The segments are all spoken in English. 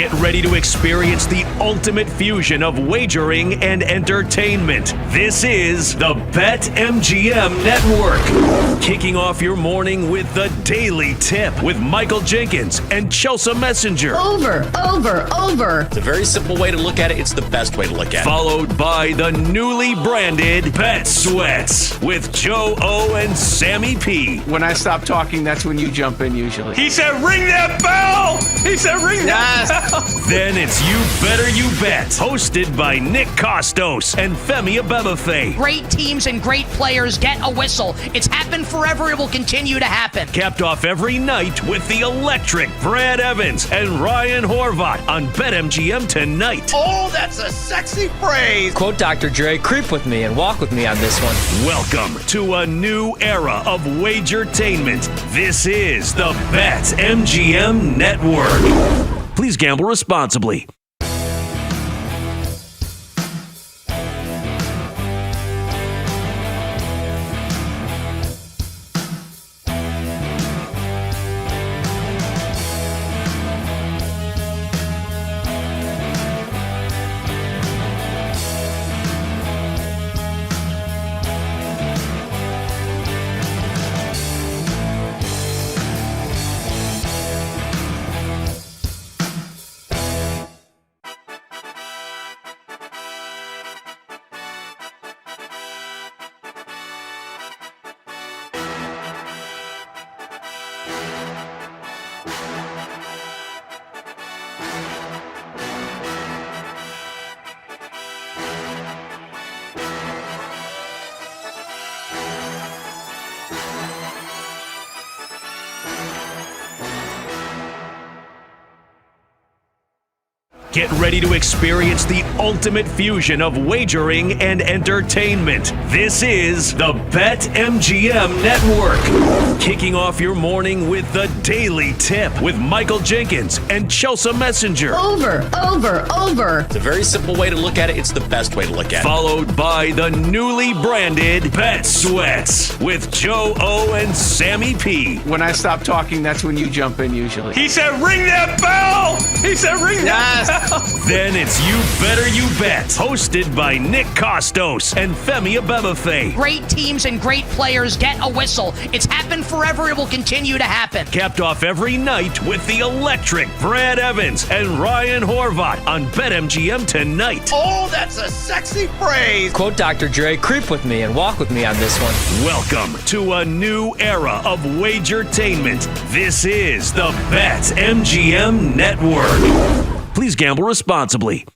Get ready to experience the ultimate fusion of wagering and entertainment. This is the BetMGM Network. Kicking off your morning with the Daily Tip with Michael Jenkins and Chelsea Messenger. Over. It's a very simple way to look at it. It's the best way to look at it. Followed by the newly branded Bet Sweats with Joe O and Sammy P. When I stop talking, that's when you jump in usually. He said, ring that bell! He said, ring that bell! Then it's You Better You Bet, hosted by Nick Costos and Femi Abebefe. Great teams and great players get a whistle. It's happened forever. It will continue to happen. Capped off every night with the electric Brad Evans and Ryan Horvat on BetMGM tonight. Oh, that's a sexy phrase. Quote Dr. Dre, creep with me and walk with me on this one. Welcome to a new era of Wagertainment. This is the BetMGM Network. Please gamble responsibly. Get ready to experience the ultimate fusion of wagering and entertainment. This is the BetMGM Network. Kicking off your morning with the Daily Tip with Michael Jenkins and Chelsea Messenger. Over. It's a very simple way to look at it. It's the best way to look at it. Followed by the newly branded Bet Sweats with Joe O and Sammy P. When I stop talking, that's when you jump in usually. He said, ring that bell! He said, ring that bell! Then it's You Better You Bet, hosted by Nick Costos and Femi Abebefe. Great teams and great players get a whistle. It's happened forever. It will continue to happen. Capped off every night with the electric Brad Evans and Ryan Horvat on BetMGM tonight. Oh, that's a sexy phrase. Quote Dr. Dre, creep with me and walk with me on this one. Welcome to a new era of Wagertainment. This is the BetMGM Network. Please gamble responsibly.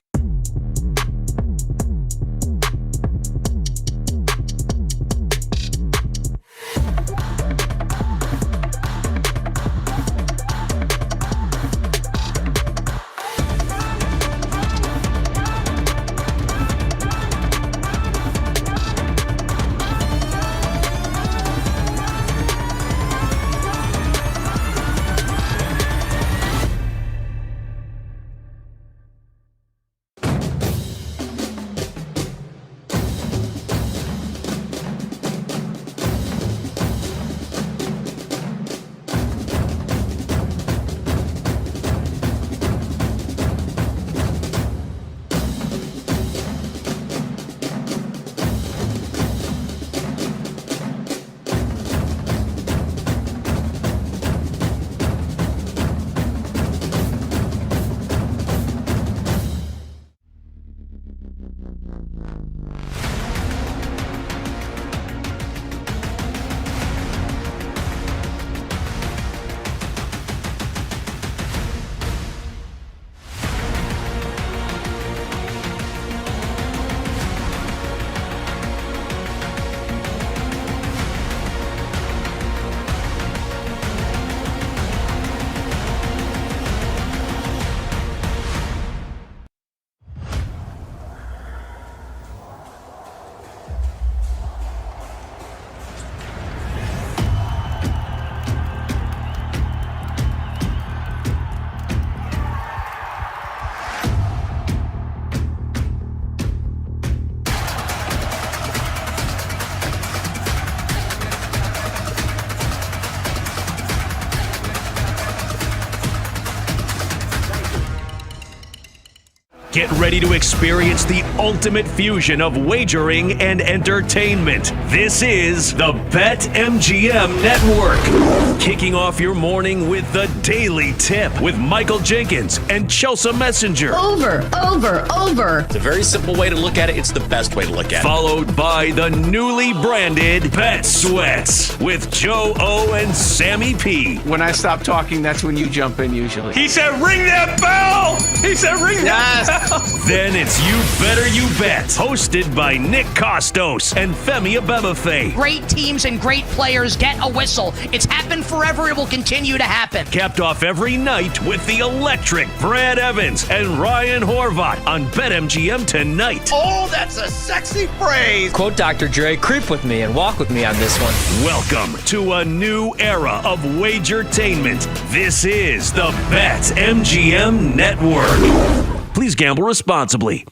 Get ready to experience the ultimate fusion of wagering and entertainment. This is the BetMGM Network. Kicking off your morning with the Daily Tip with Michael Jenkins and Chelsea Messenger. Over. It's a very simple way to look at it. It's the best way to look at it. Followed by the newly branded Bet Sweats with Joe O and Sammy P. When I stop talking, that's when you jump in usually. He said, ring that bell. He said, ring that bell. Then it's You Better You Bet, hosted by Nick Costos and Femi Abebefe. Great teams and great players get a whistle. It's happened forever. It will continue to happen. Capped off every night with the electric Brad Evans and Ryan Horvat on BetMGM tonight. Oh, that's a sexy phrase. Quote Dr. Dre, creep with me and walk with me on this one. Welcome to a new era of Wagertainment. This is the BetMGM Network. Please gamble responsibly.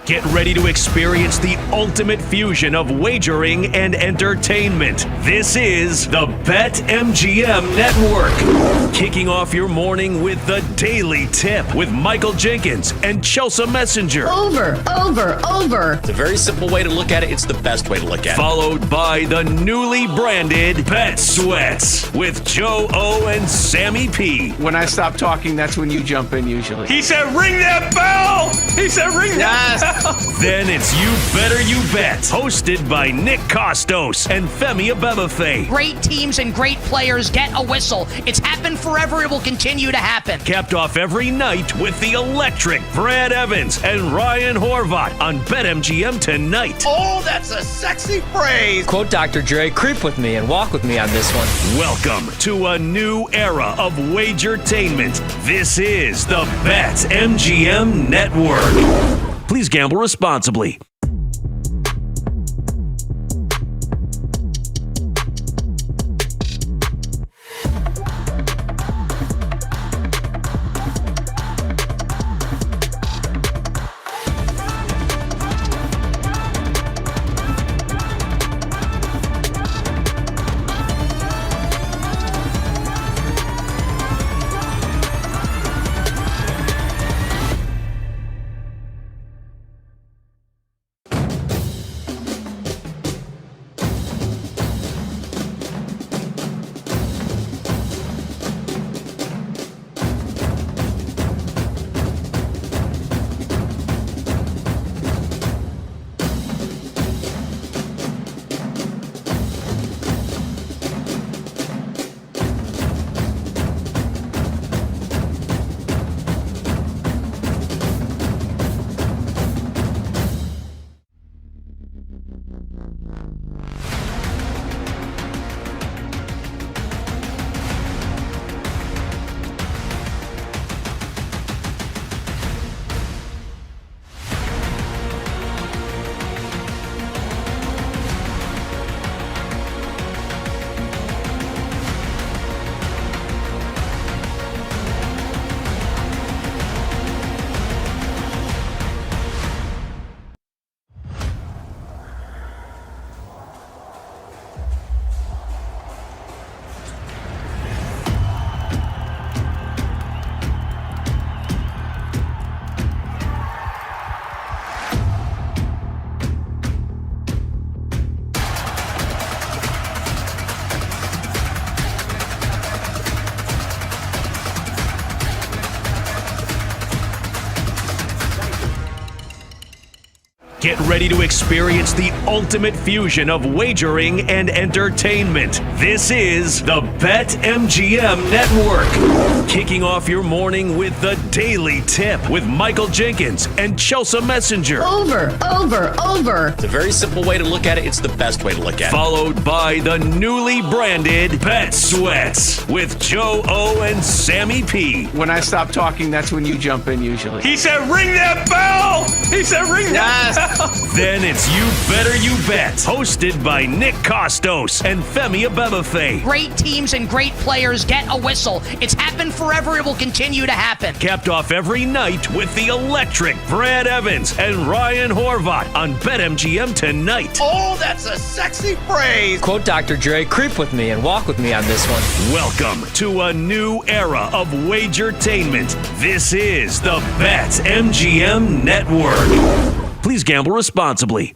Get ready to experience the ultimate fusion of wagering and entertainment. This is the BetMGM Network. Kicking off your morning with the Daily Tip with Michael Jenkins and Chelsea Messenger. Over. It's a very simple way to look at it. It's the best way to look at it. Followed by the newly branded Bet Sweats with Joe O and Sammy P. When I stop talking, that's when you jump in usually. He said, ring that bell. He said, ring that bell. Then it's You Better You Bet, hosted by Nick Costos and Femi Abebefe. Great teams and great players get a whistle. It's happened forever. It will continue to happen. Capped off every night with the electric Brad Evans and Ryan Horvat on BetMGM tonight. Oh, that's a sexy phrase. Quote Dr. Dre, creep with me and walk with me on this one. Welcome to a new era of Wagertainment. This is the BetMGM Network. Please gamble responsibly. Get ready to experience the ultimate fusion of wagering and entertainment. This is the BetMGM Network. Kicking off your morning with the Daily Tip with Michael Jenkins and Chelsea Messenger. Over. It's a very simple way to look at it. It's the best way to look at it. Followed by the newly branded Bet Sweats with Joe O and Sammy P. When I stop talking, that's when you jump in usually. He said, ring that bell. He said, ring that bell. Then it's You Better You Bet, hosted by Nick Costos and Femi Abebefe. Great teams and great players get a whistle. It's happened forever. It will continue to happen. Capped off every night with the electric Brad Evans and Ryan Horvat on BetMGM tonight. Oh, that's a sexy phrase. Quote Dr. Dre, creep with me and walk with me on this one. Welcome to a new era of Wagertainment. This is the BetMGM Network. Please gamble responsibly.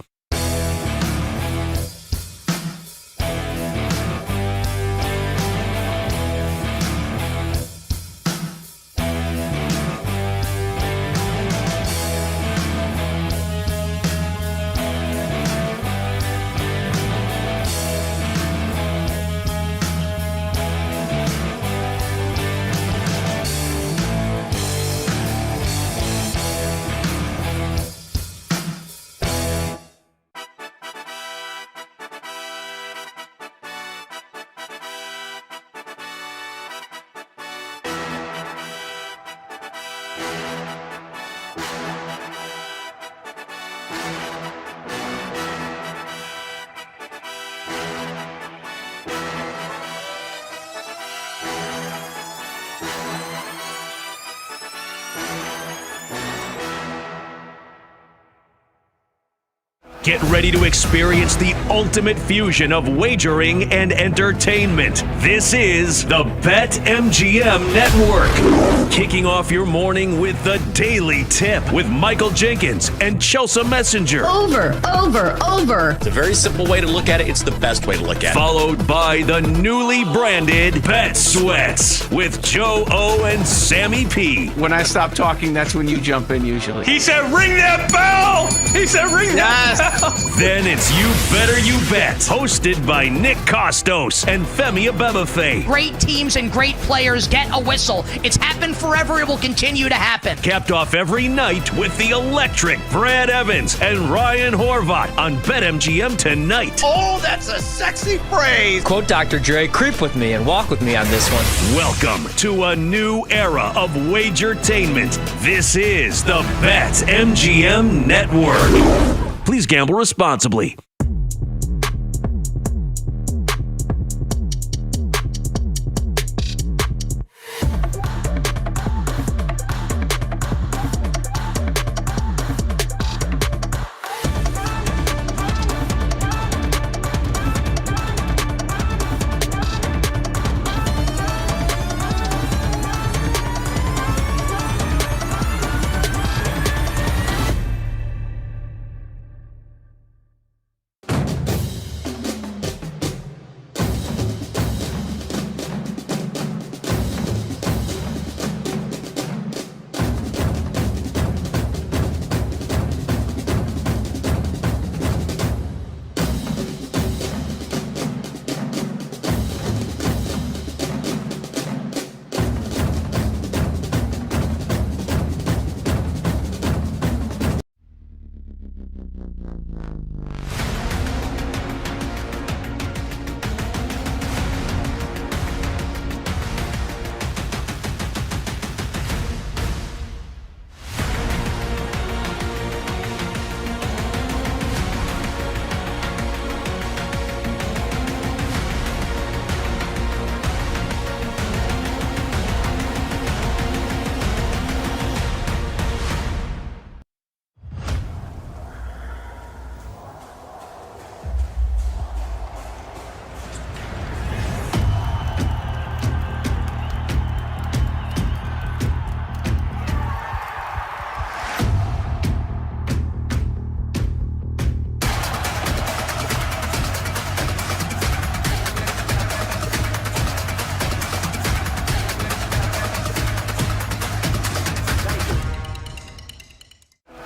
Get ready to experience the ultimate fusion of wagering and entertainment. This is the BetMGM Network. Kicking off your morning with the Daily Tip with Michael Jenkins and Chelsea Messenger. Over. It's a very simple way to look at it. It's the best way to look at it. Followed by the newly branded Bet Sweats with Joe O and Sammy P. When I stop talking, that's when you jump in usually. He said, ring that bell. He said, ring that bell. Then it's You Better You Bet, hosted by Nick Costos and Femi Abebefe. Great teams and great players get a whistle. It's happened forever. It will continue to happen. Capped off every night with the electric Brad Evans and Ryan Horvat on BetMGM tonight. Oh, that's a sexy phrase. Quote Dr. Dre, creep with me and walk with me on this one. Welcome to a new era of Wagertainment. This is the BetMGM Network. Please gamble responsibly.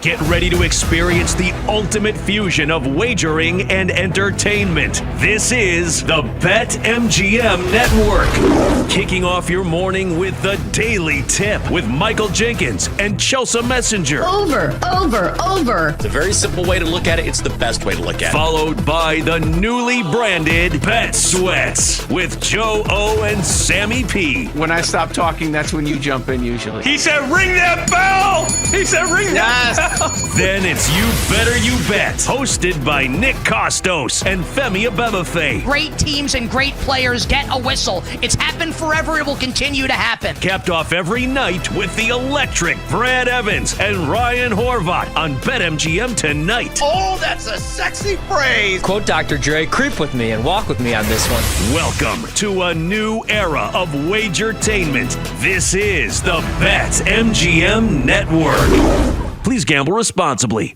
Get ready to experience the ultimate fusion of wagering and entertainment. This is the BetMGM Network. Kicking off your morning with the Daily Tip with Michael Jenkins and Chelsea Messenger. Over. It's a very simple way to look at it. It's the best way to look at it. Followed by the newly branded Bet Sweats with Joe O and Sammy P. When I stop talking, that's when you jump in usually. He said, ring that bell. He said, ring that bell. Then it's You Better You Bet, hosted by Nick Costos and Femi Abebefe. Great teams and great players get a whistle. It's happened forever. It will continue to happen. Capped off every night with the electric Brad Evans and Ryan Horvat on BetMGM tonight. Oh, that's a sexy phrase. Quote Dr. Dre, creep with me and walk with me on this one. Welcome to a new era of Wagertainment. This is the BetMGM Network. Please gamble responsibly.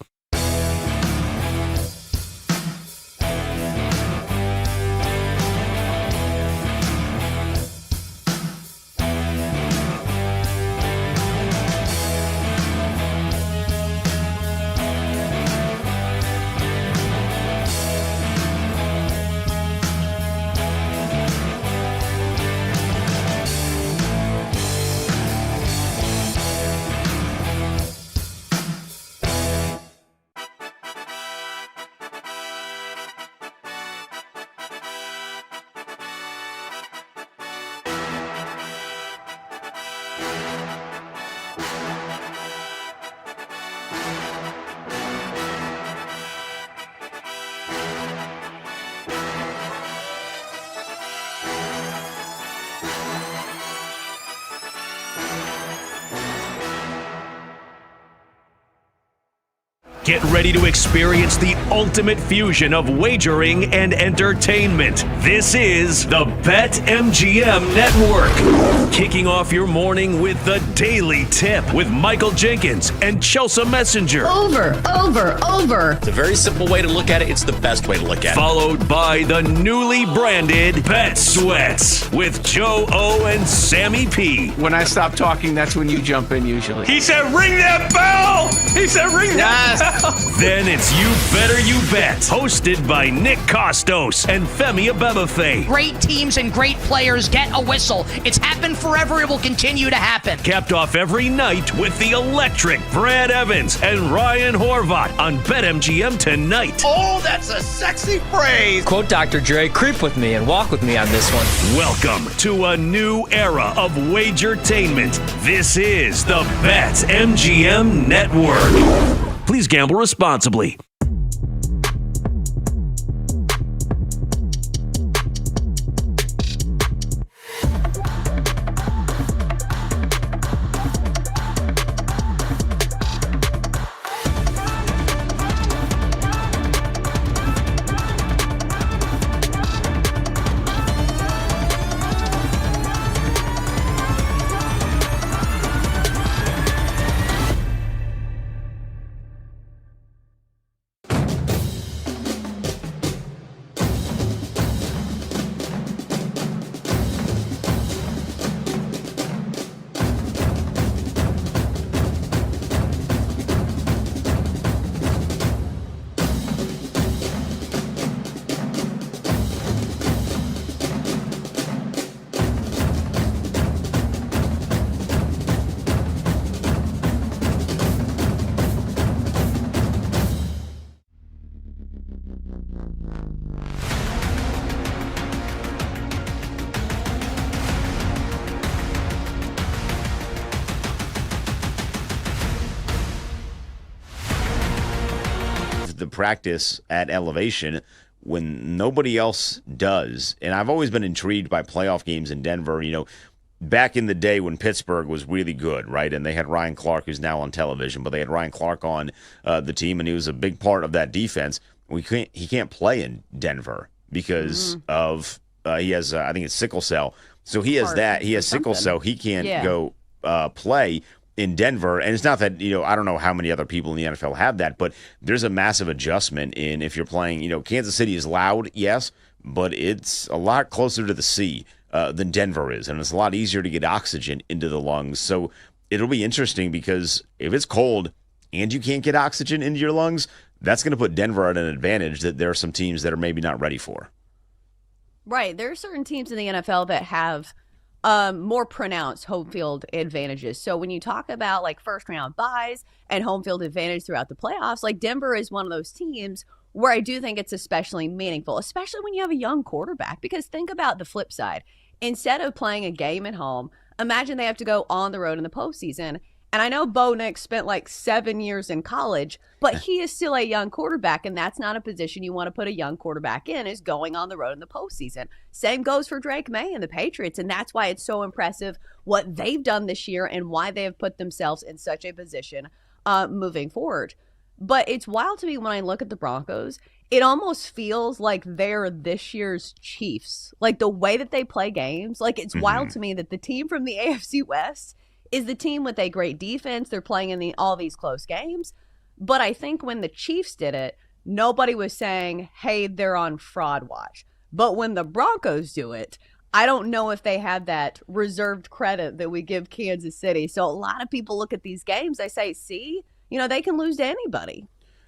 Get ready to experience the ultimate fusion of wagering and entertainment. This is the BetMGM Network. Kicking off your morning with the Daily Tip with Michael Jenkins and Chelsea Messenger. Over. It's a very simple way to look at it. It's the best way to look at it. Followed by the newly branded Bet Sweats with Joe O and Sammy P. When I stop talking, that's when you jump in usually. He said, ring that bell. He said, ring that bell. Then it's You Better You Bet, hosted by Nick Costos and Femi Abebefe. Great teams and great players get a whistle. It's happened forever. It will continue to happen. Capped off every night with the electric Brad Evans and Ryan Horvat on BetMGM tonight. Oh, that's a sexy phrase. Quote Dr. Dre, creep with me and walk with me on this one. Welcome to a new era of Wagertainment. This is the BetMGM Network. Please gamble responsibly. The practice at elevation when nobody else does. And I've always been intrigued by playoff games in Denver. You know, back in the day when Pittsburgh was really good, right? And they had Ryan Clark, who's now on television, but they had Ryan Clark on the team, and he was a big part of that defense. He can't play in Denver because of he has I think it's sickle cell. So he has that. He has sickle cell. He can't go play in Denver. And it's not that, you know, I don't know how many other people in the NFL have that, but there's a massive adjustment in if you're playing, you know, Kansas City is loud, yes, but it's a lot closer to the sea than Denver is. And it's a lot easier to get oxygen into the lungs. So it'll be interesting because if it's cold and you can't get oxygen into your lungs, that's going to put Denver at an advantage that there are some teams that are maybe not ready for. Right. There are certain teams in the NFL that have more pronounced home field advantages. So when you talk about like first round buys and home field advantage throughout the playoffs, like Denver is one of those teams where I do think it's especially meaningful, especially when you have a young quarterback. Because think about the flip side. Instead of playing a game at home, imagine they have to go on the road in the postseason. And I know Bo Nix spent like 7 years in college, but he is still a young quarterback, and that's not a position you want to put a young quarterback in, is going on the road in the postseason. Same goes for Drake May and the Patriots, and that's why it's so impressive what they've done this year and why they have put themselves in such a position moving forward. But it's wild to me when I look at the Broncos. It almost feels like they're this year's Chiefs. Like the way that they play games, like it's wild to me that the team from the AFC West is the team with a great defense. They're playing in all these close games. But I think when the Chiefs did it, nobody was saying, hey, they're on fraud watch. But when the Broncos do it, I don't know if they have that reserved credit that we give Kansas City. So a lot of people look at these games, they say, see, they can lose to anybody.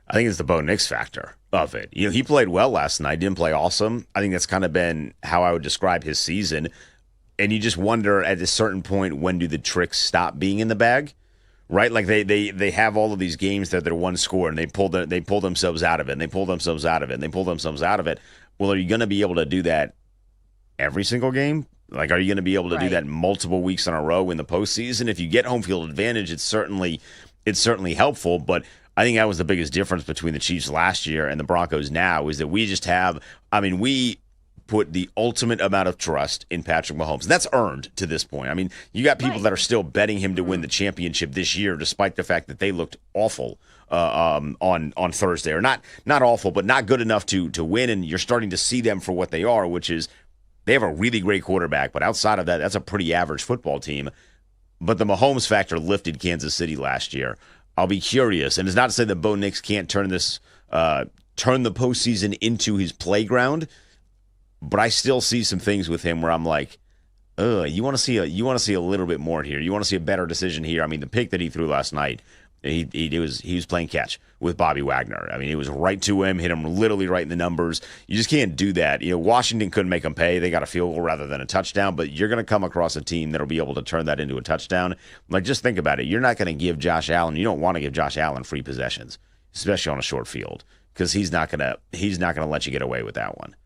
I think it's the Bo Nix factor of it. He played well last night, didn't play awesome. I think that's kind of been how I would describe his season. And you just wonder at a certain point, when do the tricks stop being in the bag, right? Like they have all of these games that they're one score and they pull themselves out of it and they pull themselves out of it and they pull themselves out of it. Well, are you going to be able to do that every single game? Like, are you going to be able to do that multiple weeks in a row in the postseason? If you get home field advantage, it's certainly helpful. But I think that was the biggest difference between the Chiefs last year and the Broncos now, is that we just have, we put the ultimate amount of trust in Patrick Mahomes. That's earned to this point. I mean, you got people that are still betting him to win the championship this year, despite the fact that they looked awful on Thursday, or not awful, but not good enough to win. And you're starting to see them for what they are, which is they have a really great quarterback, but outside of that, that's a pretty average football team. But the Mahomes factor lifted Kansas City last year. I'll be curious, and it's not to say that Bo Nix can't turn the postseason into his playground. But I still see some things with him where I'm like, you want to see a little bit more here. You want to see a better decision here. I mean, the pick that he threw last night, he was playing catch with Bobby Wagner. I mean, it was right to him, hit him literally right in the numbers. You just can't do that. Washington couldn't make him pay. They got a field goal rather than a touchdown. But you're going to come across a team that'll be able to turn that into a touchdown. Like, just think about it. You're not going to give Josh Allen. You don't want to give Josh Allen free possessions, especially on a short field, because he's not gonna let you get away with that one.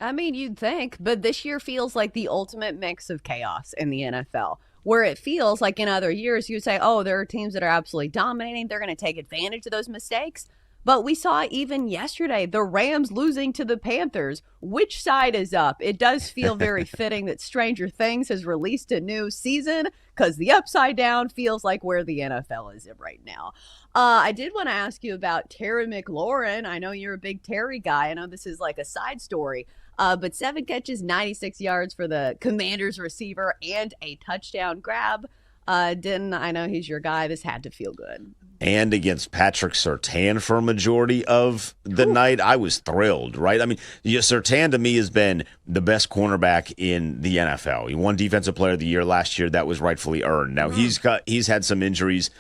I mean, you'd think, but this year feels like the ultimate mix of chaos in the NFL, where it feels like in other years you'd say, oh, there are teams that are absolutely dominating. They're going to take advantage of those mistakes. But we saw even yesterday the Rams losing to the Panthers. Which side is up? It does feel very fitting that Stranger Things has released a new season, because the upside down feels like where the NFL is right now. I did want to ask you about Terry McLaurin. I know you're a big Terry guy. I know this is like a side story. But 7 catches, 96 yards for the Commanders receiver and a touchdown grab. I know he's your guy. This had to feel good. And against Patrick Surtain for a majority of the night, I was thrilled, right? I mean, Surtain to me has been the best cornerback in the NFL. He won Defensive Player of the Year last year. That was rightfully earned. Now, he's had some injuries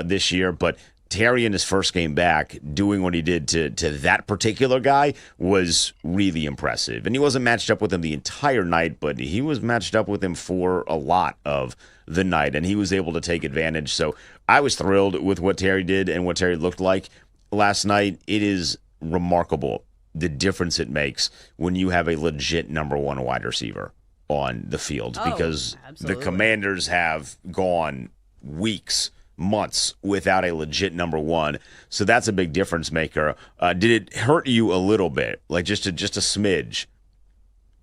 this year, but Terry in his first game back doing what he did to that particular guy was really impressive. And he wasn't matched up with him the entire night, but he was matched up with him for a lot of the night, and he was able to take advantage. So I was thrilled with what Terry did and what Terry looked like last night. It is remarkable the difference it makes when you have a legit number one wide receiver on the field, because absolutely. The Commanders have gone weeks, months without a legit number one. So that's a big difference maker. Did it hurt you a little bit, like just a smidge,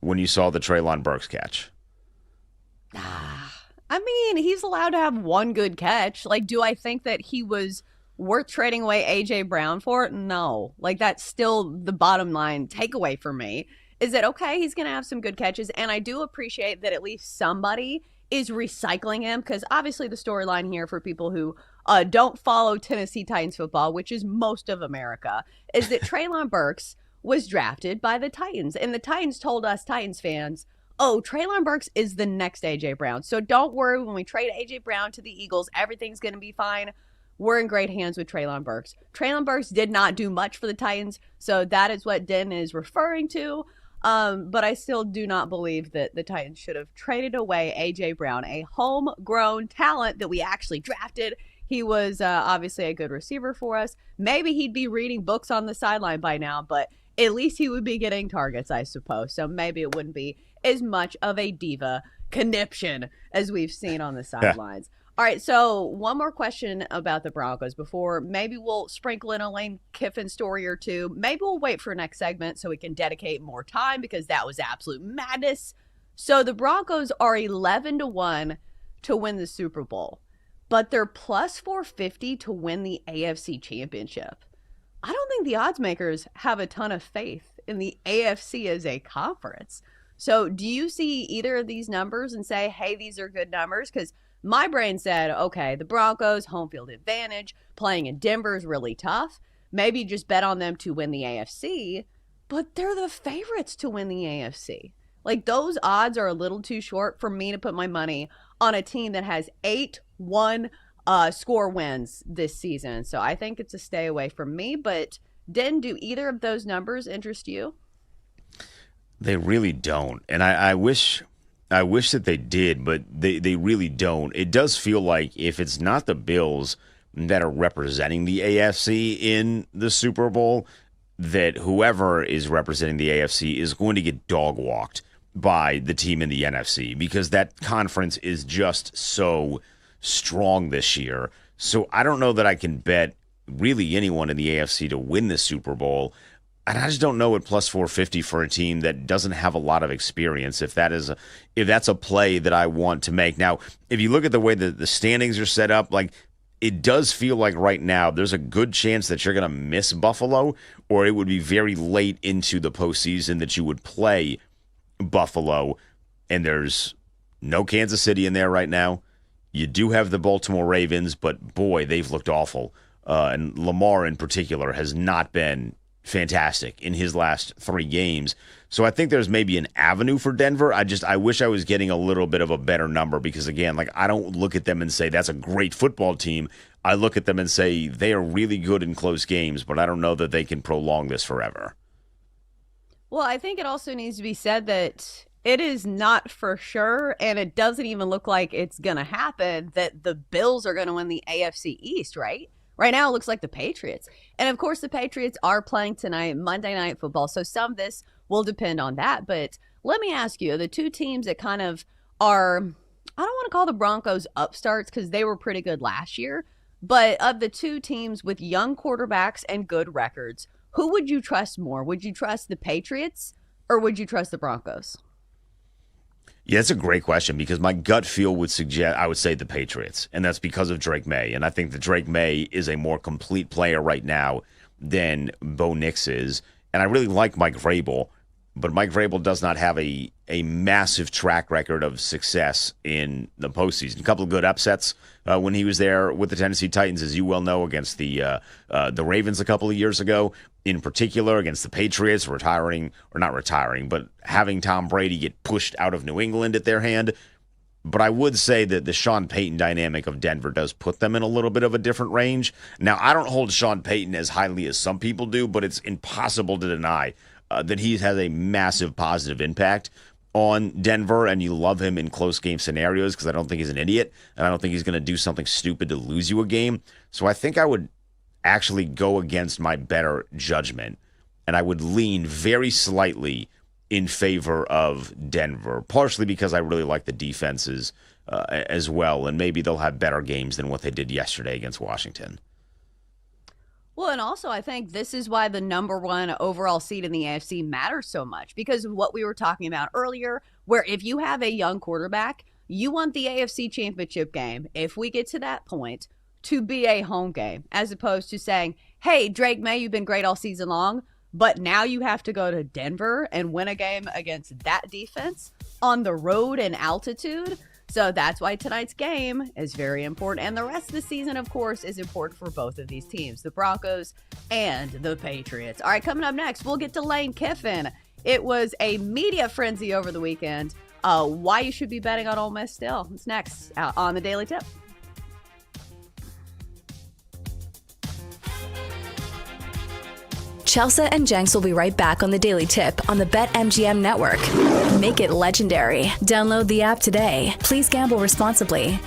when you saw the Treylon Burks catch? I mean, he's allowed to have one good catch. Like, do I think that he was worth trading away A.J. Brown for? No. Like, that's still the bottom line takeaway for me, is that, okay, he's going to have some good catches, and I do appreciate that at least somebody is recycling him, because obviously the storyline here for people who don't follow Tennessee Titans football, which is most of America, is that Treylon Burks was drafted by the Titans, and the Titans told us Titans fans, oh, Treylon Burks is the next A.J. Brown, so don't worry, when we trade A.J. Brown to the Eagles, everything's going to be fine. we're in great hands with Treylon Burks. Treylon Burks did not do much for the Titans, so that is what Den is referring to. But I still do not believe that the Titans should have traded away A.J. Brown, a homegrown talent that we actually drafted. He was obviously a good receiver for us. Maybe he'd be reading books on the sideline by now, but at least he would be getting targets, I suppose. So maybe it wouldn't be as much of a diva conniption as we've seen on the sidelines. All right, so one more question about the Broncos before maybe we'll sprinkle in a Lane Kiffin story or two. Maybe we'll wait for next segment so we can dedicate more time because that was absolute madness. So the Broncos are 11-1 to win the Super Bowl, but they're plus 450 to win the AFC Championship. I don't think the odds makers have a ton of faith in the AFC as a conference. So do you see either of these numbers and say, hey, these are good numbers? Because my brain said, okay, the Broncos, home field advantage, playing in Denver is really tough. Maybe just bet on them to win the AFC, but they're the favorites to win the AFC. Like, those odds are a little too short for me to put my money on a team that has 8-1 score wins this season. So I think it's a stay away from me. But Den, do either of those numbers interest you? They really don't. And I wish that they did, but they really don't. It does feel like if it's not the Bills that are representing the AFC in the Super Bowl, that whoever is representing the AFC is going to get dog walked by the team in the NFC because that conference is just so strong this year. So I don't know that I can bet really anyone in the AFC to win the Super Bowl. And I just don't know at plus 450 for a team that doesn't have a lot of experience, if that's a play that I want to make. Now, if you look at the way that the standings are set up, like, it does feel like right now there's a good chance that you're going to miss Buffalo, or it would be very late into the postseason that you would play Buffalo. And there's no Kansas City in there right now. You do have the Baltimore Ravens, but boy, they've looked awful. And Lamar in particular has not been fantastic in his last 3 games. So I think there's maybe an avenue for Denver. I wish I was getting a little bit of a better number because, again, like, I don't look at them and say that's a great football team. I look at them and say they are really good in close games, but I don't know that they can prolong this forever. Well, I think it also needs to be said that it is not for sure, and it doesn't even look like it's going to happen, that the Bills are going to win the AFC East, right? Right now, it looks like the Patriots. And, of course, the Patriots are playing tonight, Monday Night Football. So some of this will depend on that. But let me ask you, the two teams that kind of are, I don't want to call the Broncos upstarts because they were pretty good last year. But of the two teams with young quarterbacks and good records, who would you trust more? Would you trust the Patriots or would you trust the Broncos? Yeah, that's a great question because my gut feel would suggest I would say the Patriots, and that's because of Drake May. And I think that Drake May is a more complete player right now than Bo Nix is. And I really like Mike Vrabel, but Mike Vrabel does not have a massive track record of success in the postseason. A couple of good upsets when he was there with the Tennessee Titans, as you well know, against the Ravens a couple of years ago. In particular, against the Patriots, not retiring, but having Tom Brady get pushed out of New England at their hand. But I would say that the Sean Payton dynamic of Denver does put them in a little bit of a different range. Now, I don't hold Sean Payton as highly as some people do, but it's impossible to deny that he has a massive positive impact on Denver, and you love him in close game scenarios because I don't think he's an idiot, and I don't think he's going to do something stupid to lose you a game. So I think I would actually go against my better judgment, and I would lean very slightly in favor of Denver, partially because I really like the defenses as well, and maybe they'll have better games than what they did yesterday against Washington. Well, and also I think this is why the number 1 overall seed in the AFC matters so much, because of what we were talking about earlier, where if you have a young quarterback, you want the AFC Championship game, if we get to that point, to be a home game, as opposed to saying, hey, Drake May, you've been great all season long, but now you have to go to Denver and win a game against that defense on the road and altitude. So that's why tonight's game is very important. And the rest of the season, of course, is important for both of these teams, the Broncos and the Patriots. All right, coming up next, we'll get to Lane Kiffin. It was a media frenzy over the weekend. Why you should be betting on Ole Miss still. It's next on the Daily Tip. Chelsea and Jenks will be right back on the Daily Tip on the BetMGM network. Make it legendary. Download the app today. Please gamble responsibly.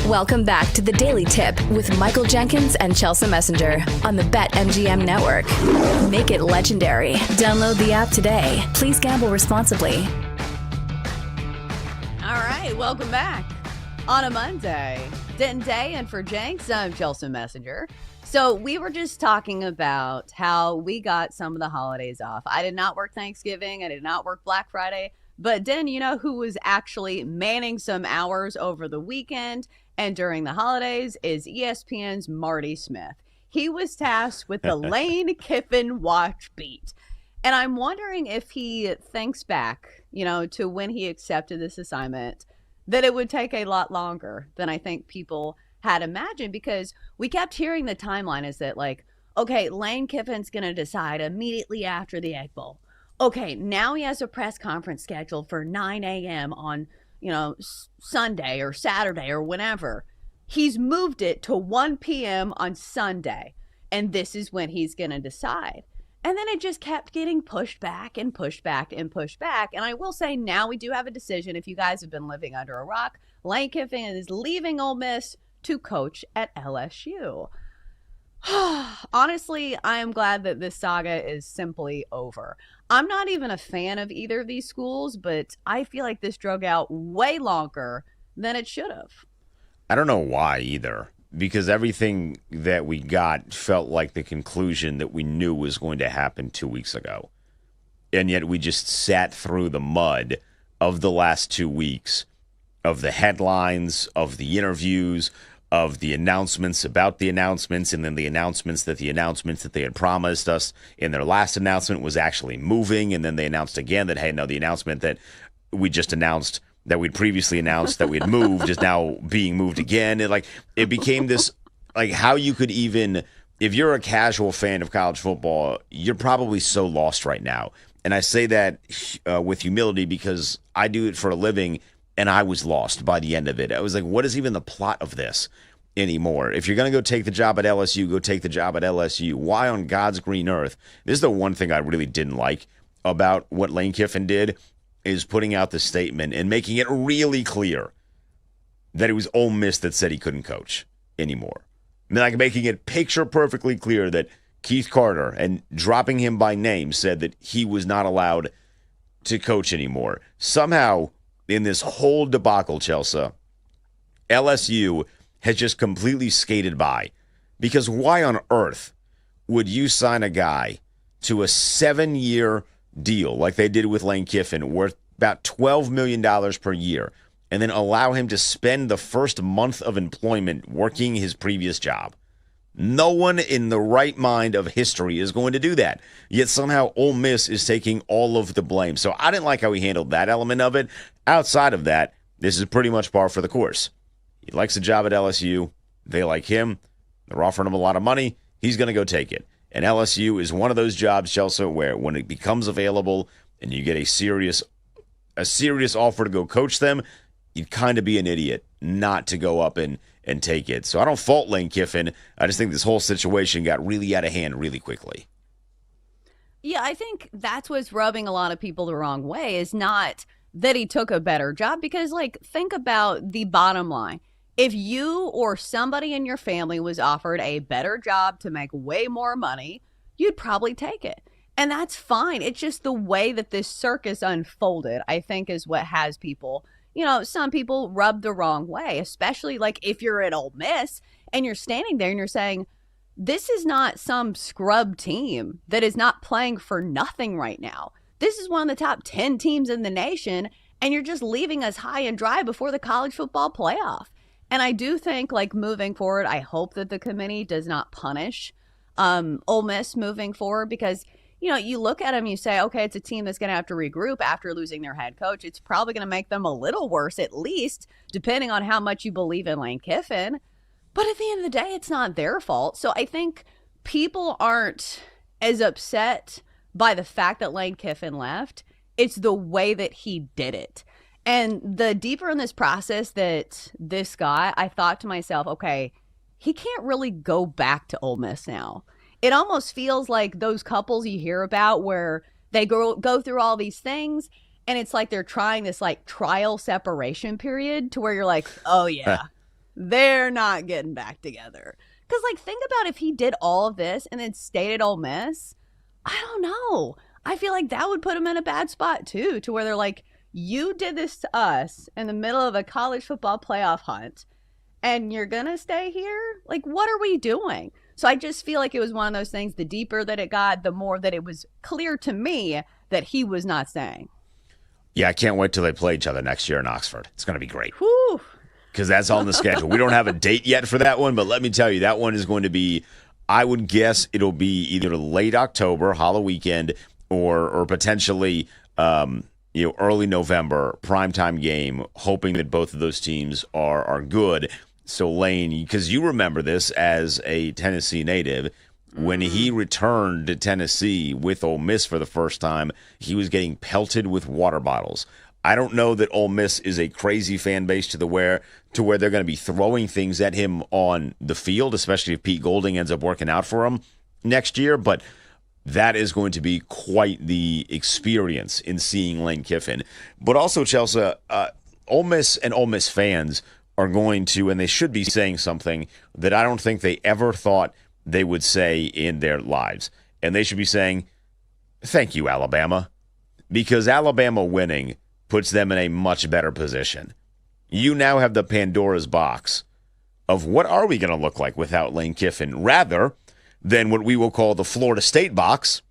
Welcome back to the Daily Tip with Michael Jenkins and Chelsea Messenger on the BetMGM Network. Make it legendary. Download the app today. Please gamble responsibly. All right, welcome back on a Monday. Denton Day, and for Jenks, I'm Chelsea Messenger. So we were just talking about how we got some of the holidays off. I did not work Thanksgiving. I did not work Black Friday. But Den, you know who was actually manning some hours over the weekend and during the holidays is ESPN's Marty Smith. He was tasked with the Lane Kiffin watch beat. And I'm wondering if he thinks back, to when he accepted this assignment, that it would take a lot longer than I think people had imagined, because we kept hearing the timeline is that okay, Lane Kiffin's going to decide immediately after the Egg Bowl. Okay, now he has a press conference scheduled for 9 a.m. on, Sunday or Saturday or whenever. He's moved it to 1 p.m. on Sunday, and this is when he's going to decide. And then it just kept getting pushed back and pushed back and pushed back. And I will say now we do have a decision. If you guys have been living under a rock, Lane Kiffin is leaving Ole Miss to coach at LSU. Honestly, I am glad that this saga is simply over. I'm not even a fan of either of these schools, but I feel like this drug out way longer than it should have. I don't know why either, because everything that we got felt like the conclusion that we knew was going to happen 2 weeks ago. And yet we just sat through the mud of the last 2 weeks, of the headlines, of the interviews, of the announcements about the announcements, and then the announcements that they had promised us in their last announcement was actually moving. And then they announced again that, hey, no, the announcement that we just announced, that we'd previously announced that we'd moved, is now being moved again. And it became this, how you could even, if you're a casual fan of college football, you're probably so lost right now. And I say that with humility, because I do it for a living. And I was lost by the end of it. I was like, what is even the plot of this anymore? If you're going to go take the job at LSU, go take the job at LSU. Why on God's green earth? This is the one thing I really didn't like about what Lane Kiffin did, is putting out the statement and making it really clear that it was Ole Miss that said he couldn't coach anymore. Making it picture perfectly clear that Keith Carter, and dropping him by name, said that he was not allowed to coach anymore. Somehow, in this whole debacle, Chelsea, LSU has just completely skated by. Because why on earth would you sign a guy to a 7-year deal like they did with Lane Kiffin, worth about $12 million per year, and then allow him to spend the first month of employment working his previous job? No one in the right mind of history is going to do that. Yet somehow Ole Miss is taking all of the blame. So I didn't like how he handled that element of it. Outside of that, this is pretty much par for the course. He likes the job at LSU. They like him. They're offering him a lot of money. He's going to go take it. And LSU is one of those jobs, Chelsea, where when it becomes available and you get a serious offer to go coach them, you'd kind of be an idiot not to go up and take it. So I don't fault Lane Kiffin. I just think this whole situation got really out of hand really quickly. Yeah, I think that's what's rubbing a lot of people the wrong way, is not that he took a better job, because think about the bottom line. If you or somebody in your family was offered a better job to make way more money, you'd probably take it. And that's fine. It's just the way that this circus unfolded, I think, is what has people, some people rub the wrong way, especially if you're at Ole Miss and you're standing there and you're saying, this is not some scrub team that is not playing for nothing right now. This is one of the top 10 teams in the nation, and you're just leaving us high and dry before the college football playoff. And I do think, moving forward, I hope that the committee does not punish Ole Miss moving forward, because, you look at them, you say, okay, it's a team that's going to have to regroup after losing their head coach. It's probably going to make them a little worse, at least, depending on how much you believe in Lane Kiffin. But at the end of the day, it's not their fault. So I think people aren't as upset by the fact that Lane Kiffin left. It's the way that he did it. And the deeper in this process that this guy, I thought to myself, okay, he can't really go back to Ole Miss now. It almost feels like those couples you hear about where they go through all these things, and it's like they're trying this trial separation period to where you're like, oh yeah, they're not getting back together. Because, like, think about if he did all of this and then stayed at Ole Miss. I don't know. I feel like that would put him in a bad spot, too, to where they're like, you did this to us in the middle of a college football playoff hunt, and you're going to stay here? Like, what are we doing? So I just feel like it was one of those things, the deeper that it got, the more that it was clear to me that he was not staying. Yeah, I can't wait till they play each other next year in Oxford. It's going to be great. Whew. Because that's on the schedule. We don't have a date yet for that one, but let me tell you, that one is going to be, I would guess it'll be either late October, Halloween weekend, or potentially early November, primetime game, hoping that both of those teams are good. So Lane, because you remember this as a Tennessee native, when he returned to Tennessee with Ole Miss for the first time, he was getting pelted with water bottles. I don't know that Ole Miss is a crazy fan base to where they're going to be throwing things at him on the field, especially if Pete Golding ends up working out for him next year. But that is going to be quite the experience in seeing Lane Kiffin. But also, Chelsea, Ole Miss and Ole Miss fans are going to, and they should be saying something that I don't think they ever thought they would say in their lives. And they should be saying, thank you, Alabama, because Alabama winning puts them in a much better position. You now have the Pandora's box of what are we going to look like without Lane Kiffin, rather than what we will call the Florida State box,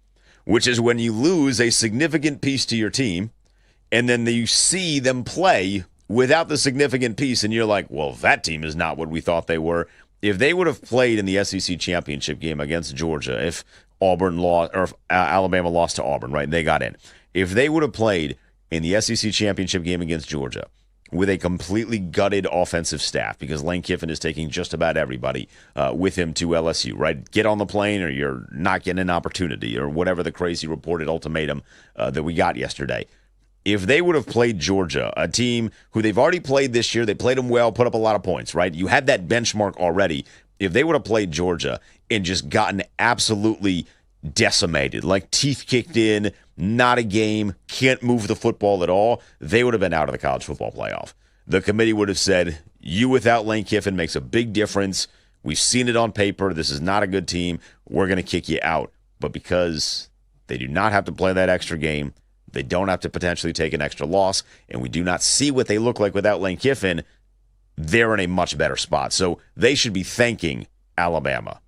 which is when you lose a significant piece to your team, and then you see them play without the significant piece, and you're like, well, that team is not what we thought they were. If they would have played in the SEC championship game against Georgia, if Auburn lost or if Alabama lost to Auburn, right, and they got in, if they would have played in the SEC championship game against Georgia with a completely gutted offensive staff, because Lane Kiffin is taking just about everybody with him to LSU, right? Get on the plane or you're not getting an opportunity, or whatever the crazy reported ultimatum that we got yesterday. If they would have played Georgia, a team who they've already played this year, they played them well, put up a lot of points, right? You had that benchmark already. If they would have played Georgia and just gotten absolutely decimated, like teeth kicked in, not a game, can't move the football at all, they would have been out of the college football playoff. The committee would have said, you without Lane Kiffin makes a big difference. We've seen it on paper. This is not a good team. We're going to kick you out. But because they do not have to play that extra game, they don't have to potentially take an extra loss, and we do not see what they look like without Lane Kiffin, they're in a much better spot. So they should be thanking Alabama.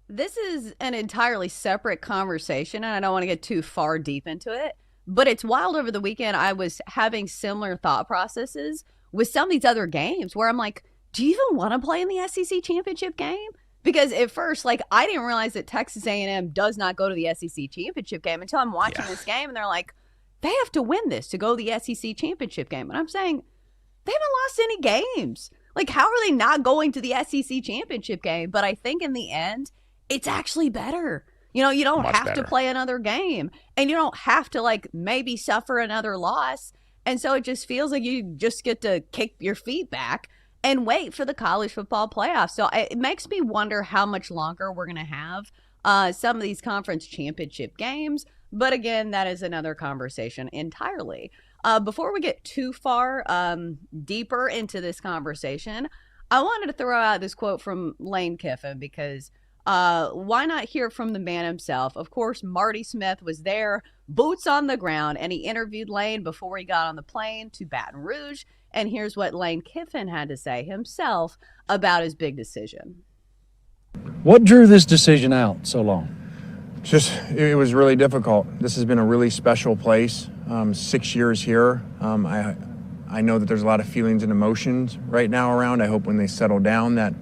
This is an entirely separate conversation, and I don't want to get too far deep into it, but it's wild. Over the weekend, I was having similar thought processes with some of these other games where I'm like, do you even want to play in the SEC championship game? Because at first, like, I didn't realize that Texas A&M does not go to the SEC championship game until I'm watching this game, and they're like, they have to win this to go to the SEC championship game. And I'm saying, they haven't lost any games. Like, how are they not going to the SEC championship game? But I think in the end, it's actually better. You know, you don't have to play another game, and you don't have to, like, maybe suffer another loss. And so it just feels like you just get to kick your feet back and wait for the college football playoffs. So it makes me wonder how much longer we're going to have some of these conference championship games. But again, that is another conversation entirely. Before we get too far deeper into this conversation, I wanted to throw out this quote from Lane Kiffin, because why not hear from the man himself? Of course, Marty Smith was there, boots on the ground, and he interviewed Lane before he got on the plane to Baton Rouge. And here's what Lane Kiffin had to say himself about his big decision. What drew this decision out so long? It was really difficult. This has been a really special place. 6 years here. I know that there's a lot of feelings and emotions right now around. I hope when they settle down that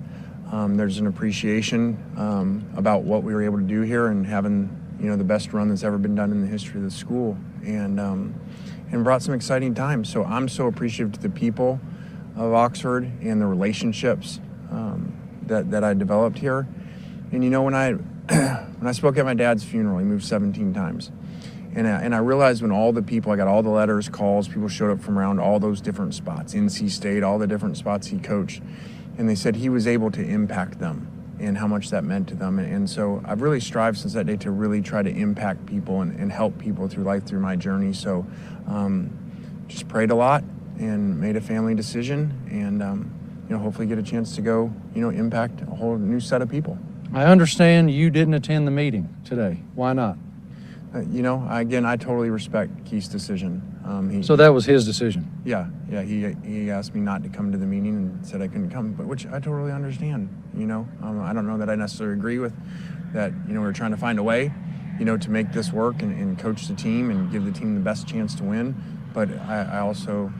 there's an appreciation about what we were able to do here, and having, you know, the best run that's ever been done in the history of the school, and brought some exciting times. So I'm so appreciative to the people of Oxford and the relationships that I developed here. And you know, when I spoke at my dad's funeral, he moved 17 times. And I realized when all the people, I got all the letters, calls, people showed up from around all those different spots, NC State, all the different spots he coached. And they said he was able to impact them and how much that meant to them. And so I've really strived since that day to really try to impact people and help people through life, through my journey. So just prayed a lot and made a family decision. And hopefully get a chance to go, impact a whole new set of people. I understand you didn't attend the meeting today. Why not? Again, I totally respect Keith's decision. So that was his decision? Yeah. He asked me not to come to the meeting and said I couldn't come, but which I totally understand. I don't know that I necessarily agree with that. We're trying to find a way, to make this work and coach the team and give the team the best chance to win. But I also,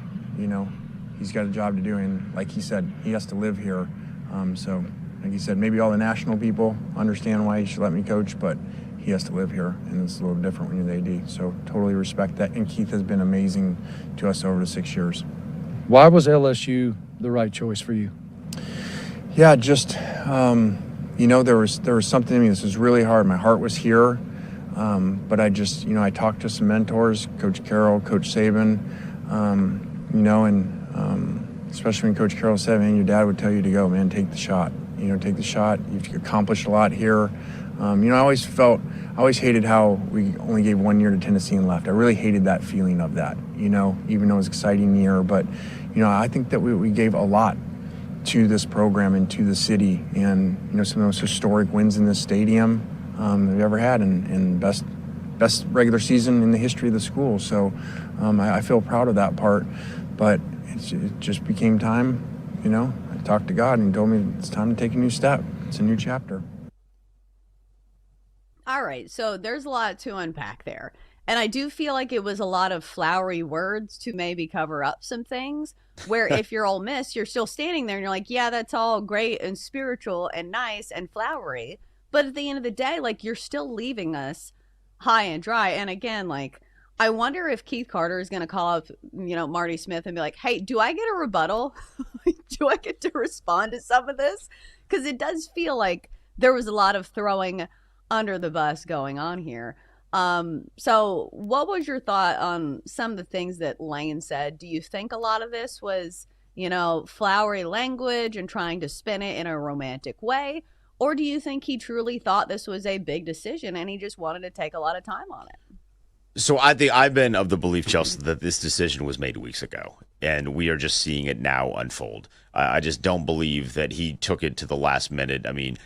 he's got a job to do, and like he said, he has to live here. So, like he said, maybe all the national people understand why he should let me coach, but he has to live here, and it's a little different when you're the AD. So totally respect that. And Keith has been amazing to us over the 6 years. Why was LSU the right choice for you? Yeah, just, there was something in me. This was really hard. My heart was here. But I just, I talked to some mentors, Coach Carroll, Coach Saban, especially when Coach Carroll said, man, your dad would tell you to go, man, take the shot. Take the shot. You've accomplished a lot here. I always hated how we only gave 1 year to Tennessee and left. I really hated that feeling of that, even though it was an exciting year. But, I think that we gave a lot to this program and to the city, and, some of those historic wins in this stadium we've ever had, and best regular season in the history of the school. So I feel proud of that part. But it just became time, I talked to God and he told me it's time to take a new step. It's a new chapter. All right, so there's a lot to unpack there. And I do feel like it was a lot of flowery words to maybe cover up some things, where if you're Ole Miss, you're still standing there and you're like, yeah, that's all great and spiritual and nice and flowery. But at the end of the day, you're still leaving us high and dry. And again, I wonder if Keith Carter is going to call up, Marty Smith and be like, hey, do I get a rebuttal? Do I get to respond to some of this? Because it does feel like there was a lot of throwing under the bus going on here. So what was your thought on some of the things that Lane said? Do you think a lot of this was, flowery language and trying to spin it in a romantic way? Or do you think he truly thought this was a big decision and he just wanted to take a lot of time on it? So I think I've been of the belief, Chelsea, that this decision was made weeks ago, and we are just seeing it now unfold. I just don't believe that he took it to the last minute. I mean,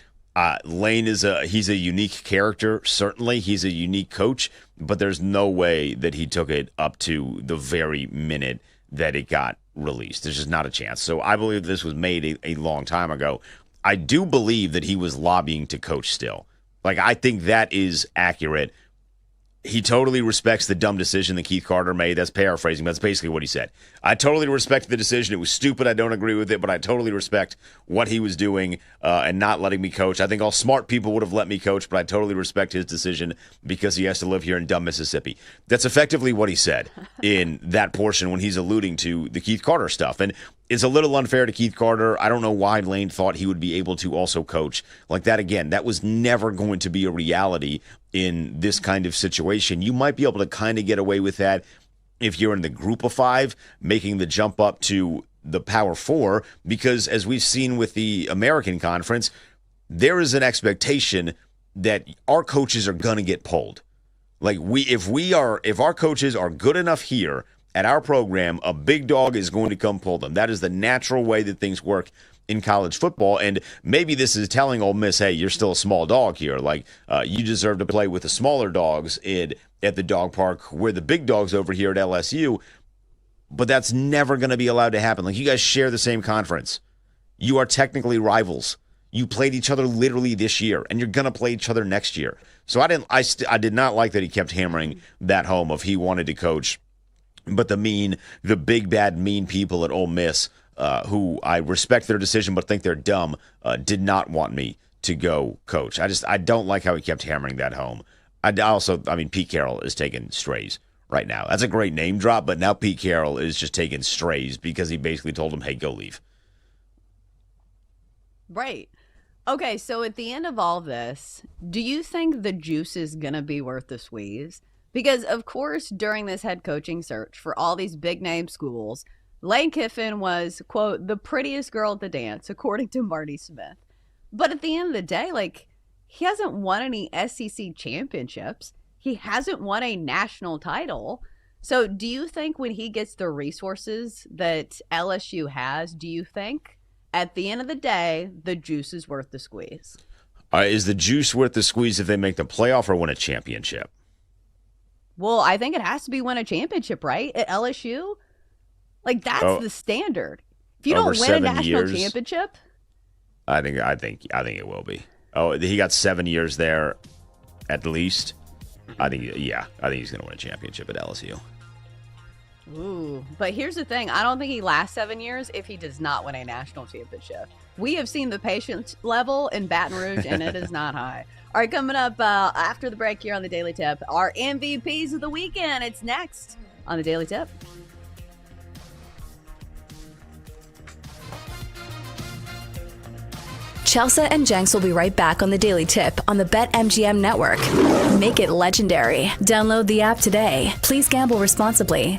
Lane he's a unique character. Certainly, he's a unique coach, but there's no way that he took it up to the very minute that it got released. There's just not a chance. So I believe this was made a long time ago. I do believe that he was lobbying to coach still. I think that is accurate. He totally respects the dumb decision that Keith Carter made. That's paraphrasing, but that's basically what he said. I totally respect the decision. It was stupid. I don't agree with it, but I totally respect what he was doing and not letting me coach. I think all smart people would have let me coach, but I totally respect his decision because he has to live here in dumb Mississippi. That's effectively what he said in that portion when he's alluding to the Keith Carter stuff. And it's a little unfair to Keith Carter. I don't know why Lane thought he would be able to also coach like that again. That was never going to be a reality in this kind of situation. You might be able to kind of get away with that if you're in the group of five, making the jump up to the Power Four, because as we've seen with the American Conference, there is an expectation that our coaches are going to get pulled. If our coaches are good enough here at our program, a big dog is going to come pull them. That is the natural way that things work in college football. And maybe this is telling Ole Miss, hey, you're still a small dog here. You deserve to play with the smaller dogs at the dog park. We're the big dogs over here at LSU. But that's never going to be allowed to happen. You guys share the same conference. You are technically rivals. You played each other literally this year, and you're going to play each other next year. So I did not like that he kept hammering that home of he wanted to coach. But the big, bad, mean people at Ole Miss, who I respect their decision but think they're dumb, did not want me to go coach. I don't like how he kept hammering that home. Pete Carroll is taking strays right now. That's a great name drop, but now Pete Carroll is just taking strays because he basically told him, hey, go leave. Right. Okay, so at the end of all this, do you think the juice is going to be worth the squeeze? Because, of course, during this head coaching search for all these big-name schools, Lane Kiffin was, quote, the prettiest girl at the dance, according to Marty Smith. But at the end of the day, he hasn't won any SEC championships. He hasn't won a national title. So do you think when he gets the resources that LSU has, do you think at the end of the day, the juice is worth the squeeze. Is the juice worth the squeeze if they make the playoff or win a championship? Well, I think it has to be win a championship, right? At LSU? Like, that's the standard. If you don't win a national championship, I think it will be. Oh, he got 7 years there at least. I think he's going to win a championship at LSU. Ooh, but here's the thing. I don't think he lasts 7 years if he does not win a national championship. We have seen the patience level in Baton Rouge, and it is not high. All right, coming up after the break here on the Daily Tip, our MVPs of the weekend. It's next on the Daily Tip. Chelsea and Jenks will be right back on the Daily Tip on the BetMGM network. Make it legendary. Download the app today. Please gamble responsibly.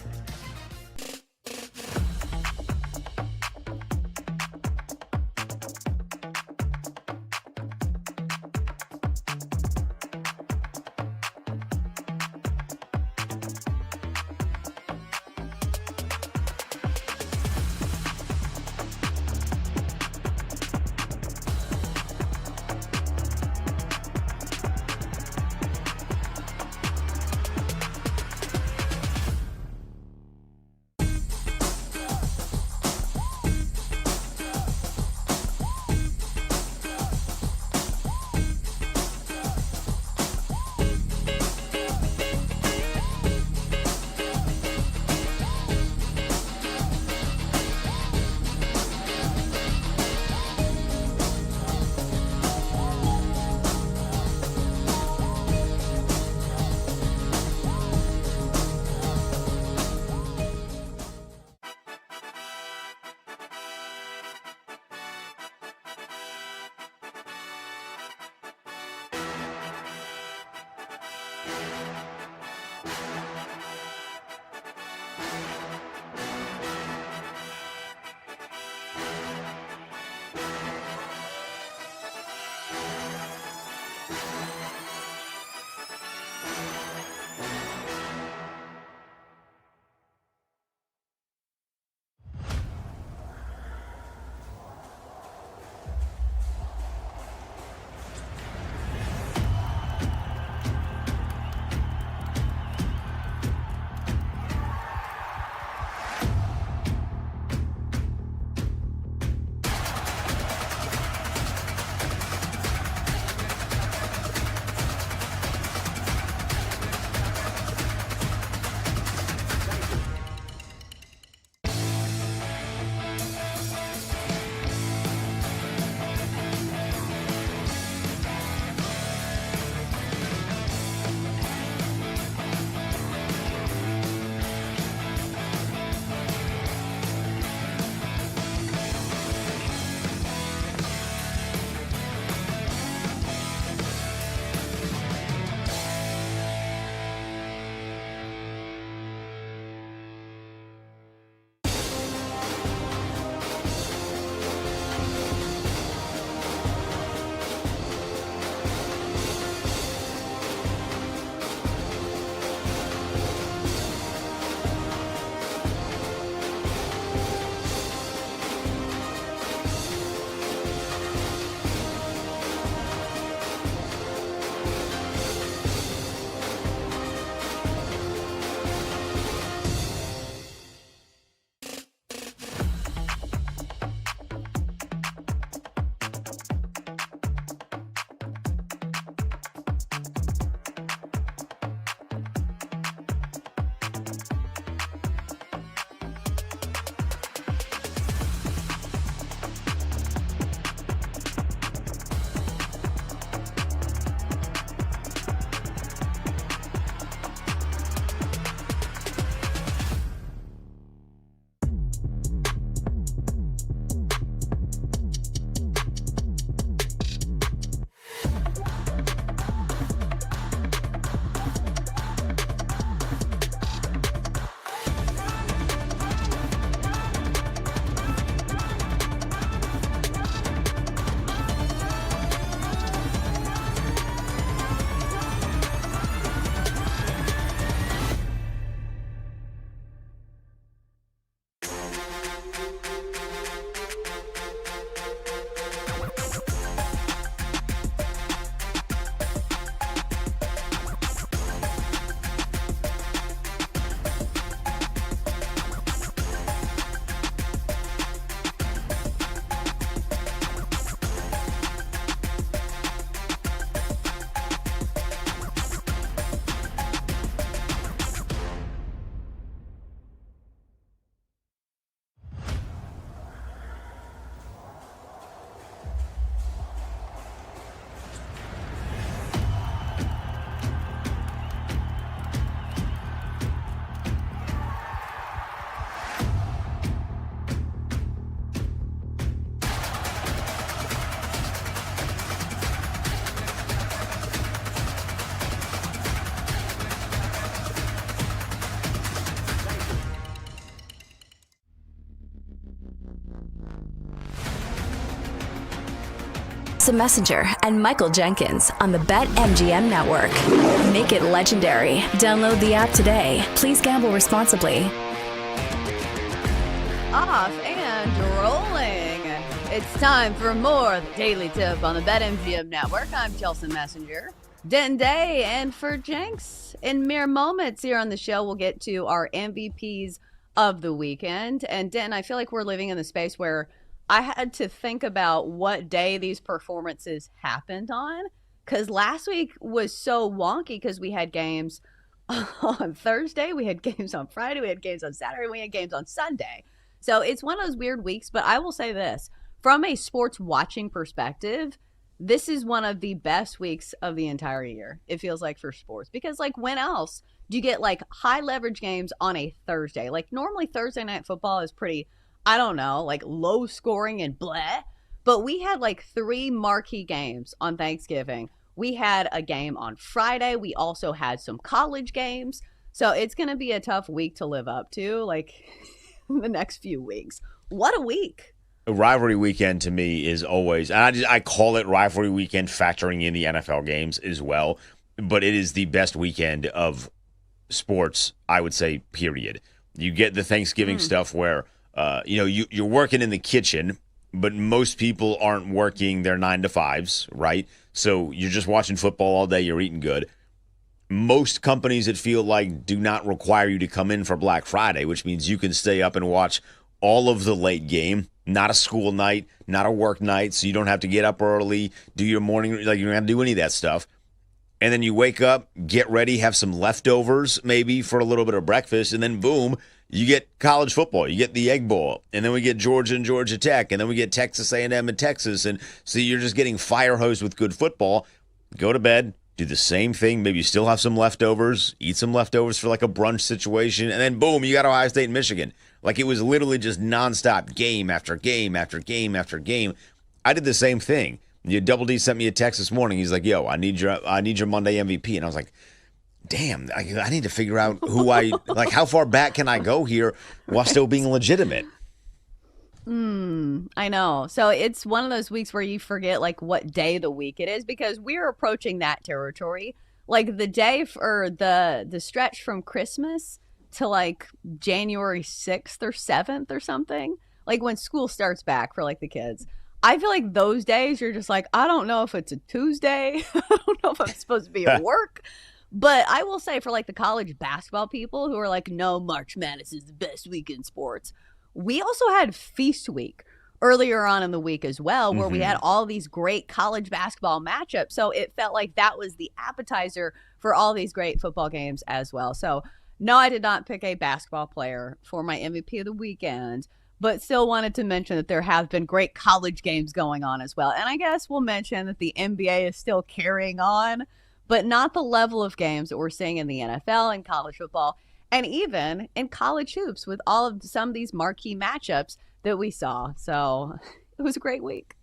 Chelsea Messenger and Michael Jenkins on the BetMGM Network. Make it legendary. Download the app today. Please gamble responsibly. Off and rolling. It's time for more of the Daily Tip on the BetMGM Network. I'm Chelsea Messenger. Denton Day, and for Jenks, in mere moments here on the show, we'll get to our MVPs of the weekend. And Denton, I feel like we're living in the space where I had to think about what day these performances happened on, because last week was so wonky because we had games on Thursday, we had games on Friday, we had games on Saturday, we had games on Sunday. So it's one of those weird weeks, but I will say this, from a sports watching perspective, this is one of the best weeks of the entire year, it feels like, for sports. Because, like, when else do you get, like, high leverage games on a Thursday? Like, normally Thursday night football is pretty, I don't know, like, low scoring and bleh. But we had, like, 3 marquee games on Thanksgiving. We had a game on Friday. We also had some college games. So it's going to be a tough week to live up to, like, the next few weeks. What a week. A rivalry weekend to me is always, and I call it rivalry weekend factoring in the NFL games as well, but it is the best weekend of sports, I would say, period. You get the Thanksgiving stuff where, you're working in the kitchen, but most people aren't working their 9 to 5s, right? So you're just watching football all day, you're eating good. Most companies, it feel like, do not require you to come in for Black Friday, which means you can stay up and watch all of the late game. Not a school night, not a work night, so you don't have to get up early, do your morning, like you don't have to do any of that stuff. And then you wake up, get ready, have some leftovers maybe for a little bit of breakfast, and then boom, you get college football, you get the Egg Bowl, and then we get Georgia and Georgia Tech, and then we get Texas A&M and Texas, and so you're just getting fire hosed with good football. Go to bed, do the same thing, maybe you still have some leftovers, eat some leftovers for like a brunch situation, and then boom, you got Ohio State and Michigan. Like, it was literally just nonstop game after game after game after game. I did the same thing. Double D sent me a text this morning. He's like, "Yo, I need your Monday MVP," and I was like, "Damn, I need to figure out who how far back can I go here while still being legitimate?" I know. So it's one of those weeks where you forget like what day of the week it is, because we're approaching that territory. Like the day for the stretch from Christmas to like January 6th or 7th or something, like when school starts back for like the kids. I feel like those days you're just like, I don't know if it's a Tuesday. I don't know if I'm supposed to be at work. But I will say, for like the college basketball people who are like, no, March Madness is the best week in sports, we also had Feast Week earlier on in the week as well, where we had all these great college basketball matchups. So it felt like that was the appetizer for all these great football games as well. So no, I did not pick a basketball player for my MVP of the weekend, but still wanted to mention that there have been great college games going on as well. And I guess we'll mention that the NBA is still carrying on, but not the level of games that we're seeing in the NFL and college football, and even in college hoops with all of some of these marquee matchups that we saw. So it was a great week.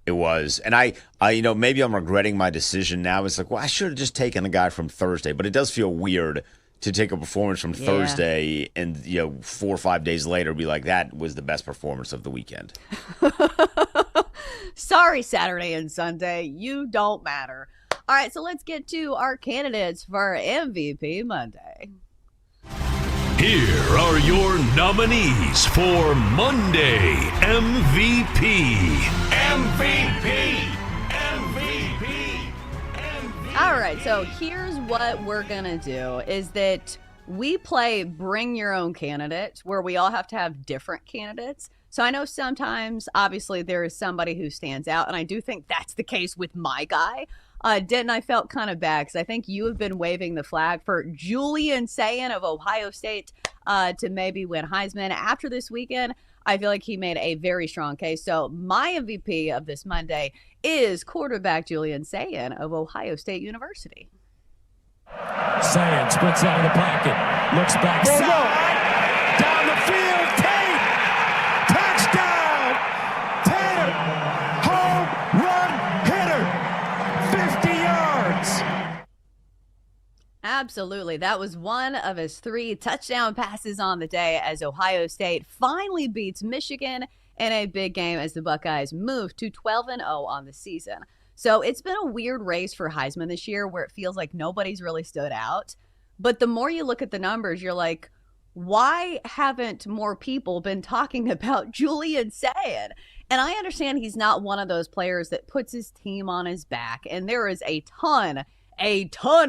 It was. And I maybe I'm regretting my decision now. It's like, well, I should have just taken a guy from Thursday, but it does feel weird to take a performance from Thursday and 4 or 5 days later be like, that was the best performance of the weekend. Sorry, Saturday and Sunday, you don't matter. All right, so let's get to our candidates for MVP Monday. Here are your nominees for Monday MVP. All right, so here's what we're going to do is that we play Bring Your Own Candidate, where we all have to have different candidates. So I know sometimes, obviously, there is somebody who stands out, and I do think that's the case with my guy. Denton, I felt kind of bad because I think you have been waving the flag for Julian Sayin of Ohio State to maybe win Heisman. After this weekend, I feel like he made a very strong case. So my MVP of this Monday is quarterback Julian Sayin of Ohio State University. Sayin splits out of the pocket, looks backside, down the field, Tate, touchdown, Tatum, home run hitter, 50 yards. Absolutely. That was one of his 3 touchdown passes on the day as Ohio State finally beats Michigan in a big game as the Buckeyes move to 12-0 on the season. So it's been a weird race for Heisman this year where it feels like nobody's really stood out. But the more you look at the numbers, you're like, why haven't more people been talking about Julian Sayin? And I understand he's not one of those players that puts his team on his back. And there is a ton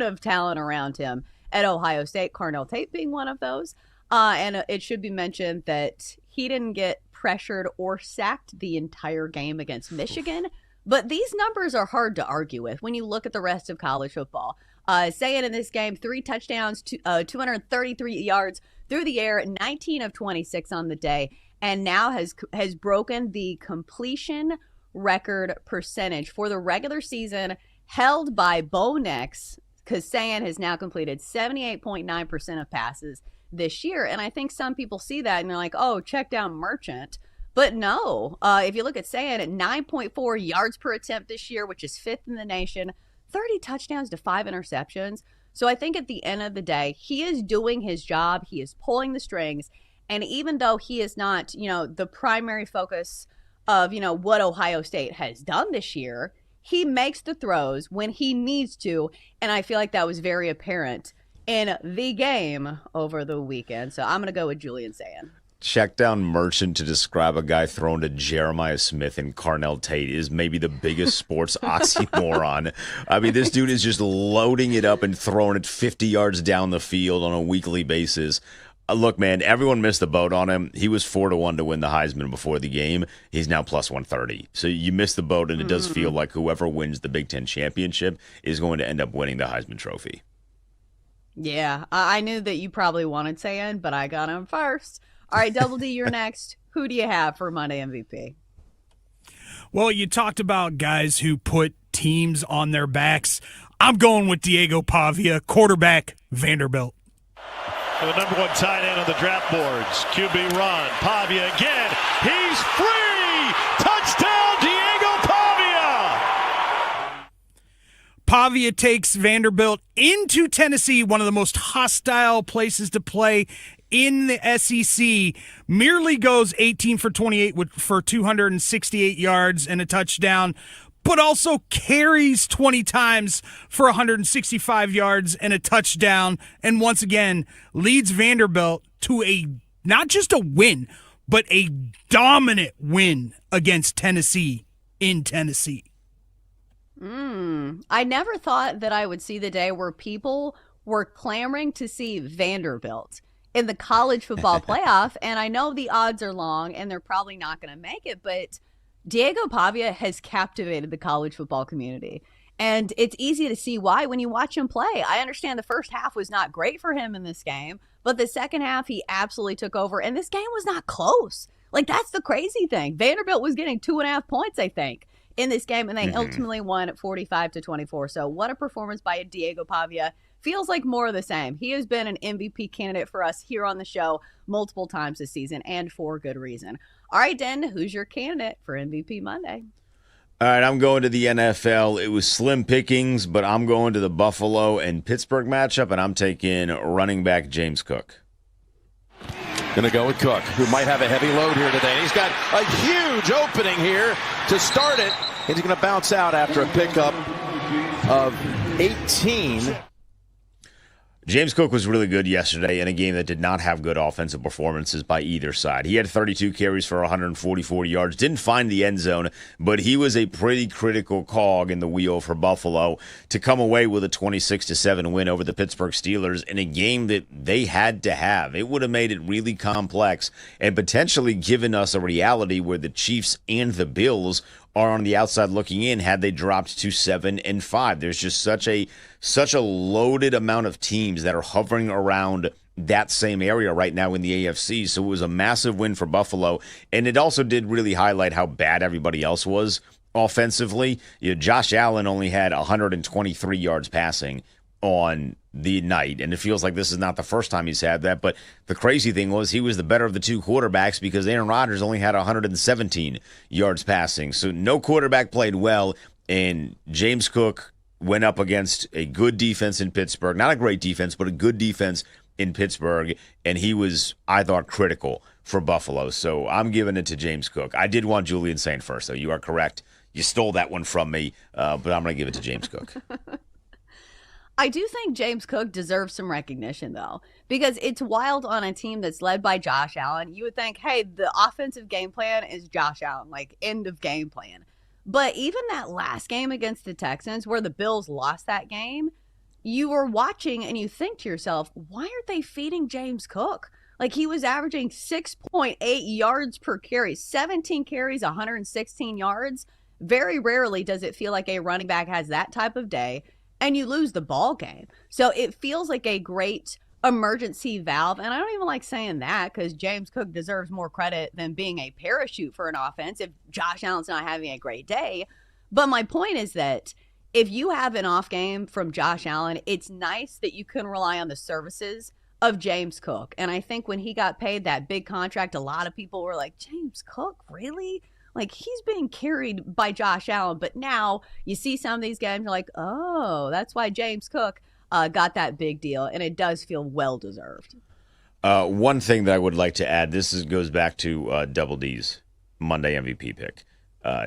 of talent around him at Ohio State, Carnell Tate being one of those. And it should be mentioned that he didn't get pressured or sacked the entire game against Michigan. But these numbers are hard to argue with when you look at the rest of college football. Sayin in this game, 3 touchdowns, 233 yards through the air, 19 of 26 on the day, and now has broken the completion record percentage for the regular season held by Bo Nix, because Sayin has now completed 78.9% of passes this year. And I think some people see that and they're like, oh, check down Merchant. But no, if you look at Sayin at 9.4 yards per attempt this year, which is 5th in the nation, 30 touchdowns to 5 interceptions. So I think at the end of the day, he is doing his job. He is pulling the strings. And even though he is not, the primary focus of, what Ohio State has done this year, he makes the throws when he needs to. And I feel like that was very apparent in the game over the weekend. So I'm going to go with Julian Sayin. Check down Merchant to describe a guy thrown to Jeremiah Smith and Carnell Tate is maybe the biggest sports oxymoron. I mean, this dude is just loading it up and throwing it 50 yards down the field on a weekly basis. Look, man, everyone missed the boat on him. He was 4-1 to win the Heisman before the game. He's now plus 130. So you missed the boat, and it does feel like whoever wins the Big Ten championship is going to end up winning the Heisman Trophy. Yeah, I knew that you probably wanted Sayin, but I got him first. All right, Double D, you're next. Who do you have for Monday MVP? Well, you talked about guys who put teams on their backs. I'm going with Diego Pavia, quarterback, Vanderbilt. For the number 1 tight end on the draft boards, QB run, Pavia again. He's free! Touchdown, Diego Pavia! Pavia takes Vanderbilt into Tennessee, one of the most hostile places to play in the SEC. Merely goes 18 for 28 for 268 yards and a touchdown, but also carries 20 times for 165 yards and a touchdown, and once again leads Vanderbilt to not just a win, but a dominant win against Tennessee in Tennessee. I never thought that I would see the day where people were clamoring to see Vanderbilt in the college football playoff, and I know the odds are long and they're probably not going to make it, but Diego Pavia has captivated the college football community, and it's easy to see why when you watch him play. I understand the first half was not great for him in this game, but the second half he absolutely took over, and this game was not close. Like, that's the crazy thing. Vanderbilt was getting 2.5 points, I think, in this game, and they ultimately won at 45-24. So what a performance by Diego Pavia. Feels like more of the same. He has been an MVP candidate for us here on the show multiple times this season, and for good reason. All right, Den, who's your candidate for MVP Monday? All right, I'm going to the NFL. It was slim pickings, but I'm going to the Buffalo and Pittsburgh matchup, and I'm taking running back James Cook. Going to go with Cook, who might have a heavy load here today. He's got a huge opening here to start it. He's going to bounce out after a pickup of 18. James Cook was really good yesterday in a game that did not have good offensive performances by either side. He had 32 carries for 144 yards, didn't find the end zone, but he was a pretty critical cog in the wheel for Buffalo to come away with a 26-7 win over the Pittsburgh Steelers in a game that they had to have. It would have made it really complex and potentially given us a reality where the Chiefs and the Bills are on the outside looking in had they dropped to 7-5. There's just such a loaded amount of teams that are hovering around that same area right now in the AFC. So it was a massive win for Buffalo, and it also did really highlight how bad everybody else was offensively. Josh Allen only had 123 yards passing on the night, and it feels like this is not the first time he's had that, but the crazy thing was he was the better of the two quarterbacks because Aaron Rodgers only had 117 yards passing. So no quarterback played well, and James Cook went up against a good defense in Pittsburgh. Not a great defense, but a good defense in Pittsburgh, and he was, I thought, critical for Buffalo. So I'm giving it to James Cook. I did want Julian Saint first, though. You are correct. You stole that one from me, but I'm going to give it to James Cook. I do think James Cook deserves some recognition, though, because it's wild on a team that's led by Josh Allen. You would think, hey, the offensive game plan is Josh Allen, like end of game plan. But even that last game against the Texans where the Bills lost that game, you were watching and you think to yourself, why aren't they feeding James Cook? Like, he was averaging 6.8 yards per carry, 17 carries, 116 yards. Very rarely does it feel like a running back has that type of day and you lose the ball game. So it feels like a great emergency valve. And I don't even like saying that because James Cook deserves more credit than being a parachute for an offense if Josh Allen's not having a great day. But my point is that if you have an off game from Josh Allen, it's nice that you can rely on the services of James Cook. And I think when he got paid that big contract, a lot of people were like, James Cook, really? Like, he's being carried by Josh Allen. But now you see some of these games, you're like, oh, that's why James Cook got that big deal. And it does feel well-deserved. One thing that I would like to add, goes back to Double D's Monday MVP pick.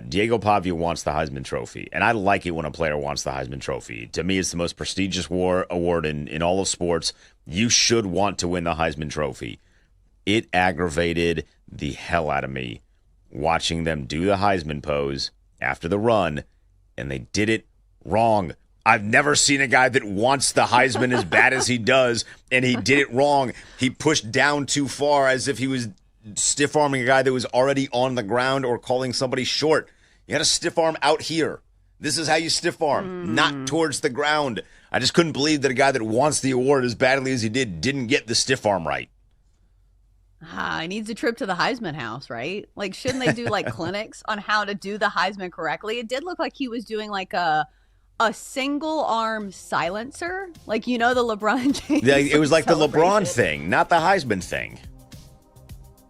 Diego Pavia wants the Heisman Trophy, and I like it when a player wants the Heisman Trophy. To me, it's the most prestigious award in all of sports. You should want to win the Heisman Trophy. It aggravated the hell out of me watching them do the Heisman pose after the run, and they did it wrong. I've never seen a guy that wants the Heisman as bad as he does, and he did it wrong. He pushed down too far as if he was stiff-arming a guy that was already on the ground or calling somebody short. You got to stiff arm out here. This is how you stiff arm, not towards the ground. I just couldn't believe that a guy that wants the award as badly as he didn't get the stiff arm right. He needs a trip to the Heisman house, right? Like, shouldn't they do like clinics on how to do the Heisman correctly? It did look like he was doing like a single arm silencer, like, the LeBron James. Yeah, it was like the LeBron thing, not the Heisman thing.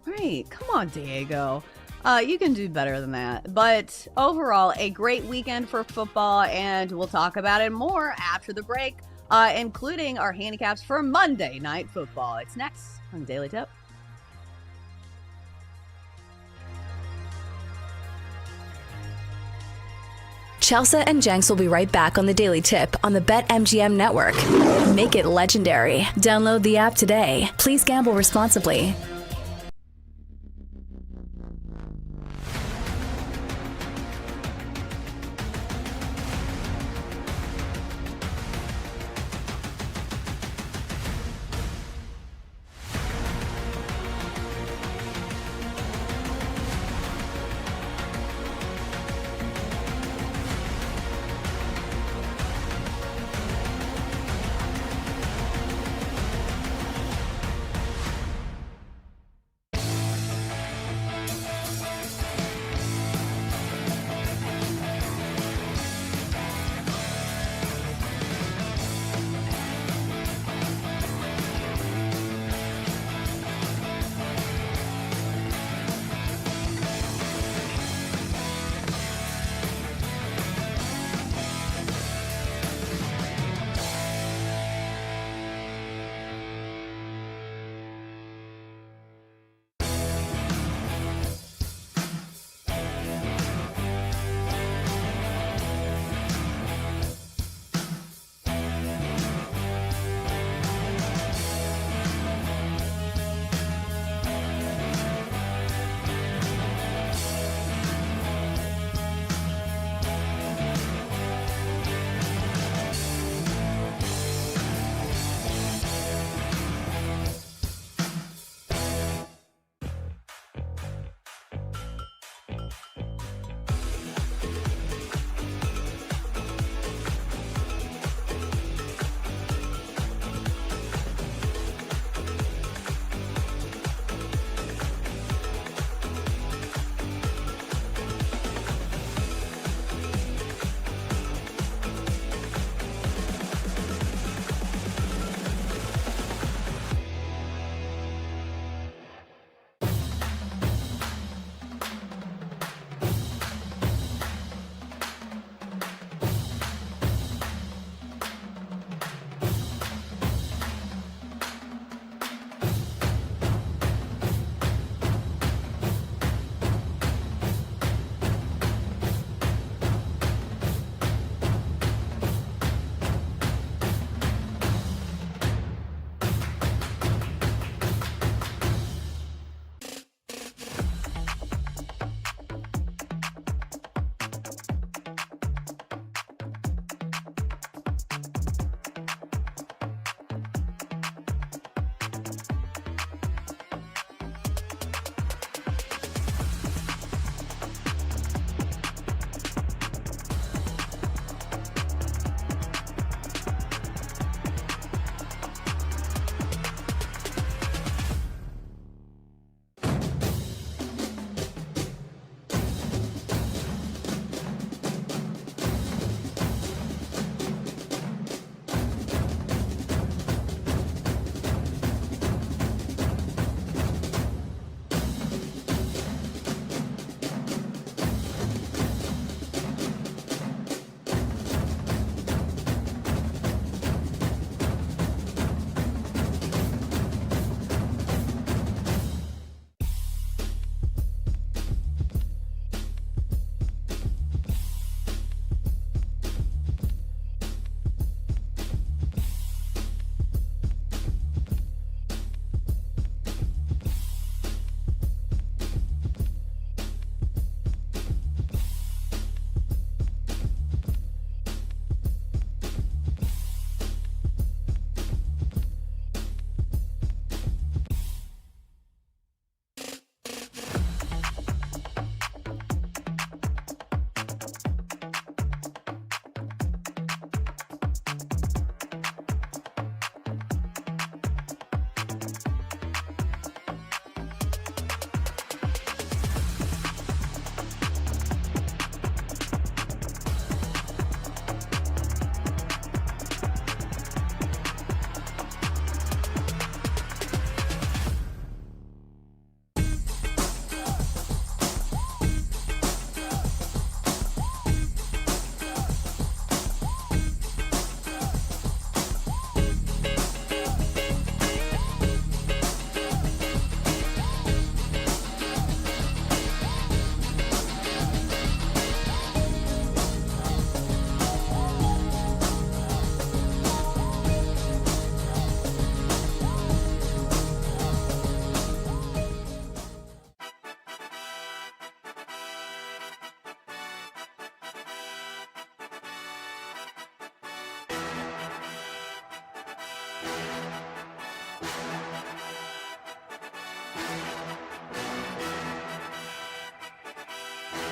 Right. Come on, Diego. You can do better than that. But overall, a great weekend for football, and we'll talk about it more after the break, including our handicaps for Monday Night Football. It's next on Daily Tip. Chelsea and Jenks will be right back on the Daily Tip on the BetMGM network. Make it legendary. Download the app today. Please gamble responsibly.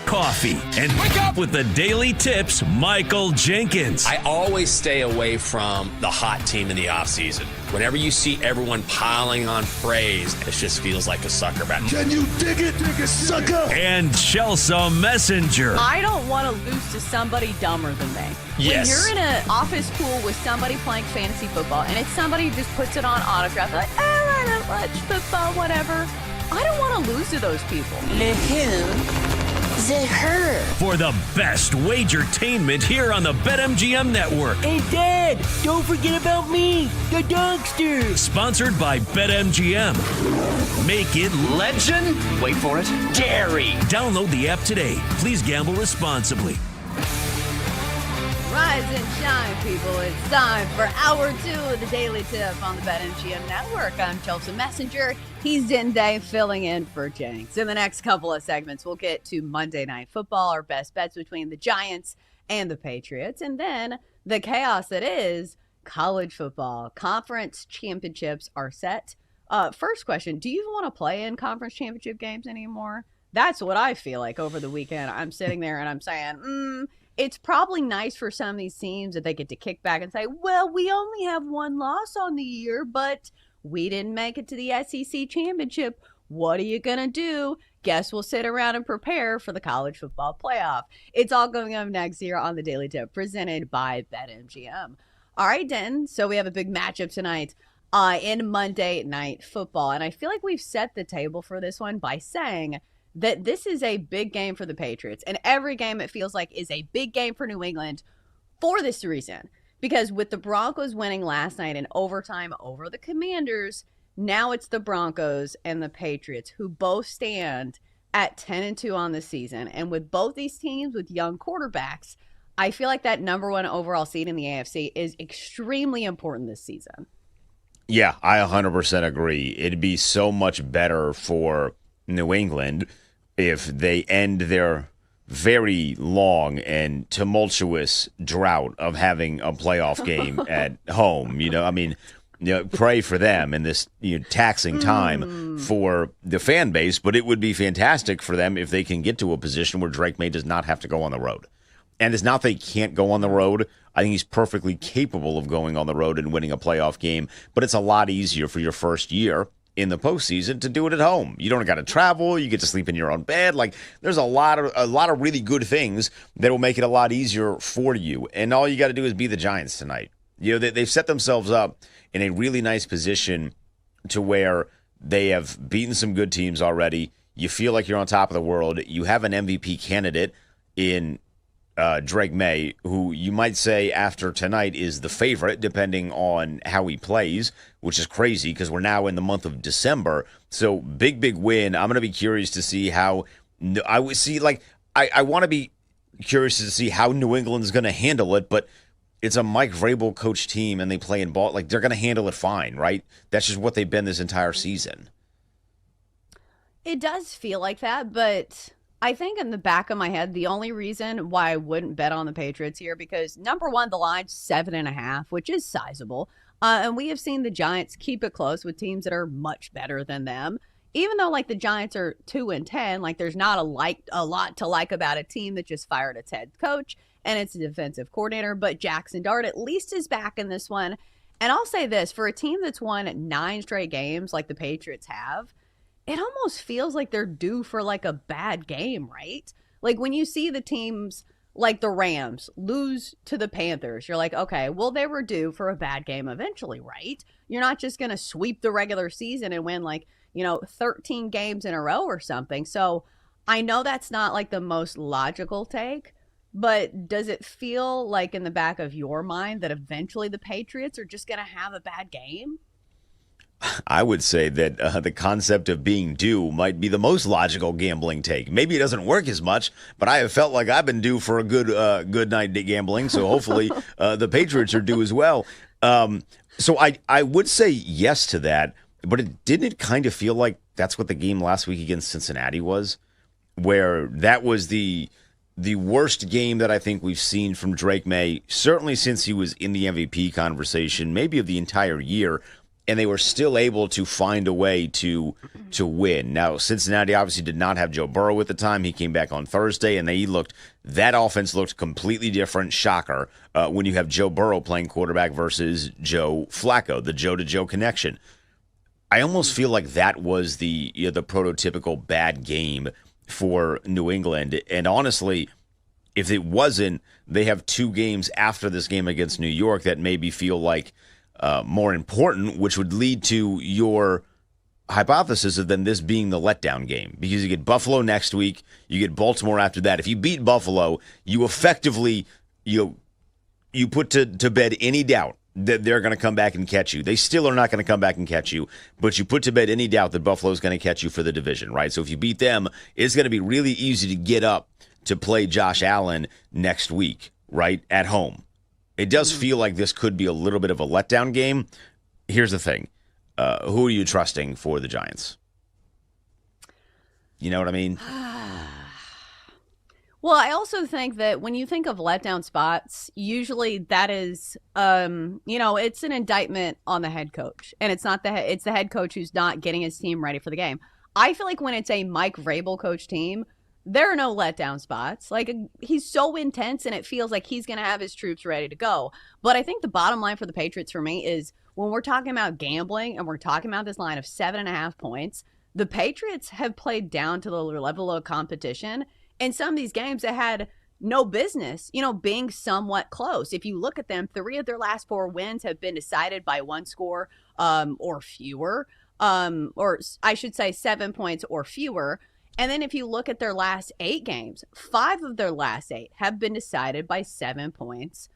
Coffee, and wake up with the daily tips, Michael Jenkins. I always stay away from the hot team in the offseason. Whenever you see everyone piling on praise, it just feels like a sucker bet. Can you dig it, sucker? And Chelsea Messenger. I don't want to lose to somebody dumber than me. Yes. When you're in an office pool with somebody playing fantasy football and it's somebody who just puts it on autograph, like, I don't watch football, whatever. I don't want to lose to those people. Her. For the best wagertainment here on the BetMGM Network. Hey, Dad, don't forget about me, the Dogster. Sponsored by BetMGM. Make it legend. Wait for it. Dairy. Download the app today. Please gamble responsibly. Rise and shine, people. It's time for hour 2 of the Daily Tip on the BetMGM Network. I'm Chelsea Messenger. He's Dende filling in for Jenks. In the next couple of segments, we'll get to Monday Night Football, our best bets between the Giants and the Patriots, and then the chaos that is college football. Conference championships are set. First question, do you even want to play in conference championship games anymore? That's what I feel like over the weekend. I'm sitting there and I'm saying, it's probably nice for some of these teams that they get to kick back and say, well, we only have one loss on the year, but we didn't make it to the SEC championship. What are you going to do? Guess we'll sit around and prepare for the college football playoff. It's all going up next here on the Daily Tip, presented by BetMGM. All right, Den. So we have a big matchup tonight in Monday Night Football. And I feel like we've set the table for this one by saying that this is a big game for the Patriots. And every game, it feels like, is a big game for New England for this reason. Because with the Broncos winning last night in overtime over the Commanders, now it's the Broncos and the Patriots who both stand at 10-2 on the season. And with both these teams with young quarterbacks, I feel like that number 1 overall seed in the AFC is extremely important this season. Yeah, I 100% agree. It'd be so much better for New England if they end their very long and tumultuous drought of having a playoff game at home. Pray for them in this taxing time for the fan base, but it would be fantastic for them if they can get to a position where Drake May does not have to go on the road. And it's not that he can't go on the road. I think he's perfectly capable of going on the road and winning a playoff game, but it's a lot easier for your first year in the postseason to do it at home. You don't got to travel. You get to sleep in your own bed. Like, there's a lot of really good things that will make it a lot easier for you. And all you got to do is be the Giants tonight. They've set themselves up in a really nice position to where they have beaten some good teams already. You feel like you're on top of the world. You have an MVP candidate in Drake May, who you might say after tonight is the favorite, depending on how he plays, which is crazy because we're now in the month of December. So big win. I'm going to be curious to see how I would see. Like, I want to be curious to see how New England is going to handle it, but it's a Mike Vrabel coach team and they play in ball. Like, they're going to handle it fine, right? That's just what they've been this entire season. It does feel like that, but I think in the back of my head, the only reason why I wouldn't bet on the Patriots here, because number 1, the line's 7.5, which is sizable. And we have seen the Giants keep it close with teams that are much better than them. Even though, like, the Giants are 2-10, like, there's not a lot to like about a team that just fired its head coach and its defensive coordinator. But Jackson Dart at least is back in this one. And I'll say this, for a team that's won 9 straight games like the Patriots have, it almost feels like they're due for like a bad game, right? Like, when you see the teams like the Rams lose to the Panthers, you're like, okay, well, they were due for a bad game eventually, right? You're not just going to sweep the regular season and win 13 games in a row or something. So I know that's not like the most logical take, but does it feel like in the back of your mind that eventually the Patriots are just going to have a bad game? I would say that the concept of being due might be the most logical gambling take. Maybe it doesn't work as much, but I have felt like I've been due for a good night gambling, so hopefully the Patriots are due as well. So I would say yes to that, but didn't it kind of feel like that's what the game last week against Cincinnati was, where that was the the worst game that I think we've seen from Drake May, certainly since he was in the MVP conversation, maybe of the entire year, and they were still able to find a way to win. Now, Cincinnati obviously did not have Joe Burrow at the time. He came back on Thursday, and that offense looked completely different. Shocker, when you have Joe Burrow playing quarterback versus Joe Flacco, the Joe-to-Joe connection. I almost feel like that was the prototypical bad game for New England. And honestly, if it wasn't, they have 2 games after this game against New York that maybe feel like more important, which would lead to your hypothesis of then this being the letdown game. Because you get Buffalo next week, you get Baltimore after that. If you beat Buffalo, you effectively you put to bed any doubt that they're going to come back and catch you. They still are not going to come back and catch you, but you put to bed any doubt that Buffalo's going to catch you for the division, right? So if you beat them, it's going to be really easy to get up to play Josh Allen next week, right, at home. It does feel like this could be a little bit of a letdown game. Here's the thing. Who are you trusting for the Giants? You know what I mean? Well, I also think that when you think of letdown spots, usually that is, it's an indictment on the head coach, and it's the head coach who's not getting his team ready for the game. I feel like when it's a Mike Vrabel coach team, there are no letdown spots. Like, he's so intense, and it feels like he's going to have his troops ready to go. But I think the bottom line for the Patriots for me is when we're talking about gambling and we're talking about this line of 7.5 points, the Patriots have played down to the level of competition. In some of these games that had no business, being somewhat close. If you look at them, 3 of their last 4 wins have been decided by 1 score or fewer, or I should say 7 points or fewer. And then if you look at their last 8 games, 5 of their last 8 have been decided by 7 points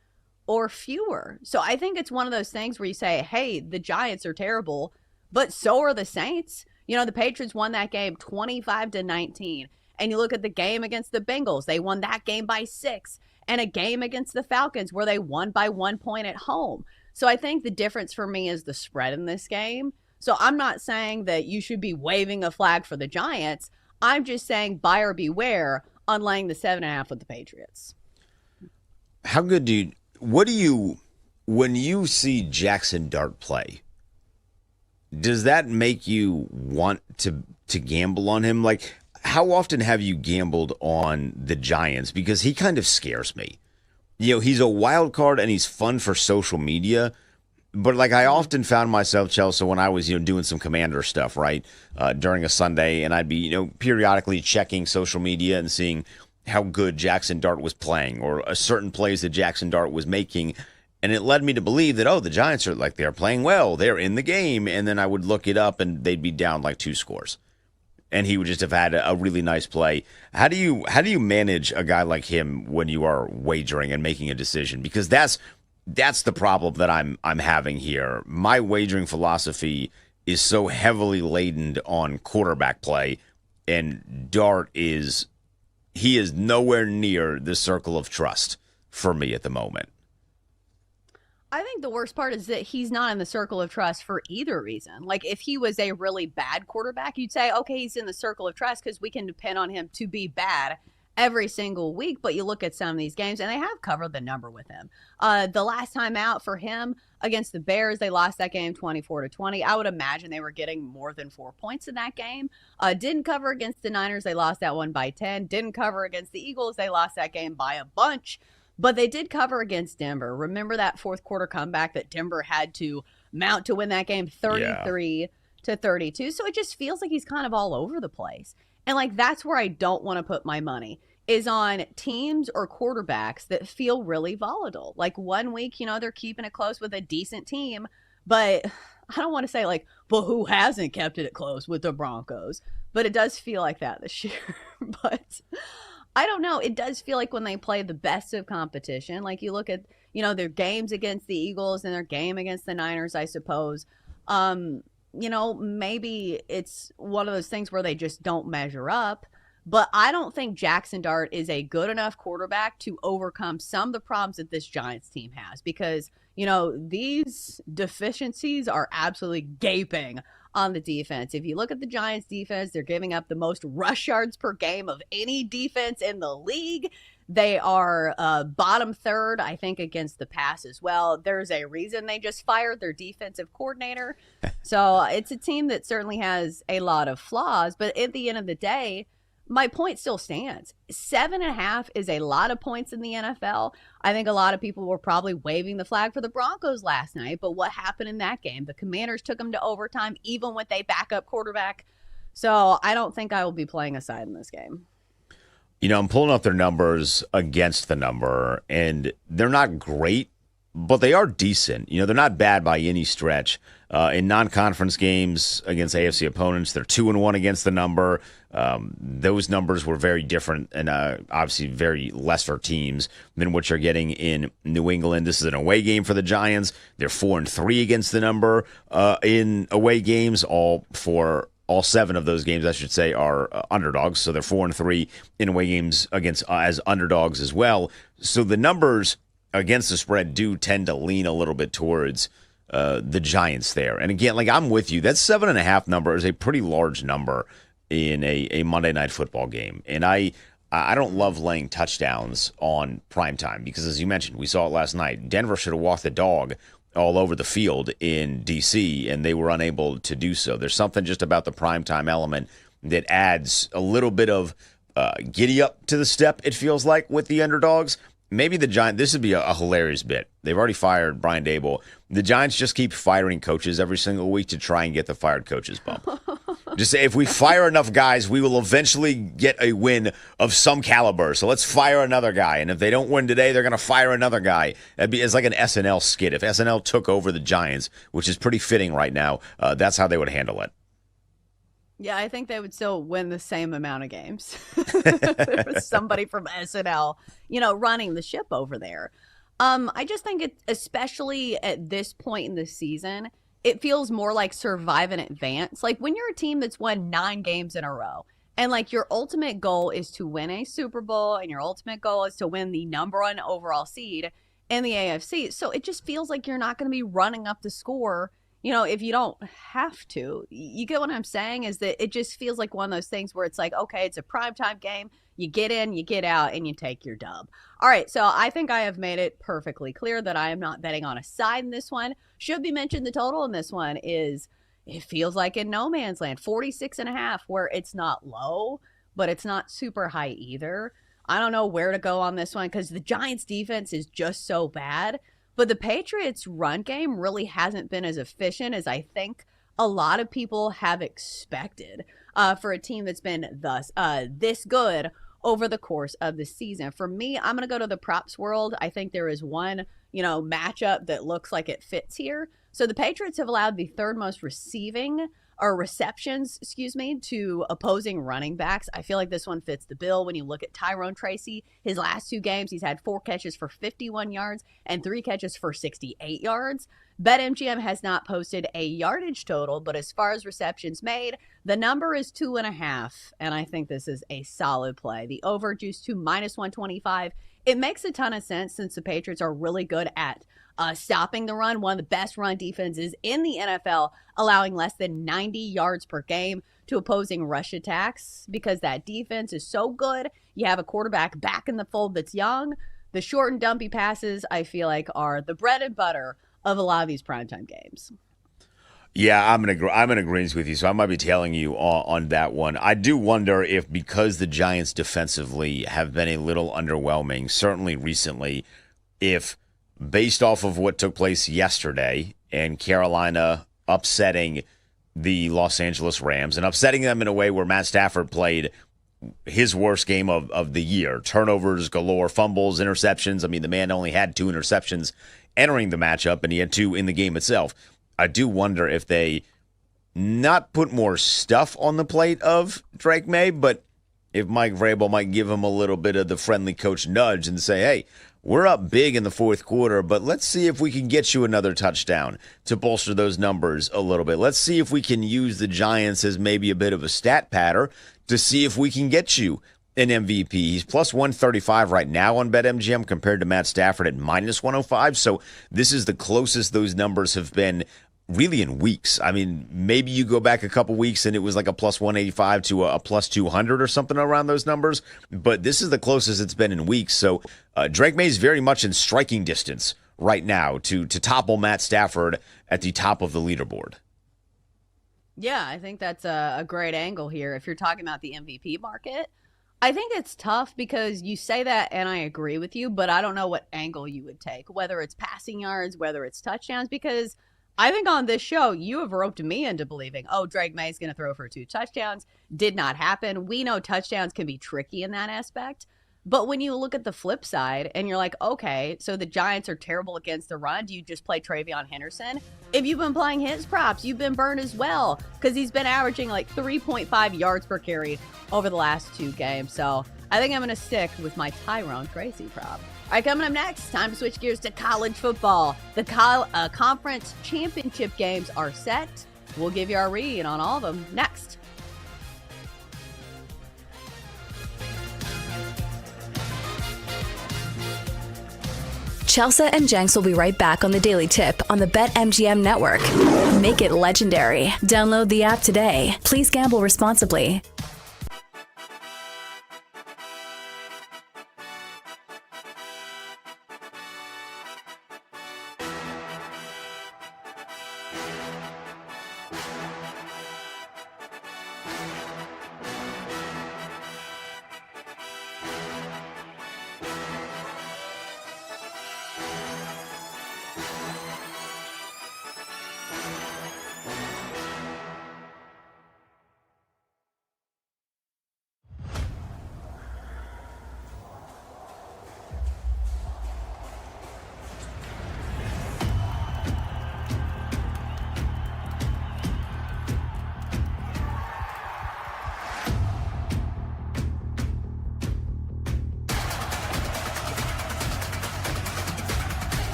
or fewer. So I think it's one of those things where you say, hey, the Giants are terrible, but so are the Saints. The Patriots won that game 25-19. And you look at the game against the Bengals, they won that game by 6. And a game against the Falcons where they won by 1 point at home. So I think the difference for me is the spread in this game. So I'm not saying that you should be waving a flag for the Giants. I'm just saying buyer beware on laying the 7.5 with the Patriots. How good when you see Jackson Dart play, does that make you want to gamble on him? Like, how often have you gambled on the Giants? Because he kind of scares me. He's a wild card and he's fun for social media. But like I often found myself, Chelsea, when I was doing some Commander stuff, right, during a Sunday, and I'd be periodically checking social media and seeing how good Jackson Dart was playing or a certain plays that Jackson Dart was making. And it led me to believe that, the Giants are they're playing well, they're in the game. And then I would look it up and they'd be down like 2 scores. And he would just have had a really nice play. How do you manage a guy like him when you are wagering and making a decision? Because that's the problem that I'm having here. My wagering philosophy is so heavily laden on quarterback play, and Dart is nowhere near the circle of trust for me at the moment. I think the worst part is that he's not in the circle of trust for either reason. Like, if he was a really bad quarterback, you'd say, okay, he's in the circle of trust because we can depend on him to be bad every single week. But you look at some of these games, and they have covered the number with him. The last time out for him against the Bears, they lost that game 24-20. I would imagine they were getting more than 4 points in that game. Didn't cover against the Niners. They lost that one by 10. Didn't cover against the Eagles. They lost that game by a bunch. But they did cover against Denver. Remember that 4th quarter comeback that Denver had to mount to win that game 33-32? So it just feels like he's kind of all over the place. And that's where I don't want to put my money, is on teams or quarterbacks that feel really volatile. Like, one week, they're keeping it close with a decent team, but I don't want to say but who hasn't kept it close with the Broncos? But it does feel like that this year. But I don't know. It does feel like when they play the best of competition, like you look at, their games against the Eagles and their game against the Niners, I suppose, maybe it's one of those things where they just don't measure up. But I don't think Jackson Dart is a good enough quarterback to overcome some of the problems that this Giants team has because, these deficiencies are absolutely gaping on the defense. If you look at the Giants defense, they're giving up the most rush yards per game of any defense in the league. They are bottom third, I think, against the pass as well. There's a reason they just fired their defensive coordinator. So it's a team that certainly has a lot of flaws. But at the end of the day, my point still stands. 7.5 is a lot of points in the NFL. I think a lot of people were probably waving the flag for the Broncos last night, but what happened in that game? The Commanders took them to overtime, even with a backup quarterback. So I don't think I will be playing a side in this game. I'm pulling up their numbers against the number, and they're not great, but they are decent. They're not bad by any stretch. In non-conference games against AFC opponents, they're 2-1 against the number. Those numbers were very different and obviously very lesser teams than what you're getting in New England. This is an away game for the Giants. They're 4-3 against the number in away games. All 7 of those games, I should say, are underdogs. So they're 4-3 in away games against as underdogs as well. So the numbers against the spread do tend to lean a little bit towards the Giants there. And again, I'm with you. That 7.5 number is a pretty large number in a Monday Night Football game. And I don't love laying touchdowns on primetime because, as you mentioned, we saw it last night. Denver should have walked the dog all over the field in D.C., and they were unable to do so. There's something just about the primetime element that adds a little bit of giddy up to the step, it feels like, with the underdogs. Maybe the Giants, this would be a hilarious bit. They've already fired Brian Daboll. The Giants just keep firing coaches every single week to try and get the fired coaches bump. Just say, if we fire enough guys, we will eventually get a win of some caliber. So let's fire another guy. And if they don't win today, they're going to fire another guy. It's like an SNL skit. If SNL took over the Giants, which is pretty fitting right now, that's how they would handle it. Yeah, I think they would still win the same amount of games. There was somebody from SNL, running the ship over there. I just think it, especially at this point in the season, it feels more like survive and advance. Like when you're a team that's won 9 games in a row and your ultimate goal is to win a Super Bowl and your ultimate goal is to win the number 1 overall seed in the AFC. So it just feels like you're not going to be running up the score, if you don't have to. You get what I'm saying? Is that it just feels like one of those things where it's like, okay, it's a primetime game. You get in, you get out, and you take your dub. All right, so I think I have made it perfectly clear that I am not betting on a side in this one. Should be mentioned, the total in this one is, it feels like in no man's land, 46.5, where it's not low, but it's not super high either. I don't know where to go on this one because the Giants defense is just so bad. But the Patriots' run game really hasn't been as efficient as I think a lot of people have expected for a team that's been this good over the course of the season. For me, I'm going to go to the props world. I think there is one, matchup that looks like it fits here. So the Patriots have allowed the 3rd most receptions, to opposing running backs. I feel like this one fits the bill. When you look at Tyrone Tracy, his last 2 games, he's had 4 catches for 51 yards and 3 catches for 68 yards. BetMGM has not posted a yardage total, but as far as receptions made, the number is 2.5, and I think this is a solid play. The over juiced to -125. It makes a ton of sense since the Patriots are really good at stopping the run, one of the best run defenses in the NFL, allowing less than 90 yards per game to opposing rush attacks because that defense is so good. You have a quarterback back in the fold that's young. The short and dumpy passes, I feel like, are the bread and butter of a lot of these primetime games. Yeah, I'm in agreement with you, so I might be tailing you on that one. I do wonder if because the Giants defensively have been a little underwhelming, certainly recently, if based off of what took place yesterday and Carolina upsetting the Los Angeles Rams and upsetting them in a way where Matt Stafford played his worst game of the year. Turnovers galore, fumbles, interceptions. I mean, the man only had 2 interceptions entering the matchup, and he had 2 in the game itself. I do wonder if they not put more stuff on the plate of Drake May, but if Mike Vrabel might give him a little bit of the friendly coach nudge and say, hey, we're up big in the fourth quarter, but let's see if we can get you another touchdown to bolster those numbers a little bit. Let's see if we can use the Giants as maybe a bit of a stat patter to see if we can get you an MVP. He's plus 135 right now on BetMGM compared to Matt Stafford at minus 105. So this is the closest those numbers have been really in weeks. I mean, maybe you go back a couple weeks and it was like a plus 185 to a plus 200 or something around those numbers. But this is the closest it's been in weeks. So Drake May is very much in striking distance right now to topple Matt Stafford at the top of the leaderboard. Yeah, I think that's a great angle here. If you're talking about the MVP market, I think it's tough because you say that and I agree with you, but I don't know what angle you would take, whether it's passing yards, whether it's touchdowns, because I think on this show, you have roped me into believing, oh, Drake May is going to throw for 2 touchdowns. Did not happen. We know touchdowns can be tricky in that aspect. But when you look at the flip side and you're like, okay, so the Giants are terrible against the run. Do you just play Travion Henderson? If you've been playing his props, you've been burned as well because he's been averaging like 3.5 yards per carry over the last 2 games. So I think I'm going to stick with my Tyrone Tracy prop. All right, coming up next, time to switch gears to college football. The conference championship games are set. We'll give you our read on all of them next. Chelsea and Jenks will be right back on the Daily Tip on the BetMGM network. Make it legendary. Download the app today. Please gamble responsibly.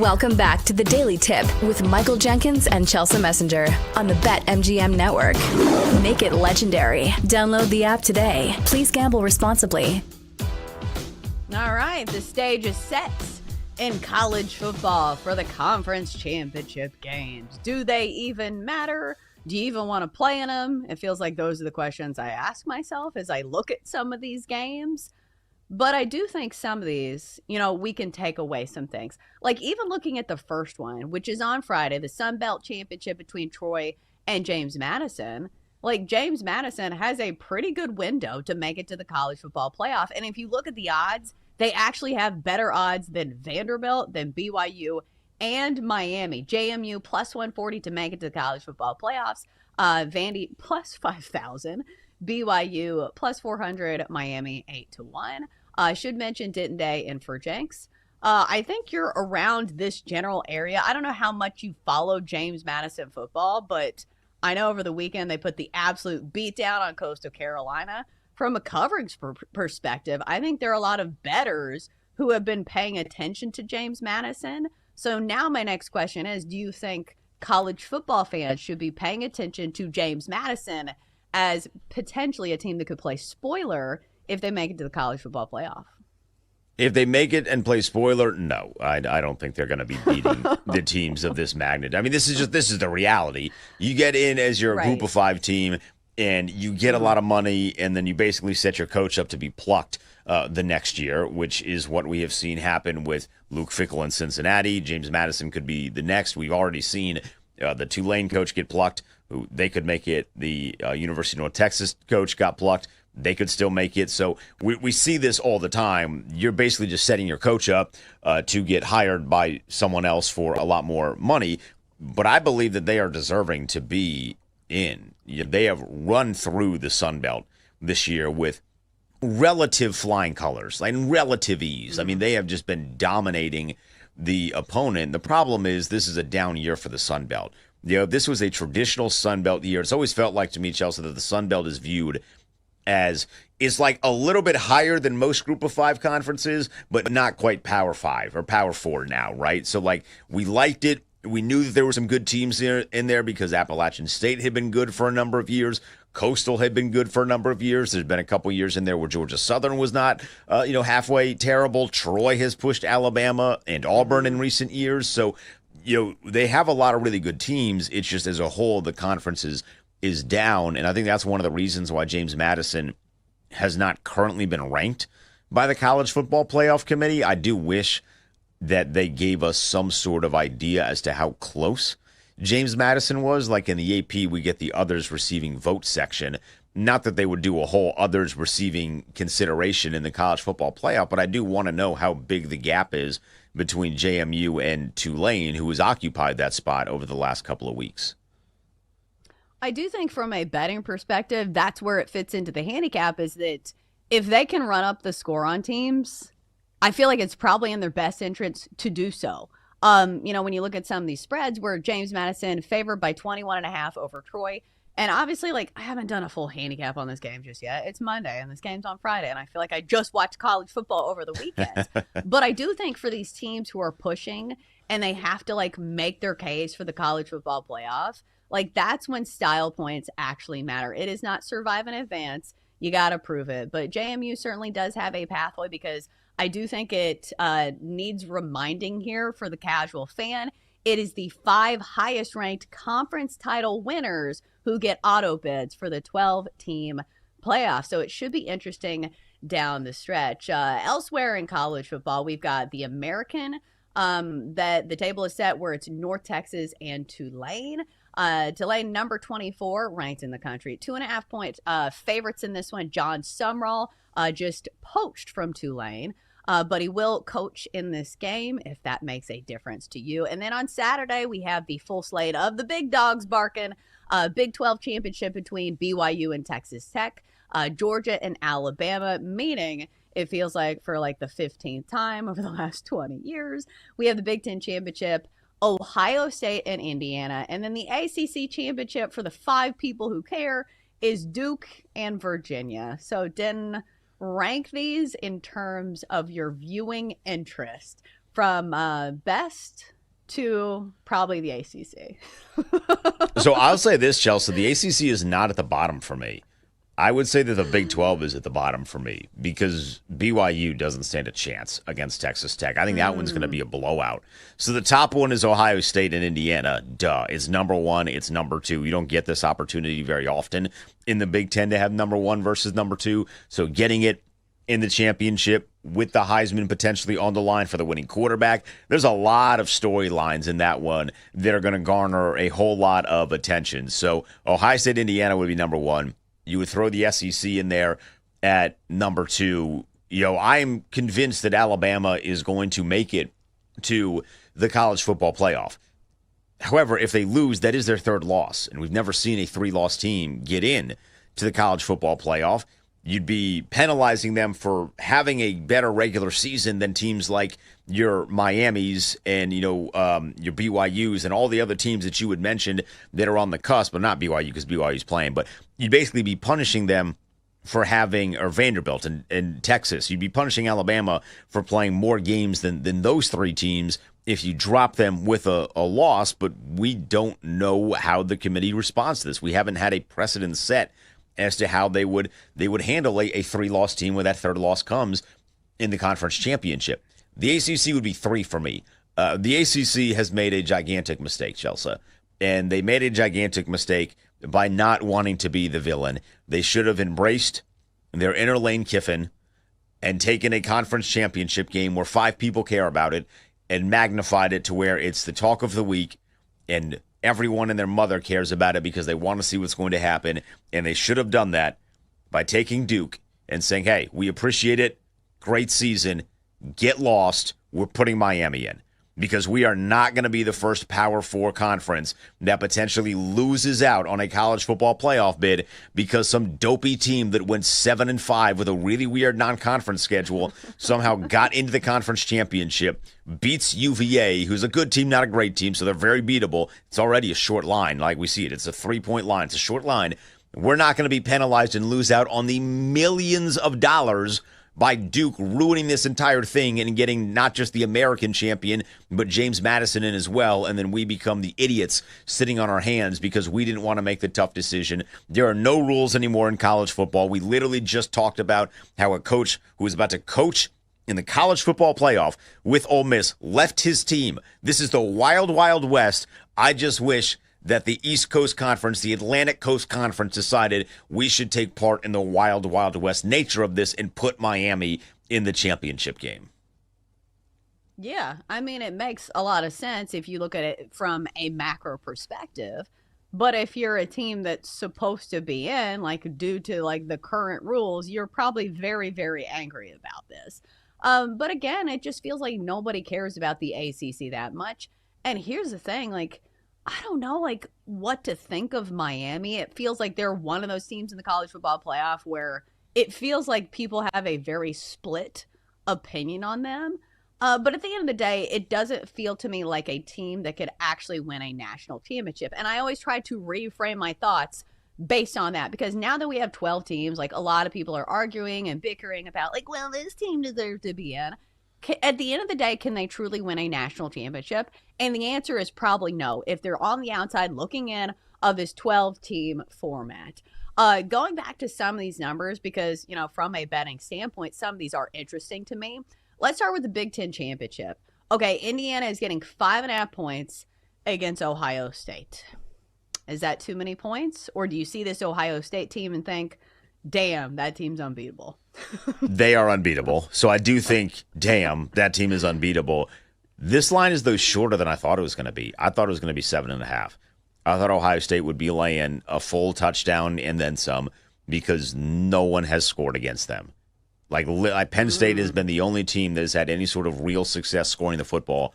Welcome back to the Daily Tip with Michael Jenkins and Chelsea Messenger on the BetMGM Network. Make it legendary. Download the app today. Please gamble responsibly. All right, the stage is set in college football for the conference championship games. Do they even matter? Do you even want to play in them? It feels like those are the questions I ask myself as I look at some of these games. But I do think some of these, we can take away some things. Like even looking at the first one, which is on Friday, the Sun Belt Championship between Troy and James Madison. Like James Madison has a pretty good window to make it to the college football playoff. And if you look at the odds, they actually have better odds than Vanderbilt, than BYU, and Miami. JMU plus 140 to make it to the college football playoffs. Vandy plus 5,000. BYU plus 400. Miami 8-1. I should mention Denton Day and for Jenks. I think you're around this general area. I don't know how much you follow James Madison football, but I know over the weekend they put the absolute beat down on Coastal Carolina. From a coverage perspective, I think there are a lot of bettors who have been paying attention to James Madison. So now my next question is, do you think college football fans should be paying attention to James Madison as potentially a team that could play spoiler if they make it to the college football playoff? If they make it and play spoiler, no, I don't think they're going to be beating the teams of this magnitude. I mean, this is the reality. You get in as your group of 5 team, and you get a lot of money, and then you basically set your coach up to be plucked the next year, which is what we have seen happen with Luke Fickell in Cincinnati. James Madison could be the next. We've already seen the Tulane coach get plucked. Who they could make it. The University of North Texas coach got plucked. They could still make it. So we see this all the time. You're basically just setting your coach up to get hired by someone else for a lot more money. But I believe that they are deserving to be in. They have run through the Sun Belt this year with relative flying colors and relative ease. I mean, they have just been dominating the opponent. The problem is this is a down year for the Sun Belt. This was a traditional Sun Belt year. It's always felt like to me, Chelsea, that the Sun Belt is viewed as is like a little bit higher than most group of 5 conferences, but not quite Power 5 or Power 4 now, right? So like we liked it. We knew that there were some good teams in there because Appalachian State had been good for a number of years. Coastal had been good for a number of years. There's been a couple years in there where Georgia Southern was not, halfway terrible. Troy has pushed Alabama and Auburn in recent years. So, they have a lot of really good teams. It's just as a whole, the conference is down. And I think that's one of the reasons why James Madison has not currently been ranked by the College Football Playoff Committee. I do wish that they gave us some sort of idea as to how close James Madison was. Like in the AP, we get the others receiving vote section. Not that they would do a whole others receiving consideration in the college football playoff, but I do want to know how big the gap is between JMU and Tulane, who has occupied that spot over the last couple of weeks. I do think from a betting perspective, that's where it fits into the handicap, is that if they can run up the score on teams, I feel like it's probably in their best interest to do so. When you look at some of these spreads where James Madison favored by 21.5 over Troy, and obviously, I haven't done a full handicap on this game just yet. It's Monday, and this game's on Friday, and I feel like I just watched college football over the weekend. But I do think for these teams who are pushing and they have to, make their case for the college football playoff, that's when style points actually matter. It is not survive and advance. You got to prove it. But JMU certainly does have a pathway because I do think it needs reminding here for the casual fan. It is the 5 highest ranked conference title winners who get auto bids for the 12-team playoff. So it should be interesting down the stretch. Elsewhere in college football, we've got the American that the table is set where it's North Texas and Tulane. Tulane, number 24, ranked in the country. 2.5 point favorites in this one. John Sumrall just poached from Tulane. But he will coach in this game if that makes a difference to you. And then on Saturday, we have the full slate of the big dogs barking. Big 12 championship between BYU and Texas Tech. Georgia and Alabama, meaning it feels like for the 15th time over the last 20 years. We have the Big 10 championship, Ohio State and Indiana. And then the ACC championship for the 5 people who care is Duke and Virginia. So rank these in terms of your viewing interest from best to probably the ACC. So I'll say this, Chelsea, the ACC is not at the bottom for me. I would say that the Big 12 is at the bottom for me because BYU doesn't stand a chance against Texas Tech. I think that one's going to be a blowout. So the top one is Ohio State and Indiana. Duh. It's number one. It's number two. You don't get this opportunity very often in the Big 10 to have number one versus number two. So getting it in the championship with the Heisman potentially on the line for the winning quarterback, there's a lot of storylines in that one that are going to garner a whole lot of attention. So Ohio State, Indiana would be number one. You would throw the SEC in there at number two. I'm convinced that Alabama is going to make it to the college football playoff. However, if they lose, that is their third loss. And we've never seen a 3-loss team get in to the college football playoff. You'd be penalizing them for having a better regular season than teams like your Miamis and, your BYUs and all the other teams that you had mentioned that are on the cusp, but not BYU because BYU's playing, but you'd basically be punishing them for having, or Vanderbilt and Texas, you'd be punishing Alabama for playing more games than those three teams if you drop them with a loss, but we don't know how the committee responds to this. We haven't had a precedent set as to how they would handle a 3-loss team when that third loss comes in the conference championship. The ACC would be 3 for me. The ACC has made a gigantic mistake, Chelsea, and they made a gigantic mistake by not wanting to be the villain. They should have embraced their inner Lane Kiffin and taken a conference championship game where 5 people care about it and magnified it to where it's the talk of the week and everyone and their mother cares about it because they want to see what's going to happen, and they should have done that by taking Duke and saying, hey, we appreciate it, great season, get lost, we're putting Miami in. Because we are not going to be the first Power 4 conference that potentially loses out on a college football playoff bid because some dopey team that went 7-5 with a really weird non-conference schedule somehow got into the conference championship, beats UVA, who's a good team, not a great team, so they're very beatable. It's already a short line, like we see it. It's a 3-point line. It's a short line. We're not going to be penalized and lose out on the millions of dollars by Duke ruining this entire thing and getting not just the American champion, but James Madison in as well, and then we become the idiots sitting on our hands because we didn't want to make the tough decision. There are no rules anymore in college football. We literally just talked about how a coach who was about to coach in the college football playoff with Ole Miss left his team. This is the wild, wild west. I just wish that the East Coast Conference, the Atlantic Coast Conference, decided we should take part in the wild, wild west nature of this and put Miami in the championship game. Yeah, I mean, it makes a lot of sense if you look at it from a macro perspective. But if you're a team that's supposed to be in, like due to like the current rules, you're probably very, very angry about this. But again, it just feels like nobody cares about the ACC that much. And here's the thing, like, I don't know, like, what to think of Miami. It feels like they're one of those teams in the college football playoff where it feels like people have a very split opinion on them. But at the end of the day, it doesn't feel to me like a team that could actually win a national championship. And I always try to reframe my thoughts based on that, because now that we have 12 teams, like, a lot of people are arguing and bickering about, like, well, this team deserves to be in. At the end of the day, can they truly win a national championship? And the answer is probably no, if they're on the outside looking in of this 12-team format. Going back to some of these numbers, because, from a betting standpoint, some of these are interesting to me. Let's start with the Big Ten championship. Okay, Indiana is getting 5.5 points against Ohio State. Is that too many points? Or do you see this Ohio State team and think, damn, that team's unbeatable? They are unbeatable. So I do think, damn, that team is unbeatable. This line is, though, shorter than I thought it was going to be. I thought it was going to be 7.5. I thought Ohio State would be laying a full touchdown and then some because no one has scored against them. Like Penn State has been the only team that has had any sort of real success scoring the football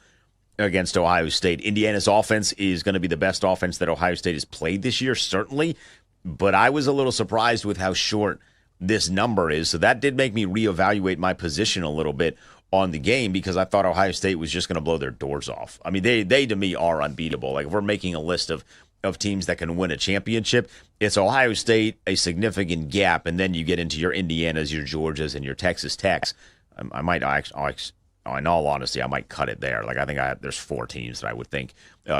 against Ohio State. Indiana's offense is going to be the best offense that Ohio State has played this year, certainly. But I was a little surprised with how short this number is. So that did make me reevaluate my position a little bit on the game because I thought Ohio State was just going to blow their doors off. I mean, they to me are unbeatable. Like, if we're making a list of teams that can win a championship, it's Ohio State, a significant gap, and then you get into your Indianas, your Georgias, and your Texas Techs. I might in all honesty, I might cut it there. Like, I think there's 4 teams that I would think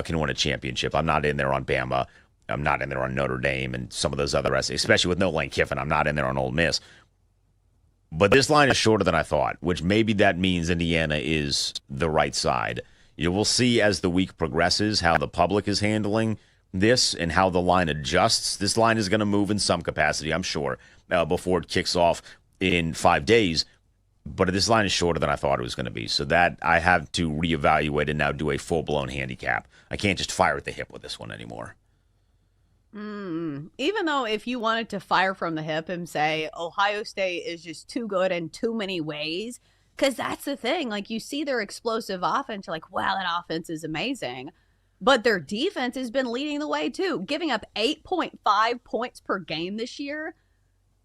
can win a championship. I'm not in there on Bama. I'm not in there on Notre Dame and some of those other, especially with no Lane Kiffin. I'm not in there on Ole Miss. But this line is shorter than I thought, which maybe that means Indiana is the right side. We'll see as the week progresses how the public is handling this and how the line adjusts. This line is going to move in some capacity, I'm sure, before it kicks off in 5 days. But this line is shorter than I thought it was going to be. So that I have to reevaluate and now do a full-blown handicap. I can't just fire at the hip with this one anymore. Even though if you wanted to fire from the hip and say Ohio State is just too good in too many ways, because that's the thing. Like, you see their explosive offense, you're like, wow, that offense is amazing. But their defense has been leading the way, too, giving up 8.5 points per game this year.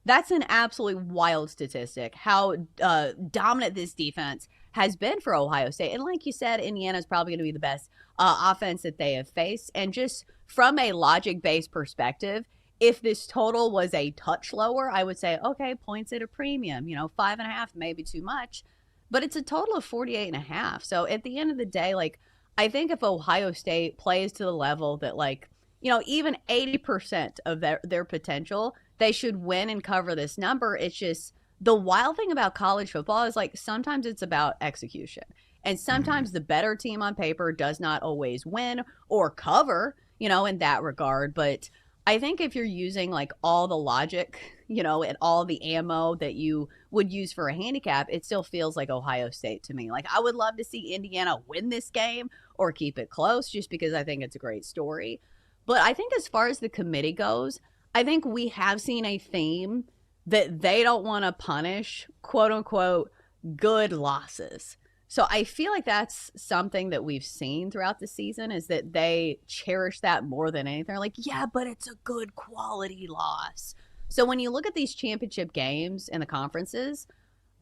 That's an absolutely wild statistic, how dominant this defense has been for Ohio State. And like you said, Indiana is probably going to be the best offense that they have faced. And just from a logic-based perspective, if this total was a touch lower, I would say, okay, points at a premium, 5.5, maybe too much. But it's a total of 48.5. So at the end of the day, like, I think if Ohio State plays to the level that, like, even 80% of their potential, they should win and cover this number. It's just the wild thing about college football is, like, sometimes it's about execution. And sometimes the better team on paper does not always win or cover, in that regard. But I think if you're using, like, all the logic, and all the ammo that you would use for a handicap, it still feels like Ohio State to me. Like, I would love to see Indiana win this game or keep it close just because I think it's a great story. But I think as far as the committee goes, I think we have seen a theme that they don't want to punish, quote unquote, good losses. So I feel like that's something that we've seen throughout the season, is that they cherish that more than anything. They're like, yeah, but it's a good quality loss. So when you look at these championship games in the conferences,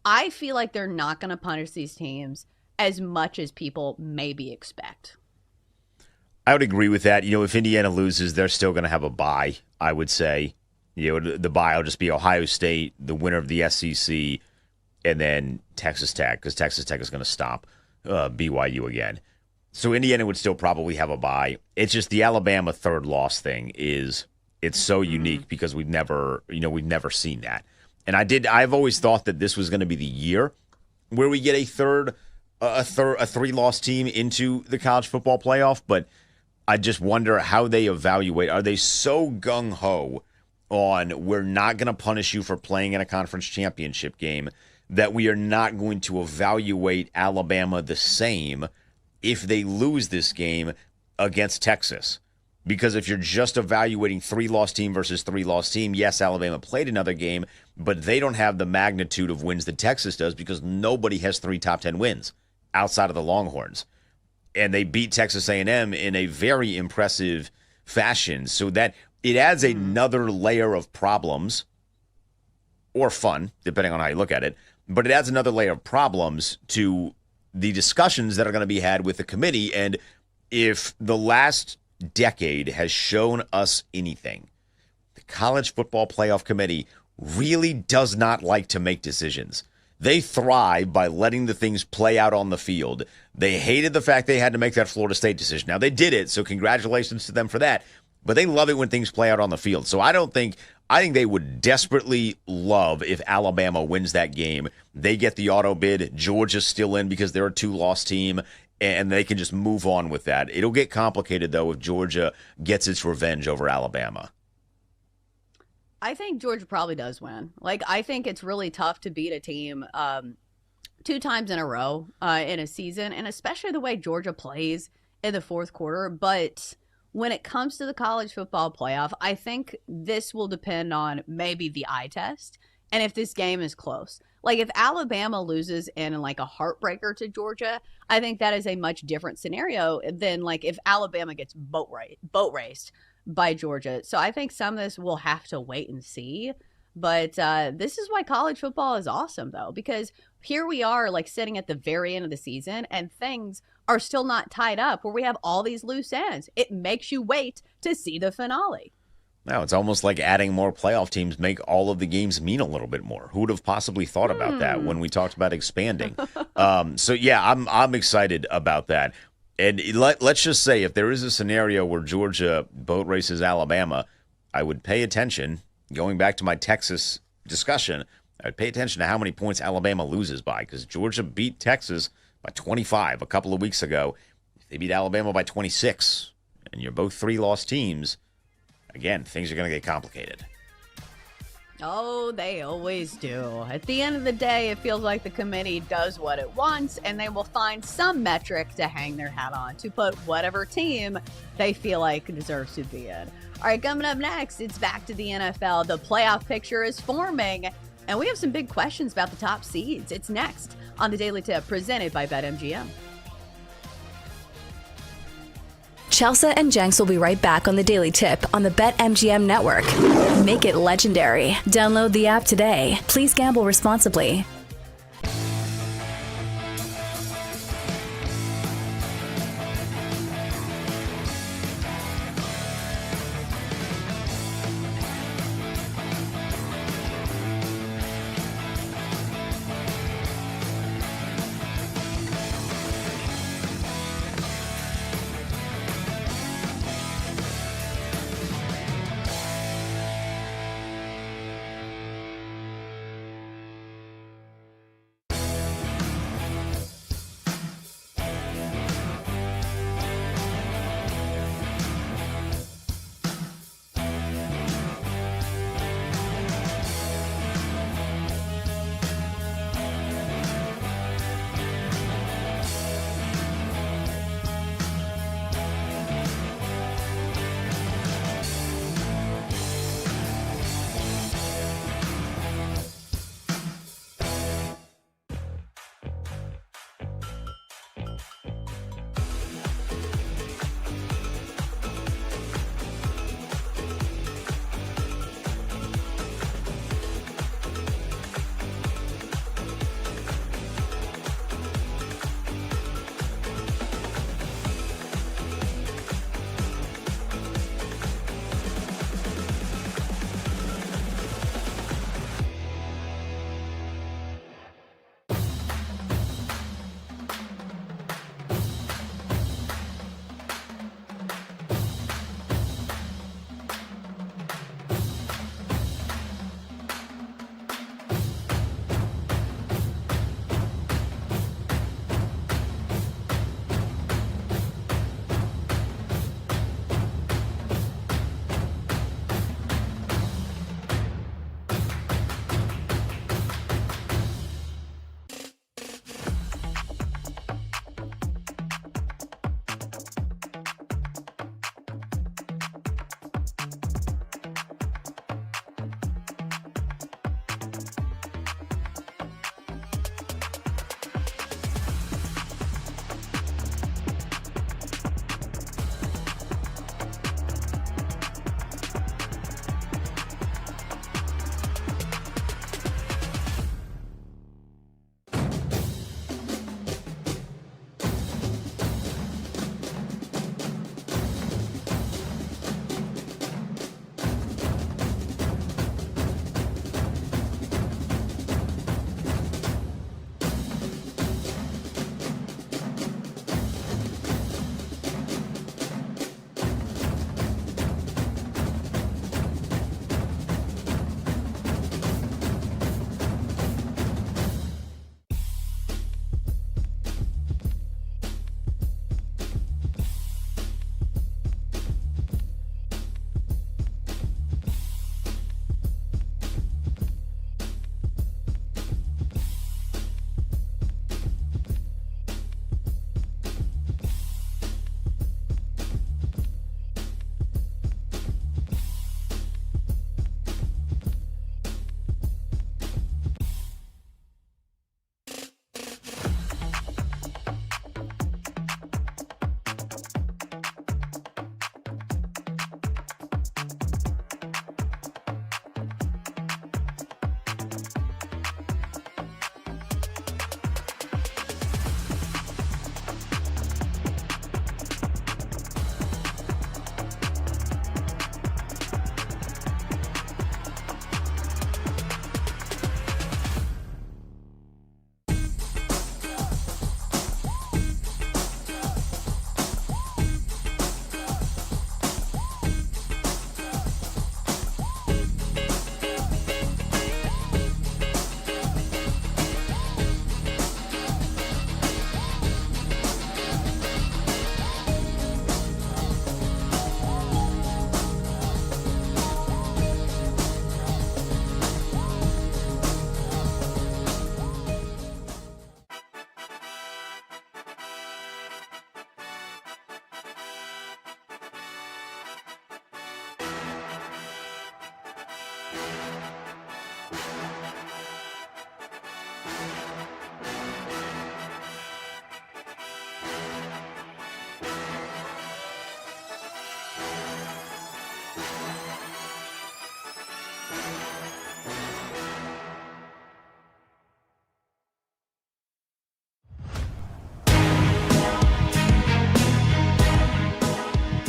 I feel like they're not going to punish these teams as much as people maybe expect. I would agree with that. If Indiana loses, they're still going to have a bye, I would say. The bye will just be Ohio State, the winner of the SEC, and then Texas Tech, because Texas Tech is going to stop BYU again. So Indiana would still probably have a bye. It's just the Alabama third loss thing it's so unique because we've never seen that. And I've always thought that this was going to be the year where we get a 3-loss team into the college football playoff, but I just wonder how they evaluate. Are they so gung-ho on we're not going to punish you for playing in a conference championship game that we are not going to evaluate Alabama the same if they lose this game against Texas? Because if you're just evaluating 3-loss team versus 3-loss team, yes, Alabama played another game, but they don't have the magnitude of wins that Texas does because nobody has 3 top 10 wins outside of the Longhorns. And they beat Texas A&M in a very impressive fashion. So that it adds another layer of problems, or fun, depending on how you look at it. But it adds another layer of problems to the discussions that are going to be had with the committee. And if the last decade has shown us anything, the College Football Playoff Committee really does not like to make decisions. They thrive by letting the things play out on the field. They hated the fact they had to make that Florida State decision. Now, they did it, so congratulations to them for that. But they love it when things play out on the field. So I think they would desperately love if Alabama wins that game. They get the auto bid. Georgia's still in because they're a 2-loss team, and they can just move on with that. It'll get complicated, though, if Georgia gets its revenge over Alabama. I think Georgia probably does win. Like, I think it's really tough to beat a team 2 times in a row in a season, and especially the way Georgia plays in the fourth quarter. But when it comes to the college football playoff, I think this will depend on maybe the eye test and if this game is close. Like, if Alabama loses in like a heartbreaker to Georgia, I think that is a much different scenario than like if Alabama gets boat raced by Georgia. So I think some of this we'll have to wait and see. But this is why college football is awesome, though, because here we are like sitting at the very end of the season and things are still not tied up where we have all these loose ends. It makes you wait to see the finale. No, it's almost like adding more playoff teams make all of the games mean a little bit more. Who would have possibly thought about that when we talked about expanding? So yeah, I'm excited about that. And let's just say if there is a scenario where Georgia boat races Alabama, I would pay attention. Going back to my Texas discussion, I'd pay attention to how many points Alabama loses by, because Georgia beat Texas by 25 a couple of weeks ago. If they beat Alabama by 26, and you're both 3-loss teams, again, things are going to get complicated. Oh, they always do. At the end of the day, it feels like the committee does what it wants, and they will find some metric to hang their hat on to put whatever team they feel like deserves to be in. All right, coming up next, it's back to the NFL. The playoff picture is forming, and we have some big questions about the top seeds. It's next on the Daily Tip, presented by BetMGM. Chelsea and Jenks will be right back on the Daily Tip on the BetMGM network. Make it legendary. Download the app today. Please gamble responsibly.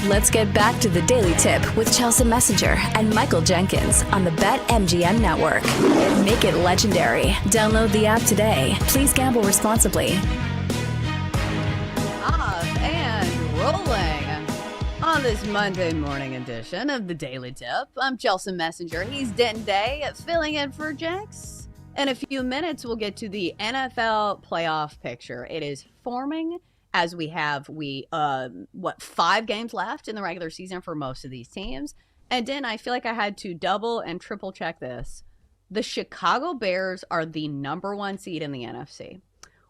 Let's get back to the Daily Tip with Chelsea Messenger and Michael Jenkins on the BetMGM Network. Make it legendary. Download the app today. Please gamble responsibly. Off and rolling on this Monday morning edition of the Daily Tip. I'm Chelsea Messenger. He's Denton Day, filling in for Jenks. In a few minutes, we'll get to the NFL playoff picture. It is forming as we have 5 games left in the regular season for most of these teams. And then I feel like I had to double and triple check this. The Chicago Bears are the number 1 seed in the NFC.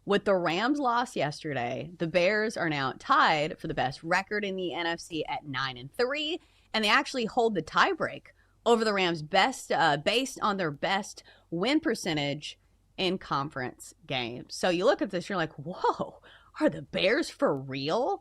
With the Rams loss yesterday, the Bears are now tied for the best record in the NFC at 9-3, and they actually hold the tiebreak over the Rams based on their best win percentage in conference games. So you look at this, you're like, whoa, are the Bears for real?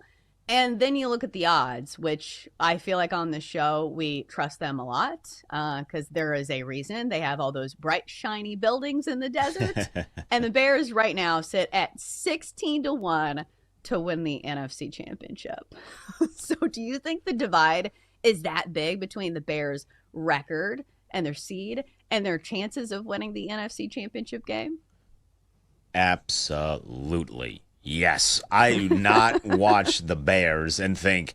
And then you look at the odds, which I feel like on this show, we trust them a lot because there is a reason. They have all those bright, shiny buildings in the desert. And the Bears right now sit at 16-1 to win the NFC Championship. So do you think the divide is that big between the Bears' record and their seed and their chances of winning the NFC Championship game? Absolutely. Yes. I do not watch the Bears and think,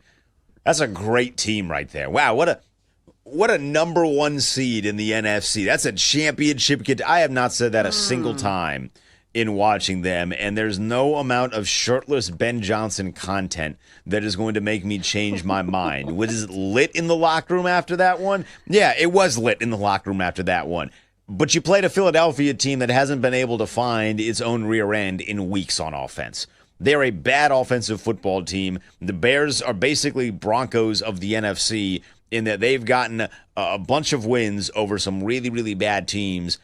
that's a great team right there. Wow, what a number 1 seed in the NFC. That's a championship kid. I have not said that a single time in watching them, and there's no amount of shirtless Ben Johnson content that is going to make me change my mind. Was it lit in the locker room after that one? Yeah, it was lit in the locker room after that one. But you played a Philadelphia team that hasn't been able to find its own rear end in weeks on offense. They're a bad offensive football team. The Bears are basically Broncos of the NFC in that they've gotten a bunch of wins over some really, really bad teams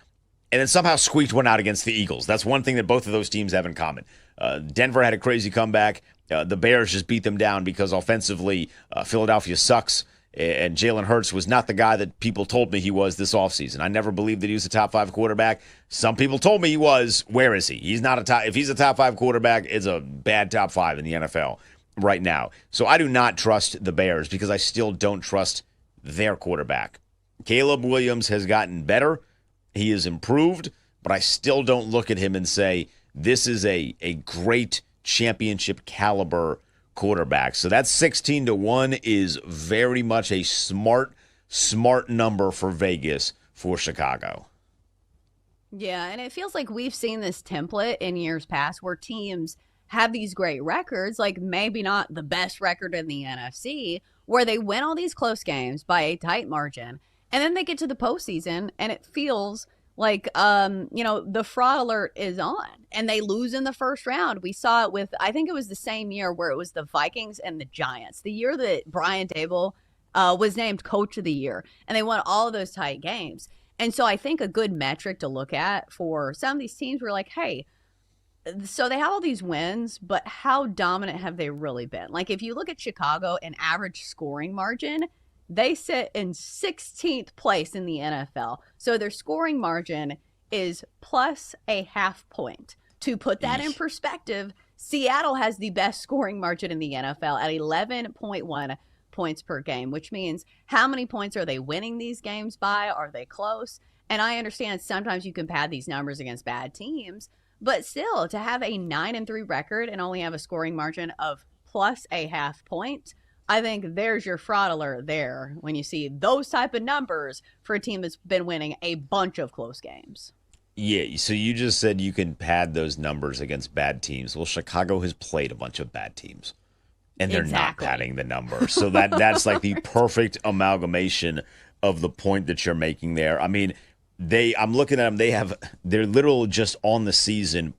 and then somehow squeaked one out against the Eagles. That's one thing that both of those teams have in common. Denver had a crazy comeback. The Bears just beat them down because offensively Philadelphia sucks. And Jalen Hurts was not the guy that people told me he was this offseason. I never believed that he was a top 5 quarterback. Some people told me he was. Where is he? He's not a top. If he's a top 5 quarterback, it's a bad top 5 in the NFL right now. So I do not trust the Bears because I still don't trust their quarterback. Caleb Williams has gotten better. He has improved, but I still don't look at him and say, this is a great championship caliber quarterback. So that 16-1 is very much a smart number for Vegas for Chicago. Yeah, and it feels like we've seen this template in years past where teams have these great records, like maybe not the best record in the NFC, where they win all these close games by a tight margin, and then they get to the postseason, and it feels like, the fraud alert is on and they lose in the first round. We saw it with, I think it was the same year where it was the Vikings and the Giants, the year that Brian Dable was named coach of the year, and they won all of those tight games. And so I think a good metric to look at for some of these teams were like, hey, so they have all these wins, but how dominant have they really been? Like if you look at Chicago, an average scoring margin, they sit in 16th place in the NFL. So their scoring margin is plus a half point. To put that in perspective, Seattle has the best scoring margin in the NFL at 11.1 points per game, which means how many points are they winning these games by? Are they close? And I understand sometimes you can pad these numbers against bad teams, but still to have a 9-3 record and only have a scoring margin of plus a half point, I think there's your fraud alert there when you see those type of numbers for a team that's been winning a bunch of close games. Yeah, so you just said you can pad those numbers against bad teams. Well, Chicago has played a bunch of bad teams, and they're not padding the number. So that's like the perfect amalgamation of the point that you're making there. I mean, I'm looking at them. Their literal just on the season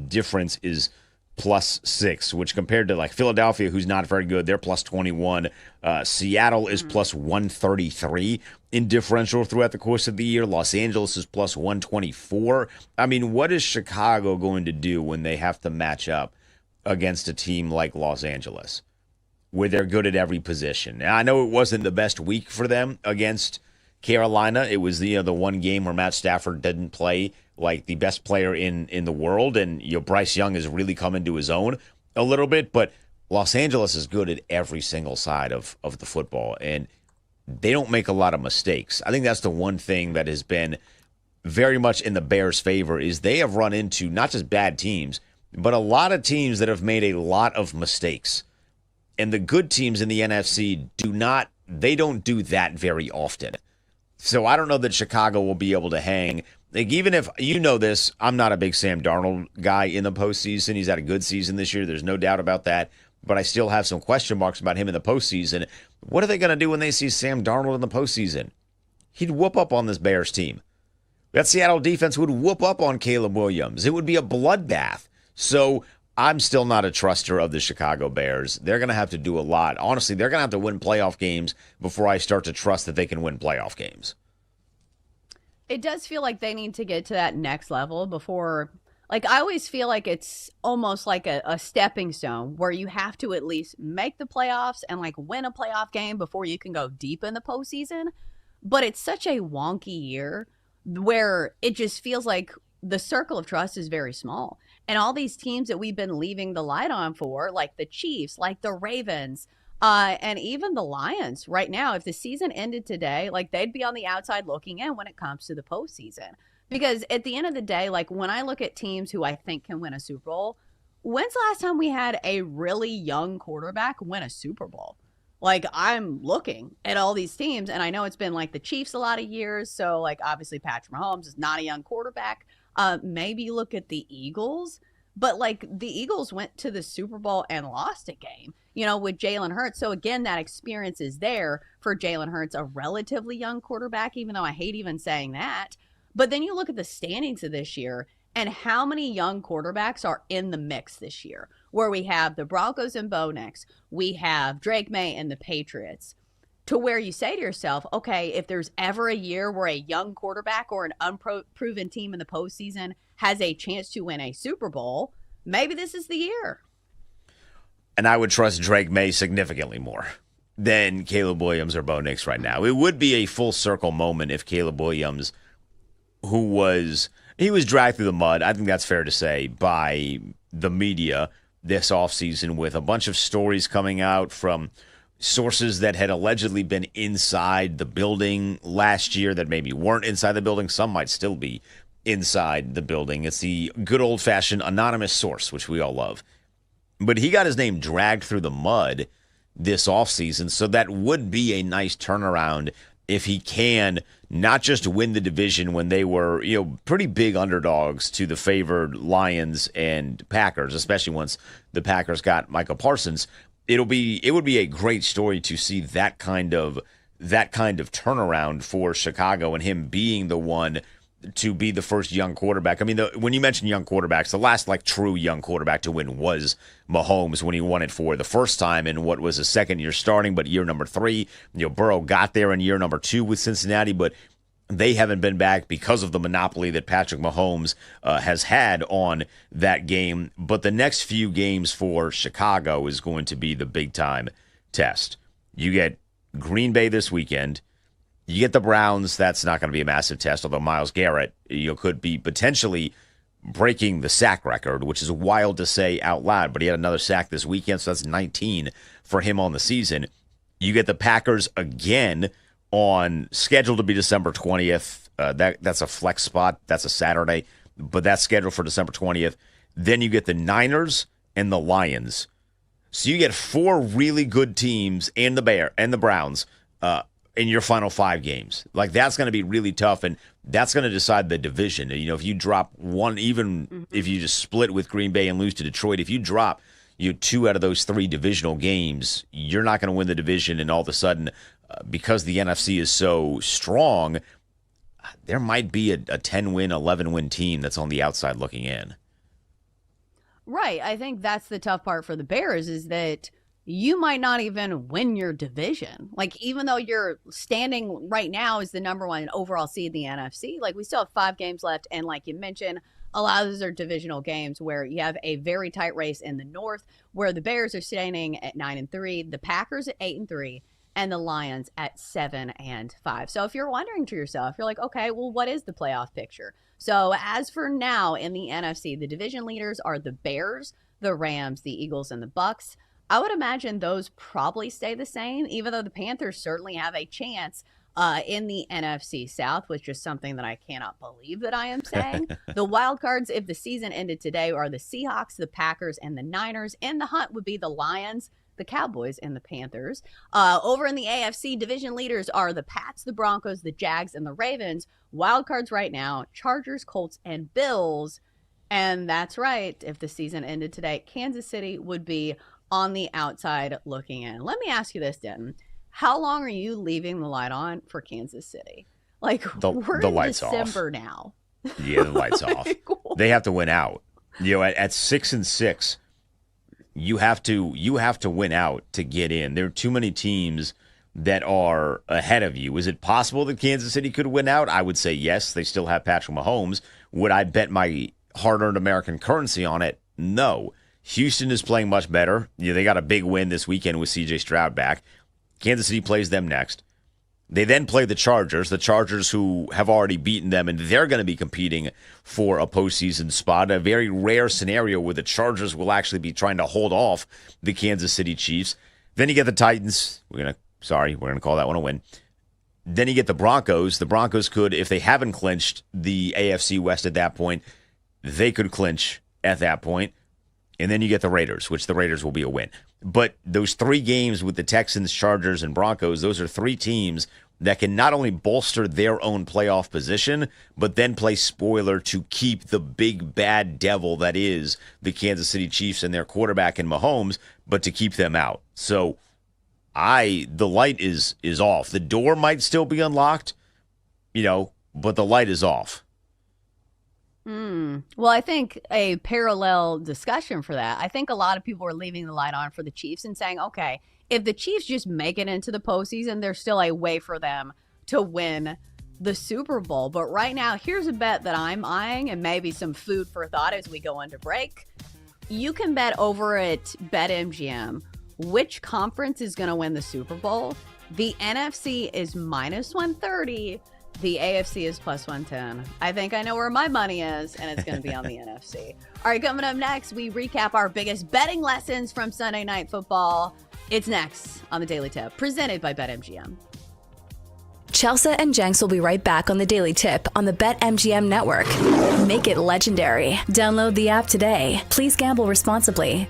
difference is +6, which compared to like Philadelphia, who's not very good, they're +21. Seattle is +133 in differential throughout the course of the year. Los Angeles is +124. I mean, what is Chicago going to do when they have to match up against a team like Los Angeles, where they're good at every position? Now, I know it wasn't the best week for them against Carolina. It was the one game where Matt Stafford didn't play like the best player in the world, and Bryce Young has really come into his own a little bit. But Los Angeles is good at every single side of the football, and they don't make a lot of mistakes. I think that's the one thing that has been very much in the Bears' favor is they have run into not just bad teams, but a lot of teams that have made a lot of mistakes. And the good teams in the NFC don't do that very often. So I don't know that Chicago will be able to hang. Like, even if, this, I'm not a big Sam Darnold guy in the postseason. He's had a good season this year. There's no doubt about that. But I still have some question marks about him in the postseason. What are they going to do when they see Sam Darnold in the postseason? He'd whoop up on this Bears team. That Seattle defense would whoop up on Caleb Williams. It would be a bloodbath. So I'm still not a truster of the Chicago Bears. They're going to have to do a lot. Honestly, they're going to have to win playoff games before I start to trust that they can win playoff games. It does feel like they need to get to that next level before, like, I always feel like it's almost like a stepping stone where you have to at least make the playoffs and like win a playoff game before you can go deep in the postseason. But it's such a wonky year where it just feels like the circle of trust is very small. And all these teams that we've been leaving the light on for, like the Chiefs, like the Ravens, and even the Lions right now, if the season ended today, like they'd be on the outside looking in when it comes to the postseason. Because at the end of the day, like when I look at teams who I think can win a Super Bowl, when's the last time we had a really young quarterback win a Super Bowl? Like, I'm looking at all these teams, and I know it's been like the Chiefs a lot of years. So, like, obviously Patrick Mahomes is not a young quarterback. Maybe look at the Eagles. But, like, the Eagles went to the Super Bowl and lost a game, with Jalen Hurts. So, again, that experience is there for Jalen Hurts, a relatively young quarterback, even though I hate even saying that. But then you look at the standings of this year and how many young quarterbacks are in the mix this year, where we have the Broncos and Bo Nix, we have Drake May and the Patriots, to where you say to yourself, okay, if there's ever a year where a young quarterback or an unproven team in the postseason has a chance to win a Super Bowl, maybe this is the year. And I would trust Drake May significantly more than Caleb Williams or Bo Nix right now. It would be a full circle moment if Caleb Williams, he was dragged through the mud, I think that's fair to say, by the media this offseason with a bunch of stories coming out from sources that had allegedly been inside the building last year that maybe weren't inside the building. Some might still be inside the building. It's the good old-fashioned anonymous source, which we all love. But he got his name dragged through the mud this offseason, so that would be a nice turnaround if he can not just win the division when they were, pretty big underdogs to the favored Lions and Packers, especially once the Packers got Michael Parsons. It would be a great story to see that kind of turnaround for Chicago and him being the one to be the first young quarterback. I mean, when you mention young quarterbacks, the last true young quarterback to win was Mahomes when he won it for the first time in what was a second year starting, but year number 3. Burrow got there in year number 2 with Cincinnati, but they haven't been back because of the monopoly that Patrick Mahomes has had on that game. But the next few games for Chicago is going to be the big-time test. You get Green Bay this weekend. You get the Browns. That's not going to be a massive test, although Myles Garrett could be potentially breaking the sack record, which is wild to say out loud, but he had another sack this weekend, so that's 19 for him on the season. You get the Packers again on scheduled to be December 20th. That's a flex spot. That's a Saturday, but that's scheduled for December 20th. Then you get the Niners and the Lions. So you get 4 really good teams and the Browns in your final 5 games. Like, that's going to be really tough, and that's going to decide the division. If you drop one, even if you just split with Green Bay and lose to Detroit, if you drop 2 out of those 3 divisional games, you're not going to win the division, and all of a sudden, because the NFC is so strong, there might be a 10-win, 11-win team that's on the outside looking in. Right. I think that's the tough part for the Bears is that you might not even win your division. Like, even though you're standing right now as the number one overall seed in the NFC, like, we still have 5 games left. And like you mentioned, a lot of those are divisional games where you have a very tight race in the North, where the Bears are standing at 9-3, the Packers at 8-3, and the Lions at 7-5. So if you're wondering to yourself, you're like, okay, well, what is the playoff picture? So as for now in the NFC, the division leaders are the Bears, the Rams, the Eagles, and the Bucks. I would imagine those probably stay the same, even though the Panthers certainly have a chance in the NFC South, which is something that I cannot believe that I am saying. The wild cards, if the season ended today, are the Seahawks, the Packers, and the Niners. In the hunt would be the Lions, the Cowboys, and the Panthers. Over in the AFC, division leaders are the Pats, the Broncos, the Jags, and the Ravens. Wild cards right now, Chargers, Colts, and Bills. And that's right, if the season ended today, Kansas City would be on the outside looking in. Let me ask you this, Denton. How long are you leaving the light on for Kansas City? Like, we're in lights December off now. Yeah, the lights off. They have to win out. You know, at 6-6, you have to win out to get in. There are too many teams that are ahead of you. Is it possible that Kansas City could win out? I would say yes. They still have Patrick Mahomes. Would I bet my hard-earned American currency on it? No. Houston is playing much better. You know, they got a big win this weekend with C.J. Stroud back. Kansas City plays them next. They then play the Chargers who have already beaten them, and they're going to be competing for a postseason spot. A very rare scenario where the Chargers will actually be trying to hold off the Kansas City Chiefs. Then you get the Titans. We're going to call that one a win. Then you get the Broncos. The Broncos could, if they haven't clinched the AFC West at that point, they could clinch at that point. And then you get the Raiders, which the Raiders will be a win. But those 3 games with the Texans, Chargers, and Broncos, those are 3 teams that can not only bolster their own playoff position, but then play spoiler to keep the big bad devil that is the Kansas City Chiefs and their quarterback in Mahomes, but to keep them out. So the light is off. The door might still be unlocked, but the light is off. Well, I think a parallel discussion for that. I think a lot of people are leaving the light on for the Chiefs and saying, okay, if the Chiefs just make it into the postseason, there's still a way for them to win the Super Bowl. But right now, here's a bet that I'm eyeing and maybe some food for thought as we go into break. You can bet over at BetMGM which conference is going to win the Super Bowl. The NFC is minus 130. The AFC is plus 110. I think I know where my money is, and it's going to be on the NFC. All right, coming up next, we recap our biggest betting lessons from Sunday Night Football. It's next on the Daily Tip, presented by BetMGM. Chelsea and Jenks will be right back on the Daily Tip on the BetMGM network. Make it legendary. Download the app today. Please gamble responsibly.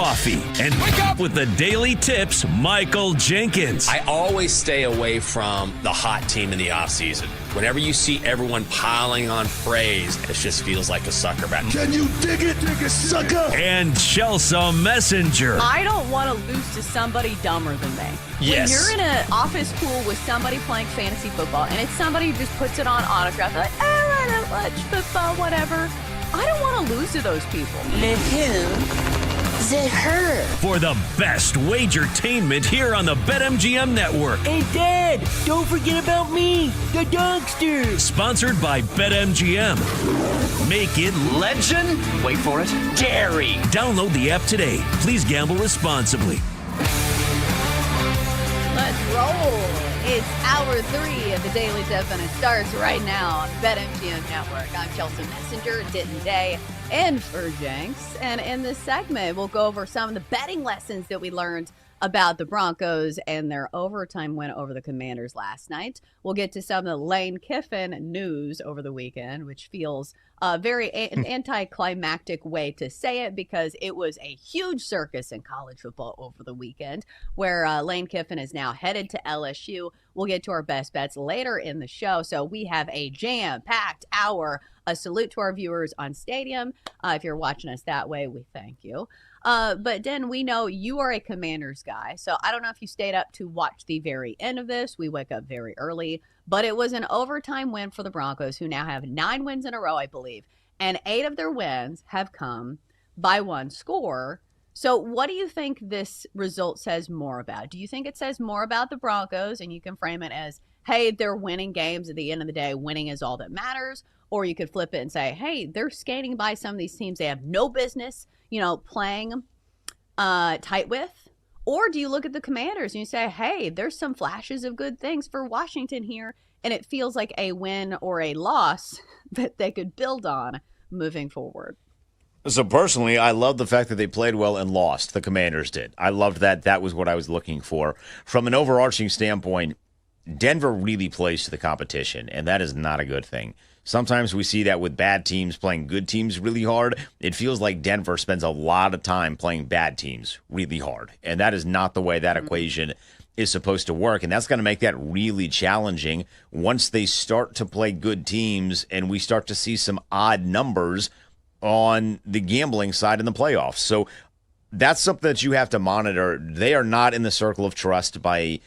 coffee, and wake up with the Daily Tips, Michael Jenkins. I always stay away from the hot team in the offseason. Whenever you see everyone piling on praise, it just feels like a sucker bet. Can you dig it, sucker? And Chelsea Messenger. I don't want to lose to somebody dumber than me. Yes. When you're in an office pool with somebody playing fantasy football, and it's somebody who just puts it on autograph, like, I don't watch football, whatever. I don't want to lose to those people. Le who? The her. For the best wagertainment here on the BetMGM Network. Hey, Dad, don't forget about me, the Dogster. Sponsored by BetMGM. Make it legend. Wait for it. Dairy. Download the app today. Please gamble responsibly. Let's roll. It's hour 3 of the Daily Tip, and it starts right now on BetMGM Network. I'm Chelsea Messenger, Ditton Day, and for Jenks. And in this segment, we'll go over some of the betting lessons that we learned about the Broncos and their overtime win over the Commanders last night. We'll get to some of the Lane Kiffin news over the weekend, which feels an anticlimactic way to say it because it was a huge circus in college football over the weekend where Lane Kiffin is now headed to LSU. We'll get to our best bets later in the show. So we have a jam-packed hour. A salute to our viewers on Stadium. If you're watching us that way, we thank you. But Den, we know you are a Commanders guy, so I don't know if you stayed up to watch the very end of this. We wake up very early, but it was an overtime win for the Broncos, who now have 9 wins in a row, I believe, and 8 of their wins have come by 1 score. So what do you think this result says more about? Do you think it says more about the Broncos, and you can frame it as, hey, they're winning games at the end of the day, winning is all that matters? Or you could flip it and say, hey, they're skating by some of these teams they have no business, playing tight with. Or do you look at the Commanders and you say, hey, there's some flashes of good things for Washington here, and it feels like a win or a loss that they could build on moving forward? So personally, I love the fact that they played well and lost. The Commanders did. I loved that. That was what I was looking for. From an overarching standpoint, Denver really plays to the competition, and that is not a good thing. Sometimes we see that with bad teams playing good teams really hard. It feels like Denver spends a lot of time playing bad teams really hard, and that is not the way that equation is supposed to work, and that's going to make that really challenging once they start to play good teams and we start to see some odd numbers on the gambling side in the playoffs. So that's something that you have to monitor. They are not in the circle of trust by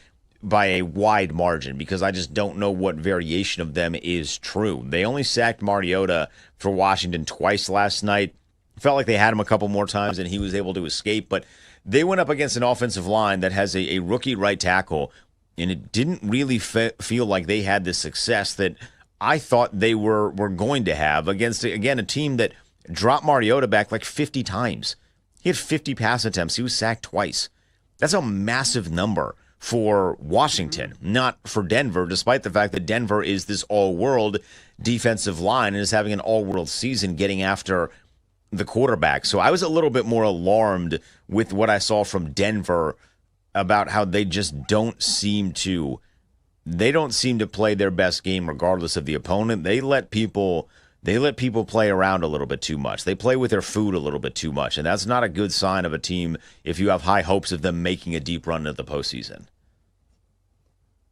a wide margin because I just don't know what variation of them is true. They only sacked Mariota for Washington twice last night. Felt like they had him a couple more times and he was able to escape, but they went up against an offensive line that has a rookie right tackle, and it didn't really feel like they had the success that I thought they were going to have against, again, a team that dropped Mariota back like 50 times. He had 50 pass attempts. He was sacked twice. That's a massive number for Washington, not for Denver, despite the fact that Denver is this all-world defensive line and is having an all-world season getting after the quarterback. So I was a little bit more alarmed with what I saw from Denver about how they just don't seem to play their best game regardless of the opponent. They let people play around a little bit too much. They play with their food a little bit too much, and that's not a good sign of a team if you have high hopes of them making a deep run into the postseason.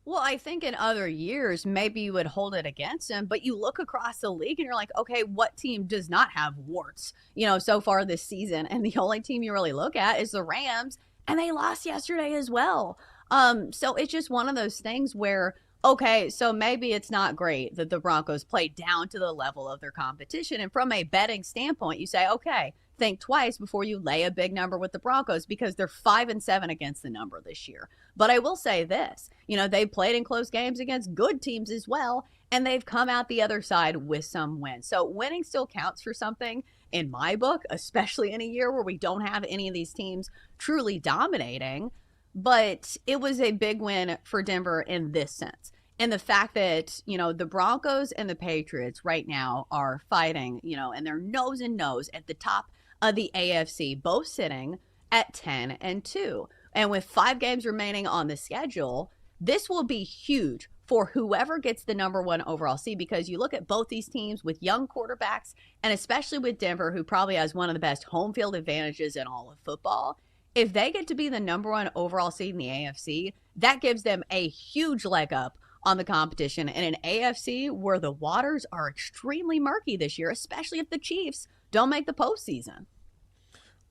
Well, I think in other years, maybe you would hold it against them, but you look across the league and you're like, okay, what team does not have warts, so far this season? And the only team you really look at is the Rams, and they lost yesterday as well. So it's just one of those things where, okay, so maybe it's not great that the Broncos play down to the level of their competition. And from a betting standpoint, you say, okay, think twice before you lay a big number with the Broncos because they're 5-7 against the number this year. But I will say this, they played in close games against good teams as well, and they've come out the other side with some wins. So winning still counts for something in my book, especially in a year where we don't have any of these teams truly dominating. But it was a big win for Denver in this sense. And the fact that, the Broncos and the Patriots right now are fighting, and they're nose and nose at the top of the AFC, both sitting at 10-2. And with 5 games remaining on the schedule, this will be huge for whoever gets the number 1 overall seed, because you look at both these teams with young quarterbacks, and especially with Denver, who probably has one of the best home field advantages in all of football. If they get to be the number 1 overall seed in the AFC, that gives them a huge leg up on the competition in an AFC where the waters are extremely murky this year, especially if the Chiefs don't make the postseason.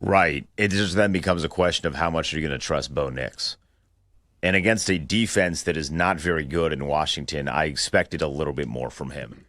Right. It just then becomes a question of how much are you going to trust Bo Nix? And against a defense that is not very good in Washington, I expected a little bit more from him.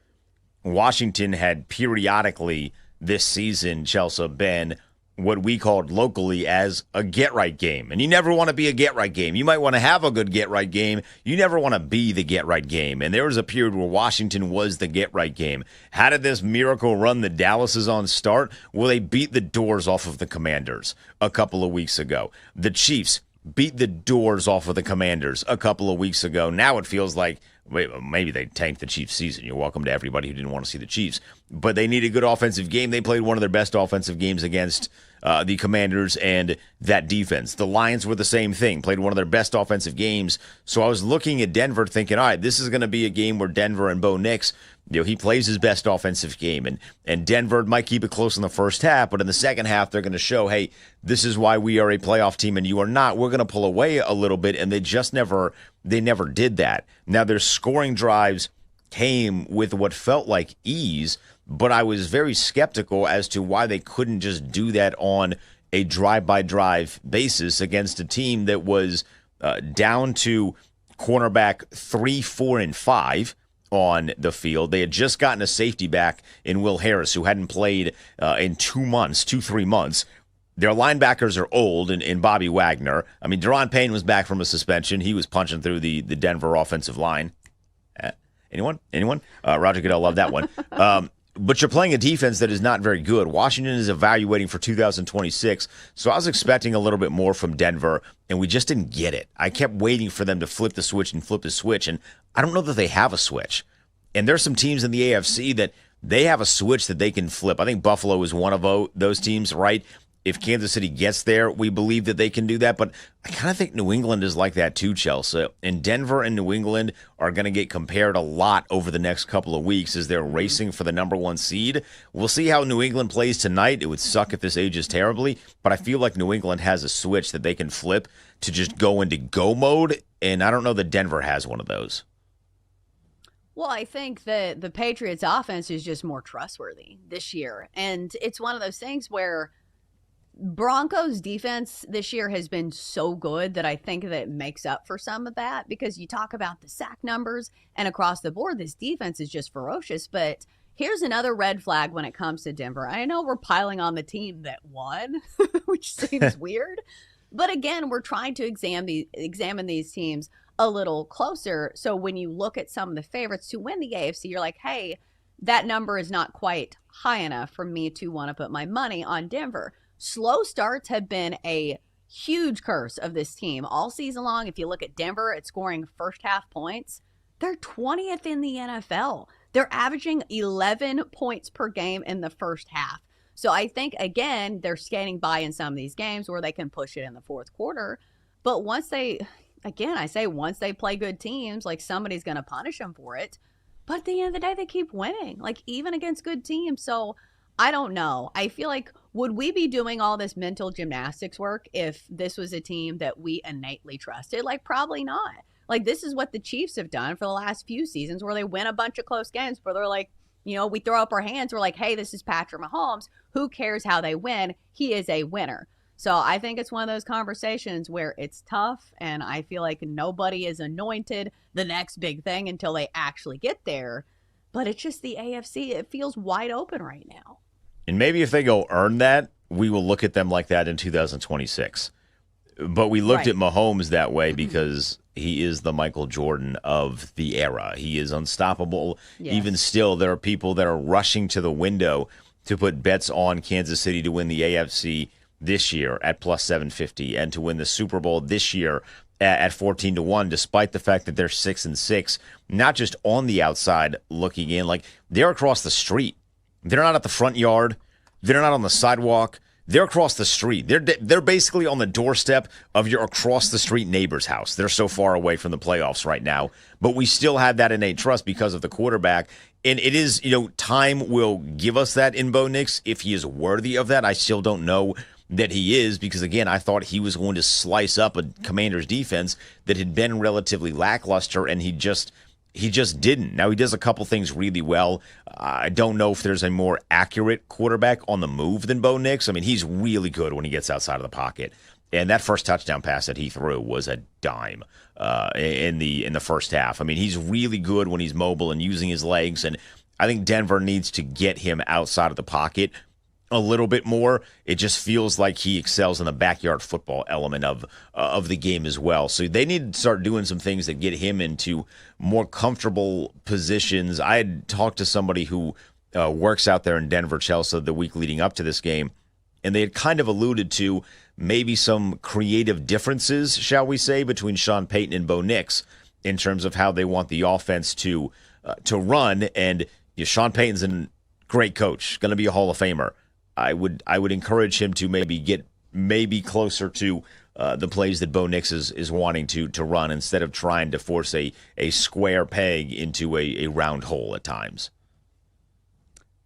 Washington had periodically this season, Chelsea, been what we called locally as a get-right game. And you never want to be a get-right game. You might want to have a good get-right game. You never want to be the get-right game. And there was a period where Washington was the get-right game. How did this miracle run the Dallas is on start? Well, they beat the doors off of the Commanders a couple of weeks ago. The Chiefs beat the doors off of the Commanders a couple of weeks ago. Now it feels like maybe they tanked the Chiefs season. You're welcome to everybody who didn't want to see the Chiefs. But they need a good offensive game. They played one of their best offensive games against the Commanders and that defense. The Lions were the same thing, played one of their best offensive games. So I was looking at Denver thinking, all right, this is going to be a game where Denver and Bo Nix, he plays his best offensive game. And Denver might keep it close in the first half, but in the second half, they're going to show, hey, this is why we are a playoff team and you are not. We're going to pull away a little bit, and they never did that. Now, their scoring drives came with what felt like ease, but I was very skeptical as to why they couldn't just do that on a drive-by-drive basis against a team that was down to cornerback 3, 4, and 5 on the field. They had just gotten a safety back in Will Harris, who hadn't played in 3 months. Their linebackers are old in Bobby Wagner. I mean, Deron Payne was back from a suspension. He was punching through the Denver offensive line. Anyone? Roger Goodell loved that one. But you're playing a defense that is not very good. Washington is evaluating for 2026, so I was expecting a little bit more from Denver, and we just didn't get it. I kept waiting for them to flip the switch, and I don't know that they have a switch. And there's some teams in the AFC that they have a switch that they can flip. I think Buffalo is one of those teams, right? If Kansas City gets there, we believe that they can do that. But I kind of think New England is like that too, Chelsea. And Denver and New England are going to get compared a lot over the next couple of weeks as they're racing for the number 1 seed. We'll see how New England plays tonight. It would suck if this ages terribly, but I feel like New England has a switch that they can flip to just go into go mode, and I don't know that Denver has one of those. Well, I think that the Patriots' offense is just more trustworthy this year. And it's one of those things where Broncos defense this year has been so good that I think that it makes up for some of that, because you talk about the sack numbers and across the board, this defense is just ferocious. But here's another red flag when it comes to Denver. I know we're piling on the team that won, which seems weird. But again, we're trying to examine these teams a little closer. So when you look at some of the favorites to win the AFC, you're like, hey, that number is not quite high enough for me to want to put my money on Denver. Slow starts have been a huge curse of this team all season long. If you look at Denver at scoring first half points, they're 20th in the NFL. They're averaging 11 points per game in the first half. So I think, again, they're skating by in some of these games where they can push it in the fourth quarter. But once they play good teams, like somebody's going to punish them for it. But at the end of the day, they keep winning, like even against good teams. So I don't know. I feel like, would we be doing all this mental gymnastics work if this was a team that we innately trusted? Like, probably not. Like, this is what the Chiefs have done for the last few seasons, where they win a bunch of close games, where they're like, we throw up our hands. We're like, hey, this is Patrick Mahomes. Who cares how they win? He is a winner. So I think it's one of those conversations where it's tough, and I feel like nobody is anointed the next big thing until they actually get there. But it's just the AFC. It feels wide open right now. And maybe if they go earn that, we will look at them like that in 2026. But we looked at Mahomes that way because he is the Michael Jordan of the era. He is unstoppable. Yes. Even still, there are people that are rushing to the window to put bets on Kansas City to win the AFC this year at plus 750 and to win the Super Bowl this year at 14-1, despite the fact that they're 6-6, not just on the outside looking in, like they're across the street. They're not at the front yard. They're not on the sidewalk. They're across the street. They're basically on the doorstep of your across the street neighbor's house. They're so far away from the playoffs right now, but we still have that innate trust because of the quarterback. And it is, time will give us that in Bo Nix if he is worthy of that. I still don't know that he is because, again, I thought he was going to slice up a Commanders defense that had been relatively lackluster, and he just didn't. Now, he does a couple things really well. I don't know if there's a more accurate quarterback on the move than Bo Nix. I mean, he's really good when he gets outside of the pocket. And that first touchdown pass that he threw was a dime in the first half. I mean, he's really good when he's mobile and using his legs. And I think Denver needs to get him outside of the pocket a little bit more. It just feels like he excels in the backyard football element of the game as well. So they need to start doing some things that get him into more comfortable positions. I had talked to somebody who works out there in Denver, Chelsea, the week leading up to this game, and they had kind of alluded to maybe some creative differences, shall we say, between Sean Payton and Bo Nix in terms of how they want the offense to run. And Sean Payton's a great coach, going to be a Hall of Famer. I would encourage him to maybe get closer to the plays that Bo Nix is wanting to run instead of trying to force a square peg into a round hole at times.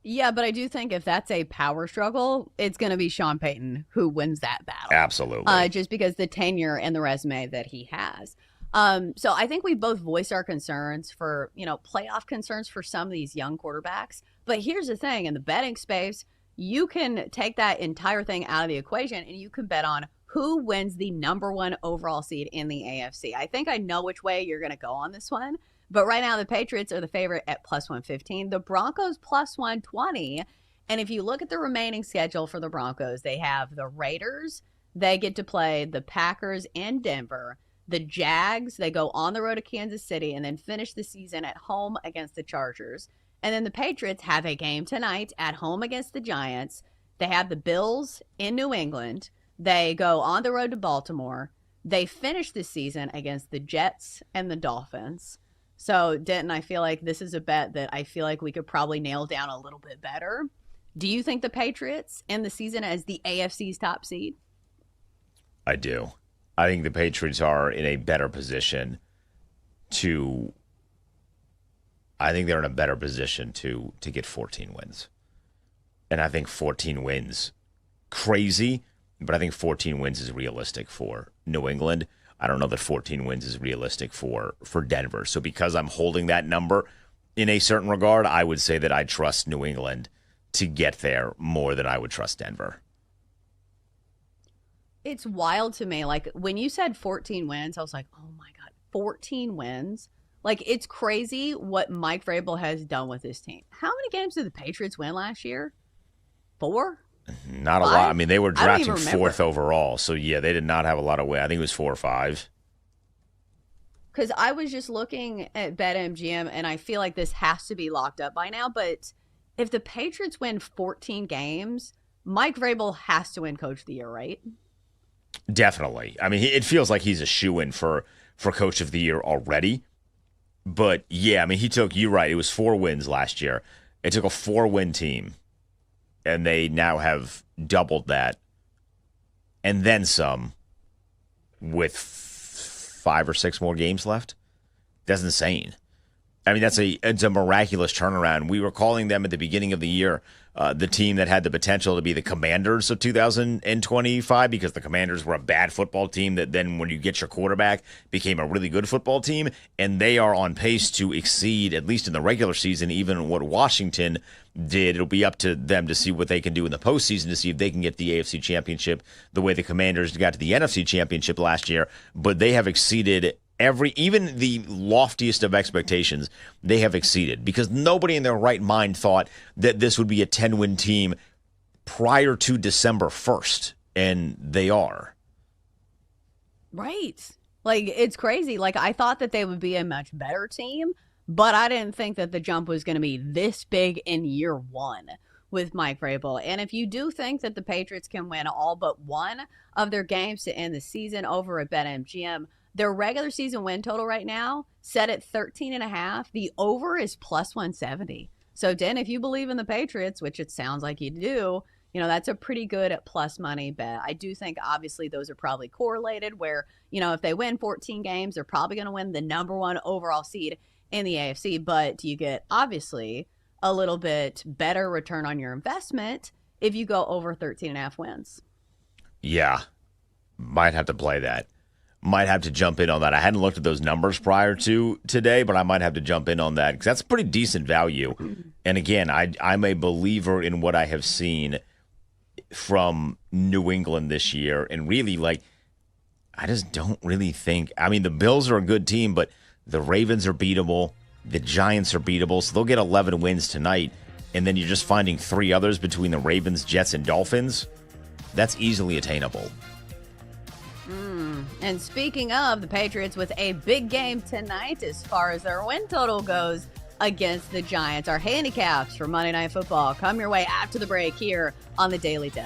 Yeah, but I do think if that's a power struggle, it's going to be Sean Payton who wins that battle. Absolutely. Just because the tenure and the resume that he has. So I think we both voiced our concerns for, playoff concerns for some of these young quarterbacks. But here's the thing, in the betting space, you can take that entire thing out of the equation and you can bet on who wins the number one overall seed in the AFC. I think I know which way you're going to go on this one. But right now, the Patriots are the favorite at plus 115. The Broncos plus 120. And if you look at the remaining schedule for the Broncos, they have the Raiders. They get to play the Packers and Denver. The Jags, they go on the road to Kansas City and then finish the season at home against the Chargers. And then the Patriots have a game tonight at home against the Giants. They have the Bills in New England. They go on the road to Baltimore. They finish the season against the Jets and the Dolphins. So, Denton, I feel like this is a bet that I feel like we could probably nail down a little bit better. Do you think the Patriots end the season as the AFC's top seed? I do. I think the Patriots are in a better position to get 14 wins. And I think 14 wins, crazy, but I think 14 wins is realistic for New England. I don't know that 14 wins is realistic for Denver. So because I'm holding that number in a certain regard, I would say that I trust New England to get there more than I would trust Denver. It's wild to me. Like, when you said 14 wins, I was like, oh my God, 14 wins? Like, it's crazy what Mike Vrabel has done with this team. How many games did the Patriots win last year? 4? Not 5? a lot. I mean, they were drafting 4th overall. So, yeah, they did not have a lot of wins. I think it was 4 or 5. Because I was just looking at BetMGM, and I feel like this has to be locked up by now. But if the Patriots win 14 games, Mike Vrabel has to win Coach of the Year, right? Definitely. I mean, it feels like he's a shoo-in for Coach of the Year already. But, yeah, I mean, you're right, it was 4 wins last year. It took a 4-win team, and they now have doubled that, and then some, with 5 or 6 more games left. That's insane. I mean, it's a miraculous turnaround. We were calling them at the beginning of the year the team that had the potential to be the Commanders of 2025 because the Commanders were a bad football team that then when you get your quarterback became a really good football team, and they are on pace to exceed, at least in the regular season, even what Washington did. It'll be up to them to see what they can do in the postseason to see if they can get the AFC Championship the way the Commanders got to the NFC Championship last year, but they have exceeded even the loftiest of expectations, they have exceeded because nobody in their right mind thought that this would be a 10-win team prior to December 1st, and they are. Right. Like, it's crazy. Like, I thought that they would be a much better team, but I didn't think that the jump was going to be this big in year 1 with Mike Vrabel. And if you do think that the Patriots can win all but one of their games to end the season over at BetMGM, their regular season win total right now set at 13.5. The over is plus 170. So, Den, if you believe in the Patriots, which it sounds like you do, That's a pretty good plus money bet. I do think obviously those are probably correlated where, if they win 14 games, they're probably going to win the number one overall seed in the AFC. But you get obviously a little bit better return on your investment if you go over 13.5 wins. Yeah. Might have to play that. Might have to jump in on that. I hadn't looked at those numbers prior to today, but I might have to jump in on that because that's pretty decent value. And again, I'm a believer in what I have seen from New England this year. And really, I just don't really think. I mean, the Bills are a good team, but the Ravens are beatable. The Giants are beatable. So they'll get 11 wins tonight. And then you're just finding 3 others between the Ravens, Jets, and Dolphins. That's easily attainable. And speaking of the Patriots with a big game tonight as far as their win total goes against the Giants, our handicaps for Monday Night Football come your way after the break here on the Daily Tip.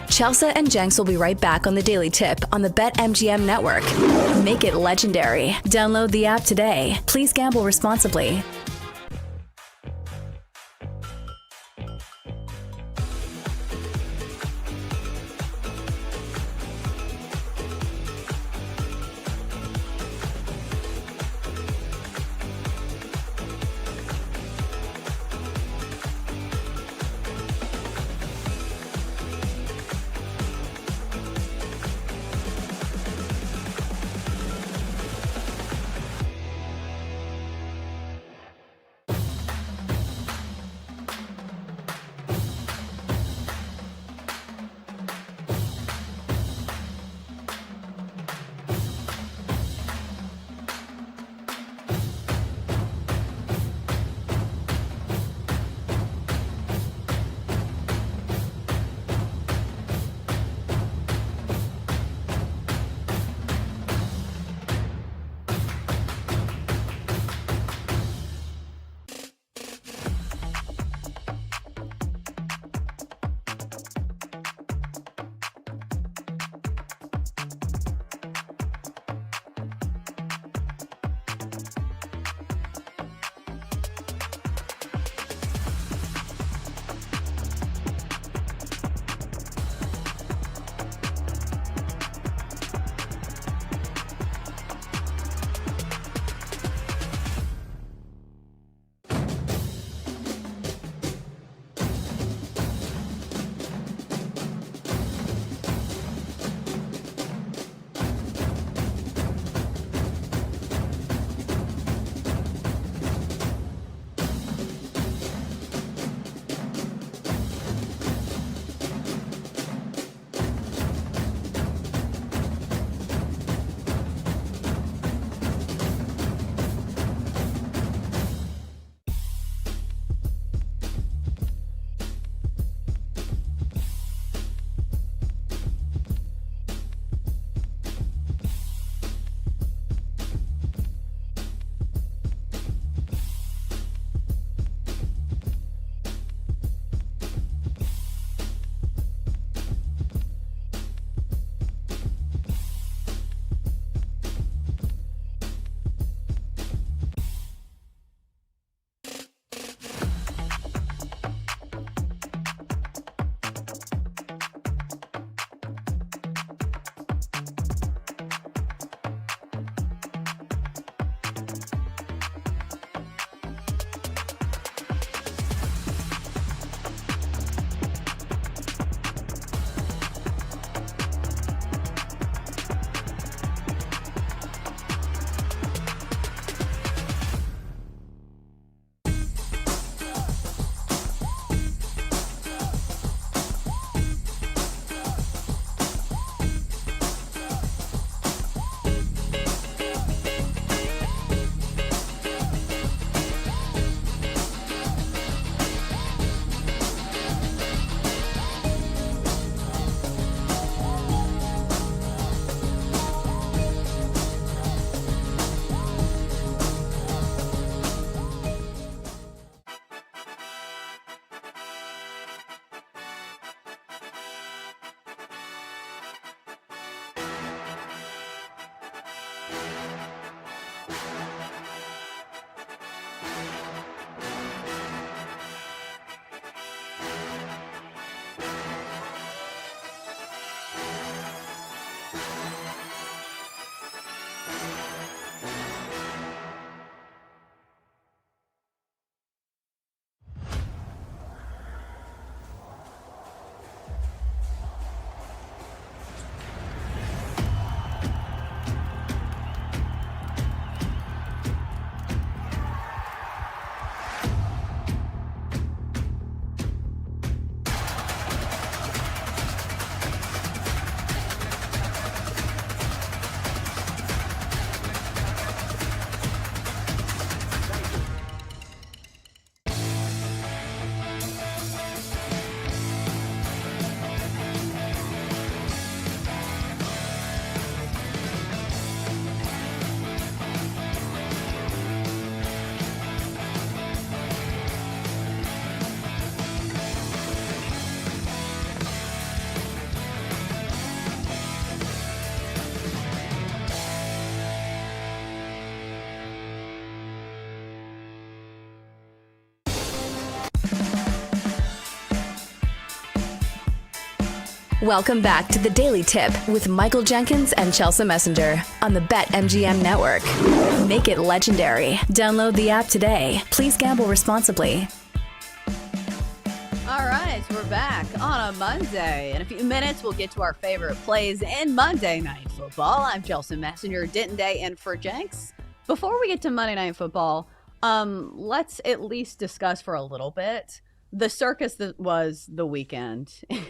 Chelsea and Jenks will be right back on the Daily Tip on the BetMGM network. Make it legendary. Download the app today. Please gamble responsibly. Welcome back to the Daily Tip with Michael Jenkins and Chelsea Messenger on the BetMGM Network. Make it legendary. Download the app today. Please gamble responsibly. All right, we're back on a Monday. In a few minutes, we'll get to our favorite plays in Monday Night Football. I'm Chelsea Messenger, Denton Day, and for Jenks. Before we get to Monday Night Football, let's at least discuss for a little bit the circus that was the weekend in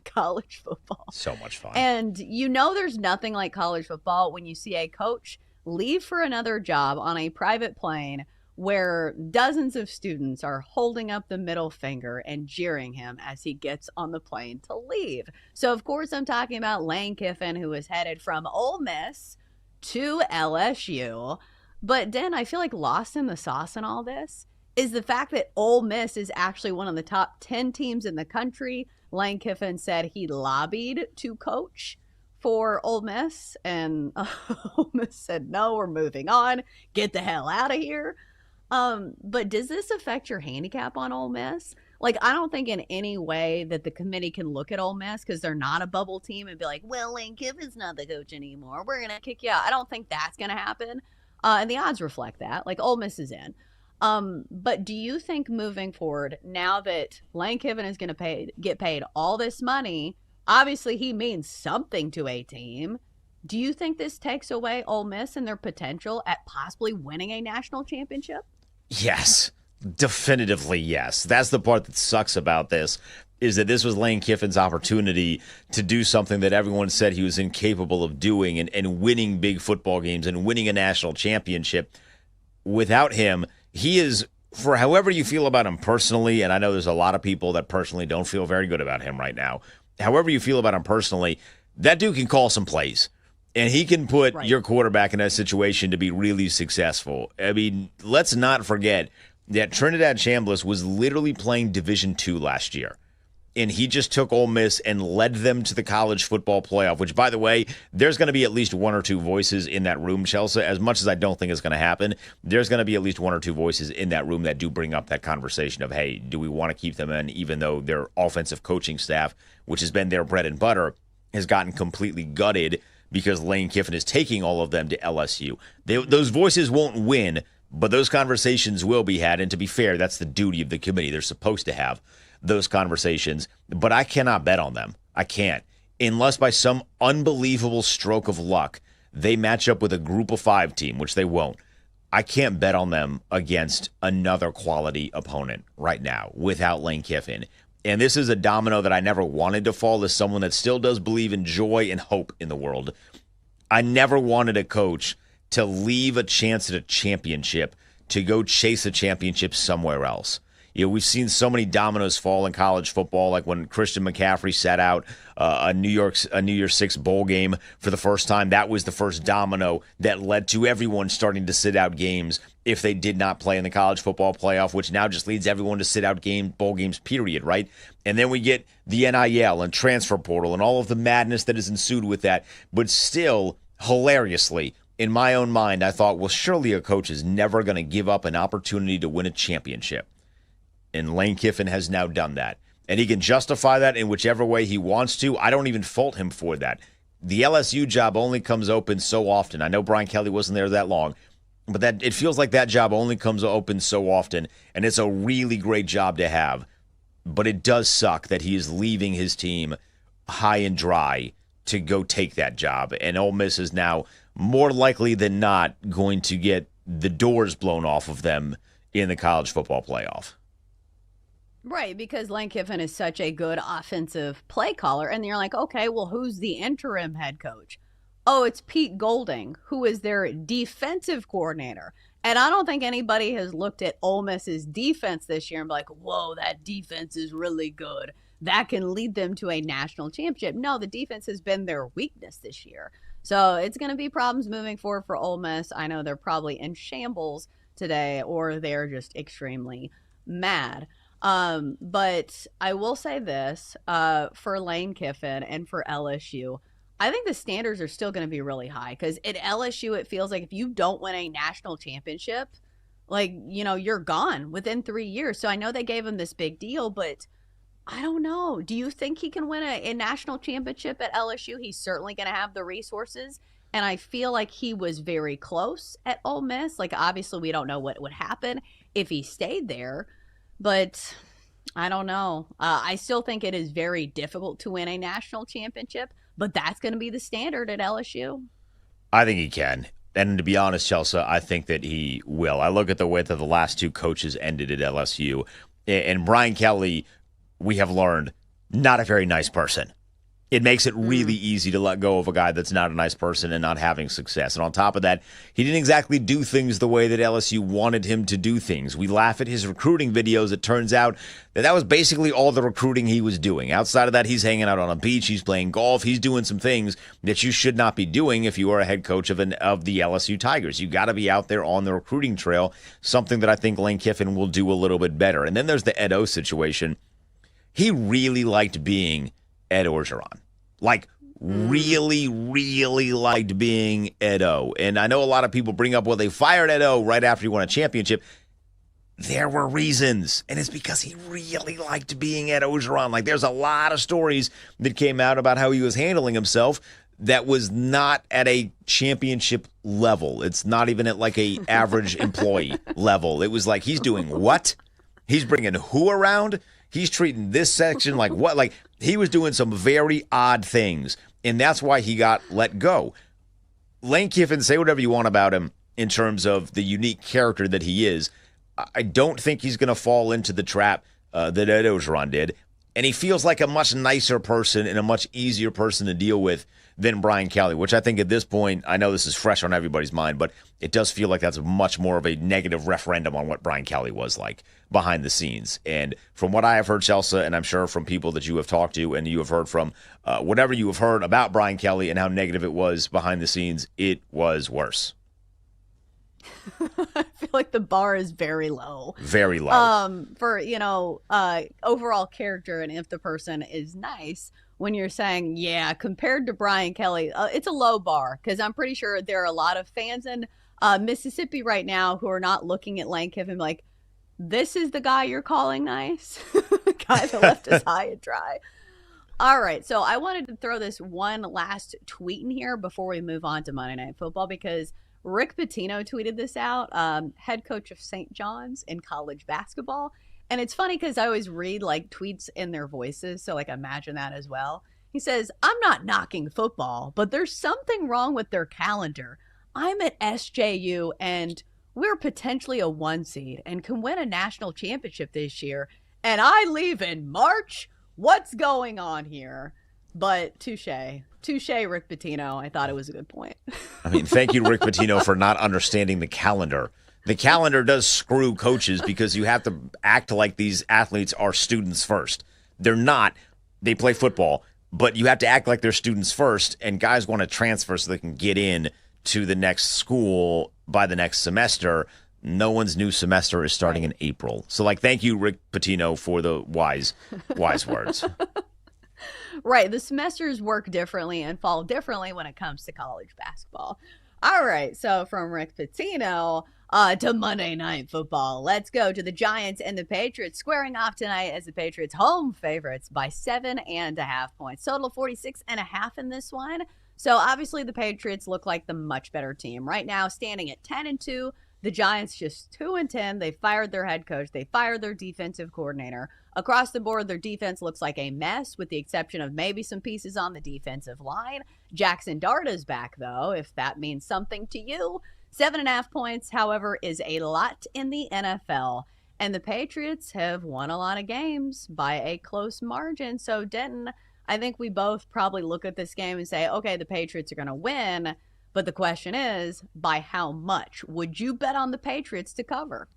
college football. So much fun. And there's nothing like college football when you see a coach leave for another job on a private plane where dozens of students are holding up the middle finger and jeering him as he gets on the plane to leave. So, of course, I'm talking about Lane Kiffin, who is headed from Ole Miss to LSU. But, Den, I feel like lost in the sauce in all this is the fact that Ole Miss is actually one of the top 10 teams in the country. Lane Kiffin said he lobbied to coach for Ole Miss, and Ole Miss said, no, we're moving on. Get the hell out of here. But does this affect your handicap on Ole Miss? Like, I don't think in any way that the committee can look at Ole Miss because they're not a bubble team and be like, well, Lane Kiffin's not the coach anymore. We're going to kick you out. I don't think that's going to happen. And the odds reflect that. Like, Ole Miss is in. But do you think moving forward, now that Lane Kiffin is going to get paid all this money, obviously he means something to a team. Do you think this takes away Ole Miss and their potential at possibly winning a national championship? Yes, definitively yes. That's the part that sucks about this, is that this was Lane Kiffin's opportunity to do something that everyone said he was incapable of doing and winning big football games and winning a national championship. Without him, he is, for however you feel about him personally, and I know there's a lot of people that personally don't feel very good about him right now. However you feel about him personally, that dude can call some plays. And he can put your quarterback in a situation to be really successful. I mean, let's not forget that Trinidad Chambliss was literally playing Division II last year. And he just took Ole Miss and led them to the college football playoff, which, by the way, there's going to be at least one or two voices in that room, Chelsea. As much as I don't think it's going to happen, there's going to be at least one or two voices in that room that do bring up that conversation of, hey, do we want to keep them in, even though their offensive coaching staff, which has been their bread and butter, has gotten completely gutted because Lane Kiffin is taking all of them to LSU. Those voices won't win, but those conversations will be had. And to be fair, that's the duty of the committee. They're supposed to have those conversations. But I cannot bet on them. I can't. Unless by some unbelievable stroke of luck, they match up with a group of 5 team, which they won't. I can't bet on them against another quality opponent right now without Lane Kiffin. And this is a domino that I never wanted to fall as someone that still does believe in joy and hope in the world. I never wanted a coach to leave a chance at a championship to go chase a championship somewhere else. We've seen so many dominoes fall in college football, like when Christian McCaffrey sat out a New Year's Six bowl game for the first time. That was the first domino that led to everyone starting to sit out games if they did not play in the college football playoff, which now just leads everyone to sit out bowl games, period, right? And then we get the NIL and transfer portal and all of the madness that has ensued with that. But still, hilariously, in my own mind, I thought, well, surely a coach is never going to give up an opportunity to win a championship. And Lane Kiffin has now done that. And he can justify that in whichever way he wants to. I don't even fault him for that. The LSU job only comes open so often. I know Brian Kelly wasn't there that long, but that it feels like that job only comes open so often, and it's a really great job to have. But it does suck that he is leaving his team high and dry to go take that job. And Ole Miss is now more likely than not going to get the doors blown off of them in the college football playoff. Right, because Lane Kiffin is such a good offensive play caller. And you're like, okay, well, who's the interim head coach? Oh, it's Pete Golding, who is their defensive coordinator. And I don't think anybody has looked at Ole Miss's defense this year and be like, whoa, that defense is really good. That can lead them to a national championship. No, the defense has been their weakness this year. So it's going to be problems moving forward for Ole Miss. I know they're probably in shambles today, or they're just extremely mad. But I will say this, for Lane Kiffin and for LSU, I think the standards are still going to be really high, because at LSU, it feels like if you don't win a national championship, like, you're gone within 3 years. So I know they gave him this big deal, but I don't know. Do you think he can win a national championship at LSU? He's certainly going to have the resources. And I feel like he was very close at Ole Miss. Like, obviously, we don't know what would happen if he stayed there. But I don't know. I still think it is very difficult to win a national championship. But that's going to be the standard at LSU. I think he can. And to be honest, Chelsea, I think that he will. I look at the way that the last two coaches ended at LSU. And Brian Kelly, we have learned, not a very nice person. It makes it really easy to let go of a guy that's not a nice person and not having success. And on top of that, he didn't exactly do things the way that LSU wanted him to do things. We laugh at his recruiting videos. It turns out that was basically all the recruiting he was doing. Outside of that, he's hanging out on a beach. He's playing golf. He's doing some things that you should not be doing if you are a head coach of the LSU Tigers. You got to be out there on the recruiting trail, something that I think Lane Kiffin will do a little bit better. And then there's the Ed O situation. He really liked being Ed Orgeron. Like, really, really liked being Ed O. And I know a lot of people bring up, well, they fired Ed O right after he won a championship. There were reasons, and it's because he really liked being Ed Orgeron. Like, there's a lot of stories that came out about how he was handling himself that was not at a championship level. It's not even at, like, a average employee level. It was like, he's doing what? He's bringing who around? He's treating this section like what? Like, he was doing some very odd things, and that's why he got let go. Lane Kiffin, say whatever you want about him in terms of the unique character that he is. I don't think he's going to fall into the trap that Ed Orgeron did, and he feels like a much nicer person and a much easier person to deal with than Brian Kelly, which I think at this point, I know this is fresh on everybody's mind, but it does feel like that's much more of a negative referendum on what Brian Kelly was like behind the scenes. And from what I have heard, Chelsea, and I'm sure from people that you have talked to and you have heard from, whatever you have heard about Brian Kelly and how negative it was behind the scenes, it was worse. I feel like the bar is very low. Very low. For, overall character, and if the person is nice, when you're saying, yeah, compared to Brian Kelly, it's a low bar, because I'm pretty sure there are a lot of fans in Mississippi right now who are not looking at Lane Kiffin like, this is the guy you're calling nice? The guy that left us high and dry. All right, so I wanted to throw this one last tweet in here before we move on to Monday Night Football, because Rick Pitino tweeted this out, head coach of St. John's in college basketball. And it's funny because I always read like tweets in their voices. So like imagine that as well. He says, I'm not knocking football, but there's something wrong with their calendar. I'm at SJU and we're potentially a 1 seed and can win a national championship this year. And I leave in March. What's going on here? But touche, Rick Pitino. I thought it was a good point. I mean, thank you, Rick Pitino, for not understanding the calendar. The calendar does screw coaches because you have to act like these athletes are students first. They're not. They play football, but you have to act like they're students first, and guys want to transfer so they can get in to the next school by the next semester. No one's new semester is starting in April. So, like, thank you, Rick Pitino, for the wise words. Right. The semesters work differently and fall differently when it comes to college basketball. All right. So from Rick Pitino to Monday Night Football. Let's go to the Giants and the Patriots squaring off tonight as the Patriots home favorites by 7.5 points. Total 46.5 in this one. So obviously the Patriots look like the much better team right now, standing at 10-2. The Giants just 2-10. They fired their head coach. They fired their defensive coordinator. Across the board, their defense looks like a mess, with the exception of maybe some pieces on the defensive line. Jackson Darta's back, though, if that means something to you. 7.5 points, however, is a lot in the NFL. And the Patriots have won a lot of games by a close margin. So, Denton, I think we both probably look at this game and say, okay, the Patriots are going to win. But the question is, by how much? Would you bet on the Patriots to cover?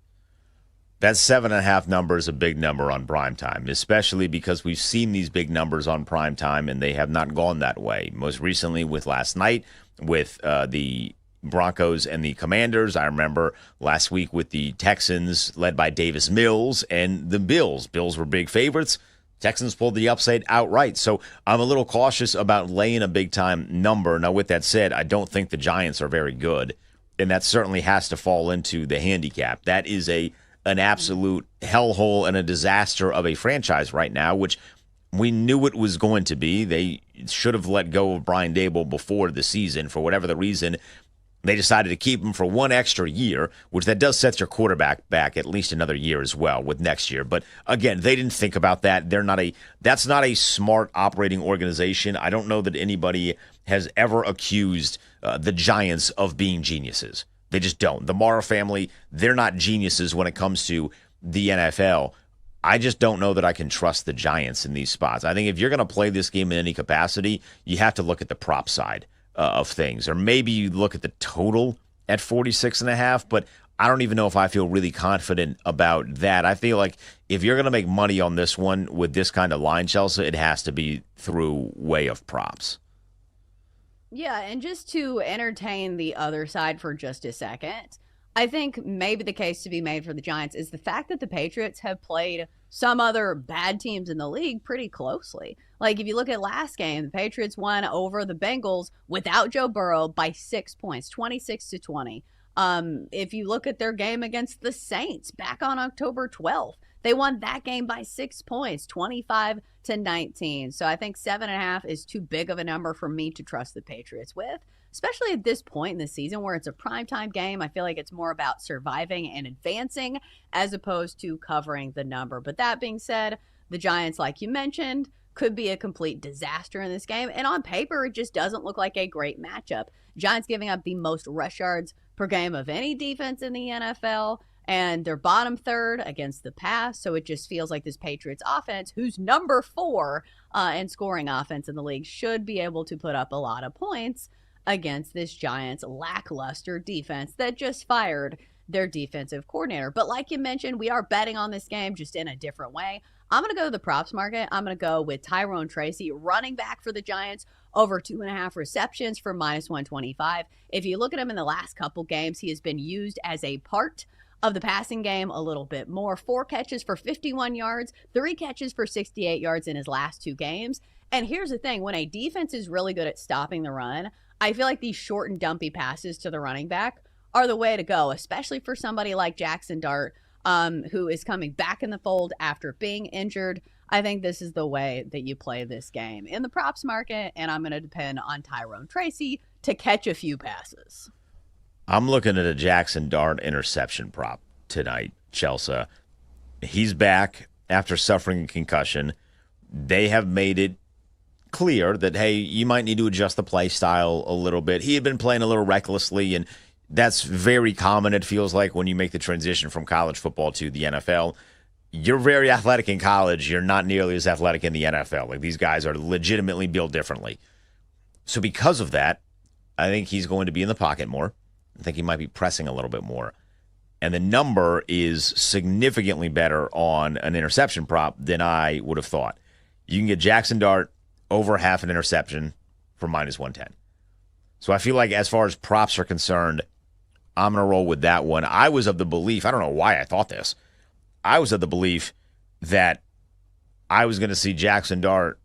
That 7.5 number is a big number on primetime, especially because we've seen these big numbers on primetime and they have not gone that way. Most recently with last night with the Broncos and the Commanders. I remember last week with the Texans led by Davis Mills and the Bills. Bills were big favorites. Texans pulled the upside outright. So I'm a little cautious about laying a big-time number. Now, with that said, I don't think the Giants are very good, and that certainly has to fall into the handicap. That is a an absolute hellhole and a disaster of a franchise right now, which we knew it was going to be. They should have let go of Brian Daboll before the season. For whatever the reason, they decided to keep him for one extra year, which that does set your quarterback back at least another year as well with next year. But again, they didn't think about that. That's not a smart operating organization. I don't know that anybody has ever accused the Giants of being geniuses. They just don't. The Mara family, they're not geniuses when it comes to the NFL. I just don't know that I can trust the Giants in these spots. I think if you're going to play this game in any capacity, you have to look at the prop side of things. Or maybe you look at the total at 46.5, but I don't even know if I feel really confident about that. I feel like if you're going to make money on this one with this kind of line, Chelsea, it has to be through way of props. Yeah, and just to entertain the other side for just a second, I think maybe the case to be made for the Giants is the fact that the Patriots have played some other bad teams in the league pretty closely. Like, if you look at last game, the Patriots won over the Bengals without Joe Burrow by 6 points, 26-20. If you look at their game against the Saints back on October 12th, they won that game by 6 points, 25-19. So I think 7.5 is too big of a number for me to trust the Patriots with, especially at this point in the season where it's a primetime game. I feel like it's more about surviving and advancing as opposed to covering the number. But that being said, the Giants, like you mentioned, could be a complete disaster in this game. And on paper, it just doesn't look like a great matchup. Giants giving up the most rush yards per game of any defense in the NFL, and they're bottom third against the pass. So it just feels like this Patriots offense, who's number 4 in scoring offense in the league, should be able to put up a lot of points against this Giants lackluster defense that just fired their defensive coordinator. But like you mentioned, we are betting on this game just in a different way. I'm going to go to the props market. I'm going to go with Tyrone Tracy, running back for the Giants, over 2.5 receptions for -125. If you look at him in the last couple games, he has been used as a part of the passing game a little bit more. 4 catches for 51 yards, 3 catches for 68 yards in his last 2 games. And here's the thing, when a defense is really good at stopping the run, I feel like these short and dumpy passes to the running back are the way to go, especially for somebody like Jackson Dart, who is coming back in the fold after being injured. I think this is the way that you play this game in the props market, and I'm going to depend on Tyrone Tracy to catch a few passes. I'm looking at a Jackson Dart interception prop tonight, Chelsea. He's back after suffering a concussion. They have made it clear that, hey, you might need to adjust the play style a little bit. He had been playing a little recklessly, and that's very common, it feels like, when you make the transition from college football to the NFL. You're very athletic in college. You're not nearly as athletic in the NFL. Like, these guys are legitimately built differently. So because of that, I think he's going to be in the pocket more. I think he might be pressing a little bit more. And the number is significantly better on an interception prop than I would have thought. You can get Jackson Dart over half an interception for -110. So I feel like as far as props are concerned, I'm going to roll with that one. I was of the belief, I don't know why I thought this, I was of the belief that I was going to see Jackson Dart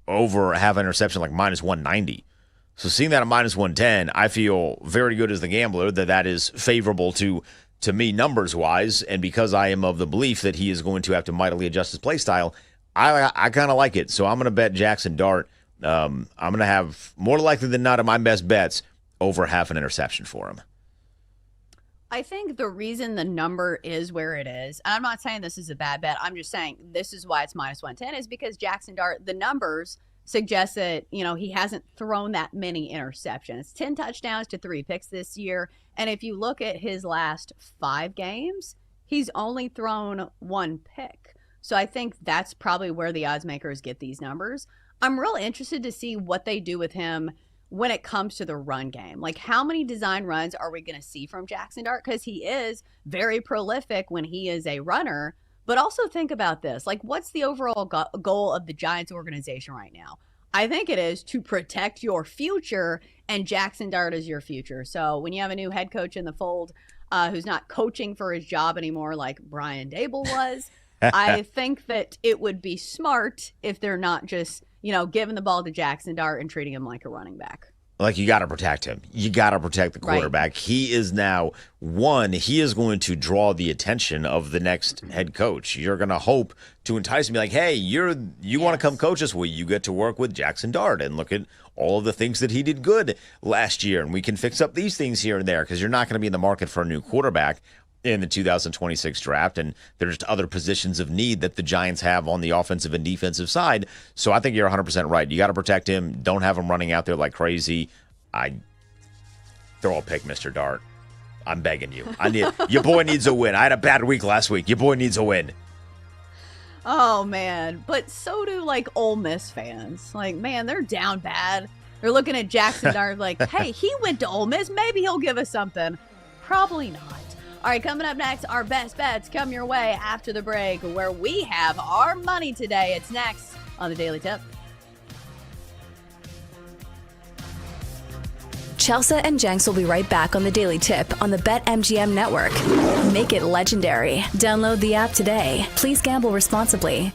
over half an interception like -190. So seeing that at -110, I feel very good as the gambler that is favorable to me numbers-wise, and because I am of the belief that he is going to have to mightily adjust his play style, I kind of like it. So I'm going to bet Jackson Dart. I'm going to have, more likely than not, in my best bets, over half an interception for him. I think the reason the number is where it is, and I'm not saying this is a bad bet, I'm just saying this is why it's -110, is because Jackson Dart, the numbers suggest that, he hasn't thrown that many interceptions. 10 touchdowns to 3 picks this year. And if you look at his last 5 games, he's only thrown 1 pick. So I think that's probably where the odds makers get these numbers. I'm real interested to see what they do with him when it comes to the run game. Like, how many design runs are we going to see from Jackson Dart? Because he is very prolific when he is a runner. But also think about this. Like, what's the overall goal of the Giants organization right now? I think it is to protect your future, and Jackson Dart is your future. So when you have a new head coach in the fold who's not coaching for his job anymore like Brian Daboll was, I think that it would be smart if they're not just, giving the ball to Jackson Dart and treating him like a running back. Like, you got to protect him. You got to protect the quarterback. Right. He is now, he is going to draw the attention of the next head coach. You're going to hope to entice him, be like, hey, you want to come coach us? Well, you get to work with Jackson Dart and look at all of the things that he did good last year, and we can fix up these things here and there, because you're not going to be in the market for a new quarterback in the 2026 draft, and there's other positions of need that the Giants have on the offensive and defensive side. So I think you're 100% right. You got to protect him. Don't have him running out there like crazy. Throw a pick, Mr. Dart. I'm begging you. Your boy needs a win. I had a bad week last week. Your boy needs a win. Oh, man. But so do, like, Ole Miss fans. Like, man, they're down bad. They're looking at Jackson Dart like, hey, he went to Ole Miss. Maybe he'll give us something. Probably not. All right, coming up next, our best bets come your way after the break, where we have our money today. It's next on the Daily Tip. Chelsea and Jenks will be right back on the Daily Tip on the BetMGM network. Make it legendary. Download the app today. Please gamble responsibly.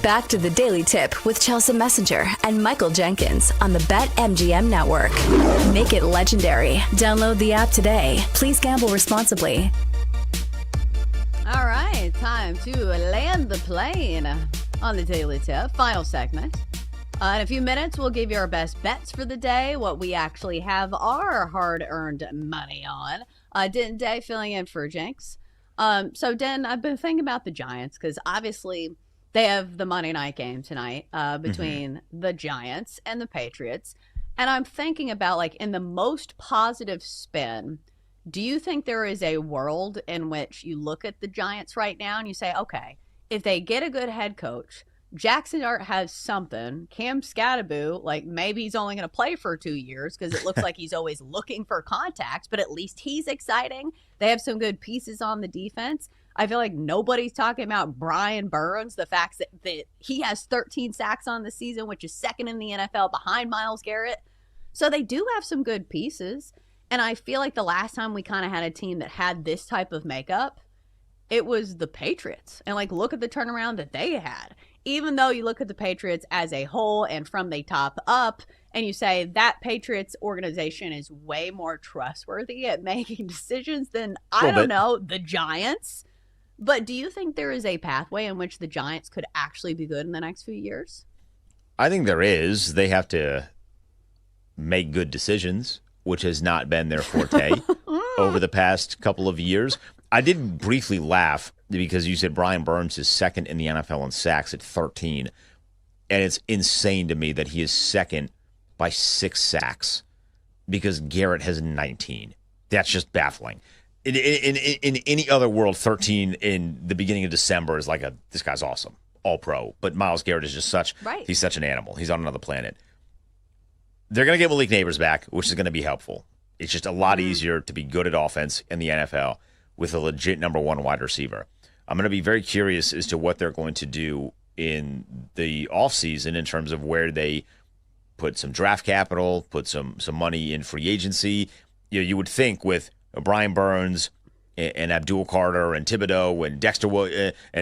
Back to the Daily Tip with Chelsea Messenger and Michael Jenkins on the BetMGM Network. Make it legendary. Download the app today. Please gamble responsibly. All right, time to land the plane on the Daily Tip. Final segment. In a few minutes, we'll give you our best bets for the day, what we actually have our hard-earned money on. Den Day filling in for Jenks. So, Den, I've been thinking about the Giants because obviously they have the Monday night game tonight between the Giants and the Patriots. And I'm thinking about, like, in the most positive spin, do you think there is a world in which you look at the Giants right now and you say, okay, if they get a good head coach, Jackson Dart has something, Cam Scatterbo, like maybe he's only going to play for 2 years because it looks like he's always looking for contacts, but at least he's exciting. They have some good pieces on the defense. I feel like nobody's talking about Brian Burns, the fact that he has 13 sacks on the season, which is second in the NFL behind Myles Garrett. So they do have some good pieces. And I feel like the last time we kind of had a team that had this type of makeup, it was the Patriots. And like, look at the turnaround that they had. Even though you look at the Patriots as a whole and from the top up, and you say that Patriots organization is way more trustworthy at making decisions than, I don't know, the Giants. But do you think there is a pathway in which the Giants could actually be good in the next few years? I think there is. They have to make good decisions, which has not been their forte over the past couple of years. I did briefly laugh because you said Brian Burns is second in the NFL in sacks at 13. And it's insane to me that he is second by 6 sacks because Garrett has 19. That's just baffling. In any other world, 13 in the beginning of December is like this guy's awesome, all pro. But Myles Garrett is just he's such an animal. He's on another planet. They're going to get Malik Neighbors back, which is going to be helpful. It's just a lot easier to be good at offense in the NFL with a legit number one wide receiver. I'm going to be very curious as to what they're going to do in the offseason in terms of where they put some draft capital, put some money in free agency. You would think with Brian Burns and Abdul Carter and Thibodeau and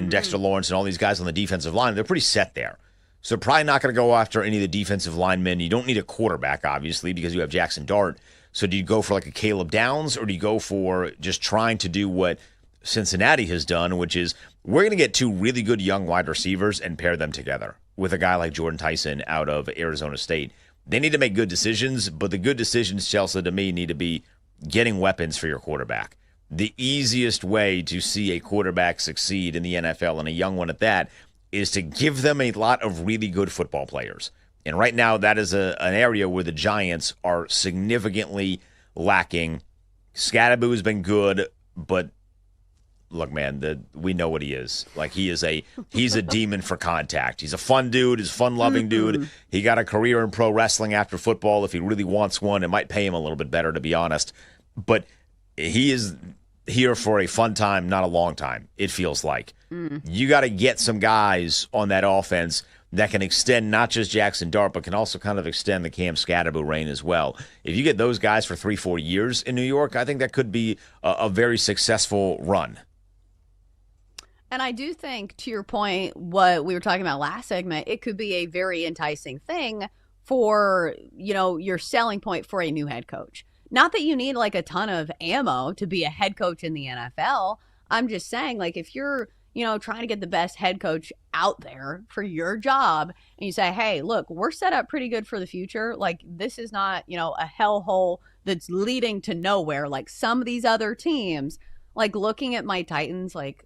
Dexter Lawrence and all these guys on the defensive line, they're pretty set there. So probably not going to go after any of the defensive linemen. You don't need a quarterback, obviously, because you have Jackson Dart. So do you go for like a Caleb Downs, or do you go for just trying to do what Cincinnati has done, which is we're going to get 2 really good young wide receivers and pair them together with a guy like Jordan Tyson out of Arizona State. They need to make good decisions, but the good decisions, Chelsea, to me, need to be getting weapons for your quarterback. The easiest way to see a quarterback succeed in the NFL, and a young one at that, is to give them a lot of really good football players. And right now, that is an area where the Giants are significantly lacking. Scatterbo has been good, but look, man, we know what he is. Like, he's a demon for contact. He's a fun dude. He's a fun-loving dude. He got a career in pro wrestling after football. If he really wants one, it might pay him a little bit better, to be honest. But he is here for a fun time, not a long time, it feels like. You got to get some guys on that offense that can extend not just Jackson Dart, but can also kind of extend the Cam Scatterbo reign as well. If you get those guys for 3-4 years in New York, I think that could be a very successful run. And I do think, to your point, what we were talking about last segment, it could be a very enticing thing for, your selling point for a new head coach. Not that you need like a ton of ammo to be a head coach in the NFL. I'm just saying, like, if you're, trying to get the best head coach out there for your job, and you say, hey, look, we're set up pretty good for the future. Like, this is not, a hellhole that's leading to nowhere. Like some of these other teams, like looking at my Titans, like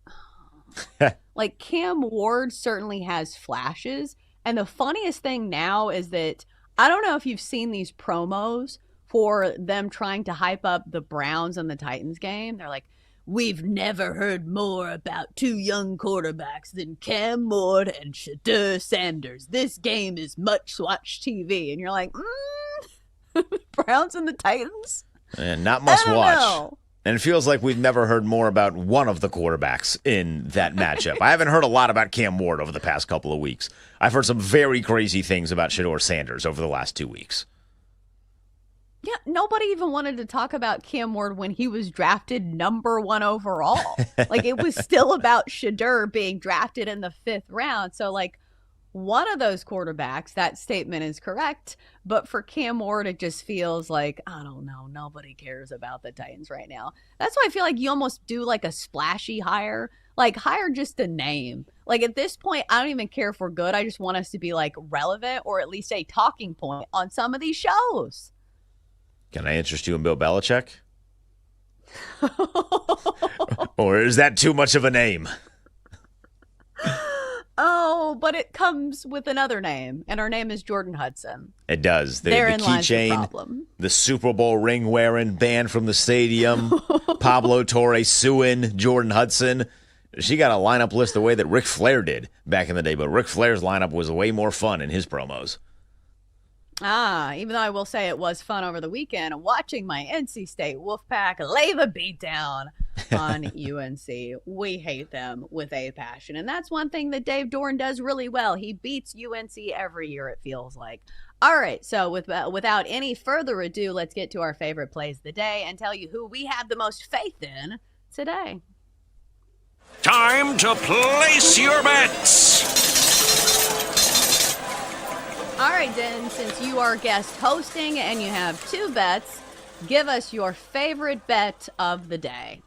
Cam Ward certainly has flashes. And the funniest thing now is that I don't know if you've seen these promos for them trying to hype up the Browns and the Titans game. They're like, we've never heard more about 2 young quarterbacks than Cam Ward and Shedeur Sanders. This game is much-watched TV. And you're like, Browns and the Titans? And not much watch. Know. And it feels like we've never heard more about one of the quarterbacks in that matchup. I haven't heard a lot about Cam Ward over the past couple of weeks. I've heard some very crazy things about Shedeur Sanders over the last 2 weeks. Yeah, nobody even wanted to talk about Cam Ward when he was drafted number 1 overall. Like, it was still about Shedeur being drafted in the 5th round. So, like, one of those quarterbacks, that statement is correct. But for Cam Ward, it just feels like, I don't know, nobody cares about the Titans right now. That's why I feel like you almost do like a splashy hire. Like, hire just a name. Like, at this point, I don't even care if we're good. I just want us to be, like, relevant or at least a talking point on some of these shows. Can I interest you in Bill Belichick? Or is that too much of a name? Oh, but it comes with another name, and our name is Jordan Hudson. It does. The Therein lies the keychain, problem. the Super Bowl ring wearing, banned from the stadium, Pablo Torre suing Jordan Hudson. She got a lineup list the way that Ric Flair did back in the day, but Ric Flair's lineup was way more fun in his promos. Even though I will say it was fun over the weekend watching my NC State Wolfpack lay the beat down on UNC. We hate them with a passion. And that's one thing that Dave Doran does really well. He beats UNC every year, it feels like. All right, so without any further ado, let's get to our favorite plays of the day and tell you who we have the most faith in today. Time to place your bets. All right, Den, since you are guest hosting and you have two bets, give us your favorite bet of the day.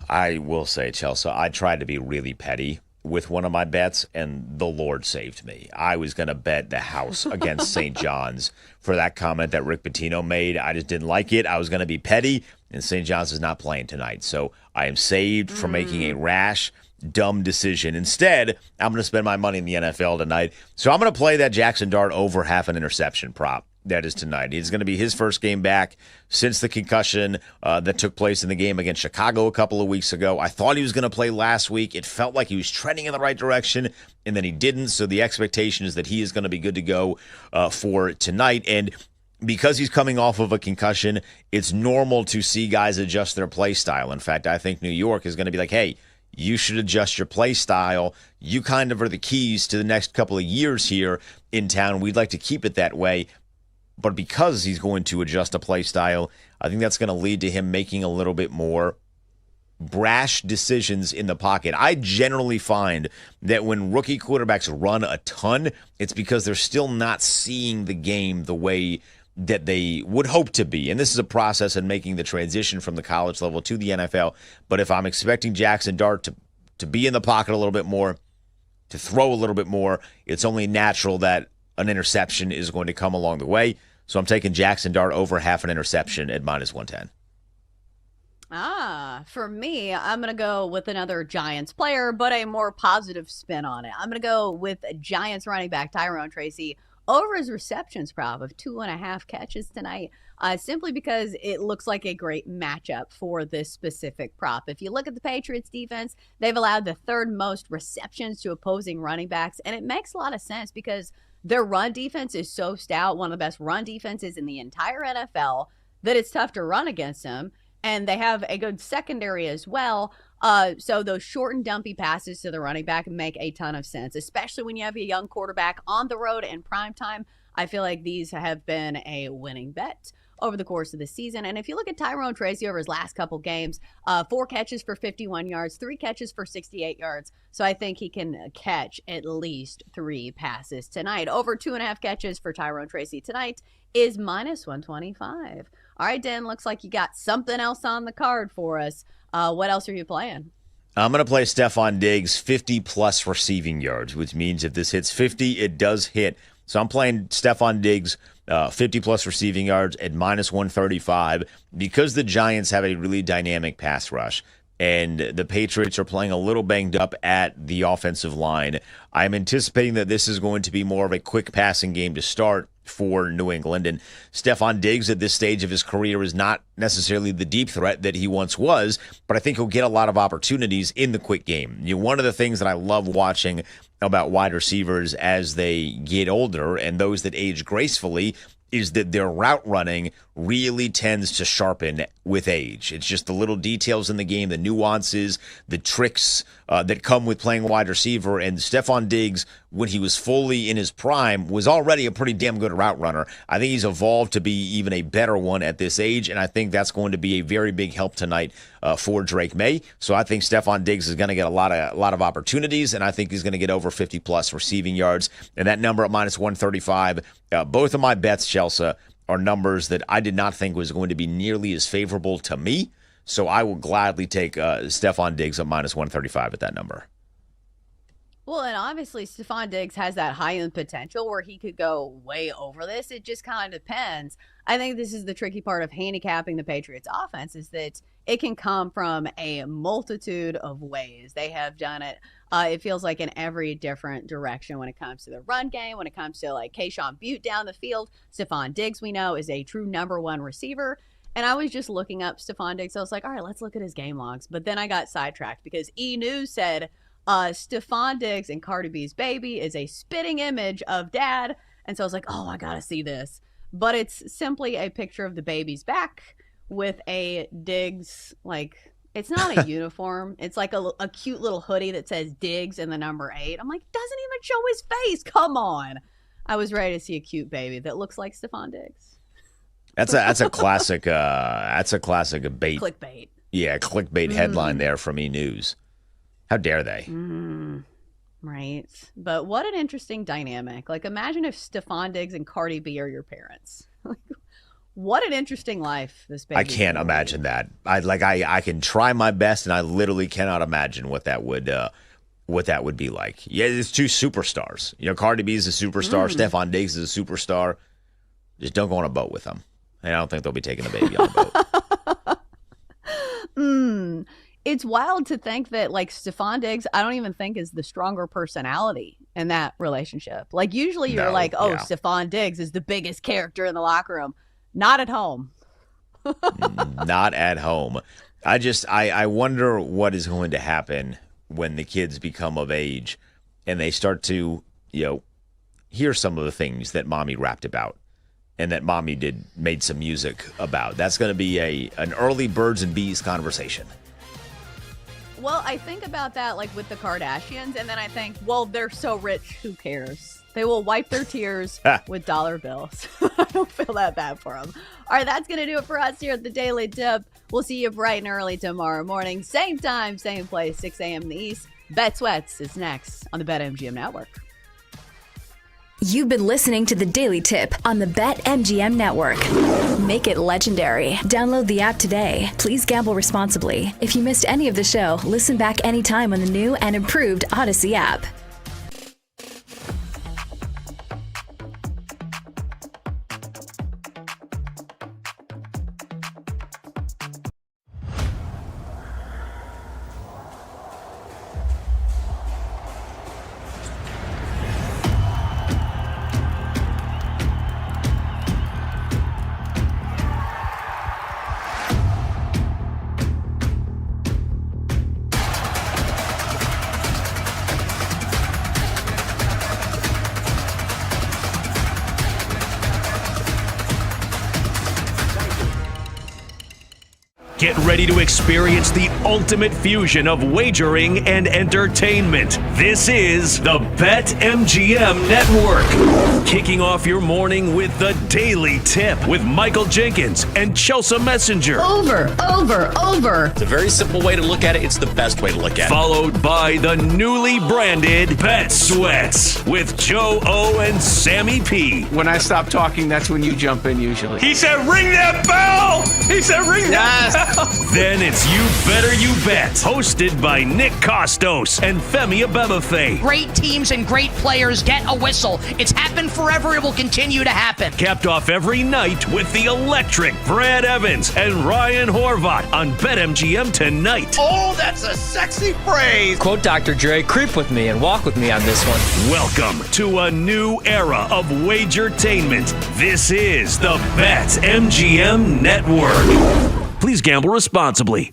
I will say, Chelsea, I tried to be really petty with one of my bets, and the Lord saved me. I was going to bet the house against St. John's for that comment that Rick Pitino made. I just didn't like it. I was going to be petty, and St. John's is not playing tonight. So I am saved from making a rash, dumb decision. Instead, I'm going to spend my money in the NFL tonight. So I'm going to play that Jackson Dart over half an interception prop. That is tonight. It's going to be his first game back since the concussion that took place in the game against Chicago a couple of weeks ago. I thought he was going to play last week. It felt like he was trending in the right direction, and then he didn't. So the expectation is that he is going to be good to go for tonight. And because he's coming off of a concussion, it's normal to see guys adjust their play style. In fact, I think New York is going to be like, hey, you should adjust your play style. You kind of are the keys to the next couple of years here in town. We'd like to keep it that way. But because he's going to adjust a play style, I think that's going to lead to him making a little bit more brash decisions in the pocket. I generally find that when rookie quarterbacks run a ton, it's because they're still not seeing the game the way that they would hope to be. And this is a process in making the transition from the college level to the NFL. But if I'm expecting Jackson Dart to be in the pocket a little bit more, to throw a little bit more, it's only natural that an interception is going to come along the way. So I'm taking Jackson Dart over half an interception at -110. For me, I'm going to go with another Giants player, but a more positive spin on it. I'm going to go with Giants running back Tyrone Tracy over his receptions prop of 2.5 catches tonight, simply because it looks like a great matchup for this specific prop. If you look at the Patriots defense, they've allowed the third most receptions to opposing running backs, and it makes a lot of sense because their run defense is so stout, one of the best run defenses in the entire NFL, that it's tough to run against them. And they have a good secondary as well. So those short and dumpy passes to the running back make a ton of sense, especially when you have a young quarterback on the road in prime time. I feel like these have been a winning bet over the course of the season. And if you look at Tyrone Tracy over his last couple games, 4 catches for 51 yards, 3 catches for 68 yards. So I think he can catch at least 3 passes tonight. Over 2.5 catches for Tyrone Tracy tonight is -125. All right, Dan, looks like you got something else on the card for us. What else are you playing? I'm going to play Stephon Diggs 50-plus receiving yards, which means if this hits 50, it does hit. So I'm playing Stephon Diggs 50-plus receiving yards at -135 because the Giants have a really dynamic pass rush and the Patriots are playing a little banged up at the offensive line. I'm anticipating that this is going to be more of a quick passing game to start for New England. And Stephon Diggs at this stage of his career is not necessarily the deep threat that he once was, but I think he'll get a lot of opportunities in the quick game. One of the things that I love watching about wide receivers as they get older and those that age gracefully is that their route running really tends to sharpen with age. It's just the little details in the game, the nuances, the tricks that come with playing wide receiver. And Stephon Diggs, when he was fully in his prime, was already a pretty damn good route runner. I think he's evolved to be even a better one at this age, and I think that's going to be a very big help tonight for Drake May. So I think Stephon Diggs is going to get a lot of opportunities, and I think he's going to get over 50-plus receiving yards. And that number at minus 135, both of my bets, Chelsea, are numbers that I did not think was going to be nearly as favorable to me. So I will gladly take Stephon Diggs at minus 135 at that number. Well, and obviously Stephon Diggs has that high-end potential where he could go way over this. It just kind of depends. I think this is the tricky part of handicapping the Patriots offense, is that it can come from a multitude of ways. They have done it. It feels like in every different direction when it comes to the run game, when it comes to like Kayshon Butte down the field. Stephon Diggs, we know, is a true number one receiver. And I was just looking up Stephon Diggs. I was like, all right, let's look at his game logs. But then I got sidetracked because E! News said Stephon Diggs and Cardi B's baby is a spitting image of dad. And so I was like, oh, I got to see this. But it's simply a picture of the baby's back with a Diggs, like, it's not a uniform. It's like a cute little hoodie that says Diggs and the number 8. I'm like, doesn't even show his face. Come on. I was ready to see a cute baby that looks like Stephon Diggs. That's a classic. That's a classic bait. Clickbait. Yeah, clickbait headline there from E! News. How dare they? Right. But what an interesting dynamic. Like, imagine if Stephon Diggs and Cardi B are your parents. What an interesting life this baby. I can't imagine that. I can try my best, and I literally cannot imagine what that would be like. Yeah, it's two superstars. You know, Cardi B is a superstar. Stephon Diggs is a superstar. Just don't go on a boat with them. And I don't think they'll be taking the baby on a boat. It's wild to think that, like, Stephon Diggs, I don't even think is the stronger personality in that relationship. Like, usually you're Stephon Diggs is the biggest character in the locker room. Not at home. Not at home. I wonder what is going to happen when the kids become of age and they start to, hear some of the things that mommy rapped about and that mommy made some music about. That's going to be an early birds and bees conversation. Well, I think about that, like, with the Kardashians, and then I think, well, they're so rich, who cares? They will wipe their tears with dollar bills. I don't feel that bad for them. All right, that's going to do it for us here at the Daily Tip. We'll see you bright and early tomorrow morning. Same time, same place, 6 a.m. in the East. Bet Sweats is next on the BetMGM Network. You've been listening to the Daily Tip on the BetMGM Network. Make it legendary. Download the app today. Please gamble responsibly. If you missed any of the show, listen back anytime on the new and improved Odyssey app. Get ready to experience the ultimate fusion of wagering and entertainment. This is the BetMGM Network. Kicking off your morning with the Daily Tip with Michael Jenkins and Chelsea Messenger. Over. It's a very simple way to look at it. It's the best way to look at it. Followed by the newly branded Bet Sweats with Joe O and Sammy P. When I stop talking, that's when you jump in usually. He said, ring that bell! He said, ring that bell! Then it's You Better You Bet, hosted by Nick Costos and Femi Abebefe. Great teams and great players get a whistle. It's happened forever. It will continue to happen. Capped off every night with the electric Brad Evans and Ryan Horvat on BetMGM tonight. Oh, that's a sexy phrase. Quote Dr. Dre, creep with me and walk with me on this one. Welcome to a new era of Wagertainment. This is the BetMGM Network. Please gamble responsibly.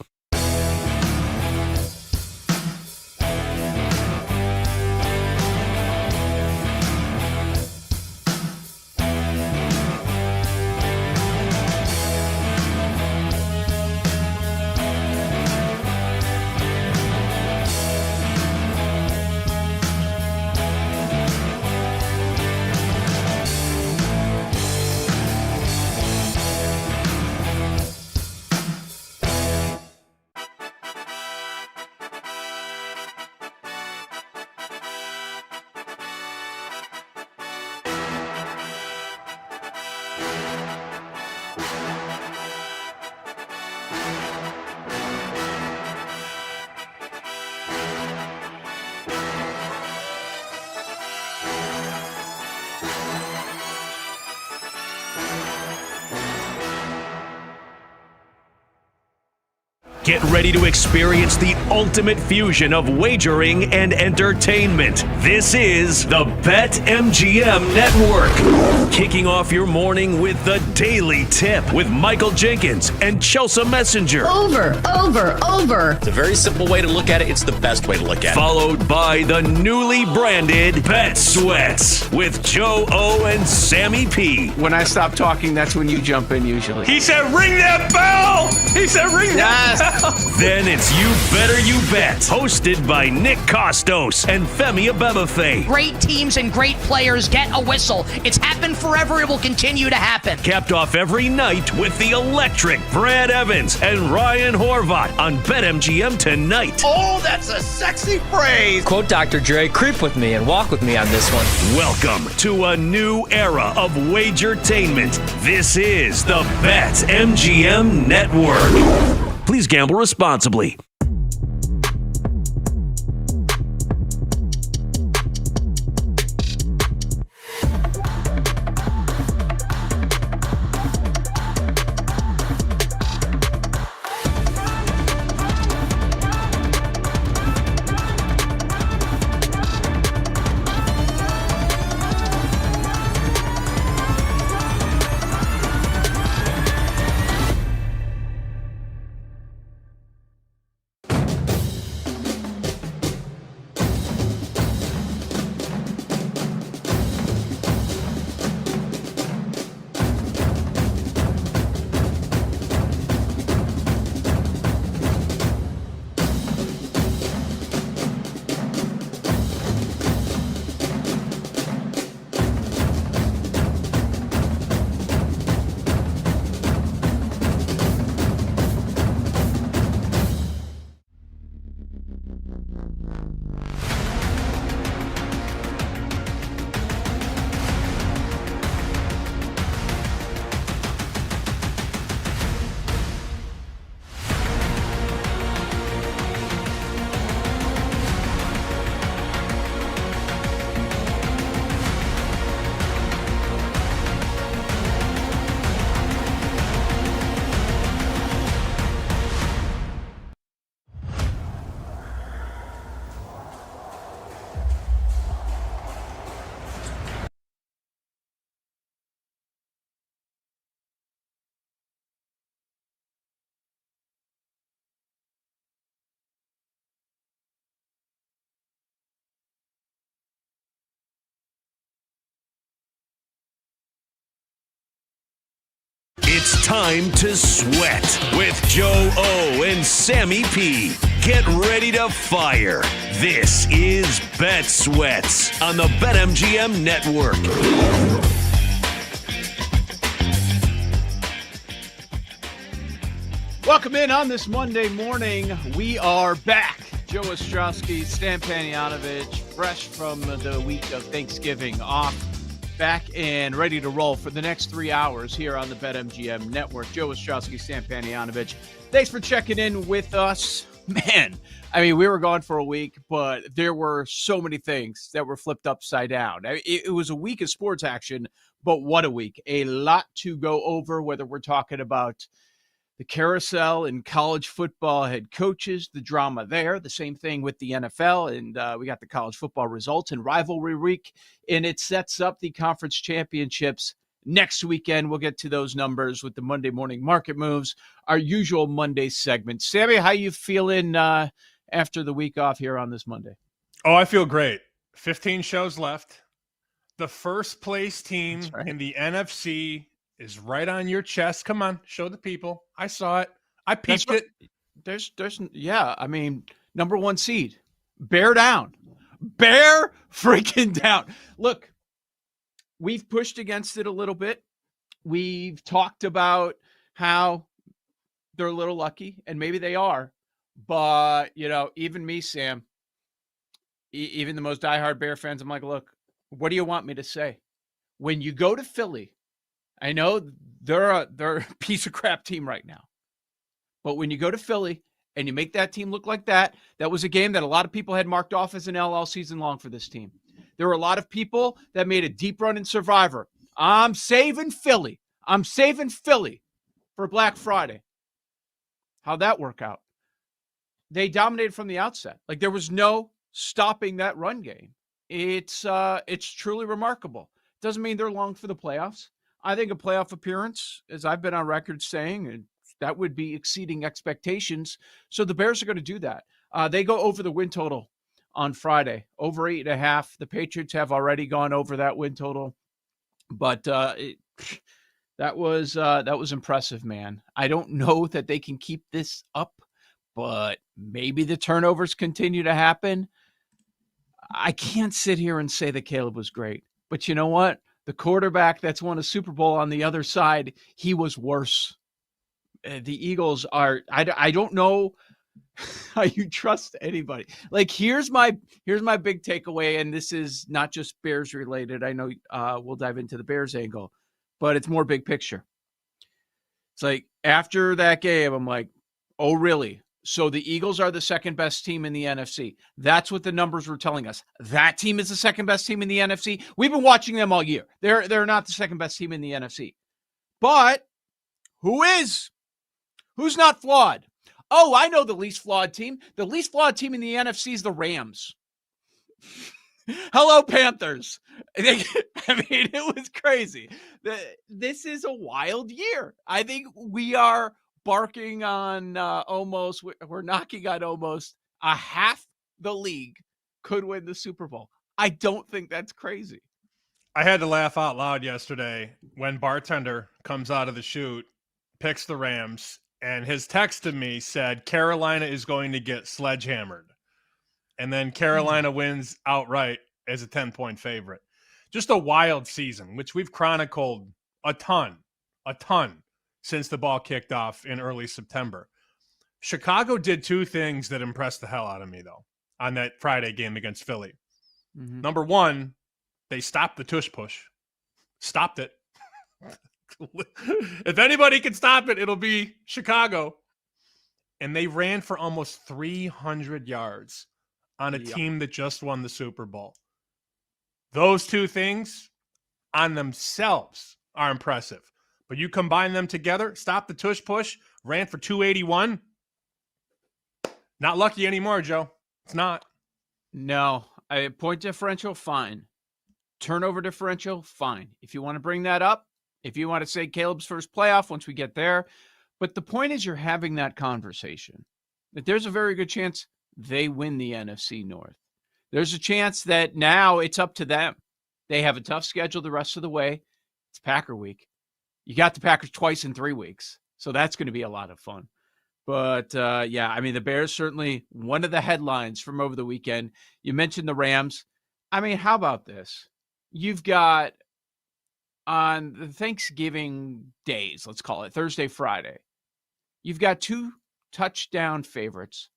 Get ready to experience the ultimate fusion of wagering and entertainment. This is the BetMGM Network. Kicking off your morning with the Daily Tip with Michael Jenkins and Chelsea Messenger. Over. It's a very simple way to look at it. It's the best way to look at it. Followed by the newly branded Bet Sweats with Joe O and Sammy P. When I stop talking, that's when you jump in usually. He said, ring that bell! He said, ring that bell! Then it's You Better You Bet, hosted by Nick Costos and Femi Abebefe. Great teams and great players get a whistle. It's happened forever. It will continue to happen. Capped off every night with the electric Brad Evans and Ryan Horvat on BetMGM tonight. Oh, that's a sexy phrase. Quote Dr. Dre, creep with me and walk with me on this one. Welcome to a new era of Wagertainment. This is the BetMGM Network. Please gamble responsibly. It's time to sweat with Joe O and Sammy P. Get ready to fire. This is Bet Sweats on the BetMGM Network. Welcome in on this Monday morning. We are back. Joe Ostrowski, Stan Panayotovich, fresh from the week of Thanksgiving off. Back and ready to roll for the next 3 hours here on the BetMGM Network. Joe Ostrowski, Stan Panayotovich. Thanks for checking in with us. Man, I mean, we were gone for a week, but there were so many things that were flipped upside down. It was a week of sports action, but what a week. A lot to go over, whether we're talking about the carousel in college football head coaches, the drama there, the same thing with the NFL, and we got the college football results and rivalry week, and it sets up the conference championships next weekend. We'll get to those numbers with the Monday morning market moves, our usual Monday segment. Sammy, how you feeling after the week off here on this Monday? Oh, I feel great. 15 shows left. The first place team in the NFC is right on your chest. Come on, show the people. I saw it. I peeped it. Yeah, I mean, number one seed. Bear down. Bear freaking down. Look, we've pushed against it a little bit. We've talked about how they're a little lucky, and maybe they are. But, you know, even me, Sam, even the most diehard Bear fans, I'm like, look, what do you want me to say? When you go to Philly, I know they're a piece of crap team right now. But when you go to Philly and you make that team look like that, that was a game that a lot of people had marked off as an L all season long for this team. There were a lot of people that made a deep run in Survivor. I'm saving Philly. I'm saving Philly for Black Friday. How'd that work out? they dominated from the outset. Like there was no stopping that run game. It's truly remarkable. Doesn't mean they're long for the playoffs. I think a playoff appearance, as I've been on record saying, and that would be exceeding expectations. So the Bears are going to do that. They go over the win total on Friday, over 8.5. The Patriots have already gone over that win total, but that was impressive, man. I don't know that they can keep this up, but maybe the turnovers continue to happen. I can't sit here and say that Caleb was great, but you know what? The quarterback that's won a Super Bowl on the other side, he was worse. The Eagles are, I don't know how you trust anybody. Like here's my big takeaway, and this is not just Bears related. I know we'll dive into the Bears angle, but it's more big picture. It's like after that game, I'm like, oh really? So the Eagles are the second best team in the NFC. That's what the numbers were telling us. That team is the second best team in the NFC. We've been watching them all year. They're not the second best team in the NFC. But who is? Who's not flawed? Oh, I know the least flawed team. The least flawed team in the NFC is the Rams. Hello, Panthers. I mean, it was crazy. This is a wild year. I think we are barking on we're knocking on almost a half the league could win the Super Bowl. I don't think that's crazy. I had to laugh out loud yesterday when bartender comes out of the chute, picks the Rams, and his text to me said Carolina is going to get sledgehammered. And then Carolina wins outright as a 10-point favorite. Just a wild season, which we've chronicled a ton since the ball kicked off in early September. Chicago did two things that impressed the hell out of me, though, on that Friday game against Philly. Mm-hmm. Number one, they stopped the tush push. Stopped it. If anybody can stop it, it'll be Chicago. And they ran for almost 300 yards on a team that just won the Super Bowl. Those two things on themselves are impressive. But you combine them together, stop the tush push, ran for 281. Not lucky anymore, Joe. It's not. No. Point differential, fine. Turnover differential, fine. If you want to bring that up, if you want to say Caleb's first playoff once we get there. But the point is you're having that conversation. That there's a very good chance they win the NFC North. There's a chance that now it's up to them. They have a tough schedule the rest of the way. It's Packer week. You got the Packers twice in 3 weeks. So that's going to be a lot of fun. But, yeah, I mean, the Bears certainly one of the headlines from over the weekend. You mentioned the Rams. I mean, how about this? You've got on the Thanksgiving days, let's call it Thursday, Friday, you've got 2 touchdown favorites,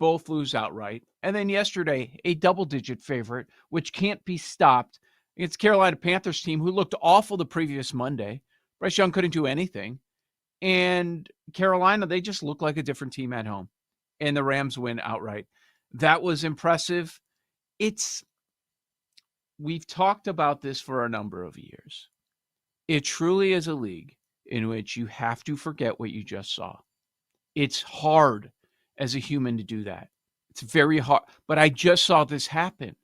both lose outright. And then yesterday, a double-digit favorite, which can't be stopped against Carolina Panthers team, who looked awful the previous Monday. Bryce Young couldn't do anything. And Carolina, they just look like a different team at home. And the Rams win outright. That was impressive. We've talked about this for a number of years. It truly is a league in which you have to forget what you just saw. It's hard as a human to do that. It's very hard. But I just saw this happen.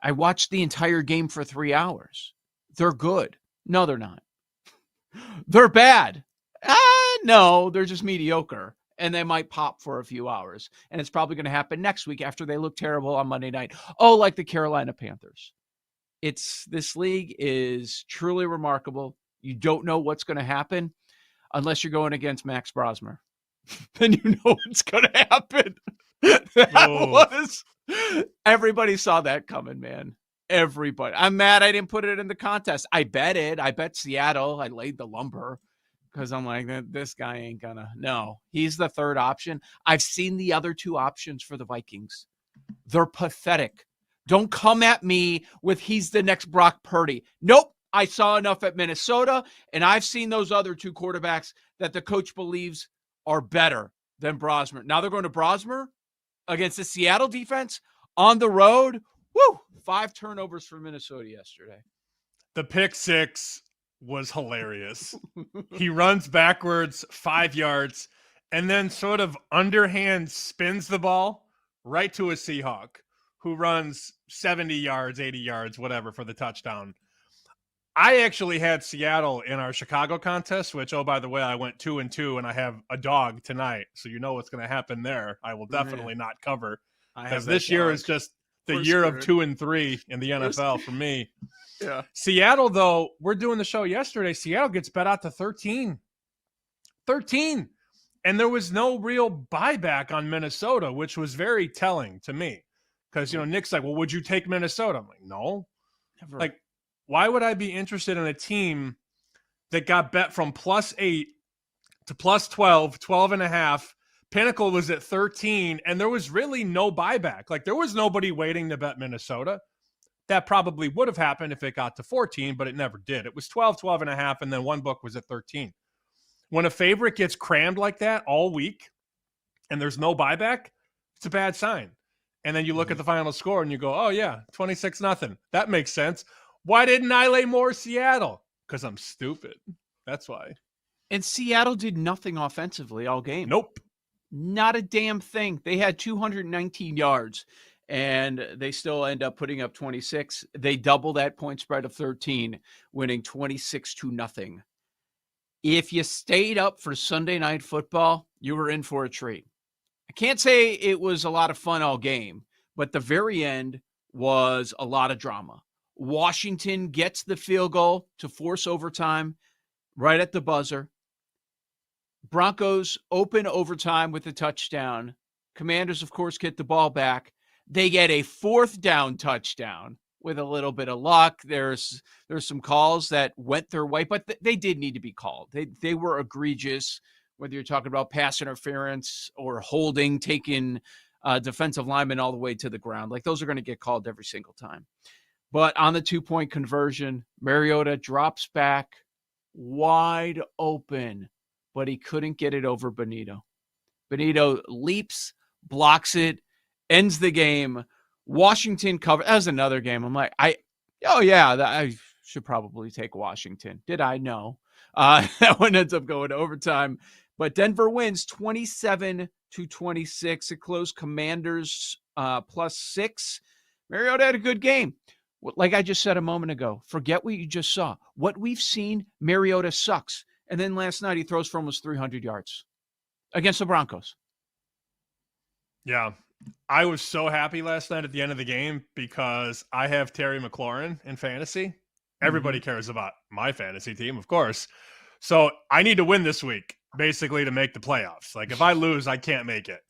I watched the entire game for 3 hours. They're good. No, they're not. They're bad. No, they're just mediocre. And they might pop for a few hours. And it's probably going to happen next week after they look terrible on Monday night. Oh, like the Carolina Panthers. This league is truly remarkable. You don't know what's going to happen unless you're going against Max Brosmer. Then you know what's going to happen. Everybody saw that coming, man. Everybody. I'm mad I didn't put it in the contest. I bet it. I bet Seattle. I laid the lumber because I'm like, this guy ain't gonna. No, he's the third option. I've seen the other 2 options for the Vikings. They're pathetic. Don't come at me with he's the next Brock Purdy. Nope. I saw enough at Minnesota, and I've seen those other 2 quarterbacks that the coach believes are better than Brosmer. Now they're going to Brosmer against the Seattle defense on the road. Woo! 5 turnovers for Minnesota yesterday. The pick six was hilarious. He runs backwards 5 yards, and then sort of underhand spins the ball right to a Seahawk who runs 70 yards, 80 yards, whatever for the touchdown. I actually had Seattle in our Chicago contest, which, oh, by the way, I went 2-2, and I have a dog tonight. So you know what's going to happen there. I will definitely not cover, because this year is just the year of 2 and 3 in the NFL for me. Yeah. Seattle, though, we're doing the show yesterday. Seattle gets bet out to 13. 13. And there was no real buyback on Minnesota, which was very telling to me. Because, Nick's like, well, would you take Minnesota? I'm like, no. Never. Like, why would I be interested in a team that got bet from +8 to +12, 12.5? Pinnacle was at 13, and there was really no buyback. Like, there was nobody waiting to bet Minnesota. That probably would have happened if it got to 14, but it never did. It was 12, 12.5, and then one book was at 13. When a favorite gets crammed like that all week and there's no buyback, it's a bad sign. And then you look at the final score and you go, oh, yeah, 26-0. That makes sense. Why didn't I lay more Seattle? Because I'm stupid. That's why. And Seattle did nothing offensively all game. Nope. Not a damn thing. They had 219 yards, and they still end up putting up 26. They double that point spread of 13, winning 26-0. If you stayed up for Sunday Night Football, you were in for a treat. I can't say it was a lot of fun all game, but the very end was a lot of drama. Washington gets the field goal to force overtime right at the buzzer. Broncos open overtime with a touchdown. Commanders, of course, get the ball back. They get a 4th down touchdown with a little bit of luck. There's some calls that went their way, but they did need to be called. They were egregious, whether you're talking about pass interference or holding, taking defensive linemen all the way to the ground. Like, those are going to get called every single time. But on the 2-point conversion, Mariota drops back wide open, but he couldn't get it over Benito. Benito leaps, blocks it, ends the game. Washington cover. That was another game. I'm like, I should probably take Washington. Did I? No. That one ends up going to overtime. But Denver wins 27-26. It closed Commanders +6. Mariota had a good game. Like I just said a moment ago, forget what you just saw. What we've seen, Mariota sucks. And then last night he throws for almost 300 yards against the Broncos. Yeah. I was so happy last night at the end of the game because I have Terry McLaurin in fantasy. Everybody cares about my fantasy team, of course. So I need to win this week, basically, to make the playoffs. Like, if I lose, I can't make it.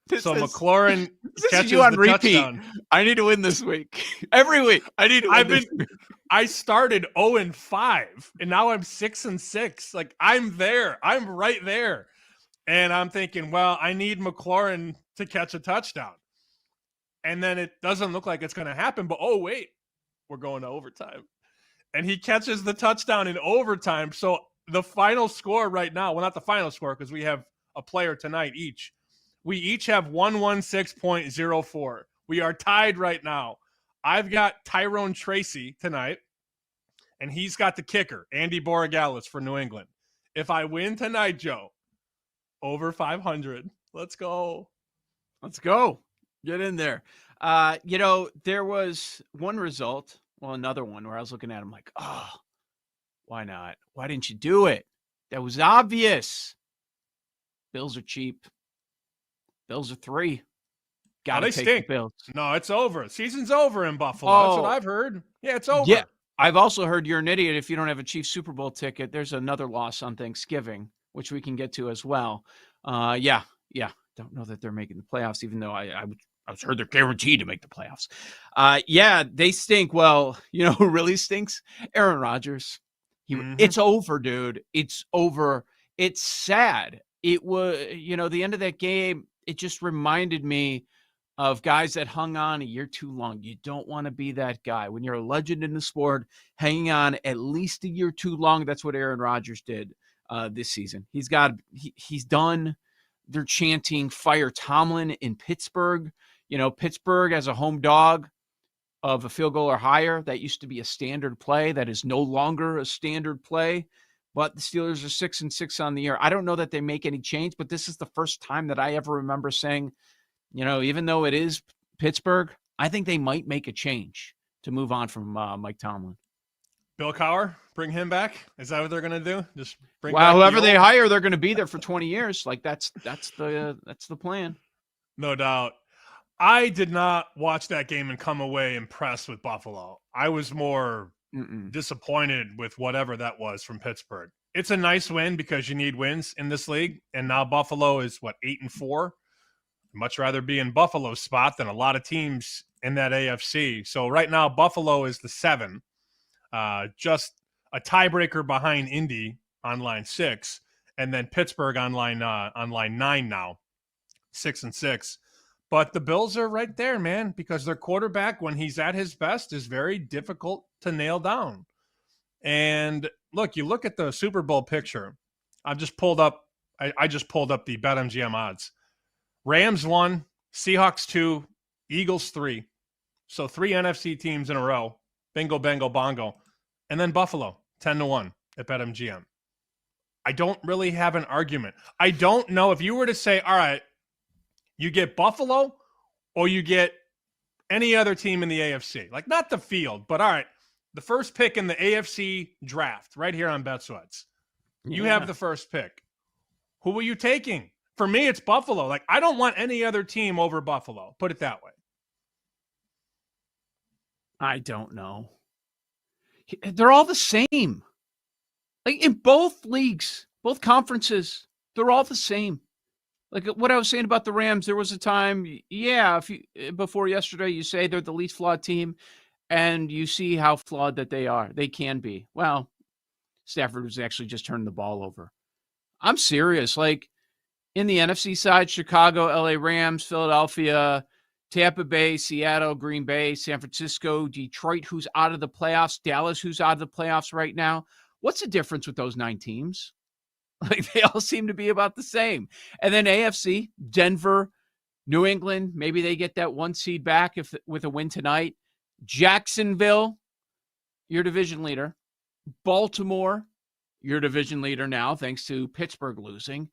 McLaurin catches you on the repeat. touchdown. I need to win this week. Every week. I need to win this week. I started 0-5, and now I'm 6-6. Like, I'm there. I'm right there. And I'm thinking, well, I need McLaurin to catch a touchdown. And then it doesn't look like it's going to happen. But, oh, wait, we're going to overtime. And he catches the touchdown in overtime. So the final score right now, well, not the final score because we have a player tonight each. We each have 116.04. We are tied right now. I've got Tyrone Tracy tonight, and he's got the kicker, Andy Borregales for New England. If I win tonight, Joe, over 500. Let's go. Let's go. Get in there. There was one result, another one where I was looking at him like, oh, why not? Why didn't you do it? That was obvious. Bills are cheap. Bills are 3. Gotta take the Bills. No, it's over. Season's over in Buffalo. That's what I've heard. Yeah, it's over. Yeah, I've also heard you're an idiot if you don't have a Chiefs Super Bowl ticket. There's another loss on Thanksgiving, which we can get to as well. Yeah. Don't know that they're making the playoffs, even though I heard they're guaranteed to make the playoffs. Yeah, they stink. Well, you know who really stinks? Aaron Rodgers. It's over, dude. It's over. It's sad. It was, the end of that game, it just reminded me of guys that hung on a year too long. You don't want to be that guy. When you're a legend in the sport, hanging on at least a year too long, that's what Aaron Rodgers did this season. He's done. They're chanting fire Tomlin in Pittsburgh. Pittsburgh as a home dog of a field goal or higher, that used to be a standard play. That is no longer a standard play. but the Steelers are 6-6 on the year. I don't know that they make any change, but this is the first time that I ever remember saying, even though it is Pittsburgh, I think they might make a change to move on from Mike Tomlin. Bill Cowher, bring him back. Is that what they're going to do? Just bring well, back whoever they hire, they're going to be there for 20 years. Like that's the plan. No doubt. I did not watch that game and come away impressed with Buffalo. I was more disappointed with whatever that was from Pittsburgh. It's a nice win because you need wins in this league, and now Buffalo is 8-4. Much rather be in Buffalo's spot than a lot of teams in that AFC. So right now, Buffalo is the 7, just a tiebreaker behind Indy on line 6, and then Pittsburgh on line 9 now, 6-6. But the Bills are right there, man, because their quarterback, when he's at his best, is very difficult to nail down. And look, you look at the Super Bowl picture. I just pulled up the BetMGM odds. Rams 1, Seahawks 2, Eagles 3. So 3 NFC teams in a row. Bingo, bango, bongo. And then Buffalo, 10-1 at BetMGM. I don't really have an argument. I don't know if you were to say, all right, you get Buffalo or you get any other team in the AFC. Like, not the field, but all right, the first pick in the AFC draft right here on BetSweats. You have the first pick. Who are you taking? For me, it's Buffalo. Like, I don't want any other team over Buffalo. Put it that way. I don't know. They're all the same. Like, in both leagues, both conferences, they're all the same. Like what I was saying about the Rams, there was a time, before yesterday, you say they're the least flawed team, and you see how flawed that they are. They can be. Well, Stafford was actually just turning the ball over. I'm serious. Like, in the NFC side, Chicago, LA Rams, Philadelphia, Tampa Bay, Seattle, Green Bay, San Francisco, Detroit, who's out of the playoffs, Dallas, who's out of the playoffs right now. What's the difference with those 9 teams? Like, they all seem to be about the same. And then AFC, Denver, New England, maybe they get that 1 seed back with a win tonight. Jacksonville, your division leader. Baltimore, your division leader now, thanks to Pittsburgh losing.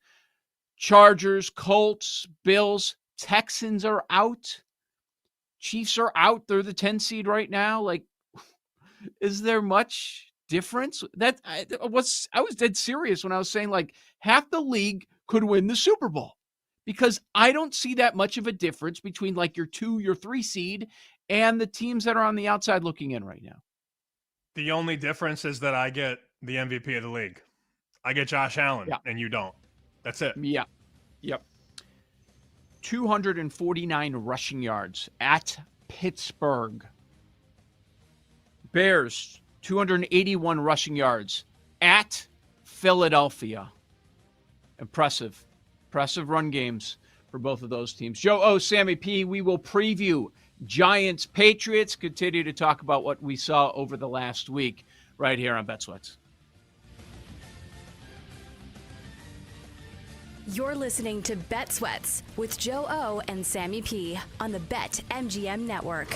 Chargers, Colts, Bills, Texans are out. Chiefs are out. They're the 10 seed right now. Like, is there much difference? I was dead serious when I was saying, like, half the league could win the Super Bowl, because I don't see that much of a difference between like your 2, your 3 seed and the teams that are on the outside looking in right now. The only difference is that I get the MVP of the league. I get Josh Allen, and you don't. That's it. Yeah. Yep. 249 rushing yards at Pittsburgh. Bears, 281 rushing yards at Philadelphia. Impressive run games for both of those teams. Joe O, Sammy P, we will preview Giants, Patriots, continue to talk about what we saw over the last week right here on BetSweats. You're listening to BetSweats with Joe O and Sammy P on the BetMGM Network.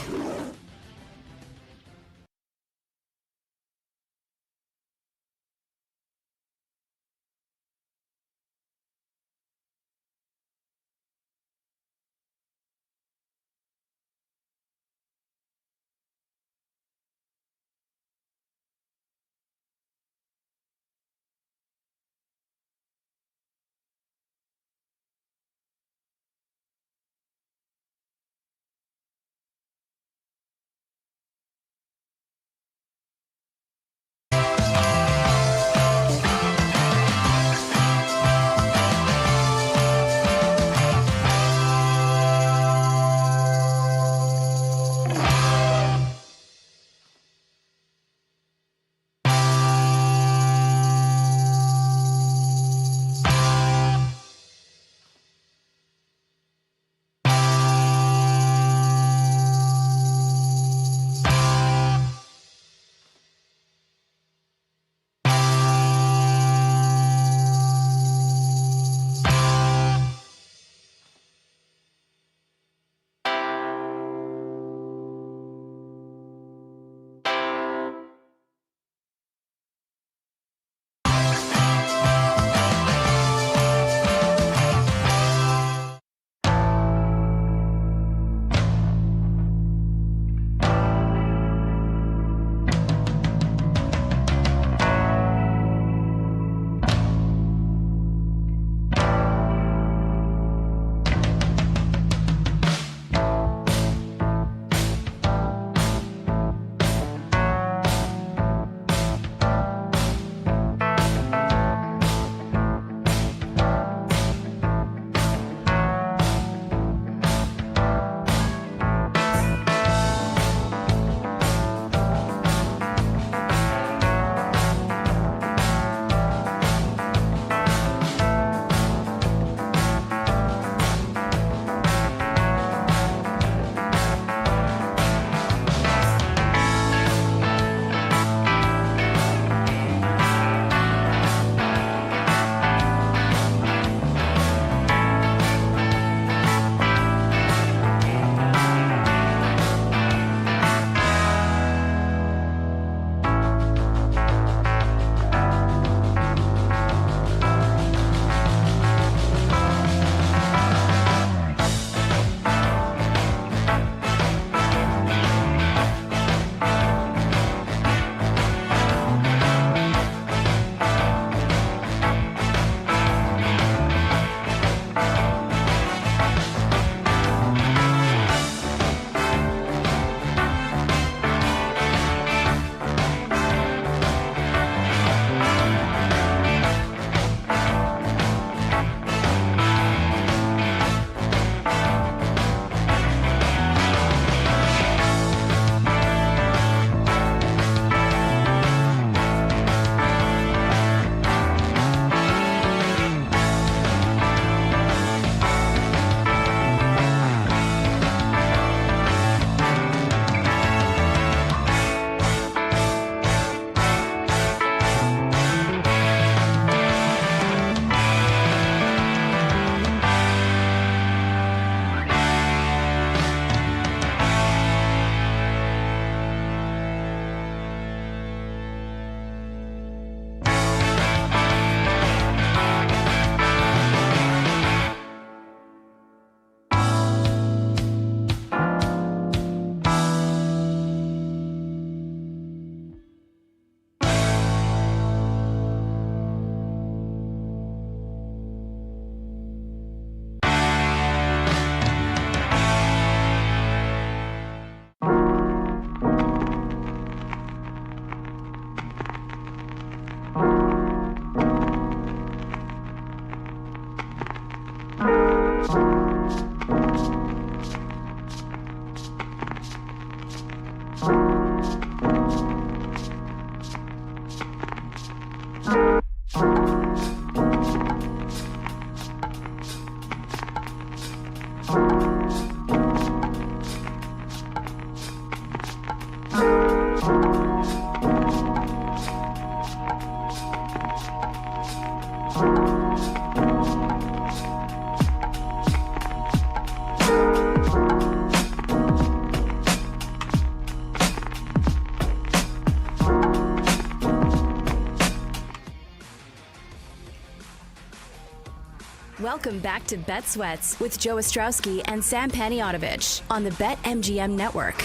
Welcome back to Bet Sweats with Joe Ostrowski and Sam Paniotovich on the BetMGM Network.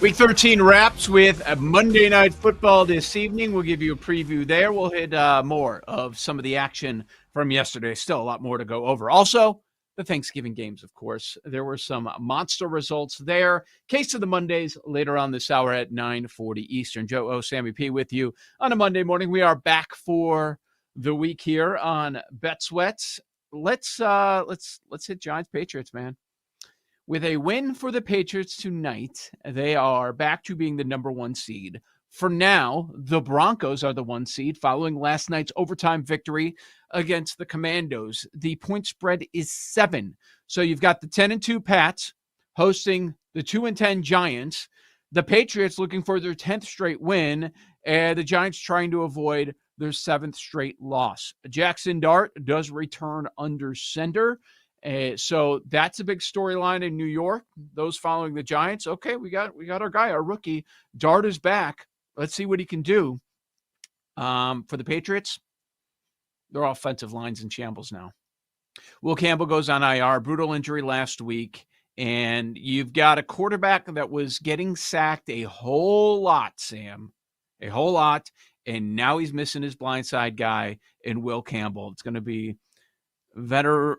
Week 13 wraps with a Monday Night Football this evening. We'll give you a preview there. We'll hit more of some of the action from yesterday. Still a lot more to go over. Also, the Thanksgiving games, of course. There were some monster results there. Case of the Mondays later on this hour at 9:40 Eastern. Joe O, Sammy P with you on a Monday morning. We are back for the week here on Bet Sweats. Let's hit Giants Patriots, man. With a win for the Patriots tonight, they are back to being the number one seed. For now, the Broncos are the one seed following last night's overtime victory against the Commandos. The point spread is 7. So you've got the 10-2 Pats hosting the 2-10 Giants. The Patriots looking for their 10th straight win, and the Giants trying to avoid their 7th straight loss. Jackson Dart does return under center. So that's a big storyline in New York. Those following the Giants, okay, we got our guy, our rookie. Dart is back. Let's see what he can do. For the Patriots, their offensive line's in shambles now. Will Campbell goes on IR, brutal injury last week, and you've got a quarterback that was getting sacked a whole lot, Sam, a whole lot, and now he's missing his blindside guy in Will Campbell. It's going to be veteran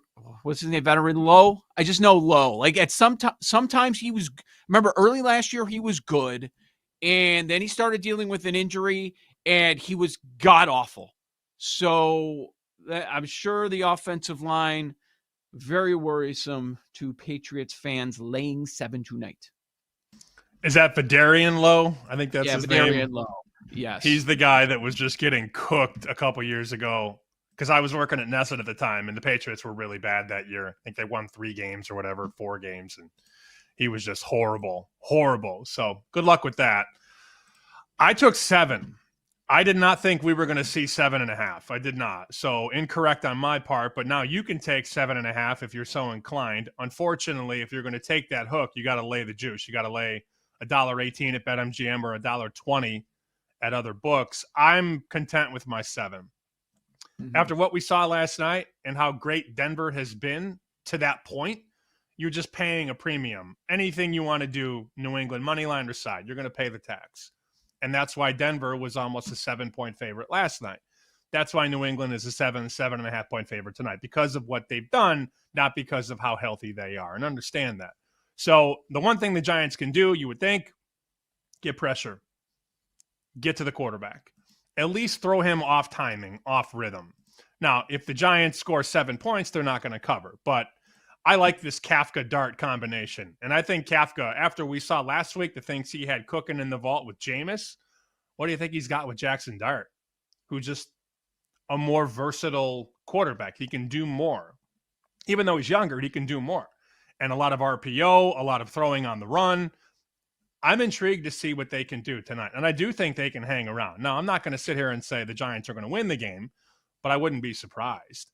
Lowe. I just know Lowe. Like at sometimes he was. Remember early last year he was good, and then he started dealing with an injury, and he was god awful. So I'm sure the offensive line very worrisome to Patriots fans laying 7 tonight. Is that Vidarian Lowe? I think that's his name. Vidarian Lowe. Yes, he's the guy that was just getting cooked a couple years ago. Because I was working at Nesson at the time, and the Patriots were really bad that year. I think they won 3 games or whatever, 4 games, and he was just horrible. So good luck with that. I took 7. I did not think we were going to see 7.5. I did not. So incorrect on my part, but now you can take 7.5 if you're so inclined. Unfortunately, if you're going to take that hook, you got to lay the juice. You got to lay $1.18 at BetMGM or $1.20 at other books. I'm content with my 7. After what we saw last night and how great Denver has been to that point, you're just paying a premium. Anything you want to do, New England, money line or side, you're going to pay the tax. And that's why Denver was almost a 7-point favorite last night. That's why New England is a 7.5 point favorite tonight, because of what they've done, not because of how healthy they are. And understand that. So the one thing the Giants can do, you would think, get pressure, get to the quarterback. At least throw him off timing, off rhythm. Now, if the Giants score 7 points, they're not going to cover. But I like this Kafka-Dart combination. And I think Kafka, after we saw last week the things he had cooking in the vault with Jameis, what do you think he's got with Jackson Dart? Who's just a more versatile quarterback. He can do more. Even though he's younger, he can do more. And a lot of RPO, a lot of throwing on the run. I'm intrigued to see what they can do tonight. And I do think they can hang around. Now, I'm not going to sit here and say the Giants are going to win the game, but I wouldn't be surprised.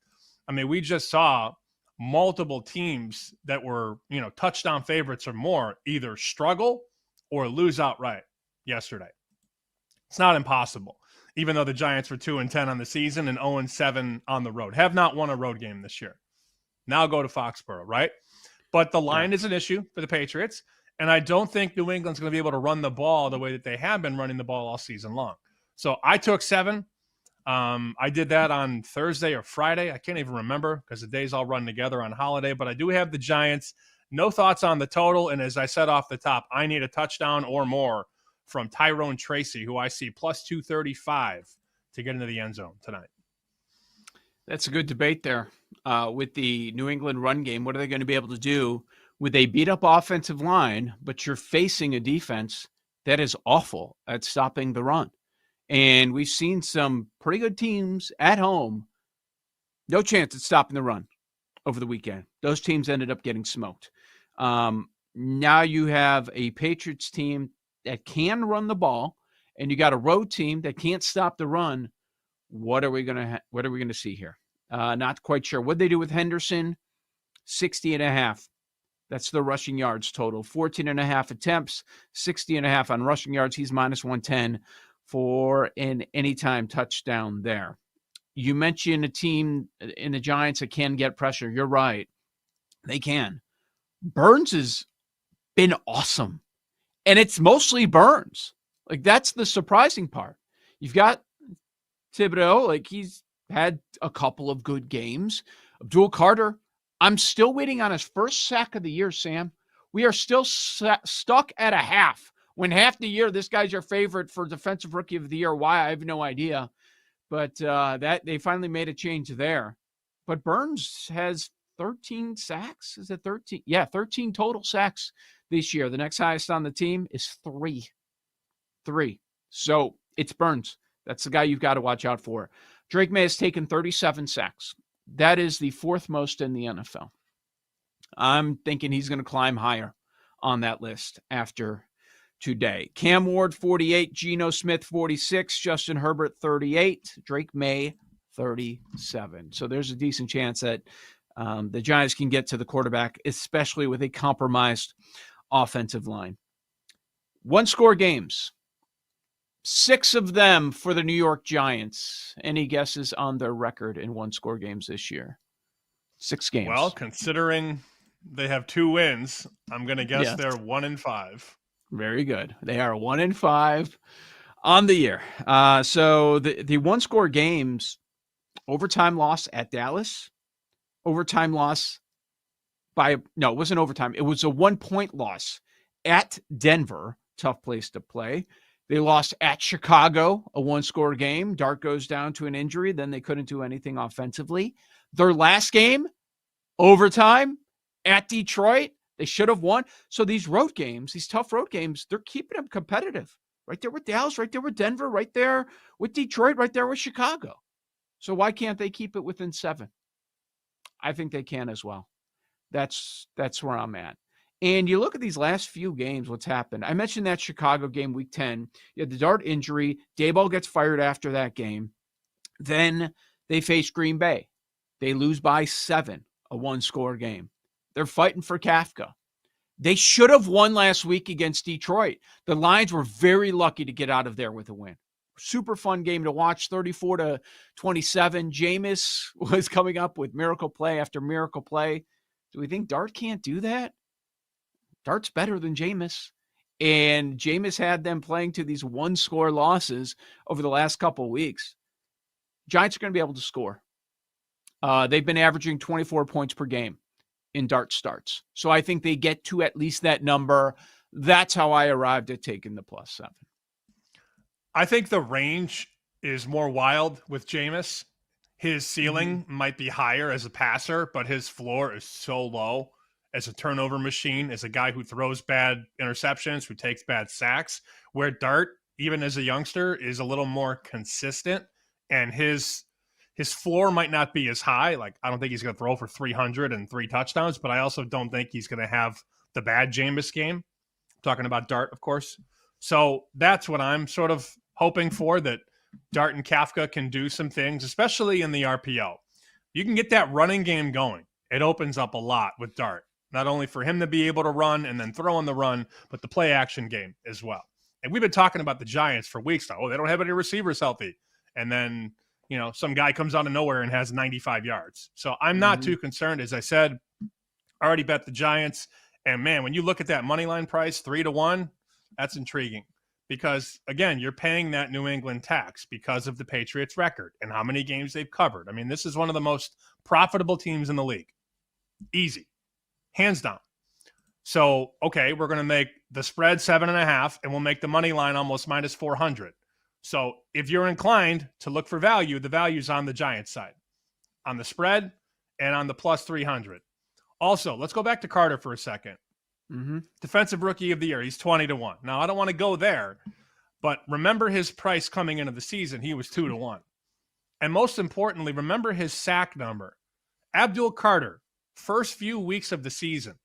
I mean, we just saw multiple teams that were, touchdown favorites or more either struggle or lose outright yesterday. It's not impossible, even though the Giants were 2-10 on the season and 0-7 on the road. Have not won a road game this year. Now go to Foxborough, right? But the line is an issue for the Patriots. And I don't think New England's going to be able to run the ball the way that they have been running the ball all season long. So I took 7. I did that on Thursday or Friday. I can't even remember because the days all run together on holiday. But I do have the Giants. No thoughts on the total. And as I said off the top, I need a touchdown or more from Tyrone Tracy, who I see plus 235 to get into the end zone tonight. That's a good debate there with the New England run game. What are they going to be able to do with a beat-up offensive line, but you're facing a defense that is awful at stopping the run? And we've seen some pretty good teams at home, no chance at stopping the run over the weekend. Those teams ended up getting smoked. Now you have a Patriots team that can run the ball, and you got a road team that can't stop the run. What are we gonna see here? Not quite sure. What'd they do with Henderson? 60.5. That's the rushing yards total. 14.5 attempts, 60.5 on rushing yards. He's minus 110 for an anytime touchdown there. You mentioned a team in the Giants that can get pressure. You're right. They can. Burns has been awesome. And it's mostly Burns. Like, that's the surprising part. You've got Thibodeau, like, he's had a couple of good games. Abdul Carter, I'm still waiting on his first sack of the year, Sam. We are still stuck at a half. When half the year, this guy's your favorite for Defensive Rookie of the Year. Why? I have no idea. But that they finally made a change there. But Burns has 13 sacks. Is it 13? Yeah, 13 total sacks this year. The next highest on the team is 3. So it's Burns. That's the guy you've got to watch out for. Drake May has taken 37 sacks. That is the 4th most in the NFL. I'm thinking he's going to climb higher on that list after today. Cam Ward, 48. Geno Smith, 46. Justin Herbert, 38. Drake May, 37. So there's a decent chance that the Giants can get to the quarterback, especially with a compromised offensive line. One-score games. 6 of them for the New York Giants. Any guesses on their record in one-score games this year? 6 games. Well, considering they have 2 wins, I'm going to guess they're 1-5. Very good. They are 1-5 on the year. So the one-score games, overtime loss at Dallas, overtime loss it wasn't overtime. It was a 1-point loss at Denver. Tough place to play. They lost at Chicago, a 1-score game. Dart goes down to an injury. Then they couldn't do anything offensively. Their last game, overtime at Detroit. They should have won. So these road games, these tough road games, they're keeping them competitive. Right there with Dallas, right there with Denver, right there with Detroit, right there with Chicago. So why can't they keep it within 7? I think they can as well. That's where I'm at. And you look at these last few games, what's happened. I mentioned that Chicago game, week 10. You had the Dart injury. Daboll gets fired after that game. Then they face Green Bay. They lose by 7, a 1-score game. They're fighting for Kafka. They should have won last week against Detroit. The Lions were very lucky to get out of there with a win. Super fun game to watch, 34-27. Jameis was coming up with miracle play after miracle play. Do we think Dart can't do that? Dart's better than Jameis. And Jameis had them playing to these 1-score losses over the last couple of weeks. Giants are going to be able to score. They've been averaging 24 points per game in Dart starts. So I think they get to at least that number. That's how I arrived at taking the +7. I think the range is more wild with Jameis. His ceiling might be higher as a passer, but his floor is so low as a turnover machine, as a guy who throws bad interceptions, who takes bad sacks, where Dart, even as a youngster, is a little more consistent, and his floor might not be as high. Like, I don't think he's going to throw for 300 and 3 touchdowns, but I also don't think he's going to have the bad Jameis game. I'm talking about Dart, of course. So that's what I'm sort of hoping for, that Dart and Kafka can do some things, especially in the RPO. You can get that running game going. It opens up a lot with Dart. Not only for him to be able to run and then throw on the run, but the play action game as well. And we've been talking about the Giants for weeks now. Oh, they don't have any receivers healthy. And then, some guy comes out of nowhere and has 95 yards. So I'm not too concerned. As I said, I already bet the Giants. And man, when you look at that money line price, 3-1, that's intriguing. Because again, you're paying that New England tax because of the Patriots record and how many games they've covered. I mean, this is one of the most profitable teams in the league. Easy. Hands down. So, okay, we're going to make the spread 7.5, and we'll make the money line almost minus 400. So if you're inclined to look for value, the value's on the Giants side. on the spread and on the plus 300. Also, let's go back to Carter for a second. Defensive Rookie of the Year. He's 20-1. Now, I don't want to go there, but remember his price coming into the season. He was 2-1. And most importantly, remember his sack number. Abdul Carter, first few weeks of the season,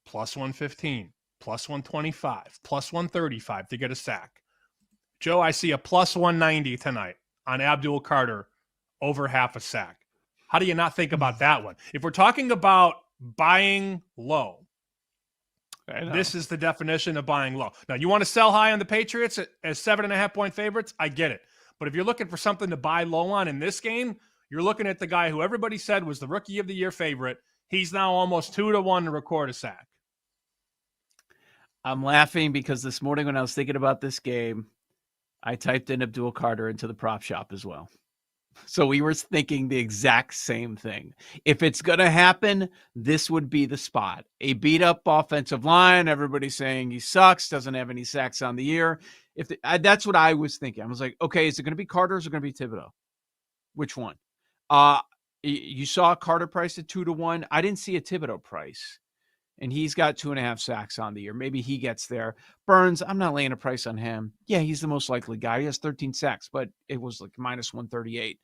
plus 115, plus 125, plus 135 to get a sack. Joe, I see a plus 190 tonight on Abdul Carter, over half a sack. How do you not think about that one? If we're talking about buying low, this is the definition of buying low. Now, you want to sell high on the Patriots as 7.5-point favorites? I get it. But if you're looking for something to buy low on in this game, you're looking at the guy who everybody said was the Rookie of the Year favorite. He's now almost 2-1 to record a sack. I'm laughing because this morning when I was thinking about this game, I typed in Abdul Carter into the prop shop as well. So we were thinking the exact same thing. If it's going to happen, this would be the spot. A beat-up offensive line, everybody's saying he sucks, doesn't have any sacks on the year. That's what I was thinking. I was like, okay, is it going to be Carter or is it going to be Thibodeau? Which one? You saw Carter price at 2-1. I didn't see a Thibodeau price. And he's got 2.5 sacks on the year. Maybe he gets there. Burns, I'm not laying a price on him. Yeah, he's the most likely guy. He has 13 sacks, but it was like minus 138.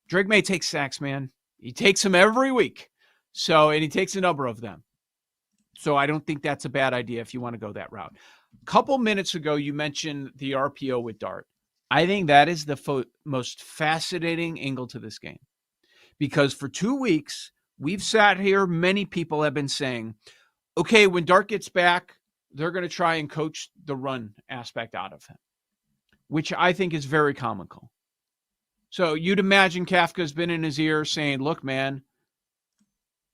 Drake May takes sacks, man. He takes them every week. And he takes a number of them. So I don't think that's a bad idea if you want to go that route. A couple minutes ago, you mentioned the RPO with Dart. I think that is the most fascinating angle to this game. Because for 2 weeks, we've sat here, many people have been saying, okay, when Dart gets back, they're going to try and coach the run aspect out of him, which I think is very comical. So you'd imagine Kafka's been in his ear saying, look, man,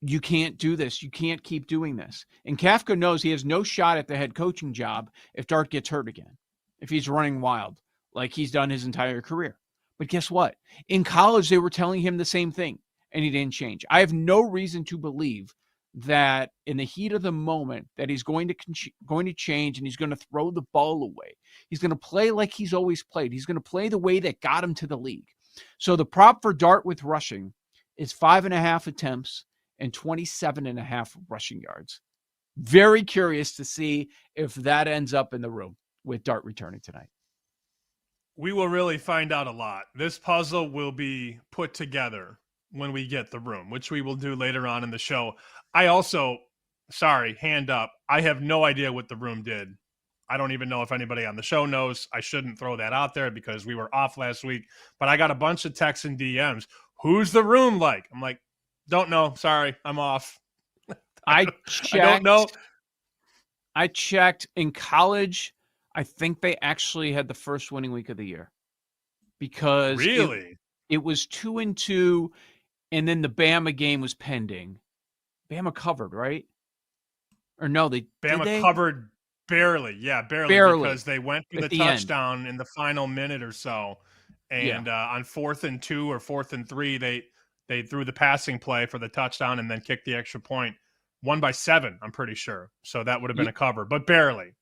you can't do this. You can't keep doing this. And Kafka knows he has no shot at the head coaching job if Dart gets hurt again, if he's running wild like he's done his entire career. But guess what? In college, they were telling him the same thing, and he didn't change. I have no reason to believe that in the heat of the moment that he's going to change and he's going to throw the ball away. He's going to play like he's always played. He's going to play the way that got him to the league. So the prop for Dart with rushing is 5.5 attempts and 27.5 rushing yards. Very curious to see if that ends up in the room with Dart returning tonight. We will really find out a lot. This puzzle will be put together when we get the room, which we will do later on in the show. I also, hand up, I have no idea what the room did. I don't even know if anybody on the show knows. I shouldn't throw that out there because we were off last week, but I got a bunch of texts and DMs. Who's the room like? I'm like, don't know. Sorry, I'm off. I don't know. I checked in college. I think they actually had the first winning week of the year because really it was 2-2. And then the Bama game was pending. Bama covered, right? Or no, Bama covered barely. Yeah, barely. Because they went for the touchdown in the final minute or so. And on 4th and 2 or 4th and 3, they threw the passing play for the touchdown and then kicked the extra point. Won by 7, I'm pretty sure. So that would have been a cover, but barely.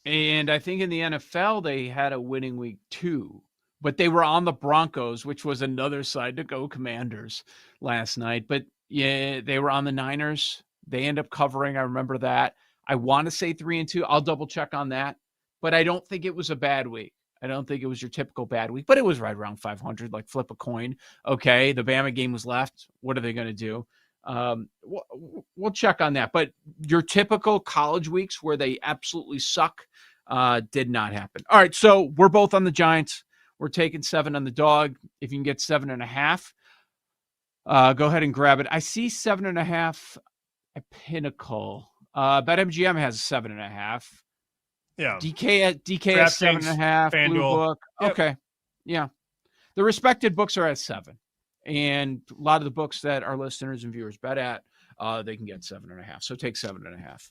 And I think in the NFL, they had a winning week too. But they were on the Broncos, which was another side to go Commanders last night. But yeah, they were on the Niners. They end up covering. I remember that. I want to say 3-2. I'll double check on that. But I don't think it was a bad week. I don't think it was your typical bad week. But it was right around 500, like flip a coin. Okay, the Bama game was left. What are they going to do? We'll check on that. But your typical college weeks where they absolutely suck did not happen. All right, so we're both on the Giants. We're taking 7 on the dog. If you can get 7.5, go ahead and grab it. I see 7.5 at Pinnacle. BetMGM has 7.5. Yeah. DK has 7.5. Blue Book. Yep. Okay. Yeah. The respected books are at 7. And a lot of the books that our listeners and viewers bet at, they can get 7.5. So take 7.5.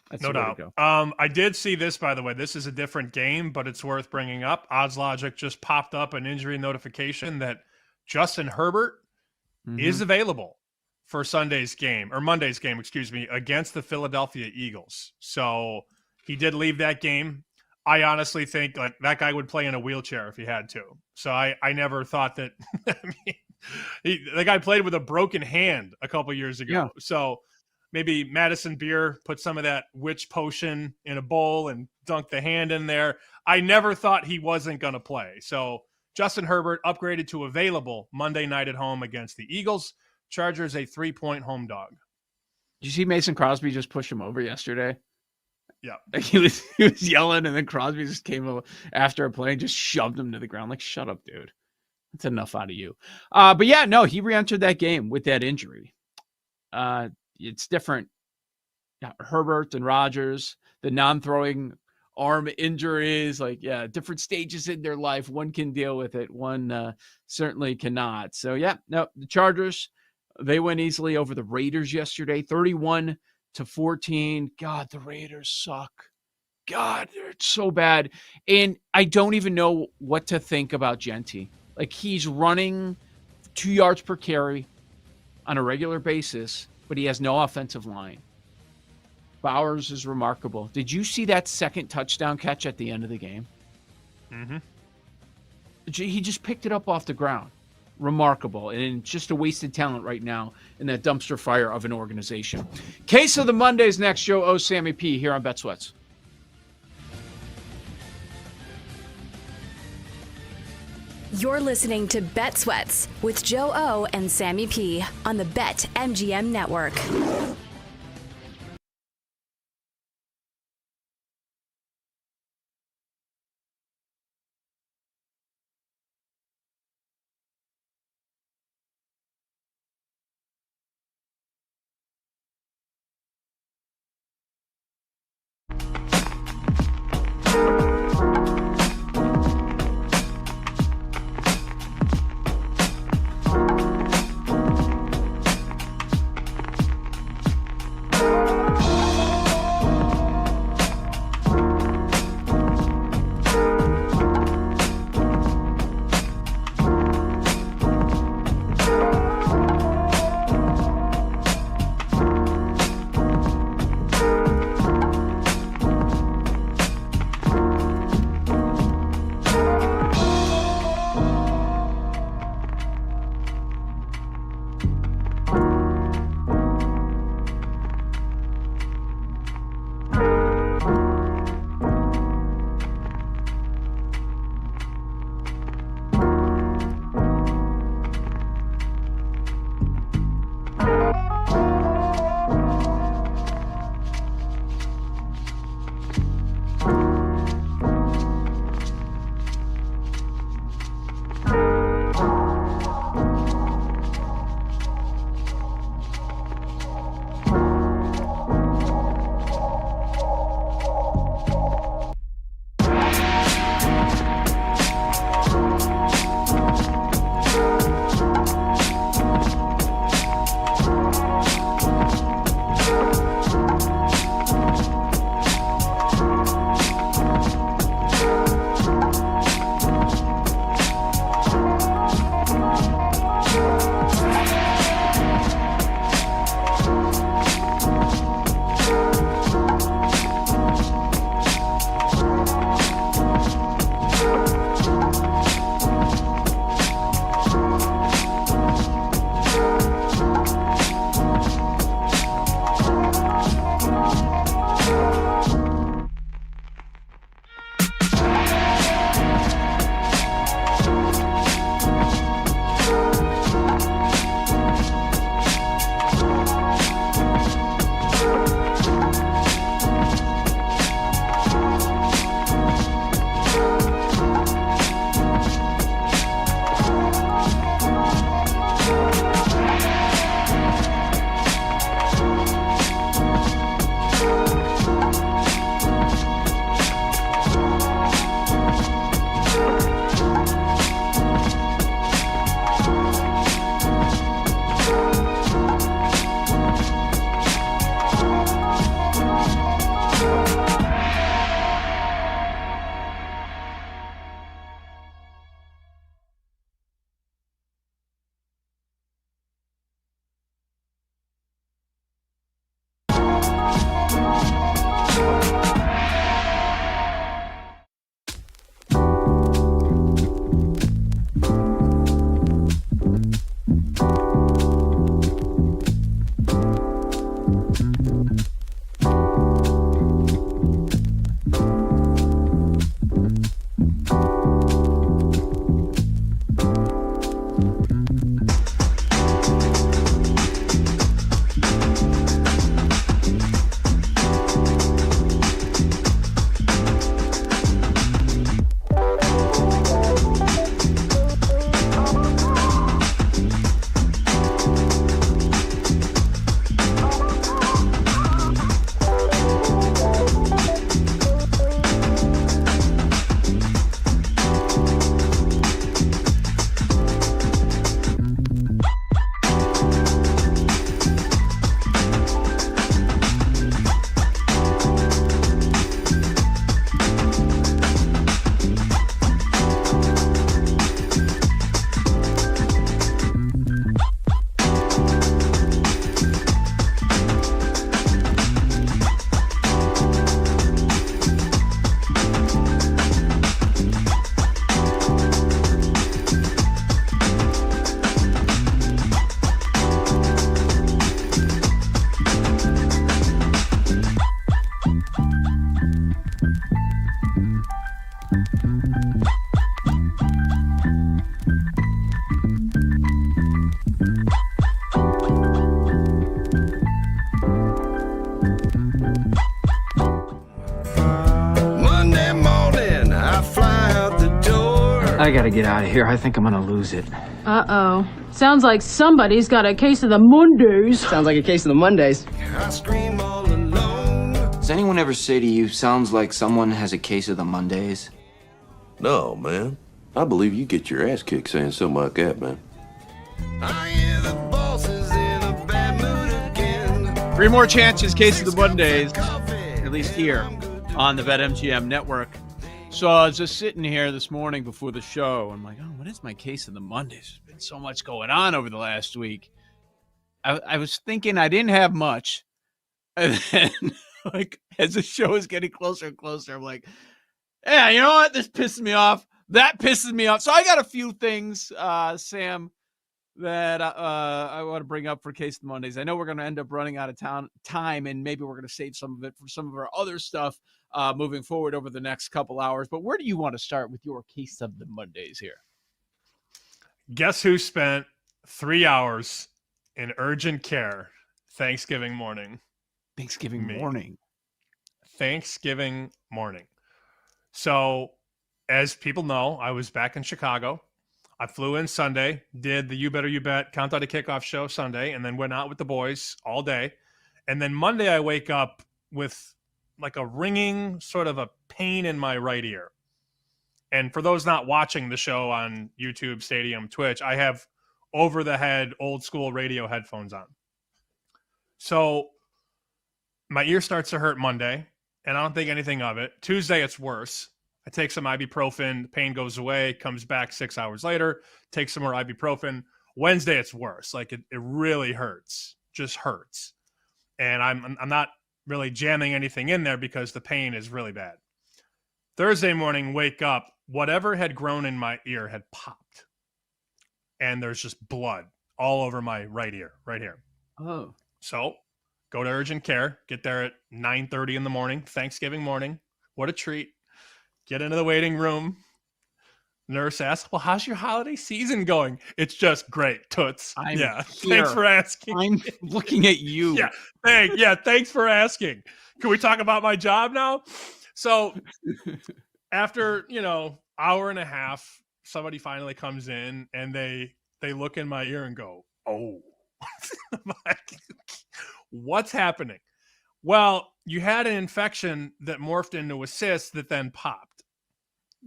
That's no doubt. I did see this, by the way. This is a different game, but it's worth bringing up. Odds Logic just popped up an injury notification that Justin Herbert is available for Monday's game, against the Philadelphia Eagles. So he did leave that game. I honestly think that guy would play in a wheelchair if he had to. So I never thought that. I mean, The guy played with a broken hand a couple years ago. Yeah. So maybe Madison Beer put some of that witch potion in a bowl and dunked the hand in there. I never thought he wasn't going to play. So Justin Herbert upgraded to available Monday night at home against the Eagles. Chargers a 3-point home dog. Did you see Mason Crosby just push him over yesterday? Yeah. Like he was yelling, and then Crosby just came over after a play and just shoved him to the ground. Like, shut up, dude. That's enough out of you. But yeah, no, he re-entered that game with that injury. It's different. Herbert and Rodgers, the non-throwing arm injuries, different stages in their life. One can deal with it. One certainly cannot. So yeah, no, the Chargers, they went easily over the Raiders yesterday, 31-14. God, the Raiders suck. God, they're so bad. And I don't even know what to think about Genty. Like, he's running 2 yards per carry on a regular basis, but he has no offensive line. Bowers is remarkable. Did you see that second touchdown catch at the end of the game? Mm-hmm. He just picked it up off the ground. Remarkable. And just a wasted talent right now in that dumpster fire of an organization. Case of the Mondays next. Joe O. Sammy P. here on Bet Sweats. You're listening to Bet Sweats with Joe O and Sammy P on the BetMGM Network. I gotta get out of here. I think I'm gonna lose it. Uh-oh. Sounds like somebody's got a case of the Mondays. Sounds like a case of the Mondays. Does anyone ever say to you, sounds like someone has a case of the Mondays? No, man. I believe you get your ass kicked saying something like that, man. 3 more chances, case of the Mondays, at least here on the BetMGM network. So I was just sitting here this morning before the show. I'm like, oh, what is my case of the Mondays? There's been so much going on over the last week. I was thinking I didn't have much. And then, like, as the show is getting closer and closer, I'm like, yeah, you know what? This pisses me off. That pisses me off. So I got a few things, Sam, that I want to bring up for Case of the Mondays. I know we're going to end up running out of time, and maybe we're going to save some of it for some of our other stuff moving forward over the next couple hours. But where do you want to start with your Case of the Mondays here? Guess who spent 3 hours in urgent care Thanksgiving morning? Thanksgiving morning. So, as people know, I was back in Chicago. I flew in Sunday, did the You Better You Bet Countdown to Kickoff show Sunday, and then went out with the boys all day. And then Monday I wake up with like a ringing sort of a pain in my right ear. And for those not watching the show on YouTube, Stadium, Twitch, I have over-the-head old school radio headphones on. So my ear starts to hurt Monday, and I don't think anything of it. Tuesday, it's worse. I take some ibuprofen, the pain goes away, comes back 6 hours later, take some more ibuprofen. Wednesday, it's worse. Like it really hurts, just hurts. And I'm not really jamming anything in there because the pain is really bad. Thursday morning, wake up, whatever had grown in my ear had popped. And there's just blood all over my right ear, right here. Oh. So go to urgent care, get there at 9:30 in the morning, Thanksgiving morning. What a treat. Get into the waiting room. Nurse asks, well, how's your holiday season going? It's just great, toots. Thanks for asking. I'm looking at you. Thanks for asking. Can we talk about my job now? So after, hour and a half, somebody finally comes in and they look in my ear and go, oh. What's happening? Well, you had an infection that morphed into a cyst that then popped.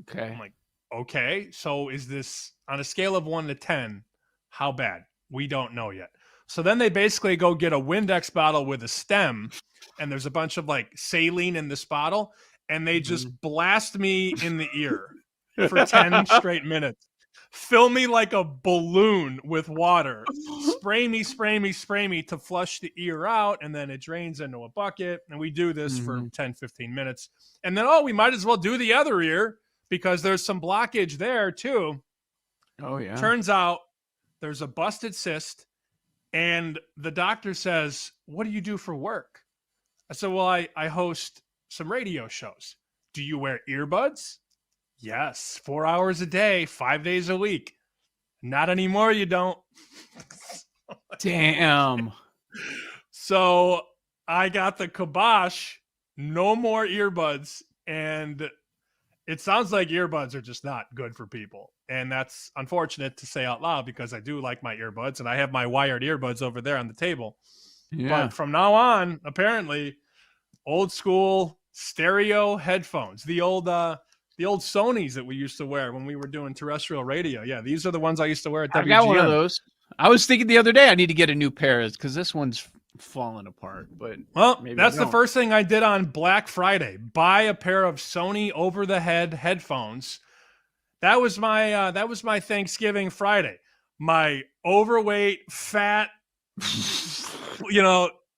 Okay. I'm like, okay, so is this on a scale of 1 to 10? How bad? We don't know yet. So then they basically go get a Windex bottle with a stem, and there's a bunch of like saline in this bottle, and they just blast me in the ear for 10 straight minutes. Fill me like a balloon with water. Spray me to flush the ear out, and then it drains into a bucket. And we do this for 10, 15 minutes. And then, we might as well do the other ear because there's some blockage there too. Oh, yeah. Turns out there's a busted cyst, and the doctor says, what do you do for work? I said, well, I host some radio shows. Do you wear earbuds? Yes, 4 hours a day, 5 days a week. Not anymore, you don't. Damn. So I got the kibosh, no more earbuds, and it sounds like earbuds are just not good for people. And that's unfortunate to say out loud because I do like my earbuds, and I have my wired earbuds over there on the table. Yeah. But from now on, apparently, old school stereo headphones, the old Sonys that we used to wear when we were doing terrestrial radio. Yeah, these are the ones I used to wear at WGN. I got one of those. I was thinking the other day I need to get a new pair because this one's falling apart. But that's the first thing I did on Black Friday. Buy a pair of Sony over-the-head headphones. That was my Thanksgiving Friday. My overweight, fat,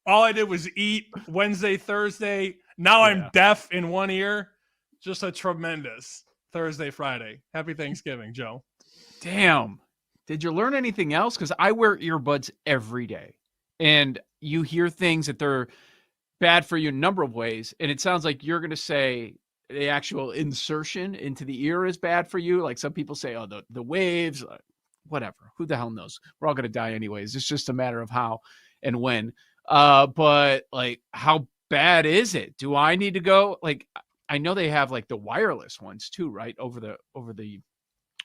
all I did was eat Wednesday, Thursday. Now I'm deaf in one ear. Just a tremendous Thursday, Friday. Happy Thanksgiving, Joe. Damn. Did you learn anything else? Because I wear earbuds every day. And you hear things that they're bad for you in a number of ways. And it sounds like you're going to say the actual insertion into the ear is bad for you. Like some people say, the waves, whatever. Who the hell knows? We're all going to die anyways. It's just a matter of how and when. But like, how bad is it? Do I need to go? Like, I know they have like the wireless ones too, right? Over the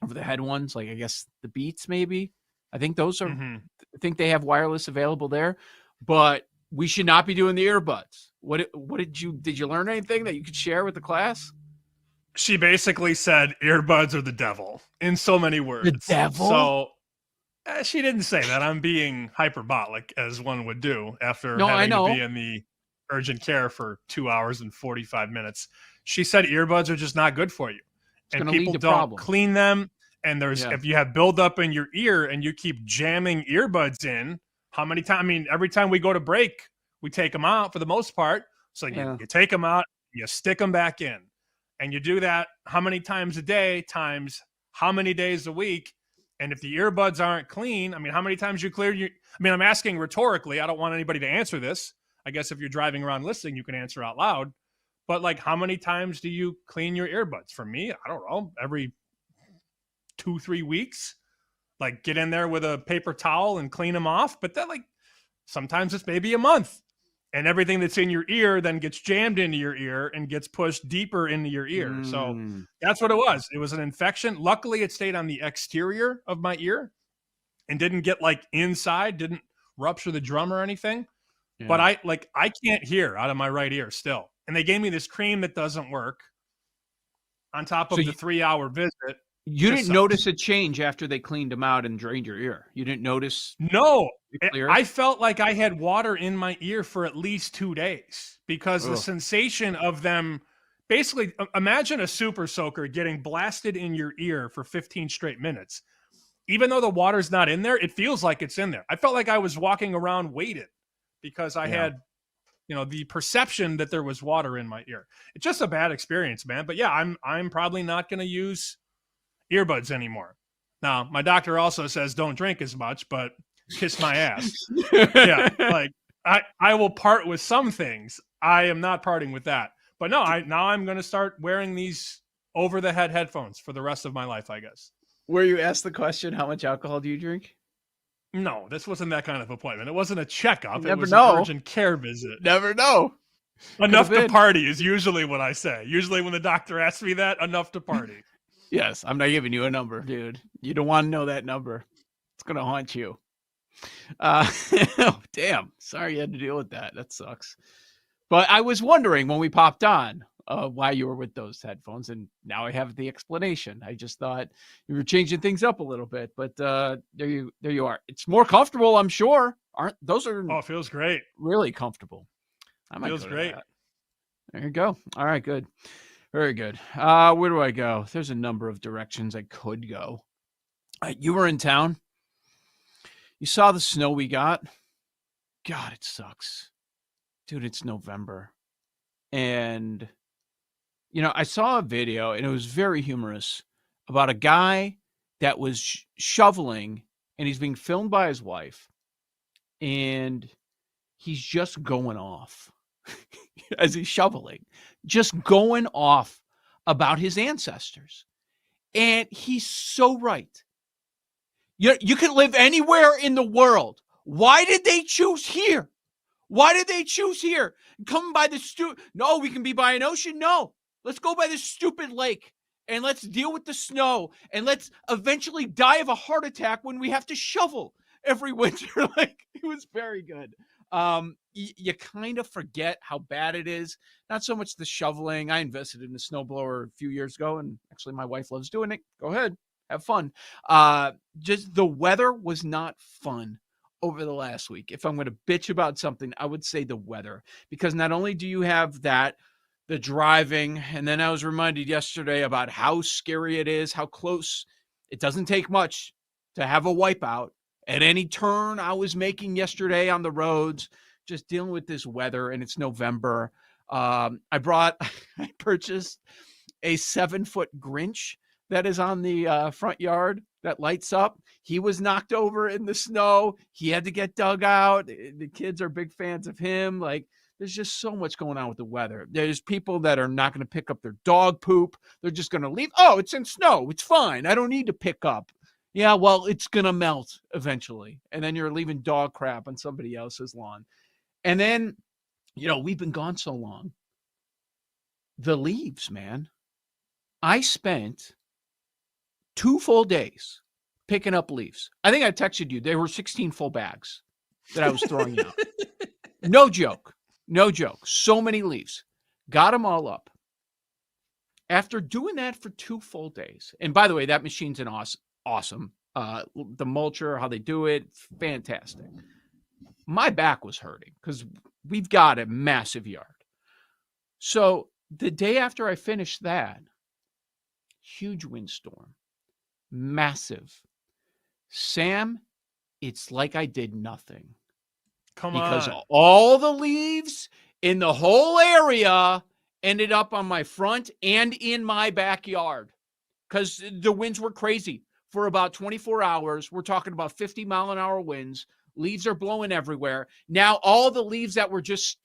over the head ones, like I guess the Beats maybe. I think those are. Mm-hmm. I think they have wireless available there, but we should not be doing the earbuds. What did you learn anything that you could share with the class? She basically said earbuds are the devil in so many words. The devil? So she didn't say that. I'm being hyperbolic, as one would do after No, I having to know. be in the urgent care for 2 hours and 45 minutes. She said earbuds are just not good for you. And gonna lead people to don't problems. clean them. And Yeah. if you have buildup in your ear and you keep jamming earbuds in, how many times? I mean, every time we go to break, we take them out for the most part. So Yeah. you take them out, you stick them back in. And you do that how many times a day times how many days a week. And if the earbuds aren't clean, I mean, how many times you clear your, I mean, I'm asking rhetorically. I don't want anybody to answer this. I guess if you're driving around listening, you can answer out loud. But like, how many times do you clean your earbuds? For me, I don't know, every 2-3 weeks. Like, get in there with a paper towel and clean them off. But then, like, sometimes it's maybe a month. And everything that's in your ear then gets jammed into your ear and gets pushed deeper into your ear. So that's what it was. It was an infection. Luckily, it stayed on the exterior of my ear and didn't get like inside, didn't rupture the drum or anything. Yeah. But I can't hear out of my right ear still. And they gave me this cream that doesn't work on top of the 3-hour visit. You didn't notice a change after they cleaned them out and drained your ear. You didn't notice? No, I felt like I had water in my ear for at least 2 days because the sensation of them, basically, imagine a super soaker getting blasted in your ear for 15 straight minutes. Even though the water's not in there, it feels like it's in there. I felt like I was walking around weighted because I had, the perception that there was water in my ear. It's just a bad experience, man. But yeah, I'm probably not going to use earbuds anymore. Now, my doctor also says don't drink as much, but kiss my ass. Yeah, like I will part with some things. I am not parting with that. But no, I'm going to start wearing these over the head headphones for the rest of my life, I guess. Were you asked the question, how much alcohol do you drink? No, this wasn't that kind of appointment. It wasn't a checkup. You it was never know. An urgent care visit. Never know. Enough to party is usually what I say. Usually when the doctor asks me that, enough to party. Yes, I'm not giving you a number, dude. You don't want to know that number. It's going to haunt you. Oh, damn. Sorry you had to deal with that. That sucks. But I was wondering when we popped on why you were with those headphones, and now I have the explanation. I just thought you were changing things up a little bit, but there you are. It's more comfortable, I'm sure. Those are it feels great. Really comfortable. Feels great. There you go. All right, good. Very good. Where do I go? There's a number of directions I could go. You were in town. You saw the snow we got. God, it sucks. Dude, it's November. And, I saw a video, and it was very humorous, about a guy that was shoveling, and he's being filmed by his wife. And he's just going off as he's shoveling, just going off about his ancestors. And he's so right. You can live anywhere in the world. Why did they choose here? Why did they choose here? Come by the No, we can be by an ocean. No, let's go by this stupid lake and let's deal with the snow and let's eventually die of a heart attack when we have to shovel every winter. Like, it was very good. You kind of forget how bad it is. Not so much the shoveling. I invested in a snowblower a few years ago, and actually my wife loves doing it. Go ahead, have fun. Just the weather was not fun over the last week. If I'm going to bitch about something, I would say the weather, because not only do you have that, the driving, and then I was reminded yesterday about how scary it is, how close. It doesn't take much to have a wipeout at any turn I was making yesterday on the roads, just dealing with this weather, and it's November. I purchased a 7-foot Grinch that is on the front yard that lights up. He was knocked over in the snow. He had to get dug out. The kids are big fans of him. Like, there's just so much going on with the weather. There's people that are not going to pick up their dog poop. They're just going to leave. Oh, it's in snow. It's fine. I don't need to pick up. Yeah, well, it's going to melt eventually. And then you're leaving dog crap on somebody else's lawn. And then, we've been gone so long. The leaves, man. I spent 2 full days picking up leaves. I think I texted you. There were 16 full bags that I was throwing out. No joke. No joke. So many leaves. Got them all up. After doing that for 2 full days, and by the way, that machine's an awesome. The mulcher, how they do it, fantastic. My back was hurting because we've got a massive yard. So the day after I finished that, huge windstorm, massive. Sam, it's like I did nothing. Because all the leaves in the whole area ended up on my front and in my backyard because the winds were crazy for about 24 hours. We're talking about 50-mile-an-hour winds. Leaves are blowing everywhere. Now, all the leaves that were just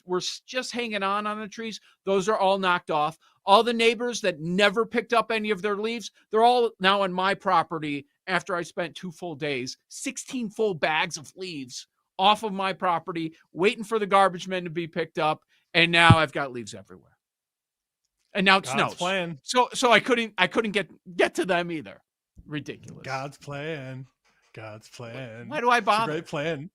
hanging on the trees, those are all knocked off. All the neighbors that never picked up any of their leaves, they're all now on my property after I spent 2 full days, 16 full bags of leaves off of my property, waiting for the garbage men to be picked up, and now I've got leaves everywhere. And now it snows. Plan. So I couldn't get to them either. Ridiculous. God's plan. God's plan. Why do I bother? It's a great plan.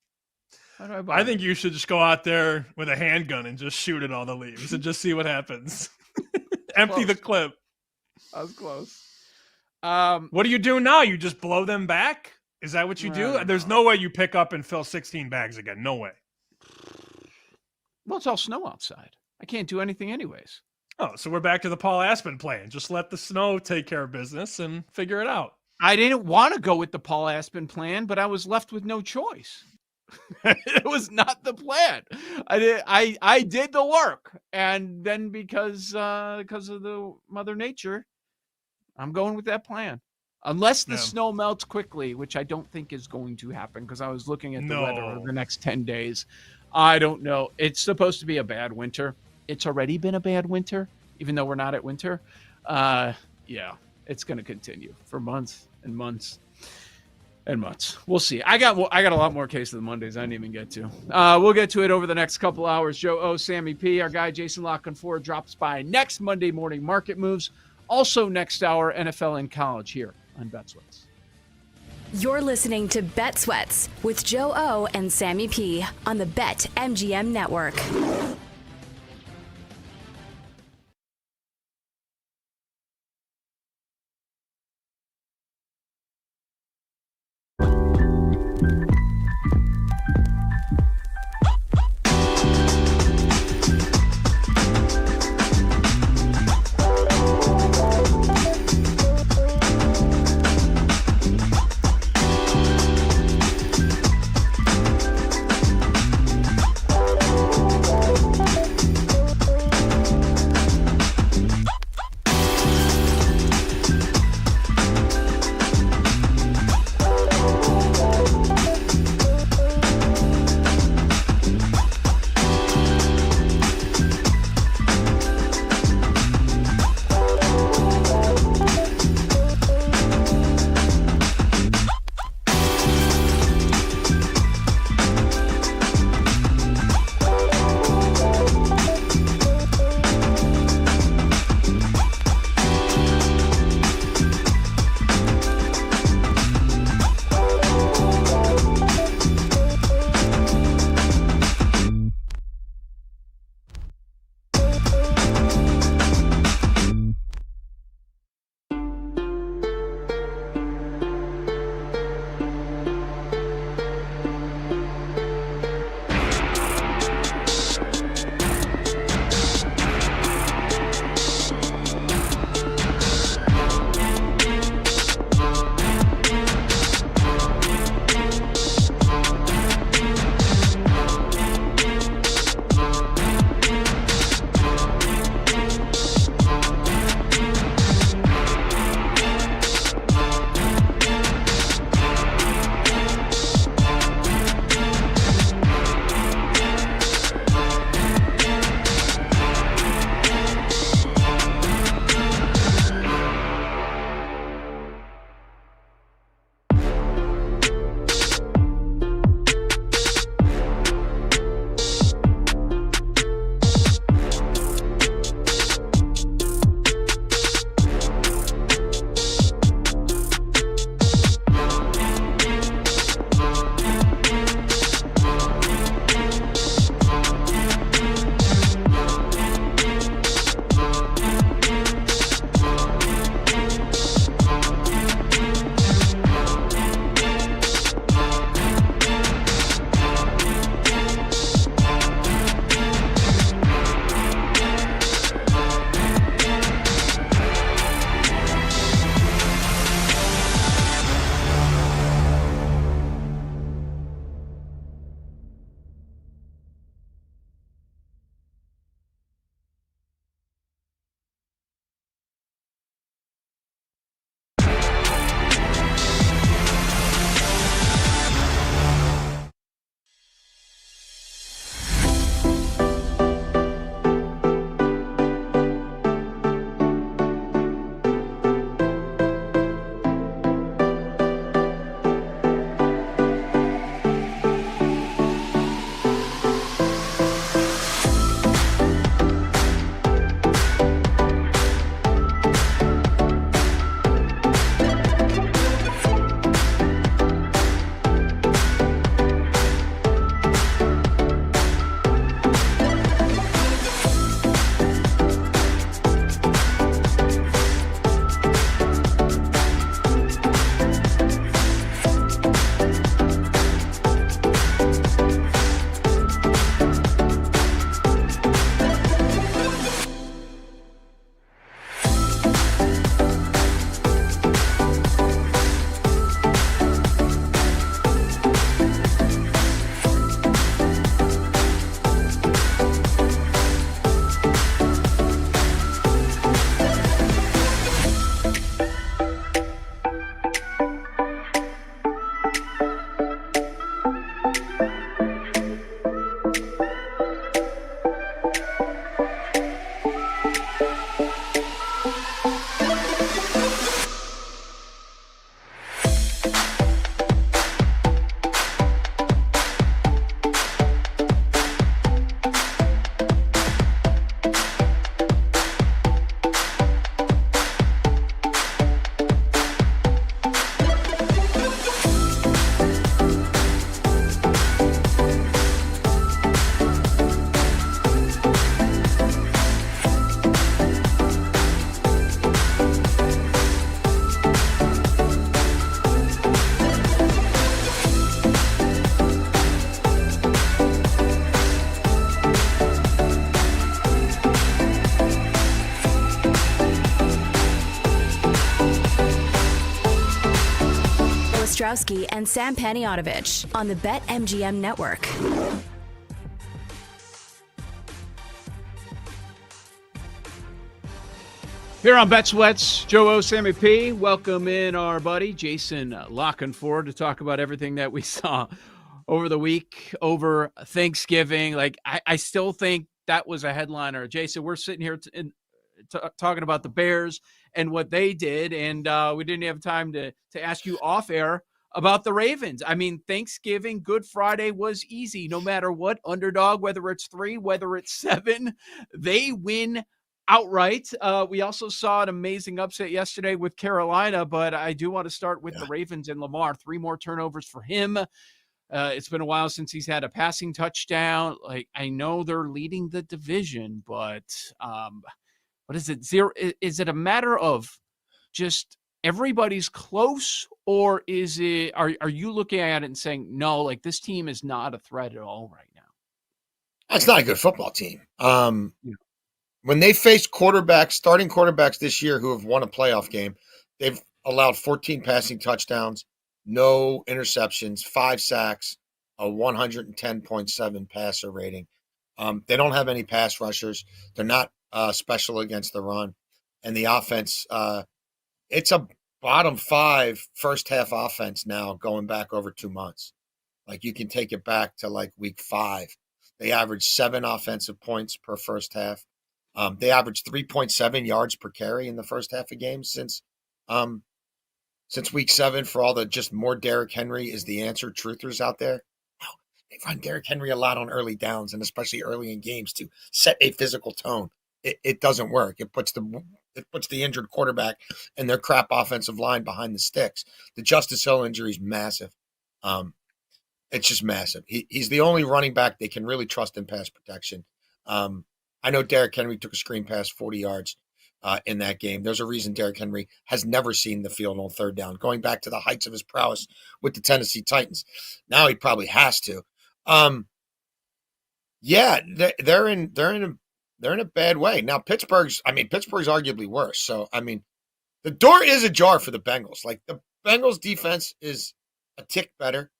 Why do I bother? I think you should just go out there with a handgun and just shoot at all the leaves and just see what happens. Empty the clip. I was close. What do you do now? You just blow them back? Is that what you do? There's no way you pick up and fill 16 bags again. No way. Well, it's all snow outside. I can't do anything anyways. Oh, so we're back to the Paul Aspen plan. Just let the snow take care of business and figure it out. I didn't want to go with the Paul Aspen plan, but I was left with no choice. It was not the plan. I did the work, and then because of the Mother Nature, I'm going with that plan. Unless the snow melts quickly, which I don't think is going to happen because I was looking at the weather over the next 10 days. I don't know. It's supposed to be a bad winter. It's already been a bad winter, even though we're not at winter. Yeah, it's going to continue for months and months and months. We'll see. I got a lot more cases than Mondays I didn't even get to. We'll get to it over the next couple hours. Joe O, Sammy P, our guy Jason Lock-on-4 drops by next Monday morning market moves. Also next hour, NFL and college here on Bet Sweats. You're listening to Bet Sweats with Joe O and Sammy P on the BetMGM Network. Ostrowski and Sam Paniotovich on the BetMGM Network. Here on Bet Sweats, Joe O, Sammy P. Welcome in our buddy Jason Lockenford to talk about everything that we saw over the week, over Thanksgiving. Like, I still think that was a headliner. Jason, we're sitting here talking about the Bears and what they did, and we didn't have time to ask you off air about the Ravens. I mean, Thanksgiving, Good Friday was easy. No matter what underdog, whether it's 3, whether it's 7, they win outright. We also saw an amazing upset yesterday with Carolina, but I do want to start with the Ravens and Lamar. 3 more turnovers for him. It's been a while since he's had a passing touchdown. Like, I know they're leading the division, but what is it? Is it a matter of just everybody's close, or is it? Are you looking at it and saying no? Like, this team is not a threat at all right now. It's not a good football team. When they faced starting quarterbacks this year who have won a playoff game, they've allowed 14 passing touchdowns, no interceptions, 5 sacks, a 110.7 passer rating. They don't have any pass rushers. They're not special against the run. And the offense, it's a bottom 5 first half offense now going back over 2 months. Like, you can take it back to like week 5. They averaged 7 offensive points per first half. They averaged 3.7 yards per carry in the first half of games since week 7 for all the just more Derrick Henry is the answer truthers out there. No, they run Derrick Henry a lot on early downs and especially early in games to set a physical tone. It doesn't work. It puts the injured quarterback and their crap offensive line behind the sticks. The Justice Hill injury is massive. It's just massive. He's the only running back they can really trust in pass protection. I know Derrick Henry took a screen pass 40 yards in that game. There's a reason Derrick Henry has never seen the field on third down, going back to the heights of his prowess with the Tennessee Titans. Now he probably has to. Yeah, they're in a bad way. Now Pittsburgh's arguably worse. So, I mean, the door is ajar for the Bengals. Like, the Bengals defense is a tick better.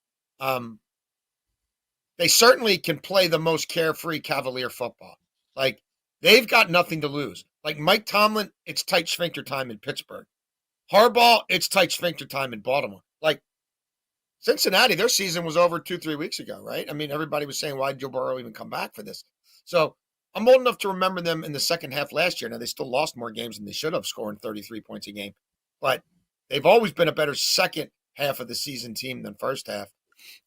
They certainly can play the most carefree Cavalier football. Like, they've got nothing to lose. Like, Mike Tomlin, it's tight sphincter time in Pittsburgh. Harbaugh, it's tight sphincter time in Baltimore. Like, Cincinnati, their season was over 2-3 weeks ago, right? I mean, everybody was saying, why did Joe Burrow even come back for this? So I'm old enough to remember them in the second half last year. Now, they still lost more games than they should have, scoring 33 points a game. But they've always been a better second half of the season team than first half.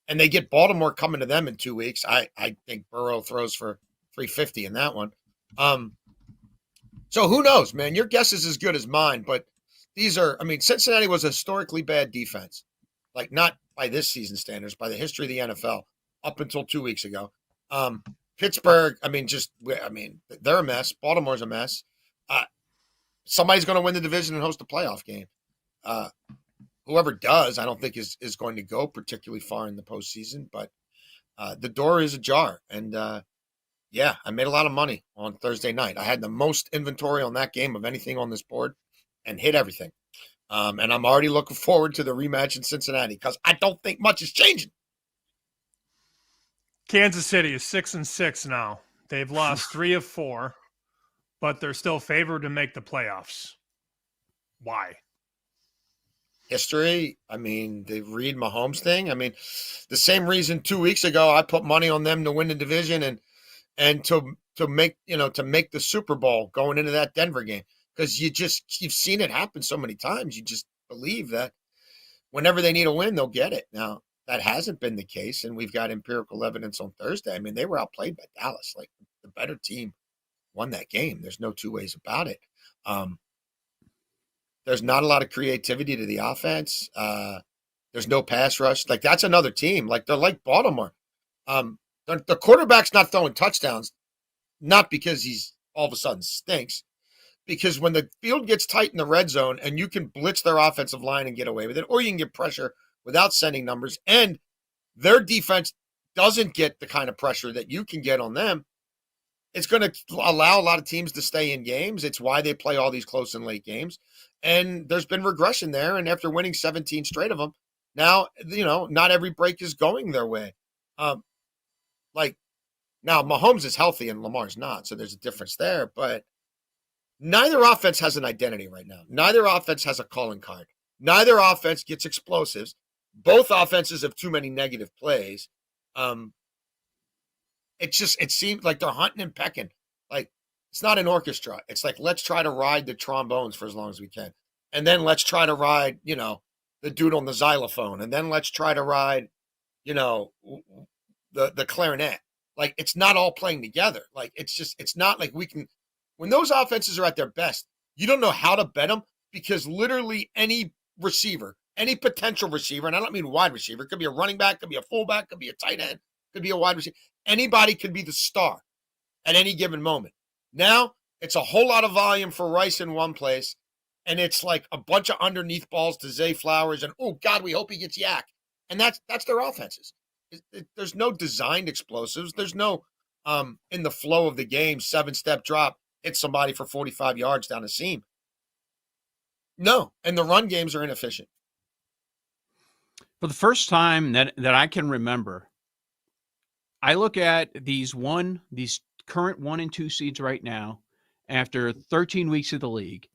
And they get Baltimore coming to them in 2 weeks. I think Burrow throws for 350 in that one. So who knows, man? Your guess is as good as mine, but Cincinnati was a historically bad defense. Like, not by this season standards, by the history of the NFL up until 2 weeks ago. Pittsburgh, they're a mess. Baltimore's a mess. Somebody's going to win the division and host a playoff game. Whoever does, I don't think is going to go particularly far in the postseason, but the door is ajar. And yeah, I made a lot of money on Thursday night. I had the most inventory on that game of anything on this board and hit everything. And I'm already looking forward to the rematch in Cincinnati because I don't think much is changing. Kansas City is 6-6 now. They've lost 3 of 4, but they're still favored to make the playoffs. Why? History. I mean, the Reed Mahomes thing. I mean, the same reason 2 weeks ago I put money on them to win the division and to make the Super Bowl going into that Denver game, because you've seen it happen so many times. You just believe that whenever they need a win, they'll get it. Now, that hasn't been the case, and we've got empirical evidence on Thursday. I mean, they were outplayed by Dallas. Like, the better team won that game. There's no two ways about it. There's not a lot of creativity to the offense. There's no pass rush. Like, that's another team. Like, they're like Baltimore. The quarterback's not throwing touchdowns, not because he's all of a sudden stinks, because when the field gets tight in the red zone and you can blitz their offensive line and get away with it, or you can get pressure without sending numbers, and their defense doesn't get the kind of pressure that you can get on them, it's going to allow a lot of teams to stay in games. It's why they play all these close and late games. And there's been regression there. And after winning 17 straight of them, Now, not every break is going their way. Like now, Mahomes is healthy and Lamar's not, so there's a difference there. But neither offense has an identity right now. Neither offense has a calling card. Neither offense gets explosives. Both offenses have too many negative plays. It seems like they're hunting and pecking. Like, it's not an orchestra. It's like, let's try to ride the trombones for as long as we can. And then let's try to ride, the dude on the xylophone. And then let's try to ride, the clarinet. Like, it's not all playing together. Like, it's not like we can, when those offenses are at their best, you don't know how to bet them because literally any receiver, any potential receiver, and I don't mean wide receiver, it could be a running back, could be a fullback, could be a tight end, could be a wide receiver. Anybody could be the star at any given moment. Now, it's a whole lot of volume for Rice in one place, and it's like a bunch of underneath balls to Zay Flowers, and, oh, God, we hope he gets yak. And that's their offenses. There's no designed explosives. There's no, in the flow of the game, 7-step drop, hit somebody for 45 yards down the seam. No, and the run games are inefficient. For the first time that I can remember, I look at these current 1 and 2 seeds right now after 13 weeks of the league,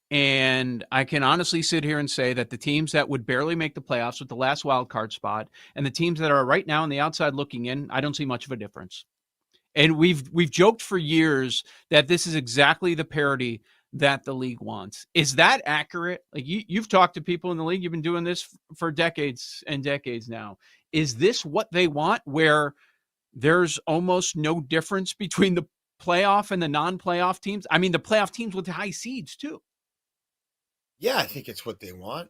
and I can honestly sit here and say that the teams that would barely make the playoffs with the last wild card spot and the teams that are right now on the outside looking in, I don't see much of a difference. And we've joked for years that this is exactly the parity that the league wants. Is that accurate? Like you've talked to people in the league, you've been doing this for decades and decades now. Is this what they want, where there's almost no difference between the playoff and the non-playoff teams? I mean, the playoff teams with the high seeds too. Yeah, I think it's what they want.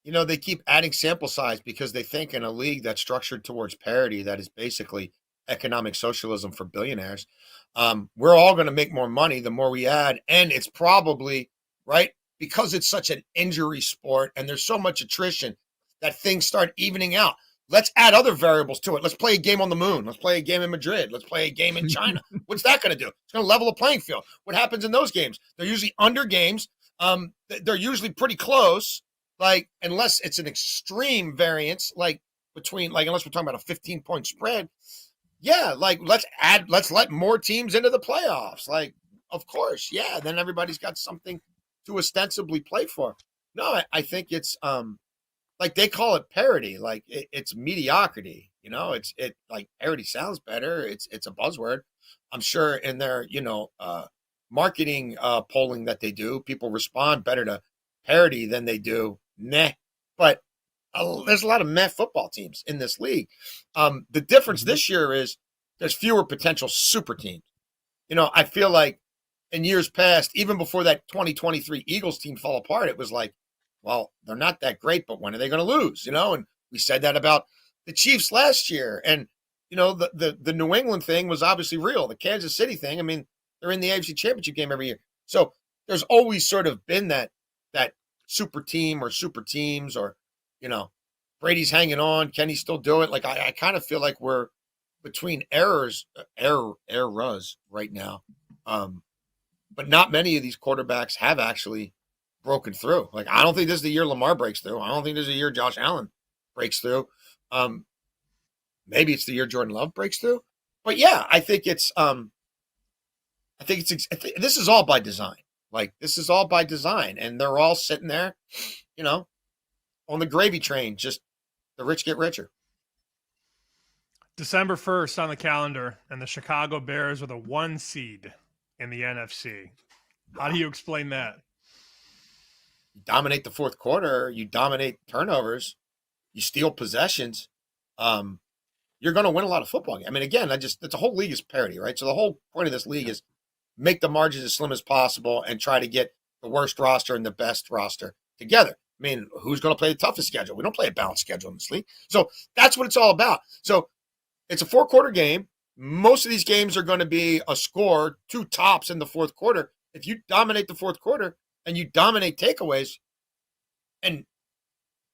They keep adding sample size because they think in a league that's structured towards parity, that is basically economic socialism for billionaires, we're all going to make more money the more we add. And it's probably, right, because it's such an injury sport and there's so much attrition that things start evening out. Let's add other variables to it. Let's play a game on the moon. Let's play a game in Madrid. Let's play a game in China. What's that going to do? It's going to level the playing field. What happens in those games? They're usually under games. They're usually pretty close, like, unless it's an extreme variance, like between, like, unless we're talking about a 15-point spread. Yeah, like, let's let more teams into the playoffs. Like, of course, yeah. Then everybody's got something to ostensibly play for. No, I think it's like they call it parity. Like it's mediocrity. It like parity sounds better. It's a buzzword. I'm sure in their marketing polling that they do, people respond better to parity than they do meh. But there's a lot of meh football teams in this league. The difference this year is there's fewer potential super teams. I feel like in years past, even before that 2023 Eagles team fell apart, it was like, well, they're not that great, but when are they going to lose? And we said that about the Chiefs last year. And, the New England thing was obviously real. The Kansas City thing, I mean, they're in the AFC Championship game every year. So there's always sort of been that super team or super teams, or, Brady's hanging on. Can he still do it? Like, I kind of feel like we're between eras right now. But not many of these quarterbacks have actually broken through. Like, I don't think this is the year Lamar breaks through. I don't think this is the year Josh Allen breaks through. Maybe it's the year Jordan Love breaks through. But yeah, I think this is all by design. Like, this is all by design, and they're all sitting there, on the gravy train. Just the rich get richer. December 1st on the calendar, and the Chicago Bears are the 1 seed in the NFC. How do you explain that? You dominate the fourth quarter. You dominate turnovers. You steal possessions. You're going to win a lot of football games. I mean, again, the whole league is parity, right? So the whole point of this league is make the margins as slim as possible and try to get the worst roster and the best roster together. I mean, who's going to play the toughest schedule? We don't play a balanced schedule in this league. So that's what it's all about. So it's a 4-quarter game. Most of these games are going to be a score, 2 tops in the fourth quarter. If you dominate the fourth quarter and you dominate takeaways, and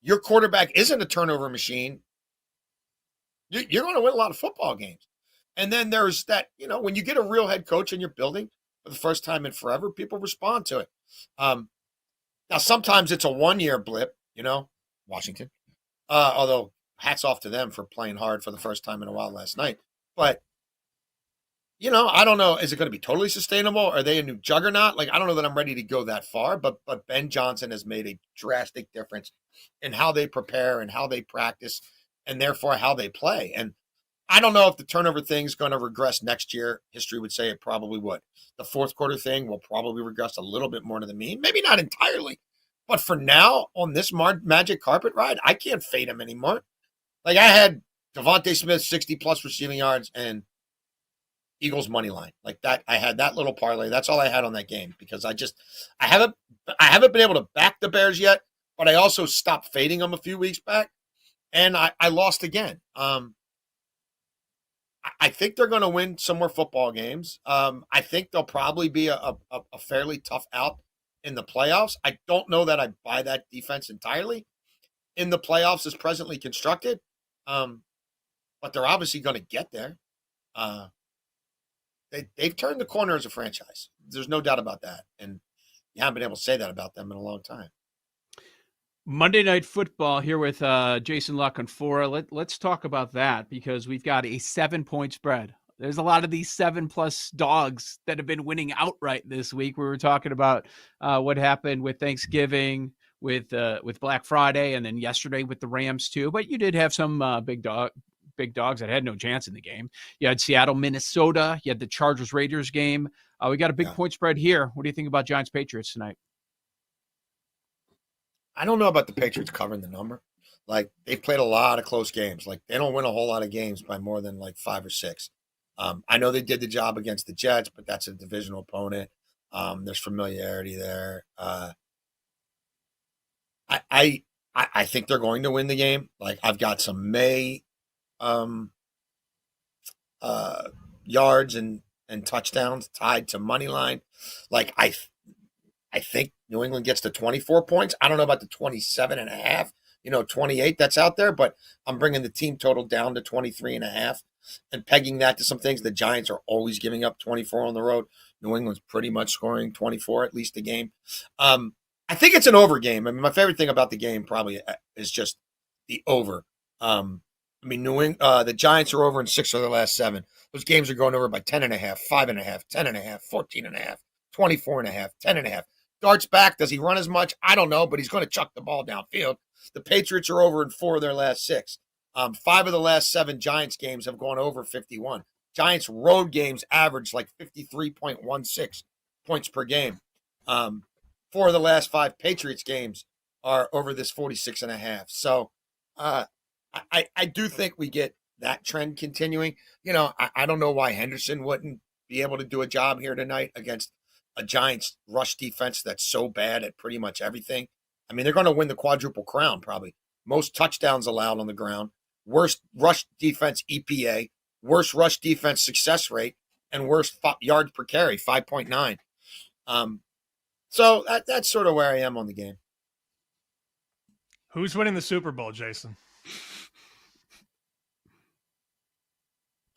your quarterback isn't a turnover machine, you're going to win a lot of football games. And then there's that, when you get a real head coach in your building for the first time in forever, people respond to it. Now, sometimes it's a 1-year blip, Washington. Although hats off to them for playing hard for the first time in a while last night. But I don't know. Is it going to be totally sustainable? Are they a new juggernaut? Like, I don't know that I'm ready to go that far, but Ben Johnson has made a drastic difference in how they prepare and how they practice and therefore how they play. And I don't know if the turnover thing is going to regress next year. History would say it probably would. The fourth quarter thing will probably regress a little bit more to the mean. Maybe not entirely. But for now, on this magic carpet ride, I can't fade him anymore. Like, I had Devontae Smith, 60-plus receiving yards, and Eagles money line. Like that, I had that little parlay. That's all I had on that game because I haven't been able to back the Bears yet, but I also stopped fading them a few weeks back, and I lost again. I think they're going to win some more football games. I think they'll probably be a fairly tough out in the playoffs. I don't know that I buy that defense entirely in the playoffs as presently constructed, but they're obviously going to get there. They've turned the corner as a franchise. There's no doubt about that. And you haven't been able to say that about them in a long time. Monday Night Football here with Jason La Canfora. Let's talk about that because we've got a 7-point spread. There's a lot of these 7+ dogs that have been winning outright this week. We were talking about what happened with Thanksgiving, with Black Friday, and then yesterday with the Rams too. But you did have some big dogs that had no chance in the game. You had Seattle, Minnesota. You had the Chargers-Raiders game. We got a big point spread here. What do you think about Giants-Patriots tonight? I don't know about the Patriots covering the number. Like, they've played a lot of close games. Like, they don't win a whole lot of games by more than like 5 or 6. I know they did the job against the Jets, but that's a divisional opponent. There's familiarity there. I think they're going to win the game. Like, I've got some May yards and touchdowns tied to money line. Like, I think New England gets to 24 points. I don't know about the 27.5, 28 that's out there, but I'm bringing the team total down to 23.5 and pegging that to some things. The Giants are always giving up 24 on the road. New England's pretty much scoring 24 at least a game. I think it's an over game. I mean, my favorite thing about the game probably is just the over. The Giants are over in 6 of their last 7. Those games are going over by 10.5, 5.5, 10.5, 14.5, 24.5, 10.5. Dart's back. Does he run as much? I don't know, but he's going to chuck the ball downfield. The Patriots are over in 4 of their last 6. 5 of the last 7 Giants games have gone over 51. Giants road games average like 53.16 points per game. 4 of the last 5 Patriots games are over this 46.5. So I do think we get that trend continuing. I don't know why Henderson wouldn't be able to do a job here tonight against a Giants rush defense that's so bad at pretty much everything. I mean, they're going to win the quadruple crown probably. Most touchdowns allowed on the ground, worst rush defense EPA, worst rush defense success rate, and worst yards per carry, 5.9. So that's sort of where I am on the game. Who's winning the Super Bowl, Jason?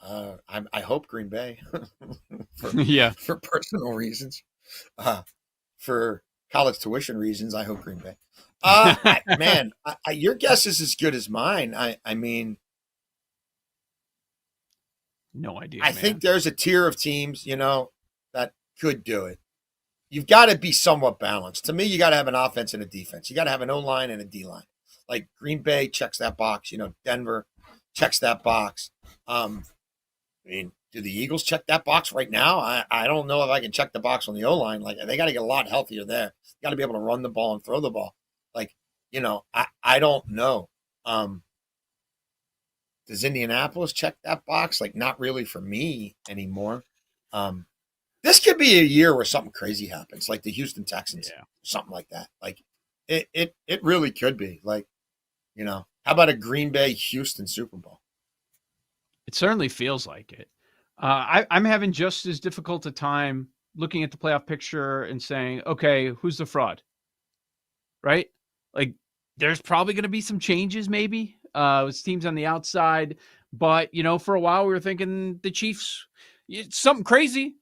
I hope Green Bay for personal reasons, for college tuition reasons. I hope Green Bay. Your guess is as good as mine. I mean, no idea. I think there's a tier of teams, that could do it. You've got to be somewhat balanced. To me, you got to have an offense and a defense. You got to have an O-line and a D-line. Like Green Bay checks that box. Denver checks that box. Do the Eagles check that box right now? I don't know if I can check the box on the O-line. Like, they got to get a lot healthier there. You got to be able to run the ball and throw the ball. Like, I don't know. Does Indianapolis check that box? Like, not really for me anymore. This could be a year where something crazy happens, like the Houston Texans, something like that. Like, it really could be. Like, how about a Green Bay Houston Super Bowl? It certainly feels like it. I'm having just as difficult a time looking at the playoff picture and saying, okay, who's the fraud? Right? Like, there's probably going to be some changes maybe with teams on the outside. But, for a while we were thinking the Chiefs, something crazy.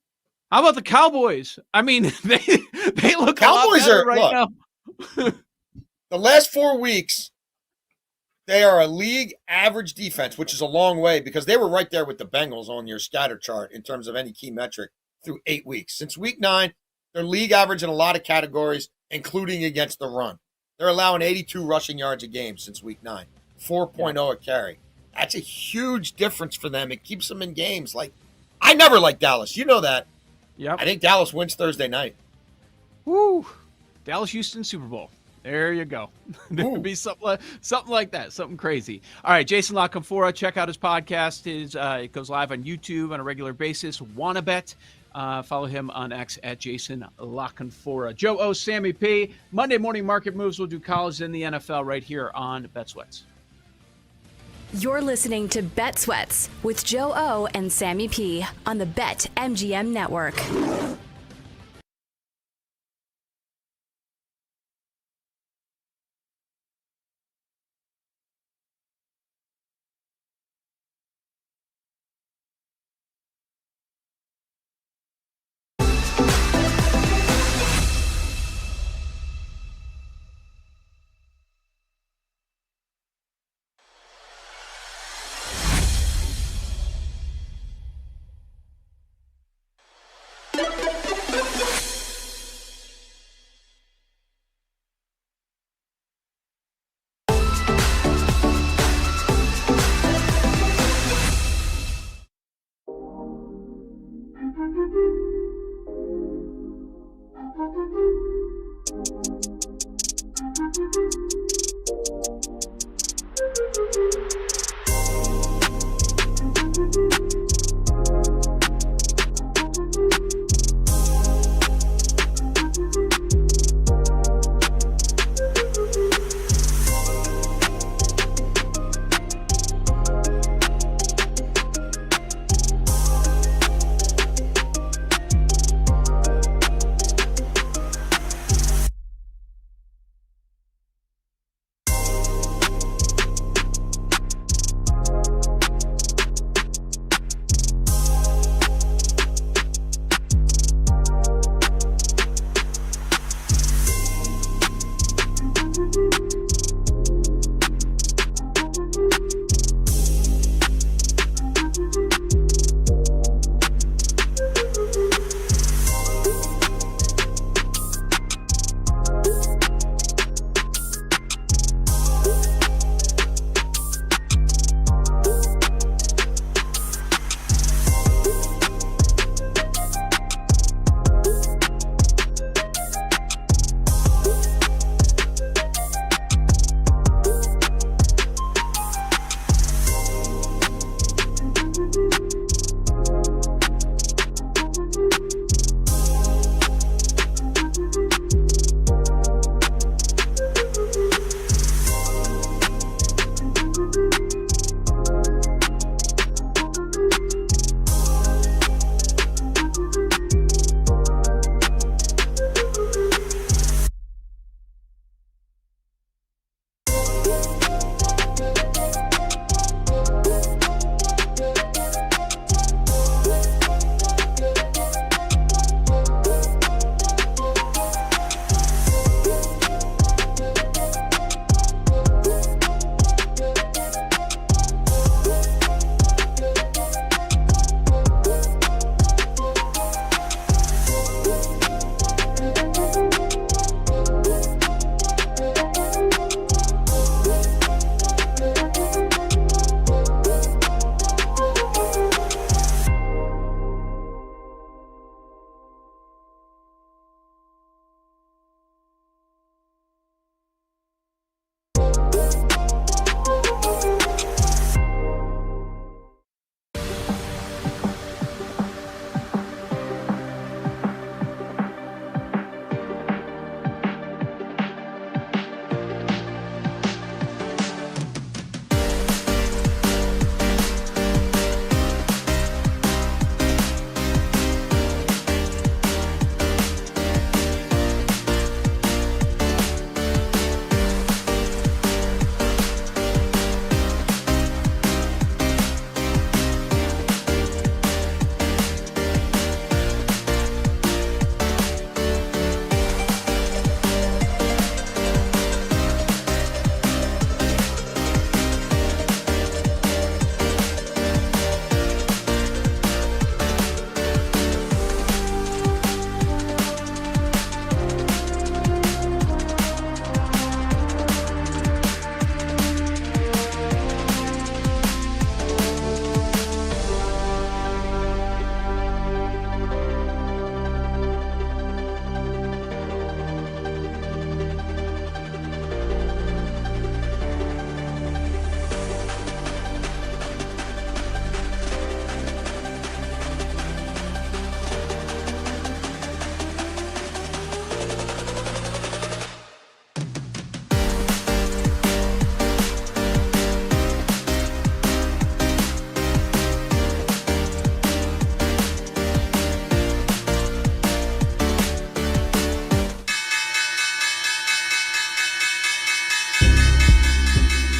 How about the Cowboys? I mean, they look Cowboys a lot better right now. The last 4 weeks, They are a league average defense, which is a long way because they were right there with the Bengals on your scatter chart in terms of any key metric through 8 weeks. Since week 9, they're league average in a lot of categories, including against the run. They're allowing 82 rushing yards a game since week 9, 4.0 a carry. That's a huge difference for them. It keeps them in games. Like, I never liked Dallas. You know that. Yep. I think Dallas wins Thursday night. Woo! Dallas-Houston Super Bowl. There you go. There would be something like that, something crazy. All right, Jason La Canfora, check out his podcast. It goes live on YouTube on a regular basis. Wanna Bet. Follow him on X at Jason La Canfora. Joe O, Sammy P. Monday morning market moves. We'll do college and the NFL right here on Bet Sweats. You're listening to Bet Sweats with Joe O and Sammy P on the BetMGM Network.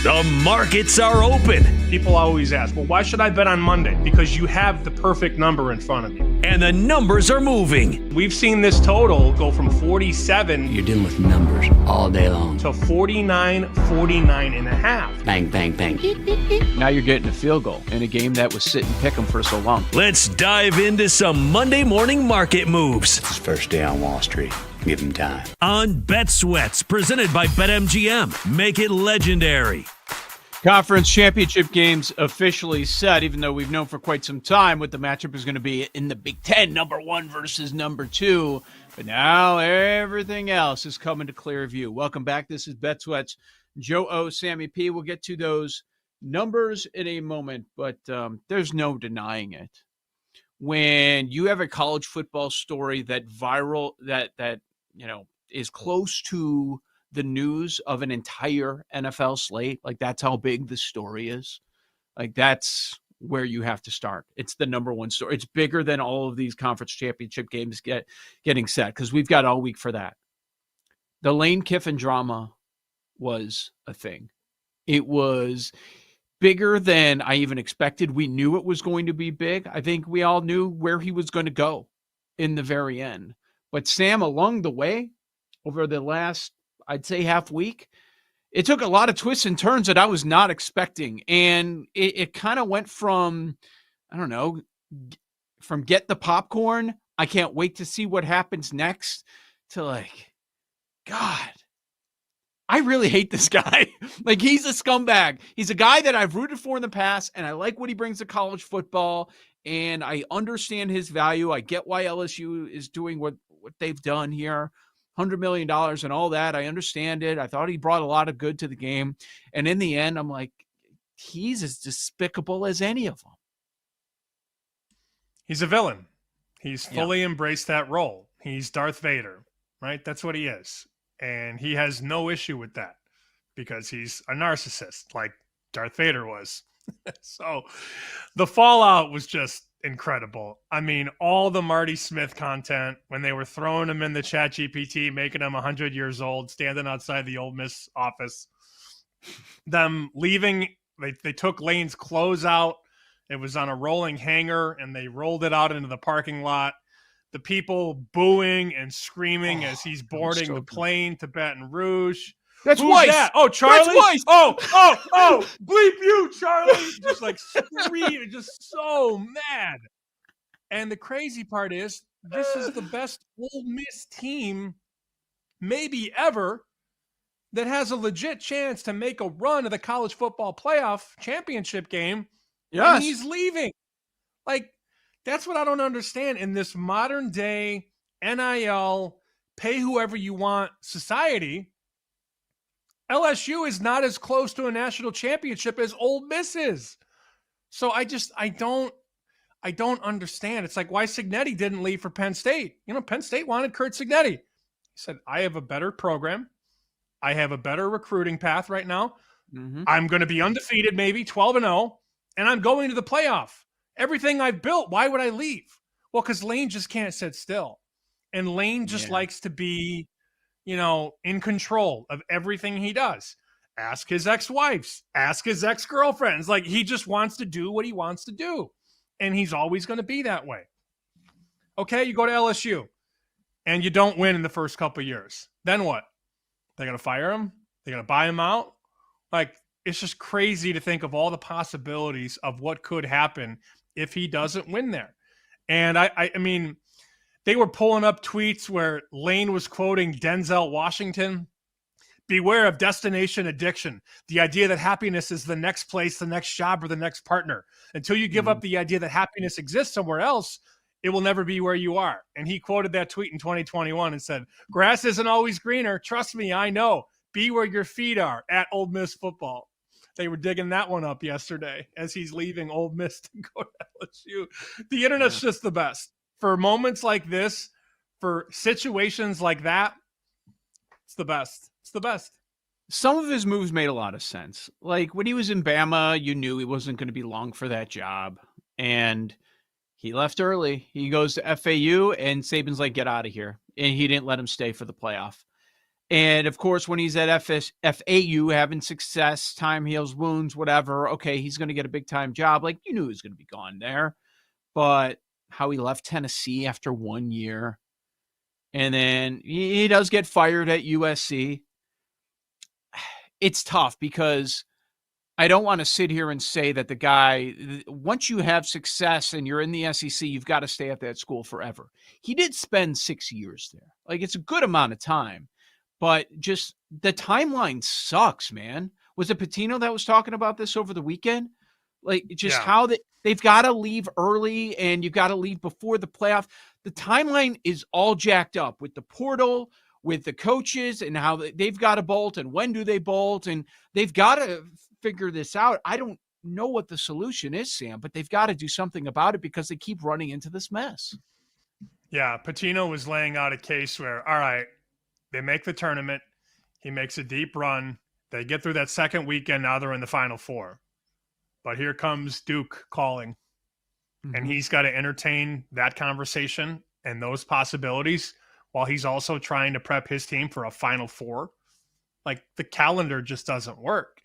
The markets are open. People always ask, well, why should I bet on Monday? Because you have the perfect number in front of you. And the numbers are moving. We've seen this total go from 47. You're dealing with numbers all day long. To 49, 49.5. Bang, bang, bang. Now you're getting a field goal in a game that was sit and pick 'em for so long. Let's dive into some Monday morning market moves. It's his first day on Wall Street. Give him time. On Bet Sweats, presented by BetMGM. Make it legendary. Conference championship games officially set, even though we've known for quite some time what the matchup is going to be in the Big Ten, number 1 versus number 2. But now everything else is coming to clear view. Welcome back. This is Bet Sweats. Joe O, Sammy P. We'll get to those numbers in a moment, but there's no denying it. When you have a college football story that is close to the news of an entire NFL slate, like that's how big the story is. Like that's where you have to start. It's the number 1 story. It's bigger than all of these conference championship games getting set because we've got all week for that. The Lane Kiffin drama was a thing. It was bigger than I even expected. We knew it was going to be big. I think we all knew where he was going to go in the very end. But Sam, along the way, over the last, I'd say half week, it took a lot of twists and turns that I was not expecting. And it kind of went from, I don't know, from get the popcorn, I can't wait to see what happens next, to like, God, I really hate this guy. Like, he's a scumbag. He's a guy that I've rooted for in the past, and I like what he brings to college football, and I understand his value. I get why LSU is doing what they've done here. $100 million and all that. I understand it. I thought he brought a lot of good to the game. And in the end, I'm like, he's as despicable as any of them. He's a villain. He's fully embraced that role. He's Darth Vader, right? That's what he is. And he has no issue with that because he's a narcissist like Darth Vader was. So the fallout was just incredible. I mean, all the Marty Smith content when they were throwing him in the chat GPT, making him 100 years old, standing outside the Ole Miss office, them leaving, they took Lane's clothes out. It was on a rolling hanger and they rolled it out into the parking lot. The people booing and screaming as he's boarding the plane to Baton Rouge. That's Who's Weiss. That? Oh, Charlie. That's Weiss. Oh, bleep you, Charlie. Just like screaming, just so mad. And the crazy part is, this is the best Ole Miss team maybe ever that has a legit chance to make a run of the college football playoff championship game. Yes. And he's leaving. Like, that's what I don't understand in this modern day NIL, pay whoever you want society. LSU is not as close to a national championship as Ole Miss is. So I don't understand. It's like why Cignetti didn't leave for Penn State. You know, Penn State wanted Kurt Cignetti. He said, I have a better program. I have a better recruiting path right now. Mm-hmm. I'm going to be undefeated, maybe 12-0, and I'm going to the playoff. Everything I've built, why would I leave? Well, because Lane just can't sit still. And Lane just likes to be, in control of everything he does. Ask his ex-wives, ask his ex-girlfriends. Like, he just wants to do what he wants to do. And he's always going to be that way. Okay, you go to LSU and you don't win in the first couple of years. Then what? They're going to fire him? They're going to buy him out? Like, it's just crazy to think of all the possibilities of what could happen if he doesn't win there. And I mean, they were pulling up tweets where Lane was quoting Denzel Washington. Beware of destination addiction. The idea that happiness is the next place, the next job, or the next partner. Until you give up the idea that happiness exists somewhere else, it will never be where you are. And he quoted that tweet in 2021 and said, grass isn't always greener. Trust me, I know. Be where your feet are at Ole Miss football. They were digging that one up yesterday as he's leaving Ole Miss to go to LSU. The internet's just the best. For moments like this, for situations like that, it's the best. It's the best. Some of his moves made a lot of sense. Like when he was in Bama, you knew he wasn't going to be long for that job. And he left early. He goes to FAU and Saban's like, get out of here. And he didn't let him stay for the playoff. And of course, when he's at FAU having success, time heals wounds, whatever. Okay, he's going to get a big time job. Like, you knew he was going to be gone there. But how he left Tennessee after 1 year. And then he does get fired at USC. It's tough because I don't want to sit here and say that the guy, once you have success and you're in the SEC, you've got to stay at that school forever. He did spend 6 years there. Like, it's a good amount of time, but just the timeline sucks, man. Was it Patino that was talking about this over the weekend? Like, just how they've got to leave early and you've got to leave before the playoff. The timeline is all jacked up with the portal, with the coaches, and how they've got to bolt and when do they bolt, and they've got to figure this out. I don't know what the solution is, Sam, but they've got to do something about it because they keep running into this mess. Yeah, Patino was laying out a case where, all right, they make the tournament, he makes a deep run, they get through that second weekend, now they're in the Final Four. But here comes Duke calling, and he's got to entertain that conversation and those possibilities while he's also trying to prep his team for a Final Four. Like, the calendar just doesn't work.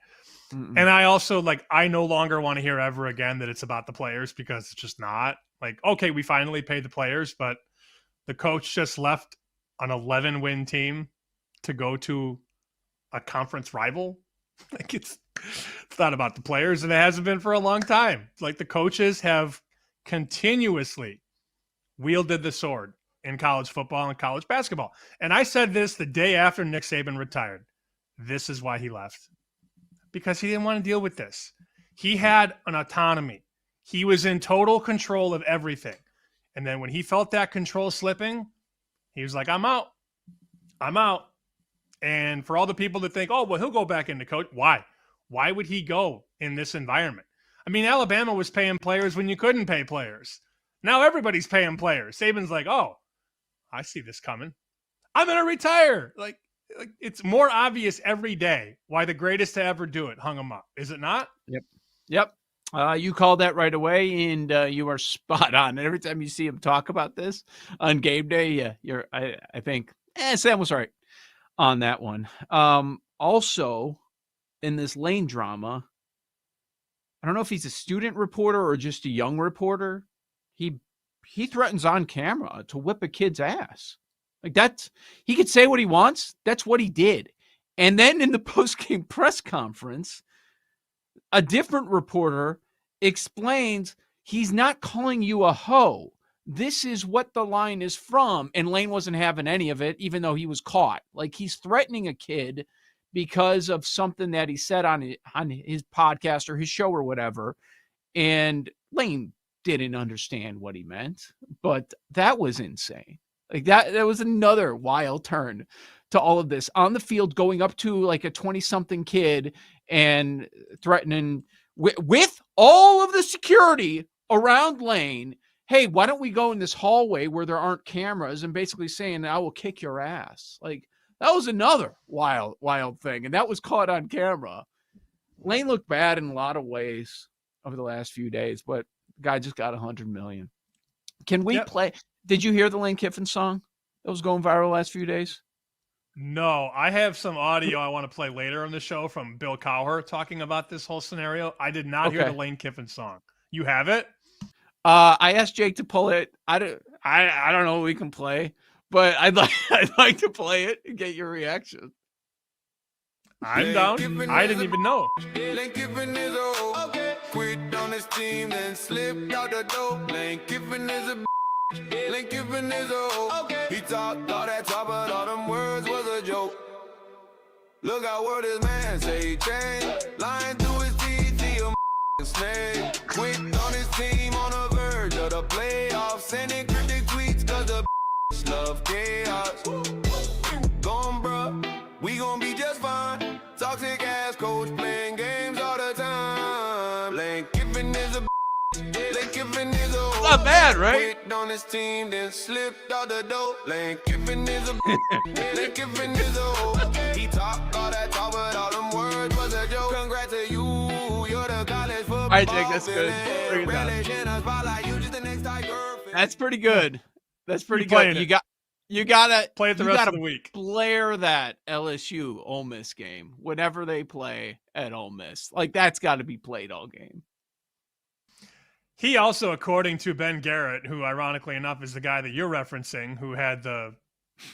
And I also, like, I no longer want to hear ever again that it's about the players, because it's just not. Like, okay, we finally paid the players, but the coach just left an 11-win team to go to a conference rival. Like, it's not about the players, and it hasn't been for a long time. Like, the coaches have continuously wielded the sword in college football and college basketball. And I said this the day after Nick Saban retired. This is why he left. Because he didn't want to deal with this. He had an autonomy. He was in total control of everything. And then when he felt that control slipping, he was like, I'm out. I'm out. And for all the people that think, oh, well, he'll go back into coach. Why? Why would he go in this environment? I mean, Alabama was paying players when you couldn't pay players. Now everybody's paying players. Saban's like, oh, I see this coming. I'm going to retire. Like, it's more obvious every day why the greatest to ever do it hung him up. Is it not? Yep. You called that right away, and you are spot on. And every time you see him talk about this on game day, I think, Sam was right on that one. Also, in this Lane drama, I don't know if he's a student reporter or just a young reporter. He threatens on camera to whip a kid's ass. Like, that's, he could say what he wants. That's what he did. And then in the post-game press conference, a different reporter explains he's not calling you a hoe. This is what the line is from. And Lane wasn't having any of it, even though he was caught. Like, he's threatening a kid because of something that he said on his podcast or his show or whatever. And Lane didn't understand what he meant, but that was insane. Like, that was another wild turn to all of this on the field, going up to like a 20-something kid and threatening with all of the security around Lane. Hey, why don't we go in this hallway where there aren't cameras, and basically saying, I will kick your ass. Like, that was another wild thing. And that was caught on camera. Lane looked bad in a lot of ways over the last few days, but the guy just got $100 million. Can we play? Did you hear the Lane Kiffin song that was going viral the last few days? No, I have some audio I want to play later on the show from Bill Cowher talking about this whole snenario. I did not hear the Lane Kiffin song. You have it? I asked Jake to pull it. I don't know what we can play, but I'd like to play it and get your reaction. I'm down. I didn't even know. Lane Kiffin is a hoe. Quit on his team, then slipped out the door. Lane Kiffin is a Lane Kiffin is a hoe. He talked all that talk, but all them words was a joke. Look out what this man say, he changed. Lying through his teeth, he a snake. Quit on his team on the verge of the playoffs. Sending cryptic tweets cause the love chaos. Gone, bruh, we gon' be just fine. Toxic ass coach playing games all the time. Lane Kiffin is a Lane Kiffin is a not bad, right? Quit on his team, then slipped out the door. Lane Kiffin is a Lane Kiffin is a he talked all that talk, but all them words was a joke. Congrats to you, you're the college football. All right, Jake, that's good. Bring it down. That's pretty good. That's pretty good. You got You gotta play it the you rest gotta of the week. Blare that LSU Ole Miss game whenever they play at Ole Miss. Like that's got to be played all game. He also, according to Ben Garrett, who ironically enough is the guy that you're referencing, who had the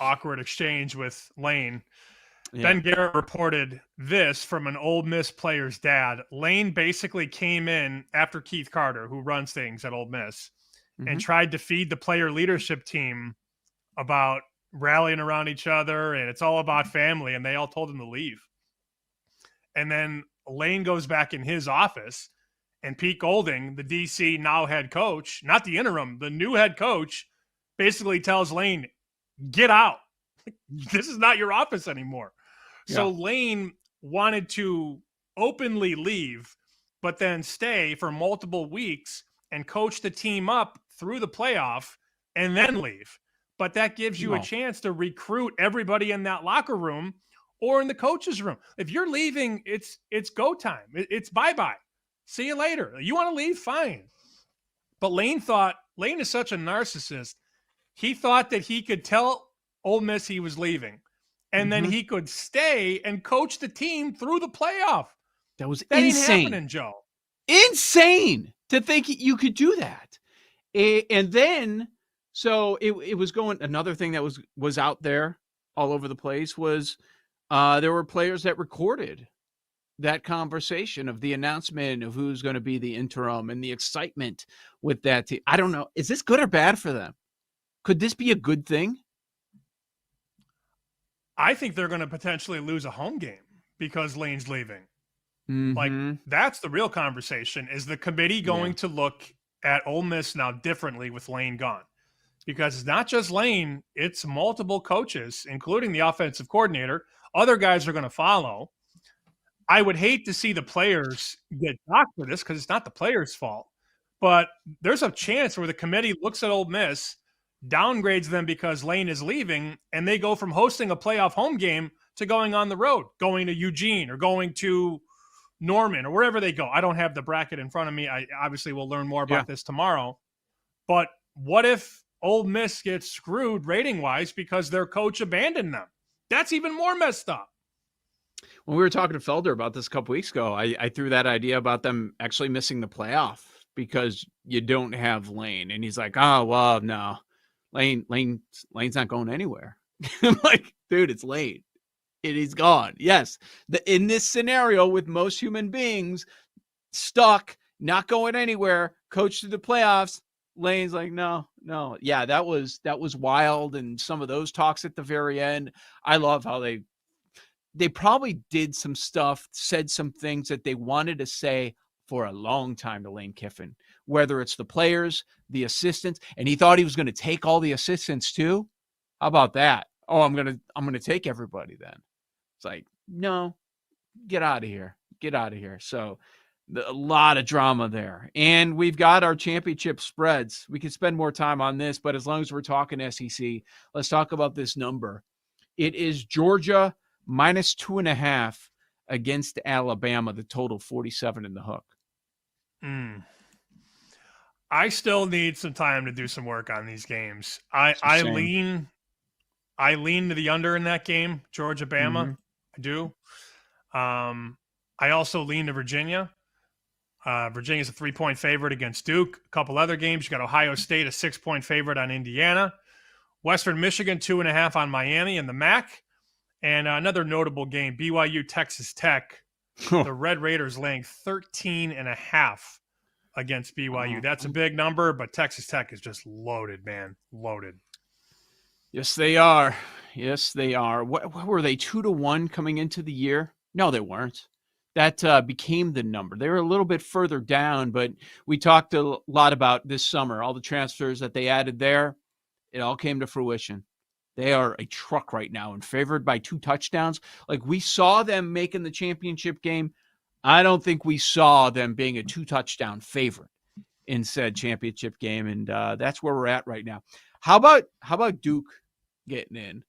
awkward exchange with Lane. Yeah. Ben Garrett reported this from an Ole Miss player's dad. Lane basically came in after Keith Carter, who runs things at Ole Miss, and tried to feed the player leadership team about rallying around each other and it's all about family, and they all told him to leave. And then Lane goes back in his office, and Pete Golding, the DC now head coach, not the interim, the new head coach, basically tells Lane, get out. This is not your office anymore. Yeah. So Lane wanted to openly leave, but then stay for multiple weeks and coach the team up through the playoff and then leave. But that gives you a chance to recruit everybody in that locker room or in the coach's room. If you're leaving, it's go time. It's bye-bye. See you later. You want to leave? Fine. But Lane is such a narcissist. He thought that he could tell Ole Miss he was leaving, and then he could stay and coach the team through the playoff. That was insane. Ain't happening, Joe. Insane to think you could do that. And then... So it was going. Another thing that was out there all over the place was there were players that recorded that conversation of the announcement of who's going to be the interim and the excitement with that team. I don't know. Is this good or bad for them? Could this be a good thing? I think they're going to potentially lose a home game because Lane's leaving. Like that's the real conversation. Is the committee going to look at Ole Miss now differently with Lane gone? Because it's not just Lane, it's multiple coaches, including the offensive coordinator. Other guys are going to follow. I would hate to see the players get docked for this because it's not the players' fault. But there's a chance where the committee looks at Ole Miss, downgrades them because Lane is leaving, and they go from hosting a playoff home game to going on the road, going to Eugene or going to Norman or wherever they go. I don't have the bracket in front of me. I obviously will learn more about this tomorrow. But what if Ole Miss gets screwed rating-wise because their coach abandoned them? That's even more messed up. When we were talking to Felder about this a couple weeks ago, I threw that idea about them actually missing the playoff because you don't have Lane. And he's like, oh, well, no. Lane's not going anywhere. I'm like, dude, it's Lane. It is gone. Yes. In this scenario with most human beings, stuck, not going anywhere, coach to the playoffs, Lane's like, no. Yeah, that was wild. And some of those talks at the very end, I love how they probably did some stuff, said some things that they wanted to say for a long time to Lane Kiffin, whether it's the players, the assistants, and he thought he was going to take all the assistants too. How about that? Oh, I'm going to take everybody then. It's like, no, get out of here. Get out of here. So a lot of drama there. And we've got our championship spreads. We could spend more time on this, but as long as we're talking SEC, let's talk about this number. It is Georgia -2.5 against Alabama, the total 47 in the hook. I still need some time to do some work on these games. I lean to the under in that game, Georgia Bama. I do. I also lean to Virginia. Virginia's a 3-point favorite against Duke. A couple other games, you got Ohio State, a 6-point favorite on Indiana. Western Michigan, 2.5 on Miami and the MAC. And another notable game, BYU Texas Tech. The Red Raiders laying 13.5 against BYU. That's a big number, but Texas Tech is just loaded, man. Loaded. Yes, they are. Yes, they are. What were they, 2-1 coming into the year? No, they weren't. That became the number. They were a little bit further down, but we talked a lot about this summer, all the transfers that they added there. It all came to fruition. They are a truck right now and favored by 2 touchdowns. Like we saw them making the championship game. I don't think we saw them being a 2-touchdown favorite in said championship game. And that's where we're at right now. How about Duke getting in?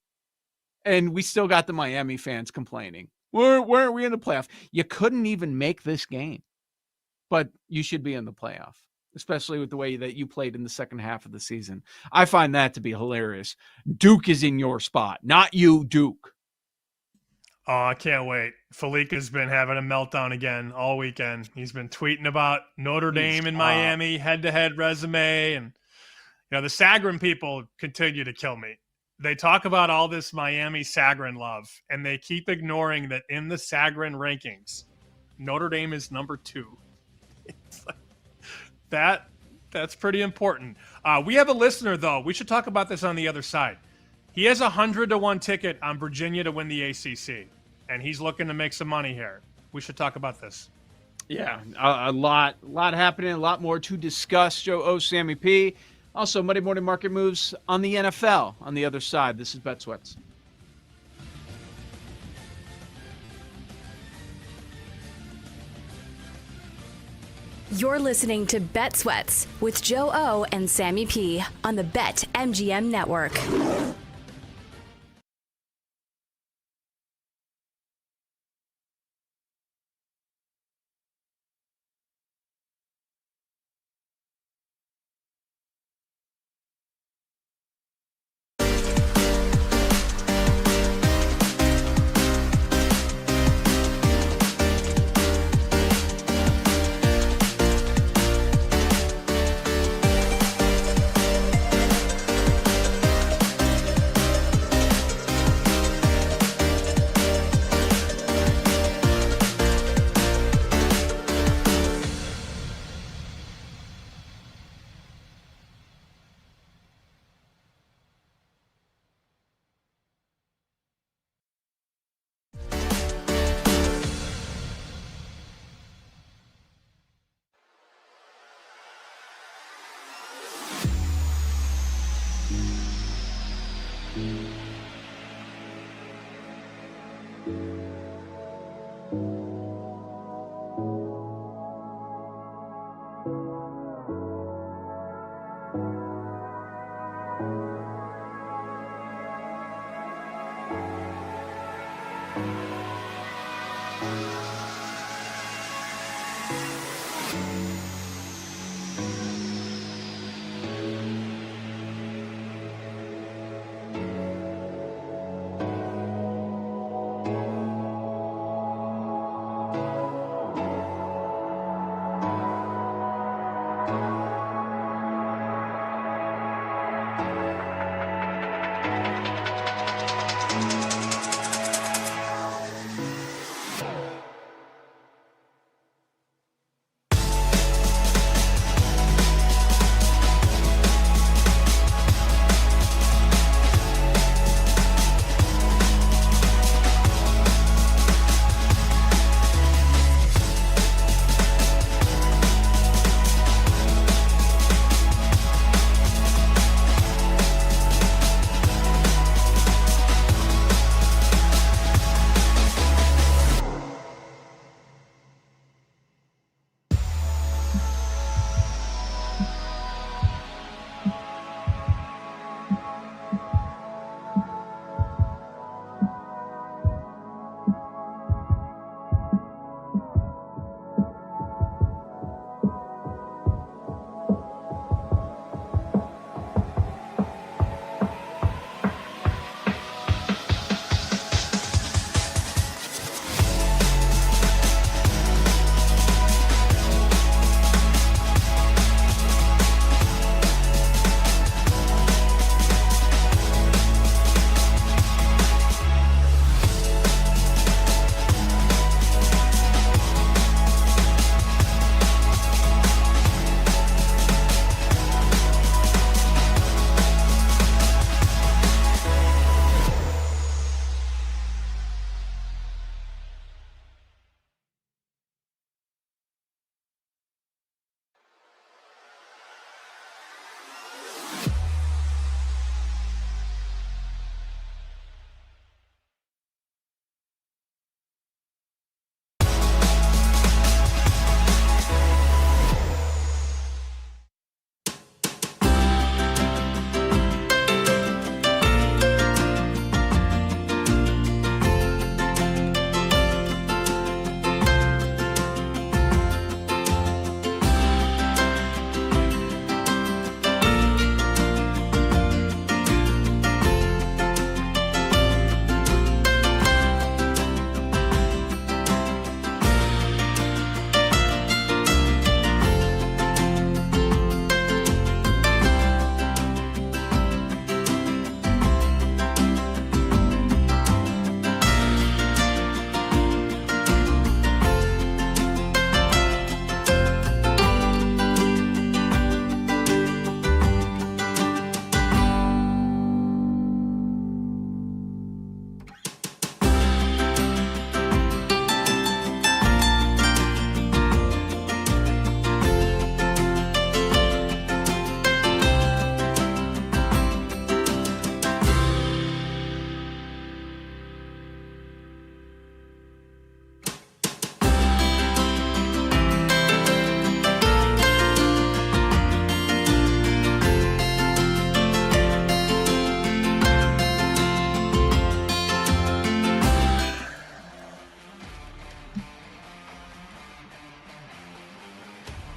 And we still got the Miami fans complaining. Weren't we in the playoff? You couldn't even make this game, but you should be in the playoff. especially with the way that you played in the second half of the season. I find that to be hilarious. Duke is in your spot, not you, Duke. Oh, I can't wait. Falika's been having a meltdown again all weekend. He's been tweeting about Notre Dame and Miami, head-to-head resume. And, the Sagarin people continue to kill me. They talk about all this Miami Sagarin love, and they keep ignoring that in the Sagarin rankings, Notre Dame is number 2. It's like, that's pretty important. We have a listener, though. We should talk about this on the other side. He has a 100-1 ticket on Virginia to win the ACC, and he's looking to make some money here. We should talk about this. Yeah, a lot happening, a lot more to discuss. Joe O, Sammy P. Also, Monday Morning Market Moves on the NFL on the other side. This is Bet Sweats. You're listening to Bet Sweats with Joe O and Sammy P on the BetMGM Network.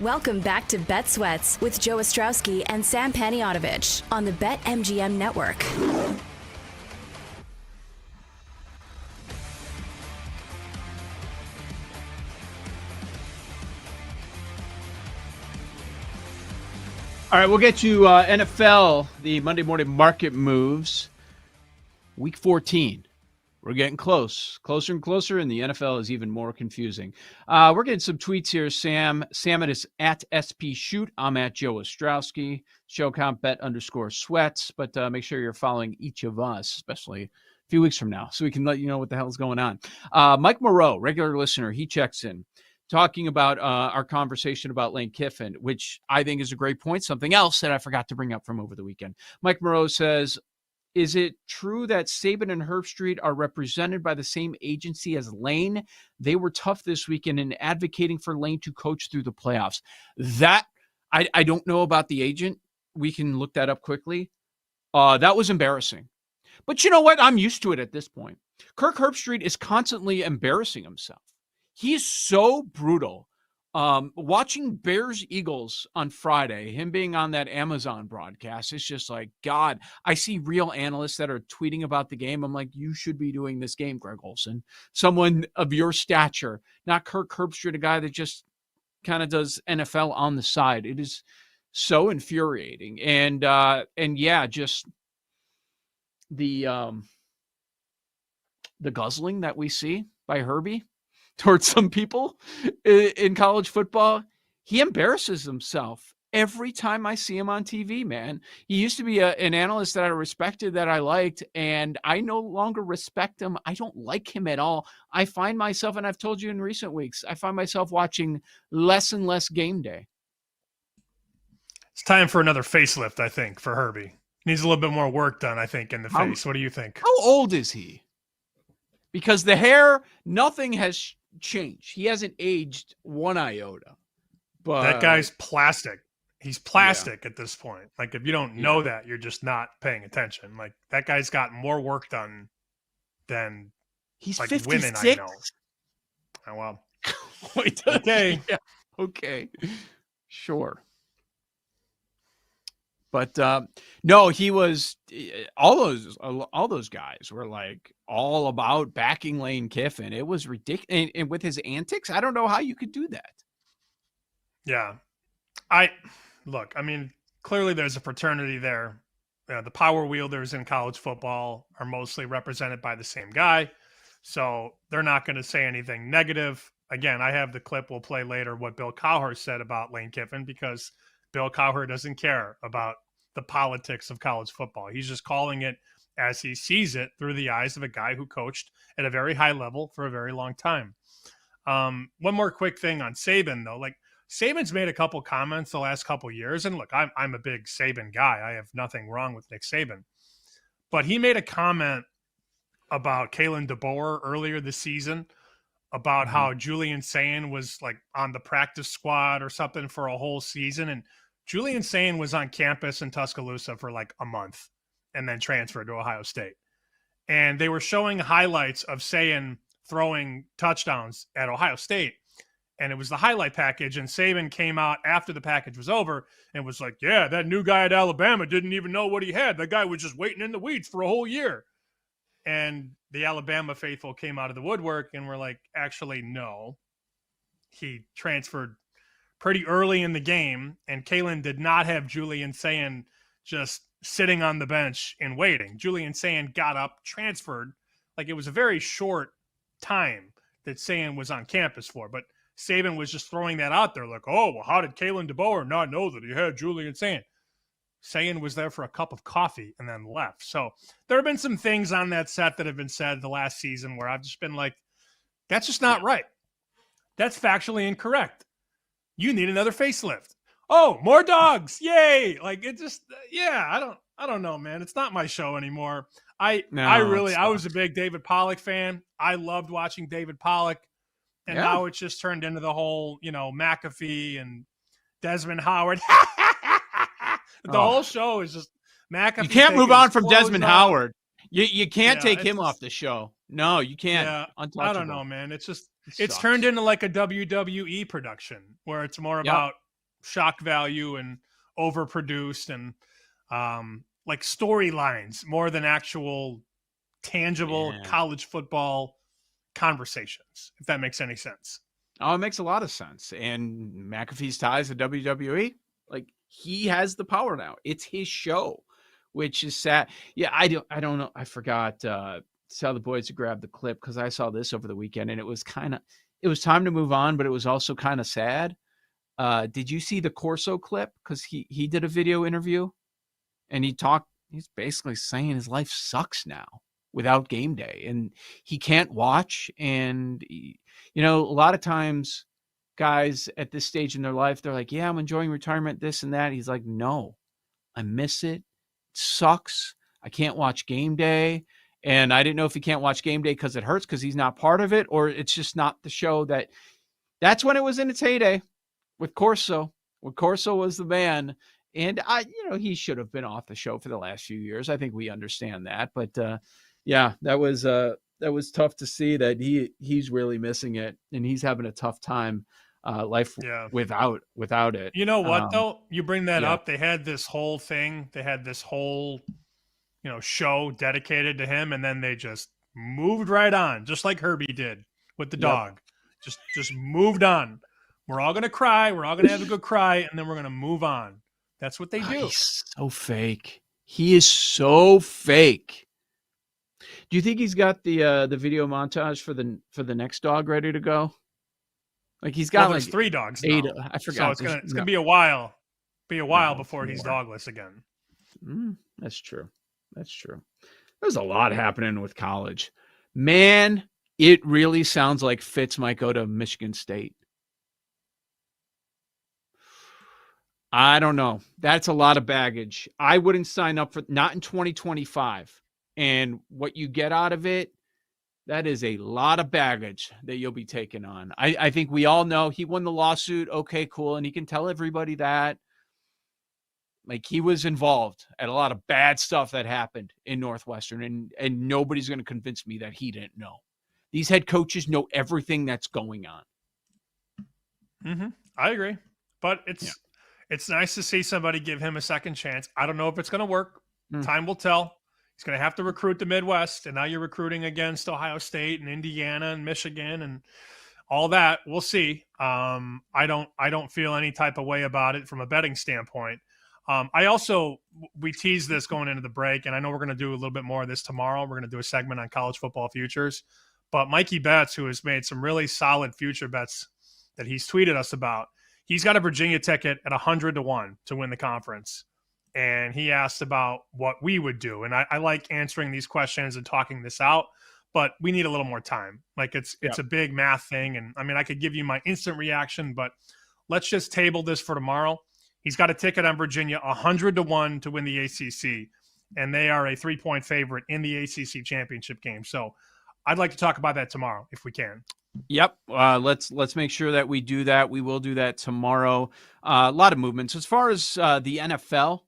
Welcome back to Bet Sweats with Joe Ostrowski and Sam Paniotovich on the BetMGM Network. All right, we'll get to NFL, the Monday morning market moves. Week 14. We're getting closer and closer, and the NFL is even more confusing. We're getting some tweets here, Sam. Sam is at SP Shoot. I'm at Joe Ostrowski. Show count bet_sweats. But make sure you're following each of us, especially a few weeks from now, so we can let you know what the hell is going on. Mike Moreau, regular listener, he checks in, talking about our conversation about Lane Kiffin, which I think is a great point. Something else that I forgot to bring up from over the weekend. Mike Moreau says, is it true that Saban and Herbstreit are represented by the same agency as Lane? They were tough this weekend in advocating for Lane to coach through the playoffs. That, I don't know about the agent. We can look that up quickly. That was embarrassing. But you know what? I'm used to it at this point. Kirk Herbstreit is constantly embarrassing himself. He's so brutal. Watching Bears-Eagles on Friday, him being on that Amazon broadcast, it's just like, God, I see real analysts that are tweeting about the game. I'm like, you should be doing this game, Greg Olsen. Someone of your stature, not Kirk Herbstreit, a guy that just kind of does NFL on the side. It is so infuriating. And yeah, just the guzzling that we see by Herbie towards some people in college football. He embarrasses himself every time I see him on TV, man. He used to be an analyst that I respected, that I liked, and I no longer respect him. I don't like him at all. I find myself, and I've told you in recent weeks, I find myself watching less and less game day. It's time for another facelift, I think, for Herbie. Needs a little bit more work done, I think, in the face. What do you think? How old is he? Because the hair, nothing has changed. He hasn't aged one iota. But that guy's plastic. He's plastic at this point. Like, if you don't know that, you're just not paying attention. Like, that guy's got more work done than he's like 56? women I know. Oh, well. Wait, okay. Yeah, okay. Sure. But no, he was all those guys were like all about backing Lane Kiffin. It was ridiculous, and with his antics, I don't know how you could do that. Yeah, look. I mean, clearly there's a fraternity there. The power wielders in college football are mostly represented by the same guy, so they're not going to say anything negative. Again, I have the clip we'll play later what Bill Cowher said about Lane Kiffin, because Bill Cowher doesn't care about the politics of college football. He's just calling it as he sees it through the eyes of a guy who coached at a very high level for a very long time. One more quick thing on Saban, though. Like, Saban's made a couple comments the last couple years, and look, I'm a big Saban guy. I have nothing wrong with Nick Saban. But he made a comment about Kalen DeBoer earlier this season about how Julian Sayin was like on the practice squad or something for a whole season. And Julian Sayin was on campus in Tuscaloosa for like a month and then transferred to Ohio State. And they were showing highlights of Sayin throwing touchdowns at Ohio State. And it was the highlight package. And Saban came out after the package was over and was like, yeah, that new guy at Alabama didn't even know what he had. That guy was just waiting in the weeds for a whole year. And the Alabama faithful came out of the woodwork and were like, actually, no. He transferred pretty early in the game, and Kalen did not have Julian Sayin just sitting on the bench and waiting. Julian Sayin got up, transferred. Like, it was a very short time that Sayin was on campus for. But Saban was just throwing that out there like, oh, well, how did Kalen DeBoer not know that he had Julian Sayin? Sayin was there for a cup of coffee and then left. So there have been some things on that set that have been said the last season where I've just been like, that's just not right. That's factually incorrect. You need another facelift. Oh, more dogs. Yay. Like, it just, I don't know, man. It's not my show anymore. I was a big David Pollock fan. I loved watching David Pollock. And now it's just turned into the whole, McAfee and Desmond Howard. The whole show is just McAfee. You can't move on from Desmond Howard. You can't take him off the show. No, you can't. Yeah, Untouchable. I don't know, man. It's turned into like a WWE production where it's more about shock value and overproduced and like storylines more than actual tangible college football conversations, if that makes any sense. Oh, it makes a lot of sense. And McAfee's ties to WWE, like he has the power now. It's his show, which is sad. Yeah, I don't know. I forgot to tell the boys to grab the clip because I saw this over the weekend and it was time to move on, but it was also kind of sad. Did you see the Corso clip? Because he did a video interview and he's basically saying his life sucks now without game day and he can't watch. And, a lot of times guys at this stage in their life, they're like, yeah, I'm enjoying retirement, this and that. He's like, no, I miss it. It sucks. I can't watch game day. And I didn't know if he can't watch game day because it hurts because he's not part of it, or it's just not the show that's when it was in its heyday with Corso. When Corso was the man. And he should have been off the show for the last few years. I think we understand that. But yeah, that was tough to see that he's really missing it and he's having a tough time without it. You know what though? You bring that up. They had this whole thing. They had this whole show dedicated to him, and then they just moved right on, just like Herbie did with the dog. Just moved on. We're all gonna cry. We're all gonna have a good cry, and then we're gonna move on. That's what they do. He's so fake. He is so fake. Do you think he's got the video montage for the next dog ready to go? Like he's got there's 3 dogs now. 8. I forgot. So it's gonna be a while. Before he's dogless again. That's true. There's a lot happening with college. Man, it really sounds like Fitz might go to Michigan State. I don't know. That's a lot of baggage. I wouldn't sign up for not in 2025. And what you get out of it, that is a lot of baggage that you'll be taking on. I think we all know he won the lawsuit. Okay, cool. And he can tell everybody that. Like he was involved at a lot of bad stuff that happened in Northwestern. And nobody's going to convince me that he didn't know. These head coaches know everything that's going on. Mm-hmm. I agree. But it's nice to see somebody give him a second chance. I don't know if it's going to work. Time will tell. He's going to have to recruit the Midwest, and now you're recruiting against Ohio State and Indiana and Michigan and all that. We'll see. I don't feel any type of way about it from a betting standpoint. We teased this going into the break, and I know we're going to do a little bit more of this tomorrow. We're going to do a segment on college football futures. But Mikey Betts, who has made some really solid future bets that he's tweeted us about, he's got a Virginia ticket at 100-1 to win the conference. And he asked about what we would do. And I like answering these questions and talking this out, but we need a little more time. Like it's a big math thing. And I mean, I could give you my instant reaction, but let's just table this for tomorrow. He's got a ticket on Virginia 100-1 to win the ACC. And they are a 3-point favorite in the ACC championship game. So I'd like to talk about that tomorrow if we can. Yep. Let's make sure that we do that. We will do that tomorrow. A lot of movements. As far as the NFL,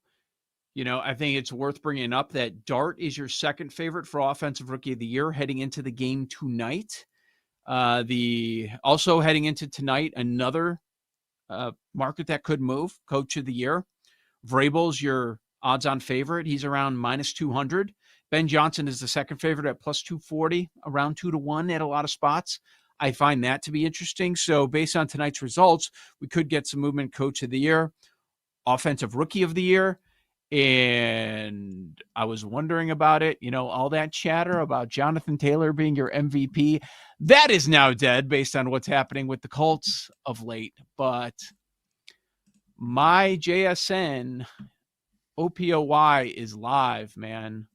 I think it's worth bringing up that Dart is your second favorite for Offensive Rookie of the Year heading into the game tonight. Also heading into tonight, another market that could move, Coach of the Year. Vrabel's your odds-on favorite. He's around -200. Ben Johnson is the second favorite at +240, around 2-1 at a lot of spots. I find that to be interesting. So based on tonight's results, we could get some movement. Coach of the Year, Offensive Rookie of the Year. And I was wondering about it, all that chatter about Jonathan Taylor being your MVP. That is now dead based on what's happening with the Colts of late. But my JSN OPOY is live, man.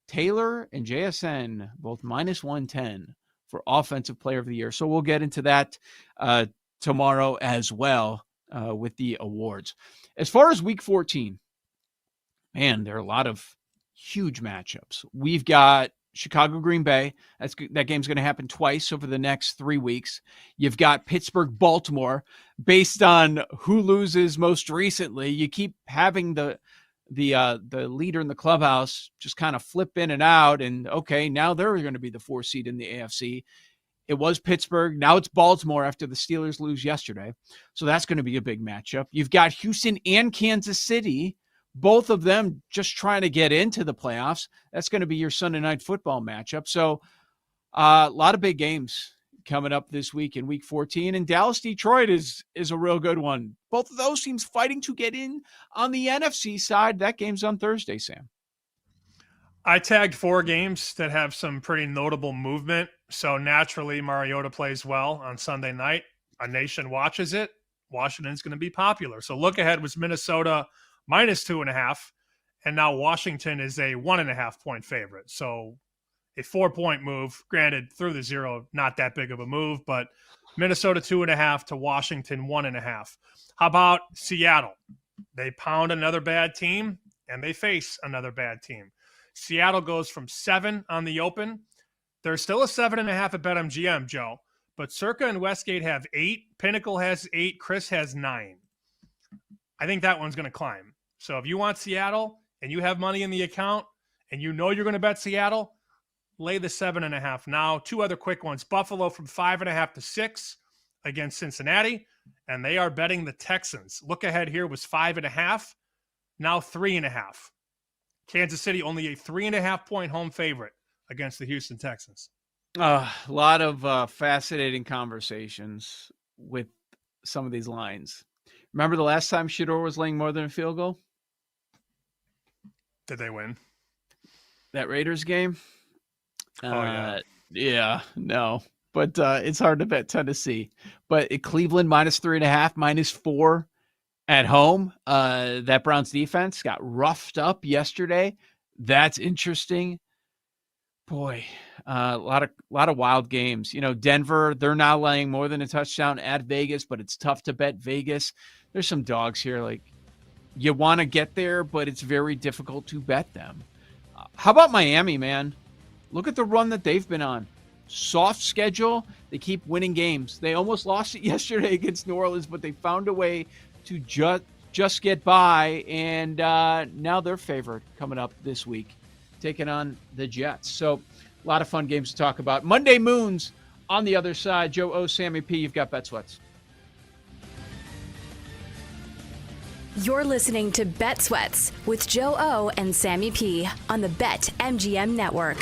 Taylor and JSN, both -110 for Offensive Player of the Year. So we'll get into that tomorrow as well with the awards. As far as Week 14, man, there are a lot of huge matchups. We've got Chicago-Green Bay. That game's going to happen twice over the next 3 weeks. You've got Pittsburgh-Baltimore. Based on who loses most recently, you keep having the leader in the clubhouse just kind of flip in and out. And, okay, now they're going to be the 4 seed in the AFC. It was Pittsburgh. Now it's Baltimore after the Steelers lose yesterday. So that's going to be a big matchup. You've got Houston and Kansas City, both of them just trying to get into the playoffs. That's going to be your Sunday night football matchup. So a lot of big games coming up this week in week 14. And Dallas-Detroit is a real good one. Both of those teams fighting to get in on the NFC side. That game's on Thursday, Sam. I tagged 4 games that have some pretty notable movement. So naturally, Mariota plays well on Sunday night. A nation watches it. Washington's going to be popular. So look ahead was Minnesota -2.5. And now Washington is a 1.5 point favorite. So a 4-point move, granted through the zero, not that big of a move, but Minnesota 2.5 to Washington 1.5. How about Seattle? They pound another bad team and they face another bad team. Seattle goes from 7 on the open. There's still a 7.5 at BetMGM, Joe, but Circa and Westgate have 8. Pinnacle has 8. Chris has 9. I think that one's going to climb. So if you want Seattle and you have money in the account and you know you're going to bet Seattle, lay the 7.5 now. 2 other quick ones. Buffalo from 5.5 to 6 against Cincinnati, and they are betting the Texans. Look ahead here was 5.5, now 3.5. Kansas City only a 3.5 point home favorite against the Houston Texans. A lot of fascinating conversations with some of these lines. Remember the last time Shedeur was laying more than a field goal? Did they win? That Raiders game? Yeah. Yeah, no. But it's hard to bet Tennessee. But Cleveland -3.5, -4 at home. That Browns defense got roughed up yesterday. That's interesting. Boy, a lot of wild games. You know, Denver, they're now laying more than a touchdown at Vegas, but it's tough to bet Vegas. There's some dogs here. Like, you want to get there, but it's very difficult to bet them. How about Miami, man? Look at the run that they've been on. Soft schedule. They keep winning games. They almost lost it yesterday against New Orleans, but they found a way to just get by, and now they're favored coming up this week, taking on the Jets. So a lot of fun games to talk about. Monday Moons on the other side. Joe O, Sammy P, you've got Bet Sweats. You're listening to Bet Sweats with Joe O and Sammy P on the BetMGM Network.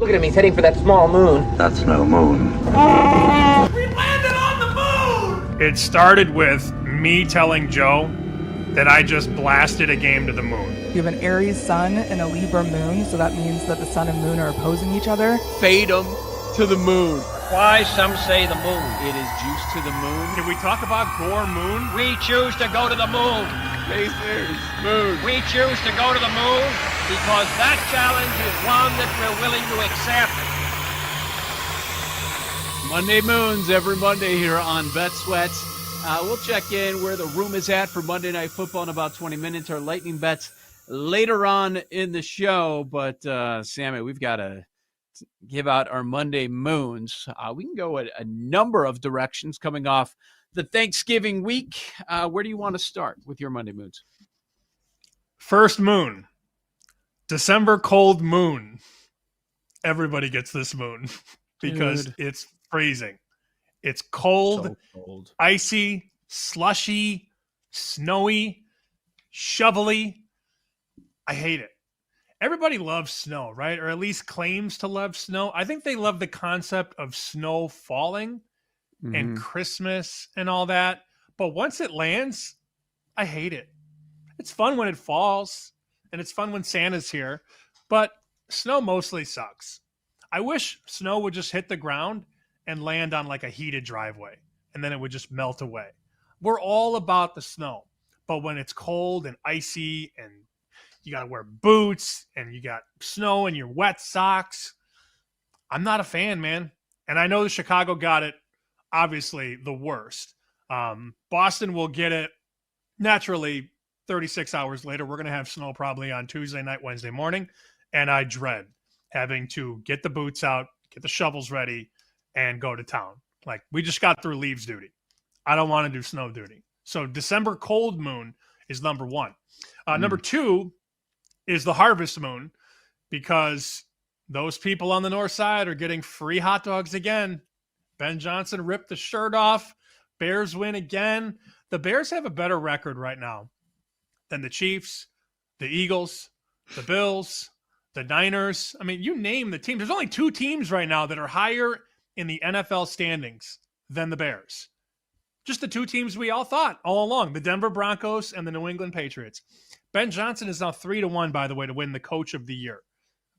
Look at him, he's heading for that small moon. That's no moon. It started with me telling Joe that I just blasted a game to the moon. You have an Aries sun and a Libra moon, so that means that the sun and moon are opposing each other. Fade them to the moon. Why some say the moon? It is juice to the moon. Can we talk about Gore Moon? We choose to go to the moon. Pacers, moon. We choose to go to the moon because that challenge is one that we're willing to accept. Monday Moons every Monday here on Bet Sweats. We'll check in where the room is at for Monday Night Football in about 20 minutes. Our lightning bets later on in the show. But, Sammy, we've got to give out our Monday Moons. We can go a number of directions coming off the Thanksgiving week. Where do you want to start with your Monday Moons? First moon. December cold moon. Everybody gets this moon because it's freezing. It's cold, So cold, icy, slushy, snowy, shovelly. I hate it. Everybody loves snow, right? Or at least claims to love snow. I think they love the concept of snow falling and Christmas and all that. But once it lands, I hate it. It's fun when it falls and it's fun when Santa's here, but snow mostly sucks. I wish snow would just hit the ground and land on like a heated driveway, and then it would just melt away. We're all about the snow, but when it's cold and icy and you got to wear boots and you got snow in your wet socks, I'm not a fan, man. And I know the Chicago got it, obviously, the worst. Boston will get it naturally 36 hours later. We're going to have snow probably on Tuesday night, Wednesday morning, and I dread having to get the boots out, get the shovels ready, and go to town. Like, we just got through leaves duty. I don't want to do snow duty. So December cold moon is number one. Number two is the harvest moon, because those people on the north side are getting free hot dogs again. Ben Johnson ripped the shirt off. Bears win again. The Bears have a better record right now than the Chiefs, the Eagles, the Bills, the Niners. I mean, you name the team. There's only two teams right now that are higher in the NFL standings than the Bears. Just the two teams we all thought all along, the Denver Broncos and the New England Patriots. Ben Johnson is now 3-1, by the way, to win the Coach of the Year.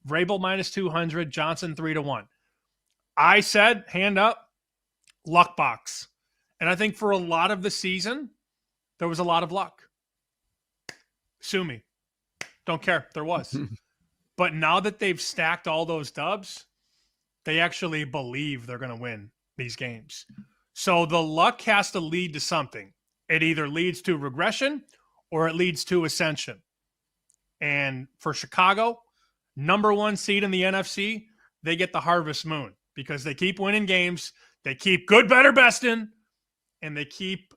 Vrabel minus 200, Johnson 3-1. I said, hand up, luck box. And I think for a lot of the season, there was a lot of luck. Sue me. Don't care. There was. But now that they've stacked all those dubs, they actually believe they're going to win these games. So the luck has to lead to something. It either leads to regression or it leads to ascension. And for Chicago, number one seed in the NFC, they get the harvest moon because they keep winning games. They keep good, better, besting, and they keep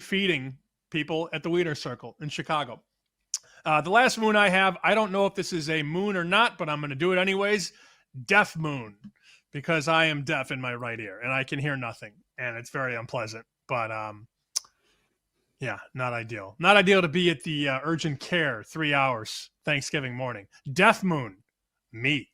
feeding people at the Wiener Circle in Chicago. The last moon I have, I don't know if this is a moon or not, but I'm going to do it anyways. Deaf moon, because I am deaf in my right ear and I can hear nothing, and it's very unpleasant. But yeah, not ideal. Not ideal to be at the urgent care 3 hours Thanksgiving morning. Deaf moon, me.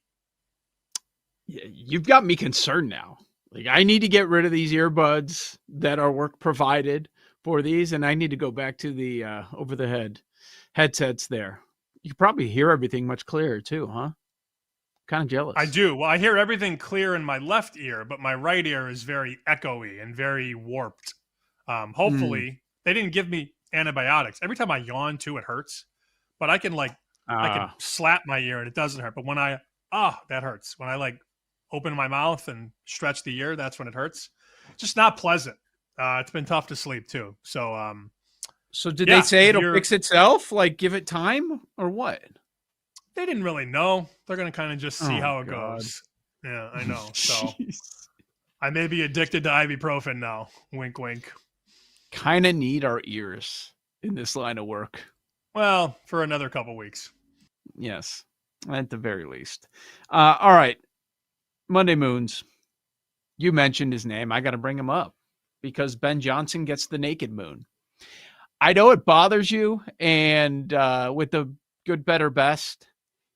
Yeah, you've got me concerned now. Like, I need to get rid of these earbuds that our work provided for these, and I need to go back to the over the head headsets there. You can probably hear everything much clearer too, huh? Kind of jealous. I do. Well, I hear everything clear in my left ear, but my right ear is very echoey and very warped. Hopefully, they didn't give me antibiotics. Every time I yawn too, it hurts. But I can I can slap my ear and it doesn't hurt. But when that hurts. When I open my mouth and stretch the ear, that's when it hurts. It's just not pleasant. It's been tough to sleep too. So, so did they say it'll fix itself? Like, give it time or what? They didn't really know. They're going to kind of just see how it goes. Yeah, I know. So I may be addicted to ibuprofen now. Wink, wink. Kind of need our ears in this line of work. Well, for another couple weeks. Yes, at the very least. All right. Monday Moons. You mentioned his name. I got to bring him up because Ben Johnson gets the naked moon. I know it bothers you, and with the good, better, best,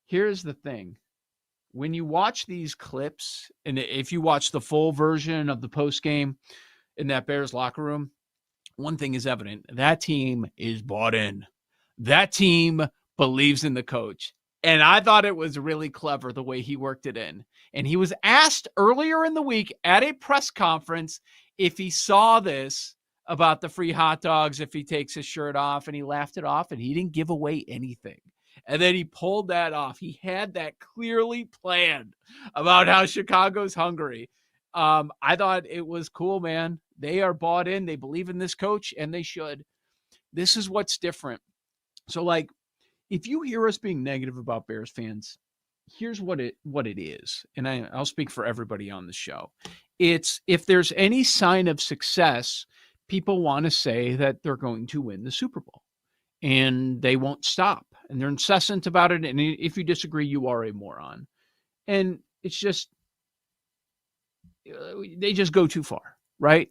here's the thing. when you watch these clips, and if you watch the full version of the post game in that Bears locker room, one thing is evident. That team is bought in. That team believes in the coach. And I thought it was really clever the way he worked it in. And he was asked earlier in the week at a press conference if he saw this about the free hot dogs, if he takes his shirt off, and he laughed it off, and he didn't give away anything. And then he pulled that off. He had that clearly planned about how Chicago's hungry. I thought it was cool, man. They are bought in. They believe in this coach, and they should. This is what's different. So, like, if you hear us being negative about Bears fans, here's what it is. And I'll speak for everybody on the show. It's if there's any sign of success, people want to say that they're going to win the Super Bowl. And they won't stop. And they're incessant about it. And if you disagree, you are a moron. And it's just, they just go too far, right?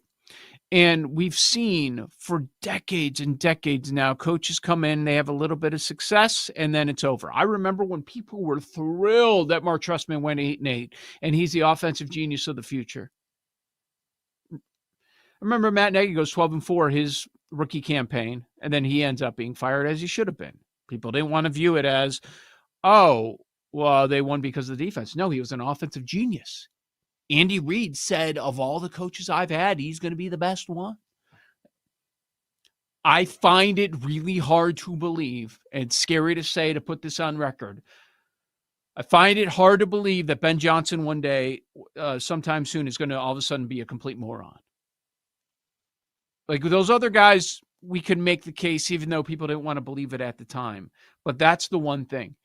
And we've seen for decades and decades now, coaches come in, they have a little bit of success, and then it's over. I remember when people were thrilled that Mark Trestman went 8-8, and he's the offensive genius of the future. I remember Matt Nagy goes 12-4 his rookie campaign, and then he ends up being fired, as he should have been. People didn't want to view it as, oh, well, they won because of the defense. No, he was an offensive genius. Andy Reid said, of all the coaches I've had, he's going to be the best one. I find it really hard to believe, and scary to say, to put this on record, I find it hard to believe that Ben Johnson one day, sometime soon, is going to all of a sudden be a complete moron. Like with those other guys, we can make the case, even though people didn't want to believe it at the time. But that's the one thing.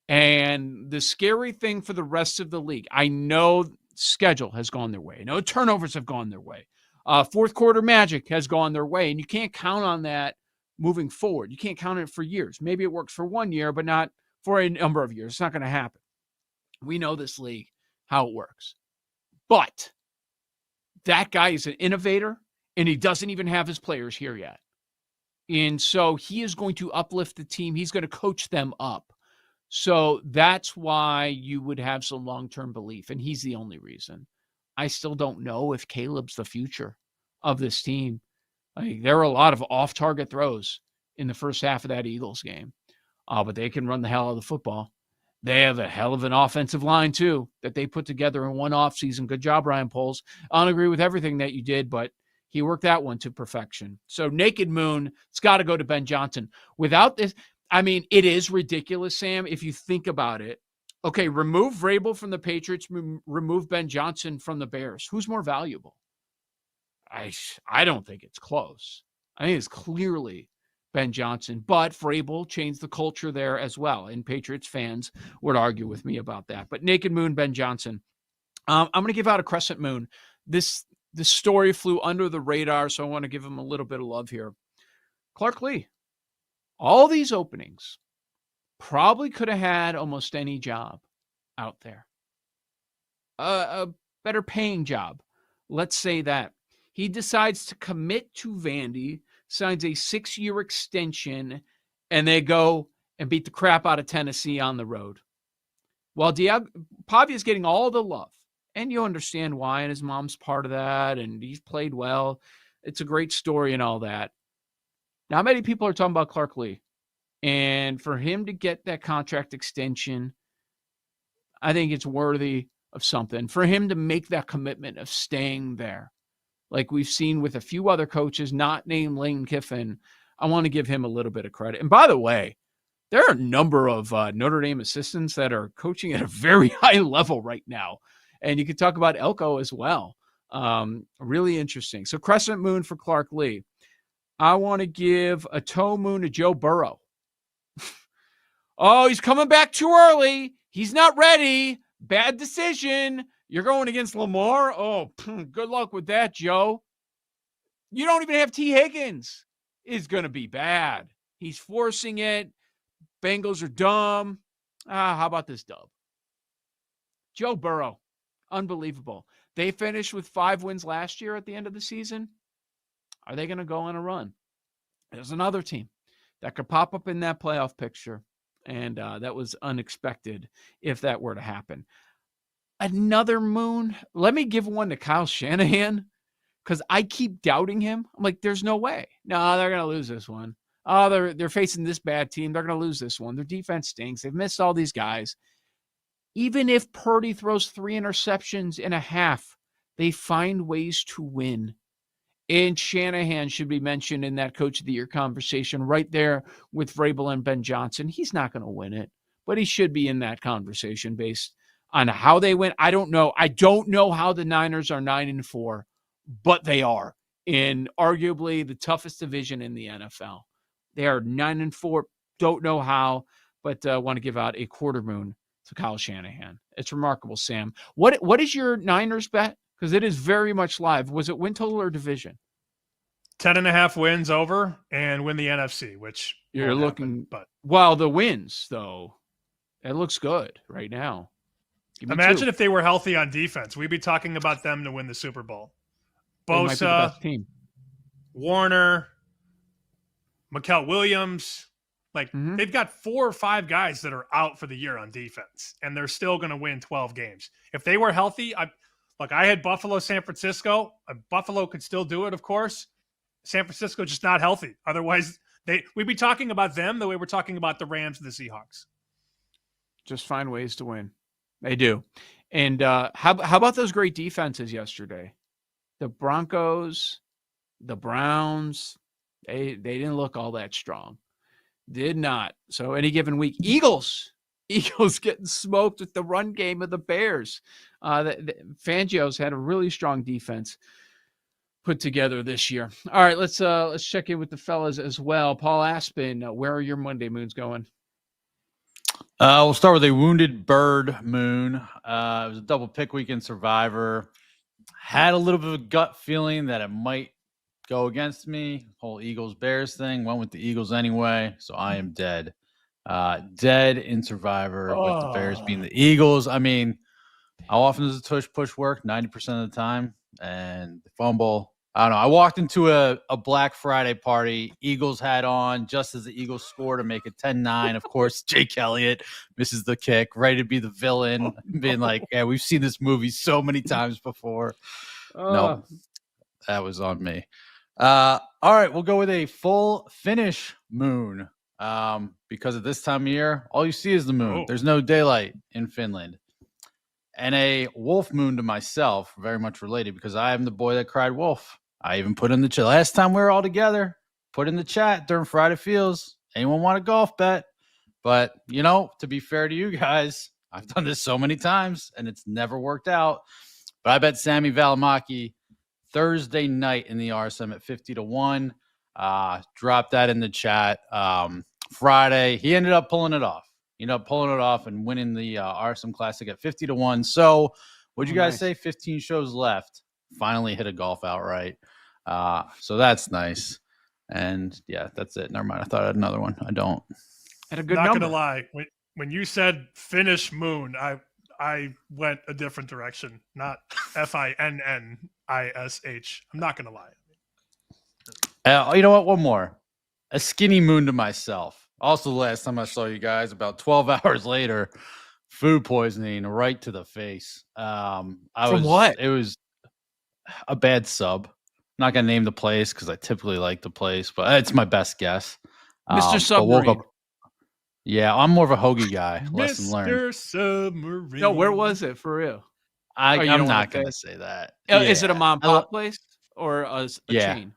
And the scary thing for the rest of the league, I know schedule has gone their way. I know turnovers have gone their way. Fourth quarter magic has gone their way. And you can't count on that moving forward. You can't count on it for years. Maybe it works for 1 year, but not for a number of years. It's not going to happen. We know this league, how it works. But that guy is an innovator, and he doesn't even have his players here yet. And so he is going to uplift the team. He's going to coach them up. So that's why you would have some long-term belief, and he's the only reason. I still don't know if Caleb's the future of this team. Like, there were a lot of off-target throws in the first half of that Eagles game, but they can run the hell out of the football. They have a hell of an offensive line, too, that they put together in one offseason. Good job, Ryan Poles. I don't agree with everything that you did, but he worked that one to perfection. So Naked Moon, it's got to go to Ben Johnson. Without this, I mean, it is ridiculous, Sam, if you think about it. Okay, remove Vrabel from the Patriots, remove Ben Johnson from the Bears. Who's more valuable? I don't think it's close. I think it's clearly Ben Johnson, but Vrabel changed the culture there as well, and Patriots fans would argue with me about that. But Naked Moon, Ben Johnson. I'm going to give out a Crescent Moon. This story flew under the radar, so I want to give him a little bit of love here. Clark Lee. All these openings, probably could have had almost any job out there. A better paying job. Let's say that. He decides to commit to Vandy, signs a 6-year extension, and they go and beat the crap out of Tennessee on the road. While Pavia's getting all the love, and you understand why, and his mom's part of that, and he's played well. It's a great story and all that. Not many people are talking about Clark Lee. And for him to get that contract extension, I think it's worthy of something. For him to make that commitment of staying there, like we've seen with a few other coaches, not named Lane Kiffin, I want to give him a little bit of credit. And by the way, there are a number of Notre Dame assistants that are coaching at a very high level right now. And you could talk about Elko as well. Really interesting. So Crescent Moon for Clark Lee. I want to give a toe moon to Joe Burrow. Oh, he's coming back too early. He's not ready. Bad decision. You're going against Lamar? Oh, good luck with that, Joe. You don't even have T. Higgins. It's going to be bad. He's forcing it. Bengals are dumb. How about this dub? Joe Burrow. Unbelievable. They finished with 5 wins last year at the end of the season. Are they going to go on a run? There's another team that could pop up in that playoff picture, and that was unexpected if that were to happen. Another moon. Let me give one to Kyle Shanahan because I keep doubting him. I'm like, there's no way. No, they're gonna lose this one. Oh, they're facing this bad team. They're gonna lose this one. Their defense stinks. They've missed all these guys. Even if Purdy throws 3 interceptions in a half, they find ways to win. And Shanahan should be mentioned in that Coach of the Year conversation right there with Vrabel and Ben Johnson. He's not going to win it, but he should be in that conversation based on how they win. I don't know. I don't know how the Niners are 9-4, but they are in arguably the toughest division in the NFL. They are 9-4. Don't know how, but want to give out a quarter moon to Kyle Shanahan. It's remarkable, Sam. What is your Niners bet? Because it is very much live. Was it win total or division? 10.5 wins over and win the NFC, which you're looking. But the wins though, it looks good right now. Imagine if they were healthy on defense. We'd be talking about them to win the Super Bowl. Bosa, team. Warner, Mikael Williams. They've got 4 or 5 guys that are out for the year on defense, and they're still going to win 12 games. If they were healthy, I had Buffalo, San Francisco. Buffalo could still do it, of course. San Francisco just not healthy. Otherwise, we'd be talking about them the way we're talking about the Rams and the Seahawks. Just find ways to win. They do. And how about those great defenses yesterday? The Broncos, the Browns, they didn't look all that strong. Did not. So any given week, Eagles getting smoked with the run game of the Bears. Fangio's had a really strong defense put together this year. All right, let's check in with the fellas as well. Paul Aspen, where are your Monday moons going? We'll start with a wounded bird moon. It was a double pick weekend Survivor. Had a little bit of a gut feeling that it might go against me. Whole Eagles-Bears thing. Went with the Eagles anyway, so I am dead. Dead in Survivor with the Bears being the Eagles. I mean, how often does the push work? 90% of the time. And the fumble. I don't know. I walked into a Black Friday party. Eagles hat on just as the Eagles score to make it 10-9. Of course, Jake Elliott misses the kick, ready to be the villain, being like, yeah, we've seen this movie so many times before. No, that was on me. All right, we'll go with a full finish moon. Because at this time of year, all you see is the moon. There's no daylight in Finland. And a wolf moon to myself, very much related, because I am the boy that cried wolf. I even put in the chat last time we were all together, put in the chat during Friday Feels. Anyone want a golf bet? But, to be fair to you guys, I've done this so many times and it's never worked out. But I bet Sammy Valimaki Thursday night in the RSM at 50-1. Dropped that in the chat. Friday, he ended up pulling it off. And winning the RSM Classic at 50-1. So, what'd you guys say? 15 shows left. Finally hit a golf outright. So that's nice. And yeah, that's it. Never mind. I thought I had another one. I don't. Had a good number. Not gonna lie. When you said finish moon, I went a different direction. Not FINNISH. I'm not gonna lie. You know what? One more. A skinny moon to myself. Also, the last time I saw you guys, about 12 hours later, food poisoning right to the face. What? It was a bad sub. I'm not going to name the place because I typically like the place, but it's my best guess. Mr. Submarine. Yeah, I'm more of a hoagie guy. Lesson learned. Mr. Submarine. No, where was it for real? I'm not going to say that. Is it a mom pop place or a chain?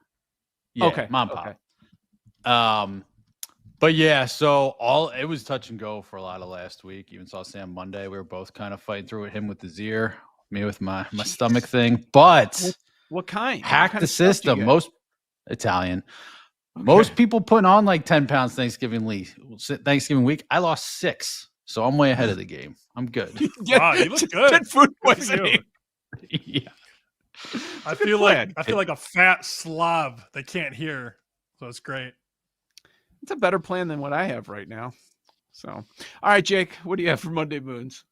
Yeah, okay, mom pop. But yeah, so it was touch and go for a lot of last week. Even saw Sam Monday. We were both kind of fighting through it. Him with his ear, me with my stomach thing. But what kind? Hack the system. Most Italian. Okay. Most people putting on like 10 pounds Thanksgiving week. I lost 6, so I'm way ahead of the game. I'm good. Wow, you look good. Food poisoning. Yeah. I feel like a fat slob that can't hear. So it's great. It's a better plan than what I have right now. So, all right, Jake, what do you have for Monday Moons?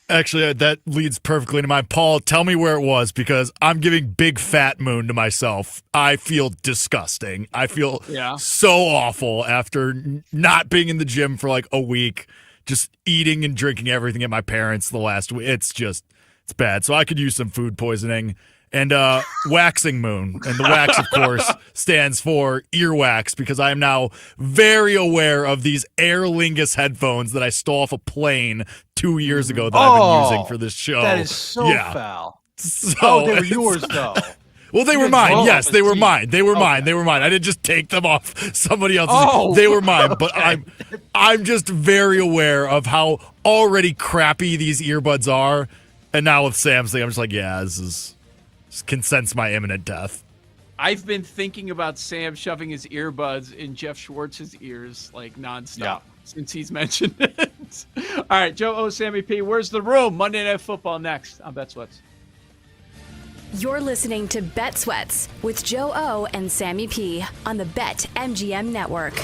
Actually, that leads perfectly into mine. Paul, tell me where it was because I'm giving big fat moon to myself. I feel disgusting. I feel so awful after not being in the gym for like a week just eating and drinking everything at my parents the last week. It's bad. So I could use some food poisoning. And waxing moon. And the wax, of course, stands for earwax because I am now very aware of these Aer Lingus headphones that I stole off a plane 2 years ago that I've been using for this show. That is so foul. So, they were yours, though. Well, they were mine. Yes, they were mine. They were mine. They were mine. I didn't just take them off somebody else's. Oh, they were mine. But I'm just very aware of how already crappy these earbuds are. And now with Sam's thing, I'm just like, yeah, this can sense my imminent death. I've been thinking about Sam shoving his earbuds in Jeff Schwartz's ears like nonstop since he's mentioned it. All right, Joe O, Sammy P, where's the room? Monday Night Football next on Bet Sweats. You're listening to Bet Sweats with Joe O and Sammy P on the BetMGM Network.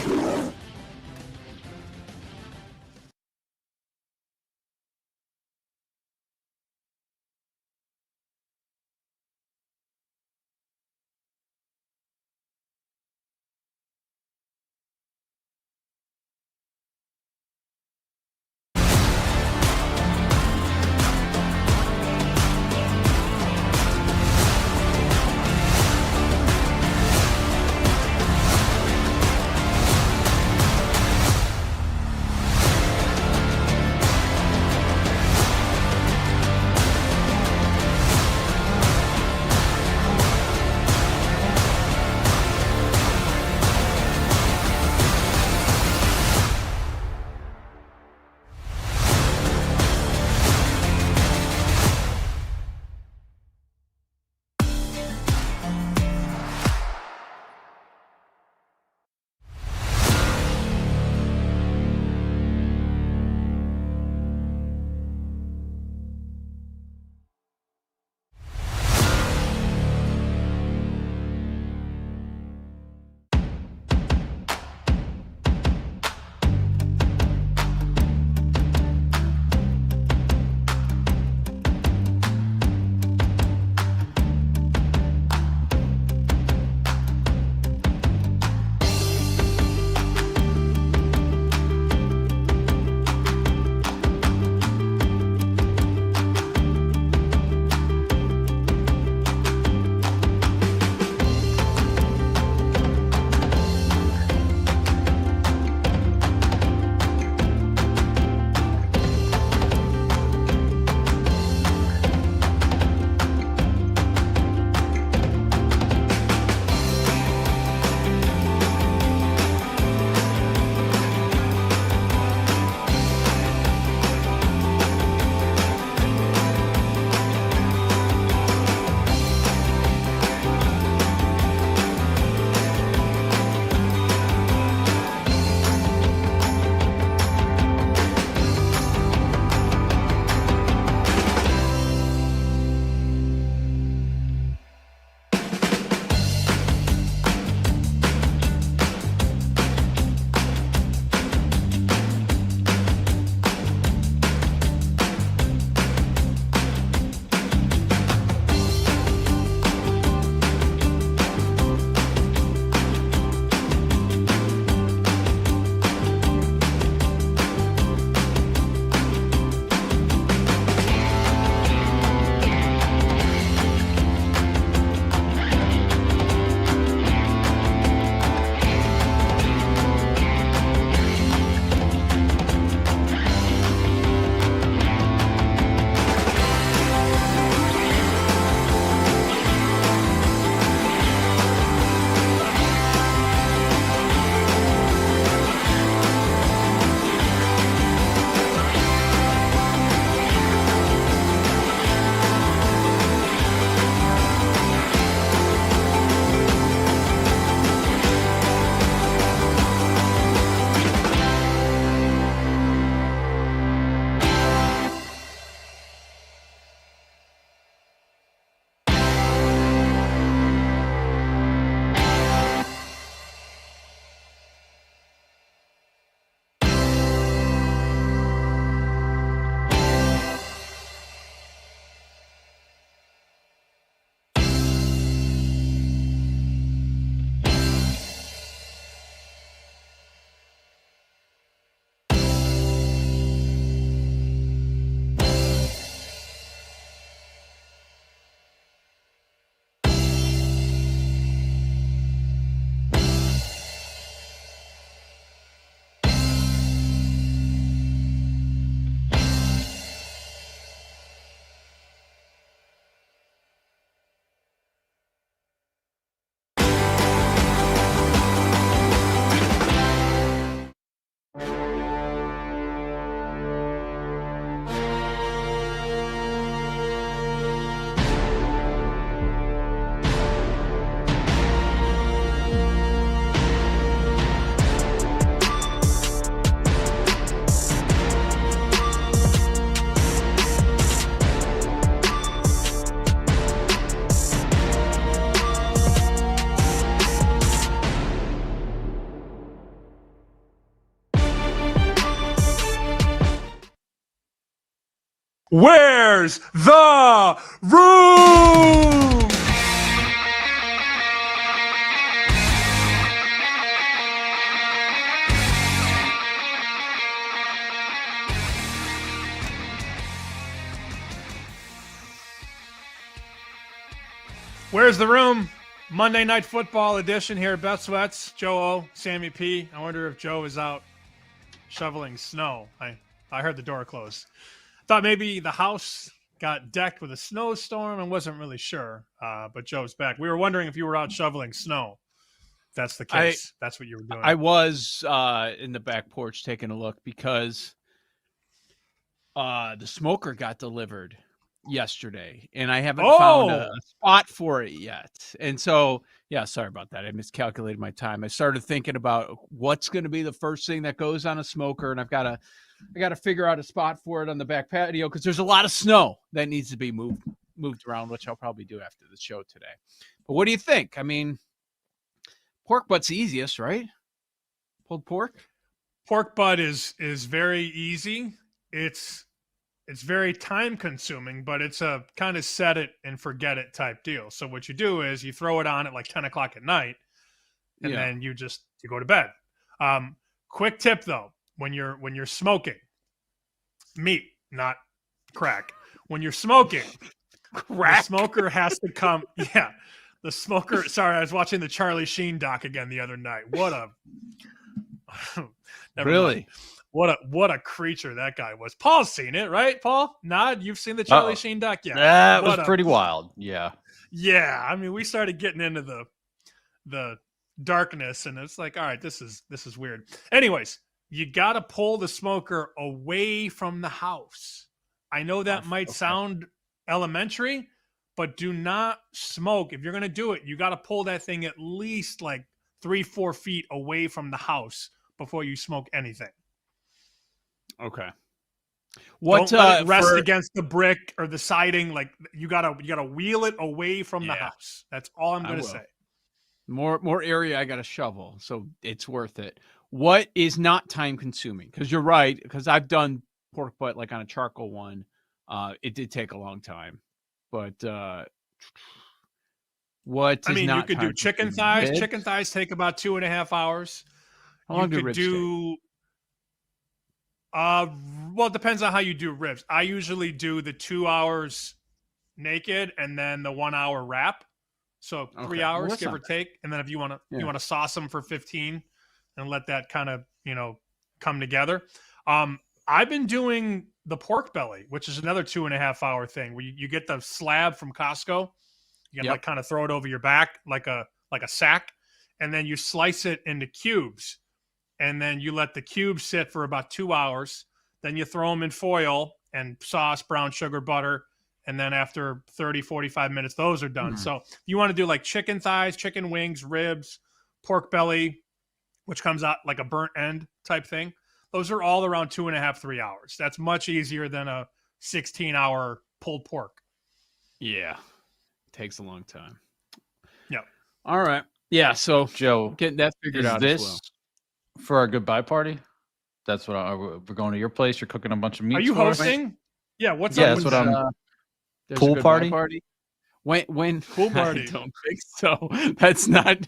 Where's the room? Where's the room? Monday Night Football edition here at Bet Sweats. Joe O, Sammy P. I wonder if Joe is out shoveling snow. I heard the door close. Thought maybe the house got decked with a snowstorm and wasn't really sure. But Joe's back. We were wondering if you were out shoveling snow. If that's the case. That's what you were doing. I was in the back porch taking a look because the smoker got delivered yesterday, and I haven't found a spot for it yet. And so, yeah, sorry about that. I miscalculated my time. I started thinking about what's going to be the first thing that goes on a smoker, and I got to figure out a spot for it on the back patio because there's a lot of snow that needs to be moved around, which I'll probably do after the show today. But what do you think? I mean, pork butt's the easiest, right? Pulled pork? Pork butt is very easy. It's very time consuming, but it's a kind of set it and forget it type deal. So what you do is you throw it on at like 10 o'clock at night and then you go to bed. Quick tip though, when you're smoking meat, not crack, when you're smoking, the smoker has to come. Yeah. The smoker. Sorry. I was watching the Charlie Sheen doc again the other night. What a, really? Mind. What a creature that guy was. Paul's seen it, right? Paul, nod. You've seen the Charlie Sheen doc, yeah. That was pretty wild. Yeah. Yeah. I mean, we started getting into the darkness, and it's like, all right, this is weird. Anyways, you got to pull the smoker away from the house. I know that might sound elementary, but do not smoke. If you're going to do it, you got to pull that thing at least like 3-4 feet away from the house before you smoke anything. Okay. Don't let it rest against the brick or the siding. Like you gotta wheel it away from the house. That's all I'm gonna say. More area I gotta shovel, so it's worth it. What is not time consuming? Because you're right. Because I've done pork butt like on a charcoal one. It did take a long time, but what? I mean, you could do chicken thighs. Ribs? Chicken thighs take about 2.5 hours. How long you do ribs take? Well, it depends on how you do ribs. I usually do the 2 hours naked and then the 1 hour wrap. So 3 hours, give or take. And then if you want to sauce them for 15 and let that kind of, come together. I've been doing the pork belly, which is another 2.5 hour thing where you get the slab from Costco. You can like kind of throw it over your back like a sack, and then you slice it into cubes. And then you let the cubes sit for about 2 hours. Then you throw them in foil and sauce, brown sugar, butter. And then after 30, 45 minutes, those are done. So if you want to do like chicken thighs, chicken wings, ribs, pork belly, which comes out like a burnt end type thing, those are all around 2.5, 3 hours. That's much easier than a 16-hour pulled pork. Yeah. It takes a long time. Yeah. All right. Yeah. So Joe, getting that figured out as well. For our goodbye party? That's what we're going to your place. You're cooking a bunch of meat. Are you hosting? Yeah. What's up? That's what I'm. Pool party? When pool party? I don't think so. That's not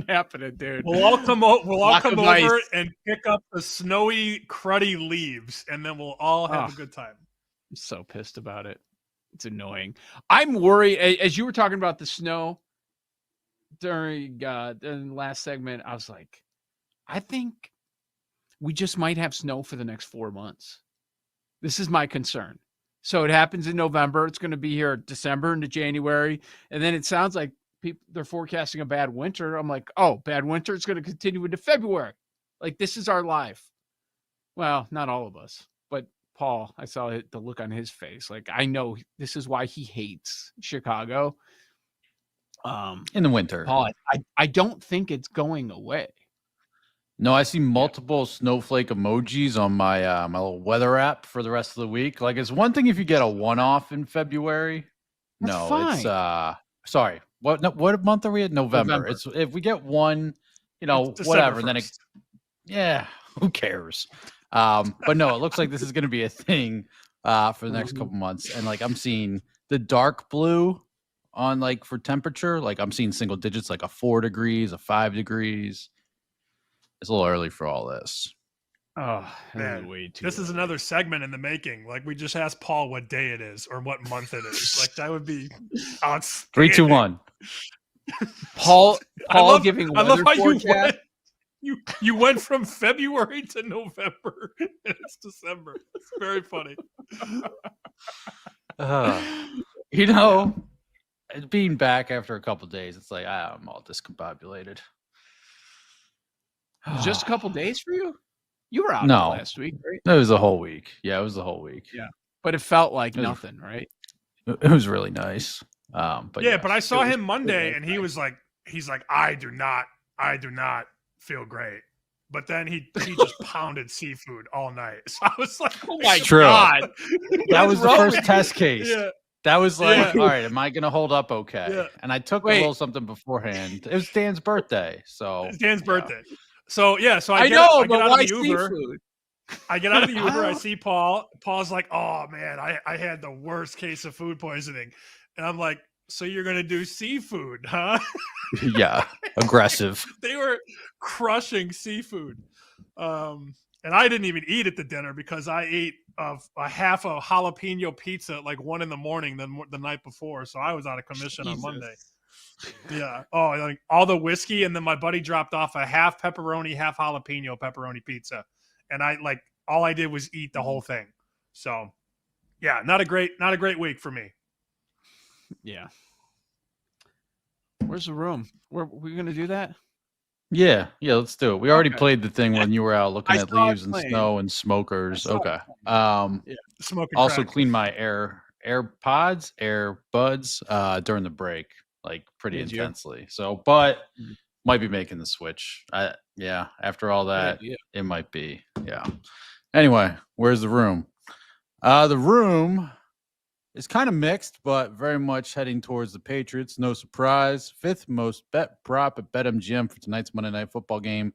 happening, dude. We'll all come over and pick up the snowy, cruddy leaves, and then we'll all have a good time. I'm so pissed about it. It's annoying. I'm worried. As you were talking about the snow during the last segment, I was like, I think we just might have snow for the next 4 months. This is my concern. So it happens in November. It's going to be here December into January. And then it sounds like they're forecasting a bad winter. I'm like, oh, bad winter. It's going to continue into February. Like, this is our life. Well, not all of us. But Paul, I saw the look on his face. Like, I know this is why he hates Chicago. In the winter. Paul, I don't think it's going away. No, I see multiple snowflake emojis on my my little weather app for the rest of the week. Like, it's one thing if you get a one-off in February. That's fine. It's sorry. What month are we at? November. It's if we get one, whatever, and then who cares? But no, it looks like this is going to be a thing for the next couple months. And like I'm seeing the dark blue on like for temperature, like I'm seeing single digits, like a 4 degrees, a 5 degrees. It's a little early for all this. Oh, Man, way too this is another segment in the making. Like we just asked Paul what day it is or what month it is. Like that would be outstanding. 3, 2, 1. Paul I love giving I love weather how forecast. you went from February to November and it's December. It's very funny. You know, being back after a couple days, it's like I'm all discombobulated. Just a couple days for you? You were out No. last week, right? It was a whole week. Yeah, it was the whole week. Yeah. But it felt like It was- nothing, right? It was really nice. But Yeah, yes, but I saw it was- him Monday and he's like, I do not feel great. But then he just pounded seafood all night. So I was like, oh my True. God. That was the What's wrong first with test you? case. Yeah. That was like, Yeah. all right, am I going to hold up okay? Yeah. And I took a Wait. little something beforehand. It was Dan's birthday. So It's Dan's yeah. birthday. So yeah, so I get, know, I get but out why of the Uber. seafood? I get out of the Uber. I see Paul. Paul's like, "Oh man, I had the worst case of food poisoning," and I'm like, "So you're gonna do seafood, huh?" Yeah, aggressive. They were crushing seafood, and I didn't even eat at the dinner because I ate a half a jalapeno pizza at like 1 a.m. the night before, so I was out of commission on Monday. Yeah. Oh, like all the whiskey, and then my buddy dropped off a half pepperoni, half jalapeno pepperoni pizza, and I like all I did was eat the whole thing. So, yeah, not a great week for me. Yeah. Where's the room? We're gonna do that? Yeah, let's do it. We already Okay. played the thing when you were out looking I at saw it leaves and playing. snow and smokers. I saw it Okay. Yeah, smoking Also crack. cleaned my AirBuds during the break, like pretty Did you? intensely. So, but might be making the switch. Yeah, after all that, idea. it might be. Yeah. Anyway, where's the room? The room is kind of mixed, but very much heading towards the Patriots. No surprise. 5th most bet prop at BetMGM for tonight's Monday Night Football game.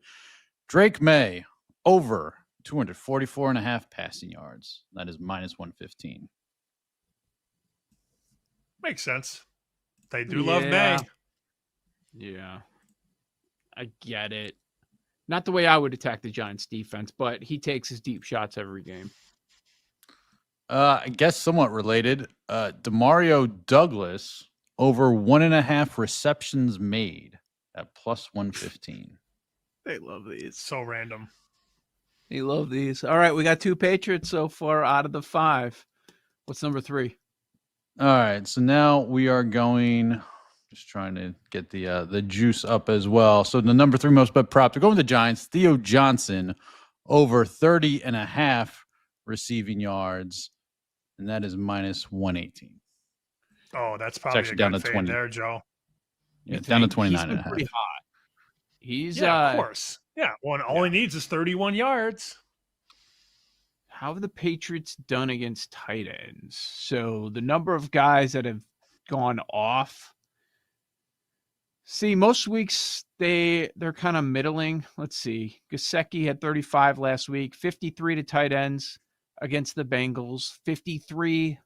Drake May over 244.5 passing yards. That is minus 115. Makes sense. They do love May. Yeah. I get it. Not the way I would attack the Giants defense, but he takes his deep shots every game. I guess somewhat related. Demario Douglas over 1.5 receptions made at plus 115. They love these. So random. They love these. All right, we got 2 Patriots so far out of the 5. What's number 3? All right, so now we are going. Just trying to get the juice up as well. So the number 3 most bet prop to go with the Giants. Theo Johnson over 30.5 receiving yards, and that is minus 118. Oh, that's probably actually a down good to fade 20. there, Joe. Yeah, down to 29 He's and been a half. pretty hot. He's Yeah, of course. Yeah, all he needs is 31 yards. How have the Patriots done against tight ends? So the number of guys that have gone off. See, most weeks they're kind of middling. Let's see. Gesicki had 35 last week, 53 to tight ends against the Bengals, 53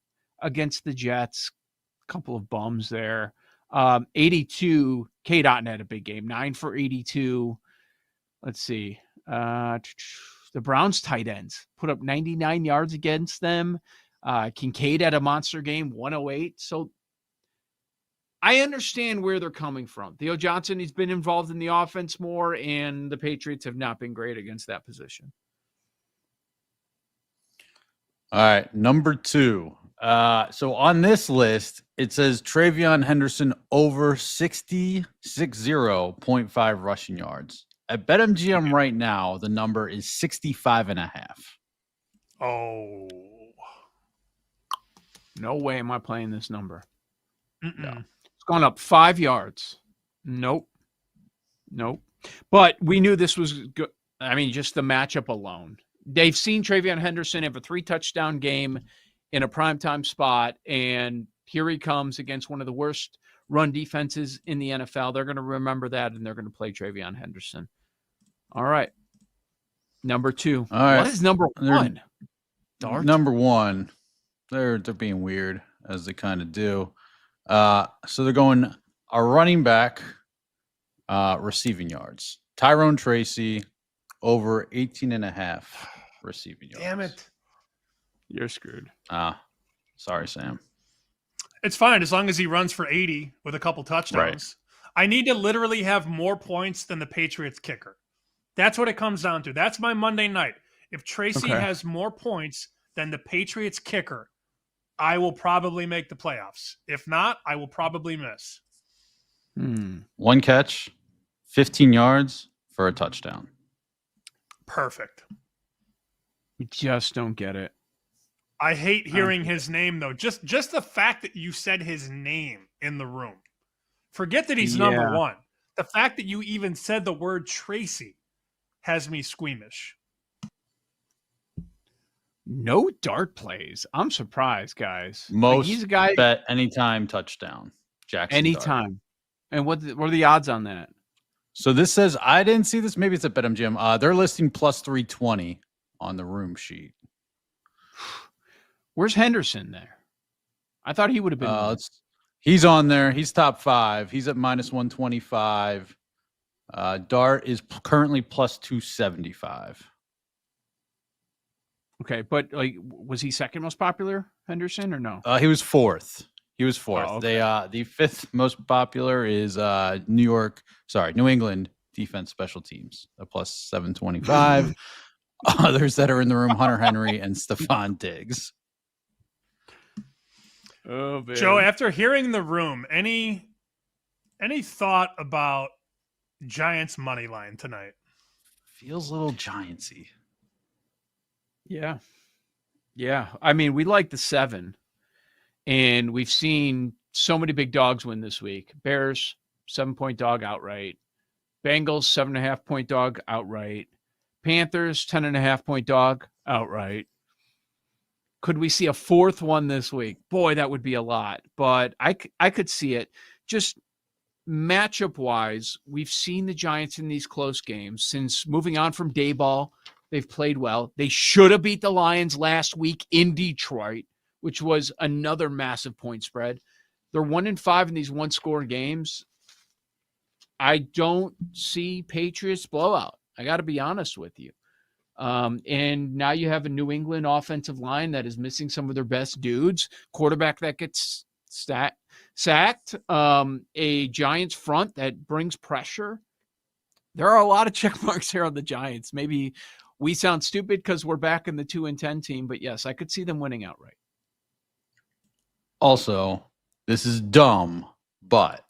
against the Jets. A couple of bums there. 82. K-Dot had a big game, 9 for 82. Let's see. The Browns tight ends put up 99 yards against them. Kincaid had a monster game, 108. So I understand where they're coming from. Theo Johnson, he's been involved in the offense more, and the Patriots have not been great against that position. All right, number 2. So on this list, it says Travion Henderson over 60.5 rushing yards. At BetMGM right now, the number is 65.5. Oh. No way am I playing this number. No. It's gone up 5 yards. Nope. But we knew this was good. I mean, just the matchup alone. They've seen Travion Henderson have a 3-touchdown game in a primetime spot, and here he comes against one of the worst run defenses in the NFL. They're going to remember that, and they're going to play Travion Henderson. All right. Number 2. All right. What is number 1? Number 1. They're being weird, as they kind of do. So they're going a running back, receiving yards. Tyrone Tracy over 18.5 receiving yards. Damn it. You're screwed. Sorry, Sam. It's fine as long as he runs for 80 with a couple touchdowns. Right. I need to literally have more points than the Patriots kicker. That's what it comes down to. That's my Monday night. If Tracy has more points than the Patriots kicker, I will probably make the playoffs. If not, I will probably miss. One catch, 15 yards for a touchdown. Perfect. You just don't get it. I hate hearing his name, though. Just the fact that you said his name in the room. Forget that he's number one. The fact that you even said the word Tracy has me squeamish. No dart plays. I'm surprised, guys. Most he's a guy bet anytime touchdown. Jackson anytime. Dart. And what are the odds on that? So this says, I didn't see this. Maybe it's at BetMGM. They're listing plus 320 on the room sheet. Where's Henderson there? I thought he would have been. He's on there. He's top 5. He's at minus 125. Dart is currently plus 275. Okay, but was he second most popular, Henderson, or no? He was 4th. He was 4th. Oh, okay. The 5th most popular is New England defense special teams, a plus 725. Others that are in the room: Hunter Henry and Stephon Diggs. Oh, man. Joe, after hearing the room, any thought about Giants money line tonight? Feels a little Giantsy. Yeah. I mean, we like the 7, and we've seen so many big dogs win this week. Bears 7-point dog outright. Bengals 7.5-point dog outright. Panthers 10.5-point dog outright. Could we see a 4th one this week? Boy, that would be a lot. But I could see it. Just matchup wise, we've seen the Giants in these close games since moving on from Dayball. They've played well. They should have beat the Lions last week in Detroit, which was another massive point spread. They're 1-5 in these one-score games. I don't see Patriots blowout. I got to be honest with you. And now you have a New England offensive line that is missing some of their best dudes, quarterback that gets sacked, a Giants front that brings pressure. There are a lot of check marks here on the Giants. Maybe we sound stupid because we're back in the 2-10 team, but yes, I could see them winning outright. Also, this is dumb, but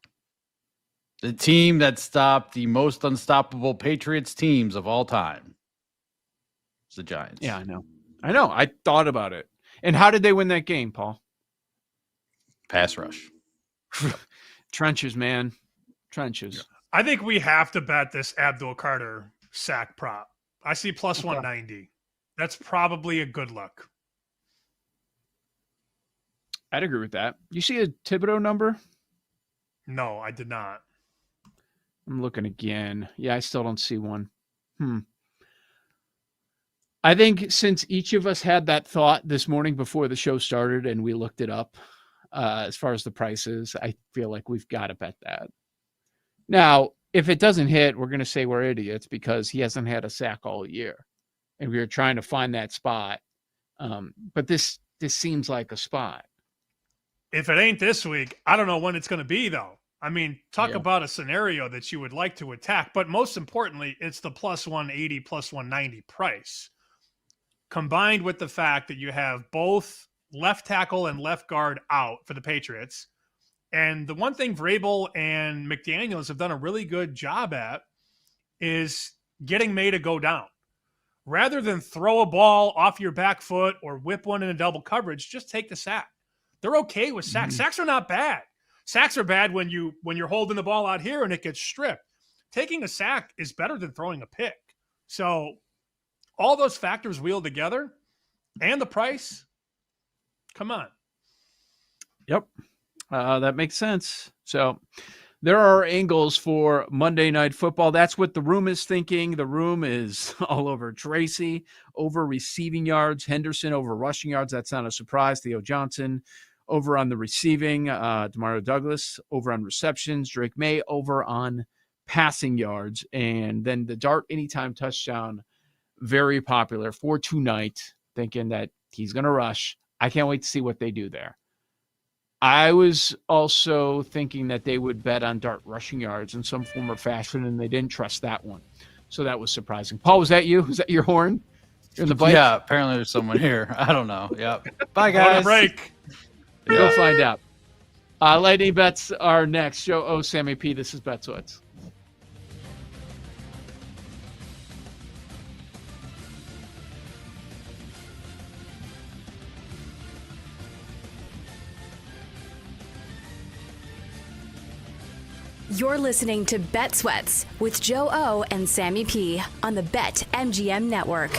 the team that stopped the most unstoppable Patriots teams of all time is the Giants. Yeah, I know. I thought about it. And how did they win that game, Paul? Pass rush. Trenches, man. Trenches. I think we have to bet this Abdul Carter sack prop. I see plus 190. That's probably a good look. I'd agree with that. You see a Thibodeau number? No, I did not. I'm looking again. Yeah, I still don't see one. I think since each of us had that thought this morning before the show started and we looked it up, as far as the prices, I feel like we've got to bet that. Now, if it doesn't hit, we're going to say we're idiots because he hasn't had a sack all year. And we were trying to find that spot. But this seems like a spot. If it ain't this week, I don't know when it's going to be, though. I mean, talk about a scenario that you would like to attack. But most importantly, it's the plus 180, plus 190 price. Combined with the fact that you have both left tackle and left guard out for the Patriots. And the one thing Vrabel and McDaniels have done a really good job at is getting May to go down. Rather than throw a ball off your back foot or whip one in a double coverage, just take the sack. They're okay with sacks. Sacks are not bad. Sacks are bad when you're holding the ball out here and it gets stripped. Taking a sack is better than throwing a pick. So all those factors wheeled together and the price, come on. Yep. That makes sense. So there are angles for Monday Night Football. That's what the room is thinking. The room is all over Tracy, over receiving yards, Henderson over rushing yards. That's not a surprise. Theo Johnson over on the receiving, Demario Douglas over on receptions, Drake May over on passing yards, and then the Dart anytime touchdown, very popular for tonight, thinking that he's going to rush. I can't wait to see what they do there. I was also thinking that they would bet on Dart rushing yards in some form or fashion, and they didn't trust that one. So that was surprising. Paul, was that you? Was that your horn? You're in the bike? Yeah, apparently there's someone here. I don't know. Yep. Bye, guys. Break. Go find out. Lightning bets are next. Joe O, Sammy P. This is BetSweats. You're listening to Bet Sweats with Joe O and Sammy P on the BetMGM Network.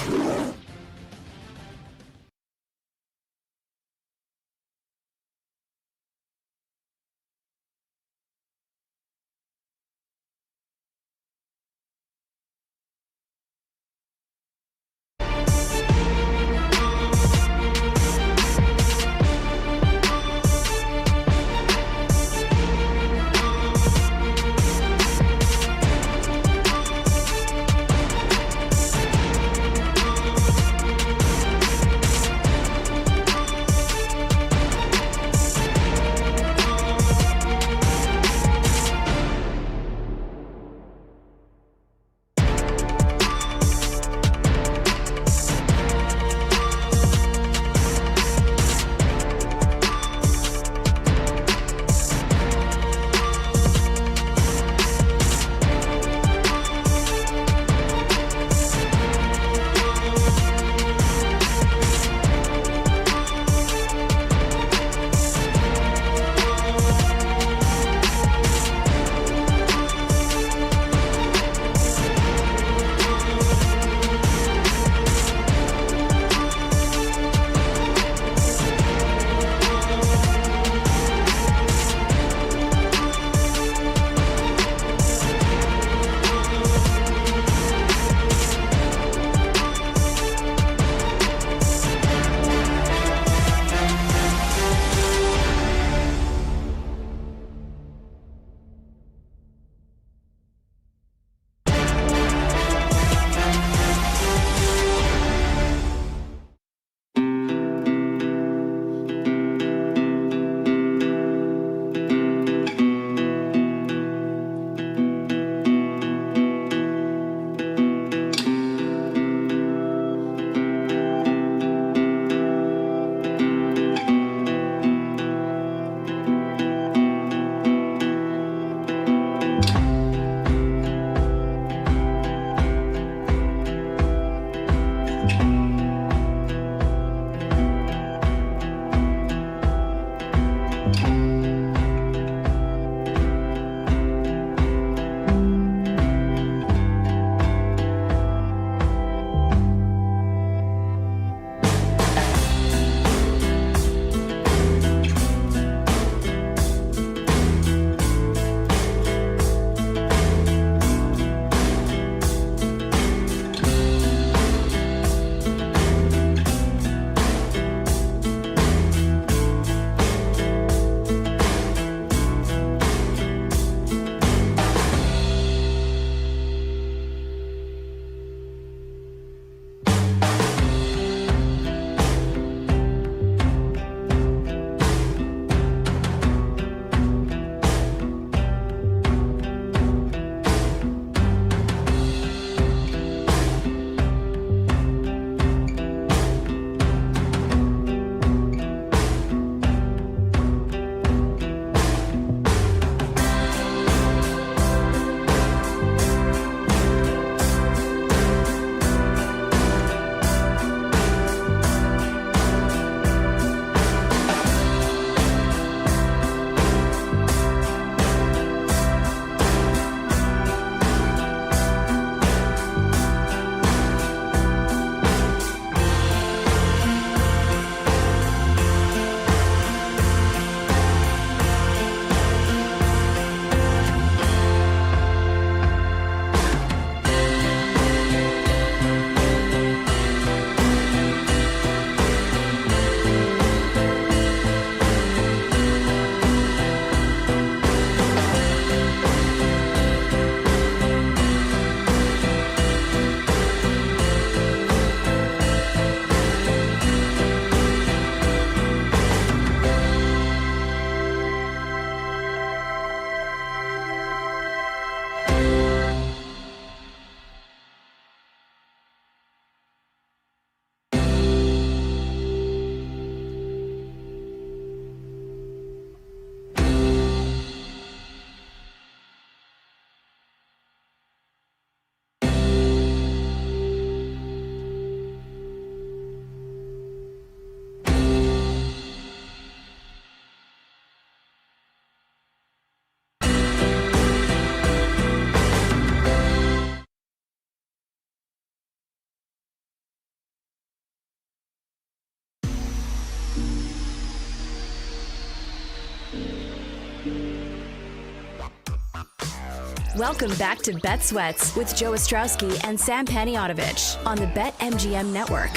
Welcome back to Bet Sweats with Joe Ostrowski and Sam Paniotovich on the BetMGM Network.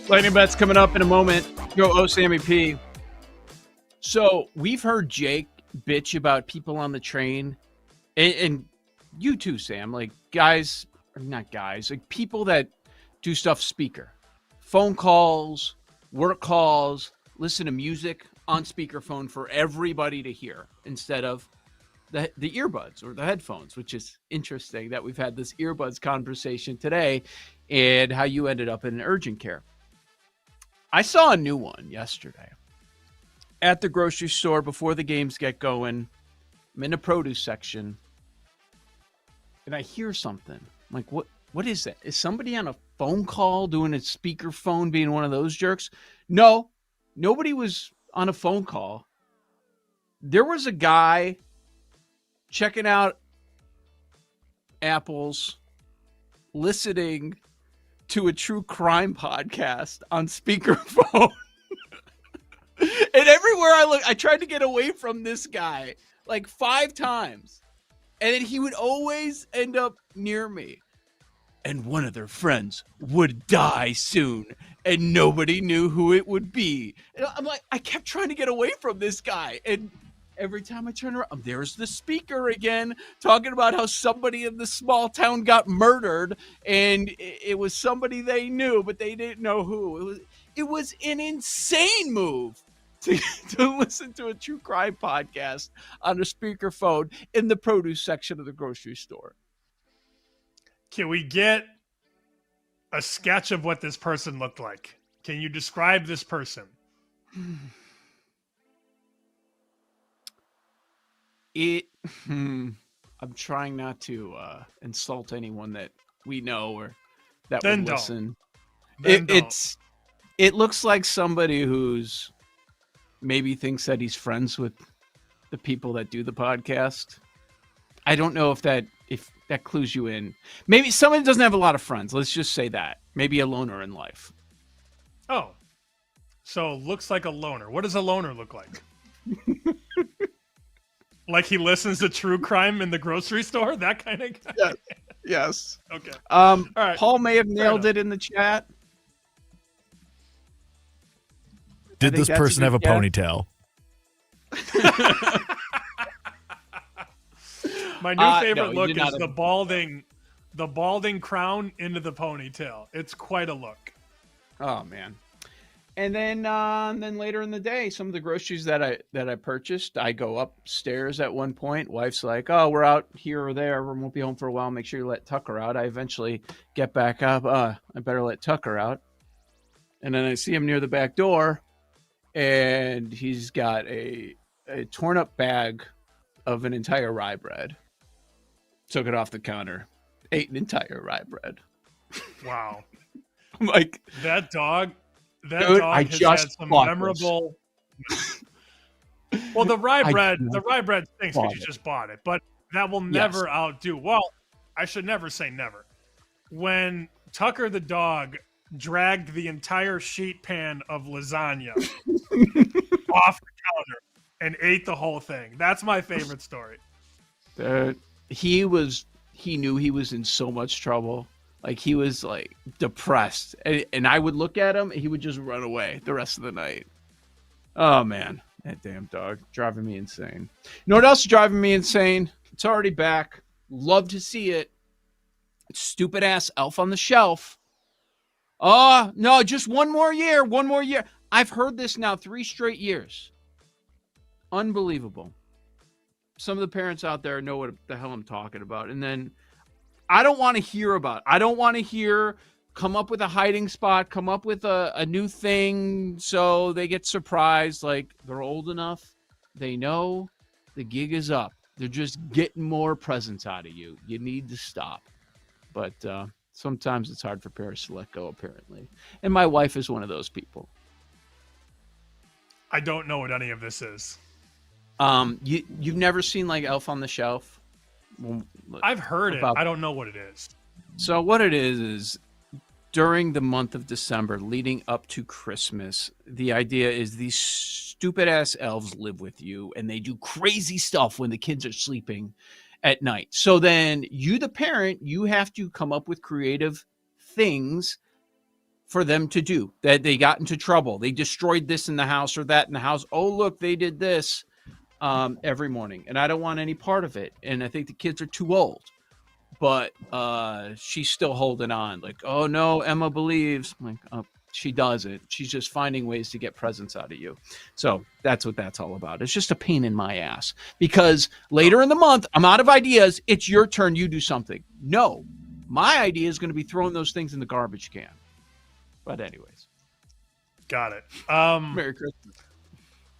Lightning Bet's coming up in a moment. Go, Sammy P. So we've heard Jake bitch about people on the train, and you too, Sam. Like guys, or not guys, like people that do stuff speaker, phone calls, work calls, listen to music on speakerphone for everybody to hear instead of the earbuds or the headphones, which is interesting that we've had this earbuds conversation today and how you ended up in urgent care. I saw a new one yesterday at the grocery store before the games get going. I'm in the produce section and I hear something. I'm like, what is that? Is somebody on a phone call doing a speakerphone being one of those jerks? No, nobody was on a phone call. There was a guy checking out apples, listening to a true crime podcast on speakerphone. And everywhere I look, I tried to get away from this guy like 5 times. And then he would always end up near me. And one of their friends would die soon, and nobody knew who it would be. And I'm like, I kept trying to get away from this guy. And every time I turn around, there's the speaker again, talking about how somebody in the small town got murdered, and it was somebody they knew, but they didn't know who. It was an insane move to listen to a true crime podcast on a speakerphone in the produce section of the grocery store. Can we get a sketch of what this person looked like? Can you describe this person? I'm trying not to insult anyone that we know or that Then would don't. listen. Then don't. It looks like somebody who's maybe thinks that he's friends with the people that do the podcast. I don't know if that clues you in. Maybe somebody doesn't have a lot of friends. Let's just say that. Maybe a loner in life. Oh, so looks like a loner. What does a loner look like? Like he listens to true crime in the grocery store? That kind of guy? Yeah. Yes. Okay. All right. Paul may have nailed it in the chat. Did this person have a ponytail? My new favorite no, look you did is not the balding crown into the ponytail. It's quite a look. Oh man. And then later in the day, some of the groceries that I purchased, I go upstairs at one point. Wife's like, "Oh, we're out here or there. We won't be home for a while. Make sure you let Tucker out." I eventually get back up. I better let Tucker out. And then I see him near the back door, and he's got a torn up bag of an entire rye bread. Took it off the counter, ate an entire rye bread. Wow. I'm like, that dog. That dude, dog I has just had some bought memorable. Well, the rye bread stinks because you just bought it, but that will never outdo. Well, I should never say never. When Tucker the dog dragged the entire sheet pan of lasagna off the counter and ate the whole thing. That's my favorite story. He knew he was in so much trouble. Like he was like depressed, and I would look at him, and he would just run away the rest of the night. Oh man, that damn dog driving me insane. You know what else is driving me insane? It's already back. Love to see it. It's stupid ass Elf on the Shelf. Oh no, just one more year. One more year. I've heard this now 3 straight years. Unbelievable. Some of the parents out there know what the hell I'm talking about, and then. I don't want to hear about it. I don't want to hear come up with a hiding spot, come up with a new thing so they get surprised. Like they're old enough. They know the gig is up. They're just getting more presents out of you. You need to stop. But sometimes it's hard for parents to let go, apparently. And my wife is one of those people. I don't know what any of this is. You've never seen like Elf on the Shelf? I've heard it. I don't know what it is. So what it is during the month of December leading up to Christmas, the idea is these stupid ass elves live with you and they do crazy stuff when the kids are sleeping at night. So then you, the parent, you have to come up with creative things for them to do. That they got into trouble. They destroyed this in the house or that in the house. Oh, look, they did this every morning. And I don't want any part of it. And I think the kids are too old. But she's still holding on. Like, oh, no, Emma believes. I'm like, oh, she doesn't. She's just finding ways to get presents out of you. So that's what that's all about. It's just a pain in my ass. Because later in the month, I'm out of ideas. It's your turn. You do something. No, my idea is going to be throwing those things in the garbage can. But anyways. Got it. Merry Christmas.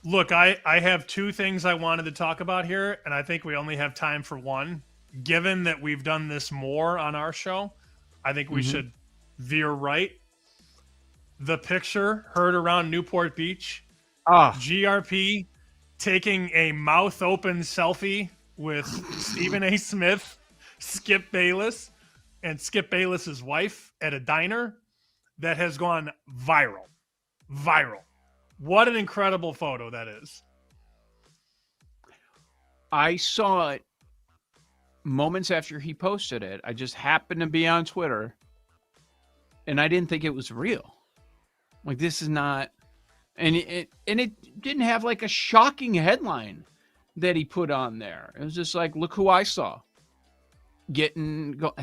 Look, I have two things I wanted to talk about here, and I think we only have time for one. Given that we've done this more on our show, I think we should veer right. The picture heard around Newport Beach. GRP taking a mouth-open selfie with Stephen A. Smith, Skip Bayless, and Skip Bayless's wife at a diner that has gone viral. Viral. What an incredible photo that is. I saw it moments after he posted it. I just happened to be on Twitter and I didn't think it was real. Like, this is not, and it didn't have like a shocking headline that he put on there. It was just like, look who I saw I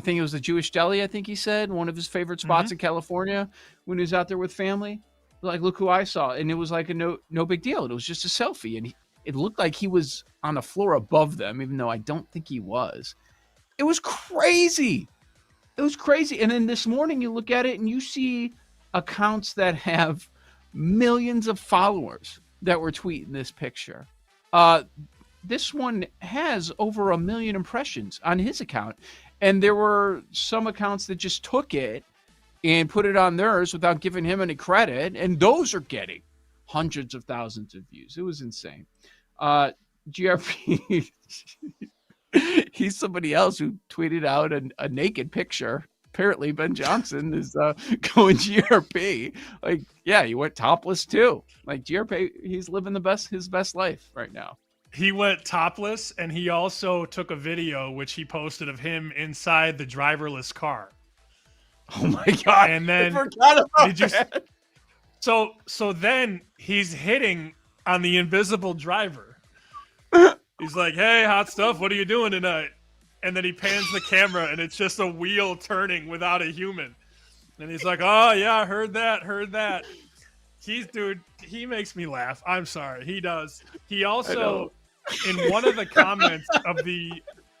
think it was the Jewish deli. I think he said one of his favorite spots in California when he was out there with family. Like, look who I saw. And it was like a no big deal. It was just a selfie. And it looked like he was on the floor above them, even though I don't think he was. It was crazy. It was crazy. And then this morning you look at it and you see accounts that have millions of followers that were tweeting this picture. This one has over 1 million impressions on his account. And there were some accounts that just took it and put it on theirs without giving him any credit. And those are getting hundreds of thousands of views. It was insane. GRP, he's somebody else who tweeted out a naked picture. Apparently Ben Johnson is going GRP. Like, yeah, he went topless too. Like, GRP, he's living his best life right now. He went topless, and he also took a video which he posted of him inside the driverless car. Oh my God. And then I forgot about that. So then he's hitting on the invisible driver. He's like, hey, hot stuff, what are you doing tonight? And then he pans the camera and it's just a wheel turning without a human. And he's like, oh yeah, I heard that. He makes me laugh. I'm sorry. He does. He also, in one of the comments of the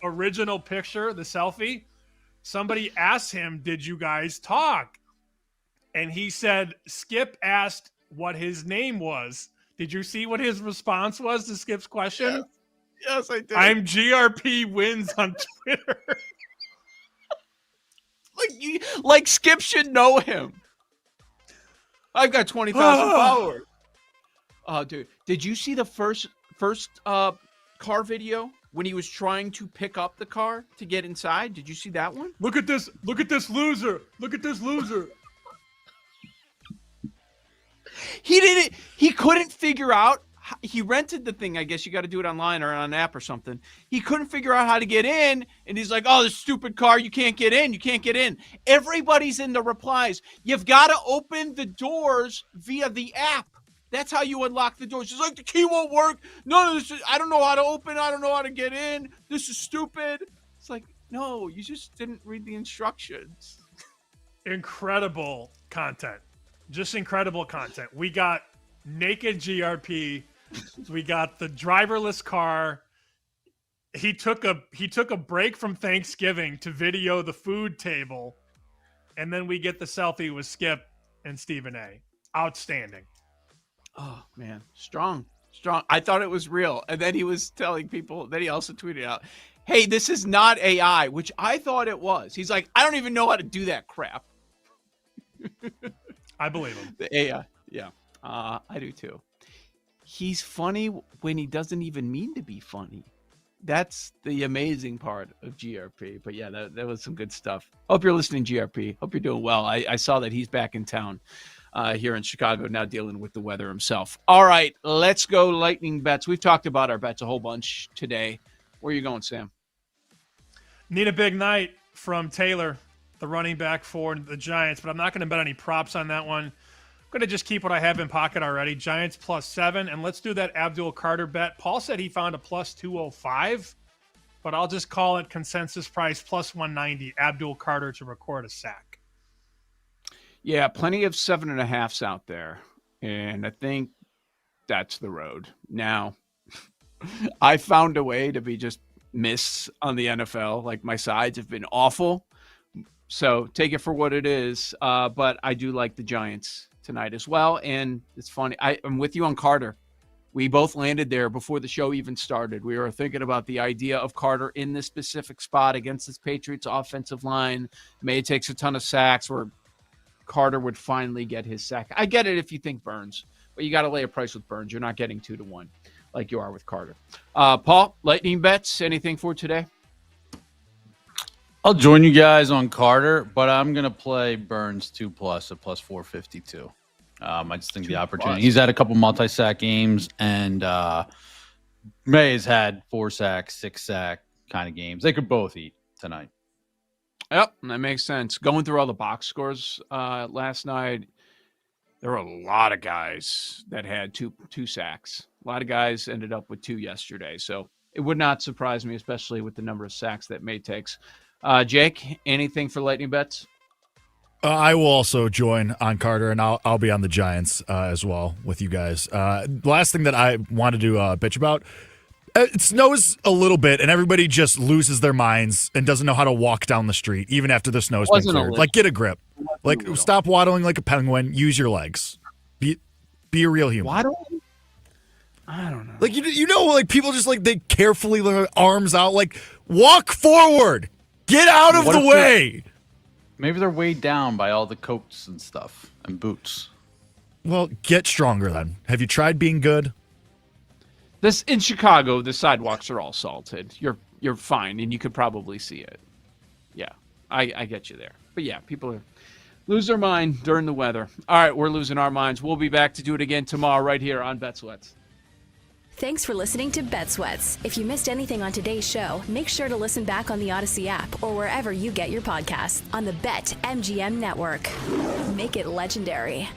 original picture, the selfie, somebody asked him, did you guys talk? And he said, Skip asked what his name was. Did you see what his response was to Skip's question? Yes, I did. I'm GRP wins on Twitter. Like Skip should know him. I've got 20,000 followers. Oh, dude. Did you see the first car video when he was trying to pick up the car to get inside? Did you see that one? Look at this loser. Look at this loser. He couldn't figure out. He rented the thing. I guess you got to do it online or on an app or something. He couldn't figure out how to get in. And he's like, oh, this stupid car. You can't get in. You can't get in. Everybody's in the replies. You've got to open the doors via the app. That's how you unlock the doors. It's like, the key won't work. None of this. I don't know how to open. I don't know how to get in. This is stupid. It's like, no, you just didn't read the instructions. Incredible content. Just incredible content. We got naked GRP. We got the driverless car. He took a break from Thanksgiving to video the food table. And then we get the selfie with Skip and Stephen A. Outstanding. Oh, man. Strong. I thought it was real. And then he was telling people, then he also tweeted out, hey, this is not AI, which I thought it was. He's like, I don't even know how to do that crap. I believe him. The AI. Yeah. I do too. He's funny when he doesn't even mean to be funny. That's the amazing part of GRP. But yeah, that was some good stuff. Hope you're listening, GRP. Hope you're doing well. I saw that he's back in town here in Chicago, now dealing with the weather himself. All right, let's go lightning bets. We've talked about our bets a whole bunch today. Where are you going, Sam? Need a big night from Taylor, the running back for the Giants, but I'm not going to bet any props on that one. I'm going to just keep what I have in pocket already. Giants +7, and let's do that Abdul Carter bet. Paul said he found a +205, but I'll just call it consensus price +190, Abdul Carter to record a sack. Yeah, plenty of 7.5s out there, and I think that's the road. Now, I found a way to be just miss on the NFL. Like, my sides have been awful, so take it for what it is. But I do like the Giants tonight as well, and it's funny. I'm with you on Carter. We both landed there before the show even started. We were thinking about the idea of Carter in this specific spot against this Patriots offensive line. May takes a ton of sacks where Carter would finally get his sack. I get it if you think Burns, but you got to lay a price with Burns. You're not getting 2-1 like you are with Carter. Paul, lightning bets, anything for today? I'll join you guys on Carter, but I'm going to play Burns 2+ at +452. I just think the opportunity. He's had a couple multi-sack games, and May has had 4-sack, 6-sack kind of games. They could both eat tonight. Yep, that makes sense. Going through all the box scores last night, there were a lot of guys that had two sacks. A lot of guys ended up with 2 yesterday. So it would not surprise me, especially with the number of sacks that May takes. Jake, anything for lightning bets? I will also join on Carter, and I'll be on the Giants as well with you guys. Last thing that I wanted to bitch about, it snows a little bit, and everybody just loses their minds and doesn't know how to walk down the street, even after the snow's been cleared. Like, get a grip. Like, stop waddling like a penguin. Use your legs. Be a real human. Waddling? I don't know. Like, you know, like, people just, like, they carefully let their arms out. Like, walk forward. Get out of the way. Maybe they're weighed down by all the coats and stuff and boots. Well, get stronger then. Have you tried being good? This in Chicago, the sidewalks are all salted. You're fine, and you could probably see it. Yeah, I get you there. But yeah, people lose their mind during the weather. All right, we're losing our minds. We'll be back to do it again tomorrow right here on Bet Sweats. Thanks for listening to Bet Sweats. If you missed anything on today's show, make sure to listen back on the Odyssey app or wherever you get your podcasts on the BetMGM network. Make it legendary.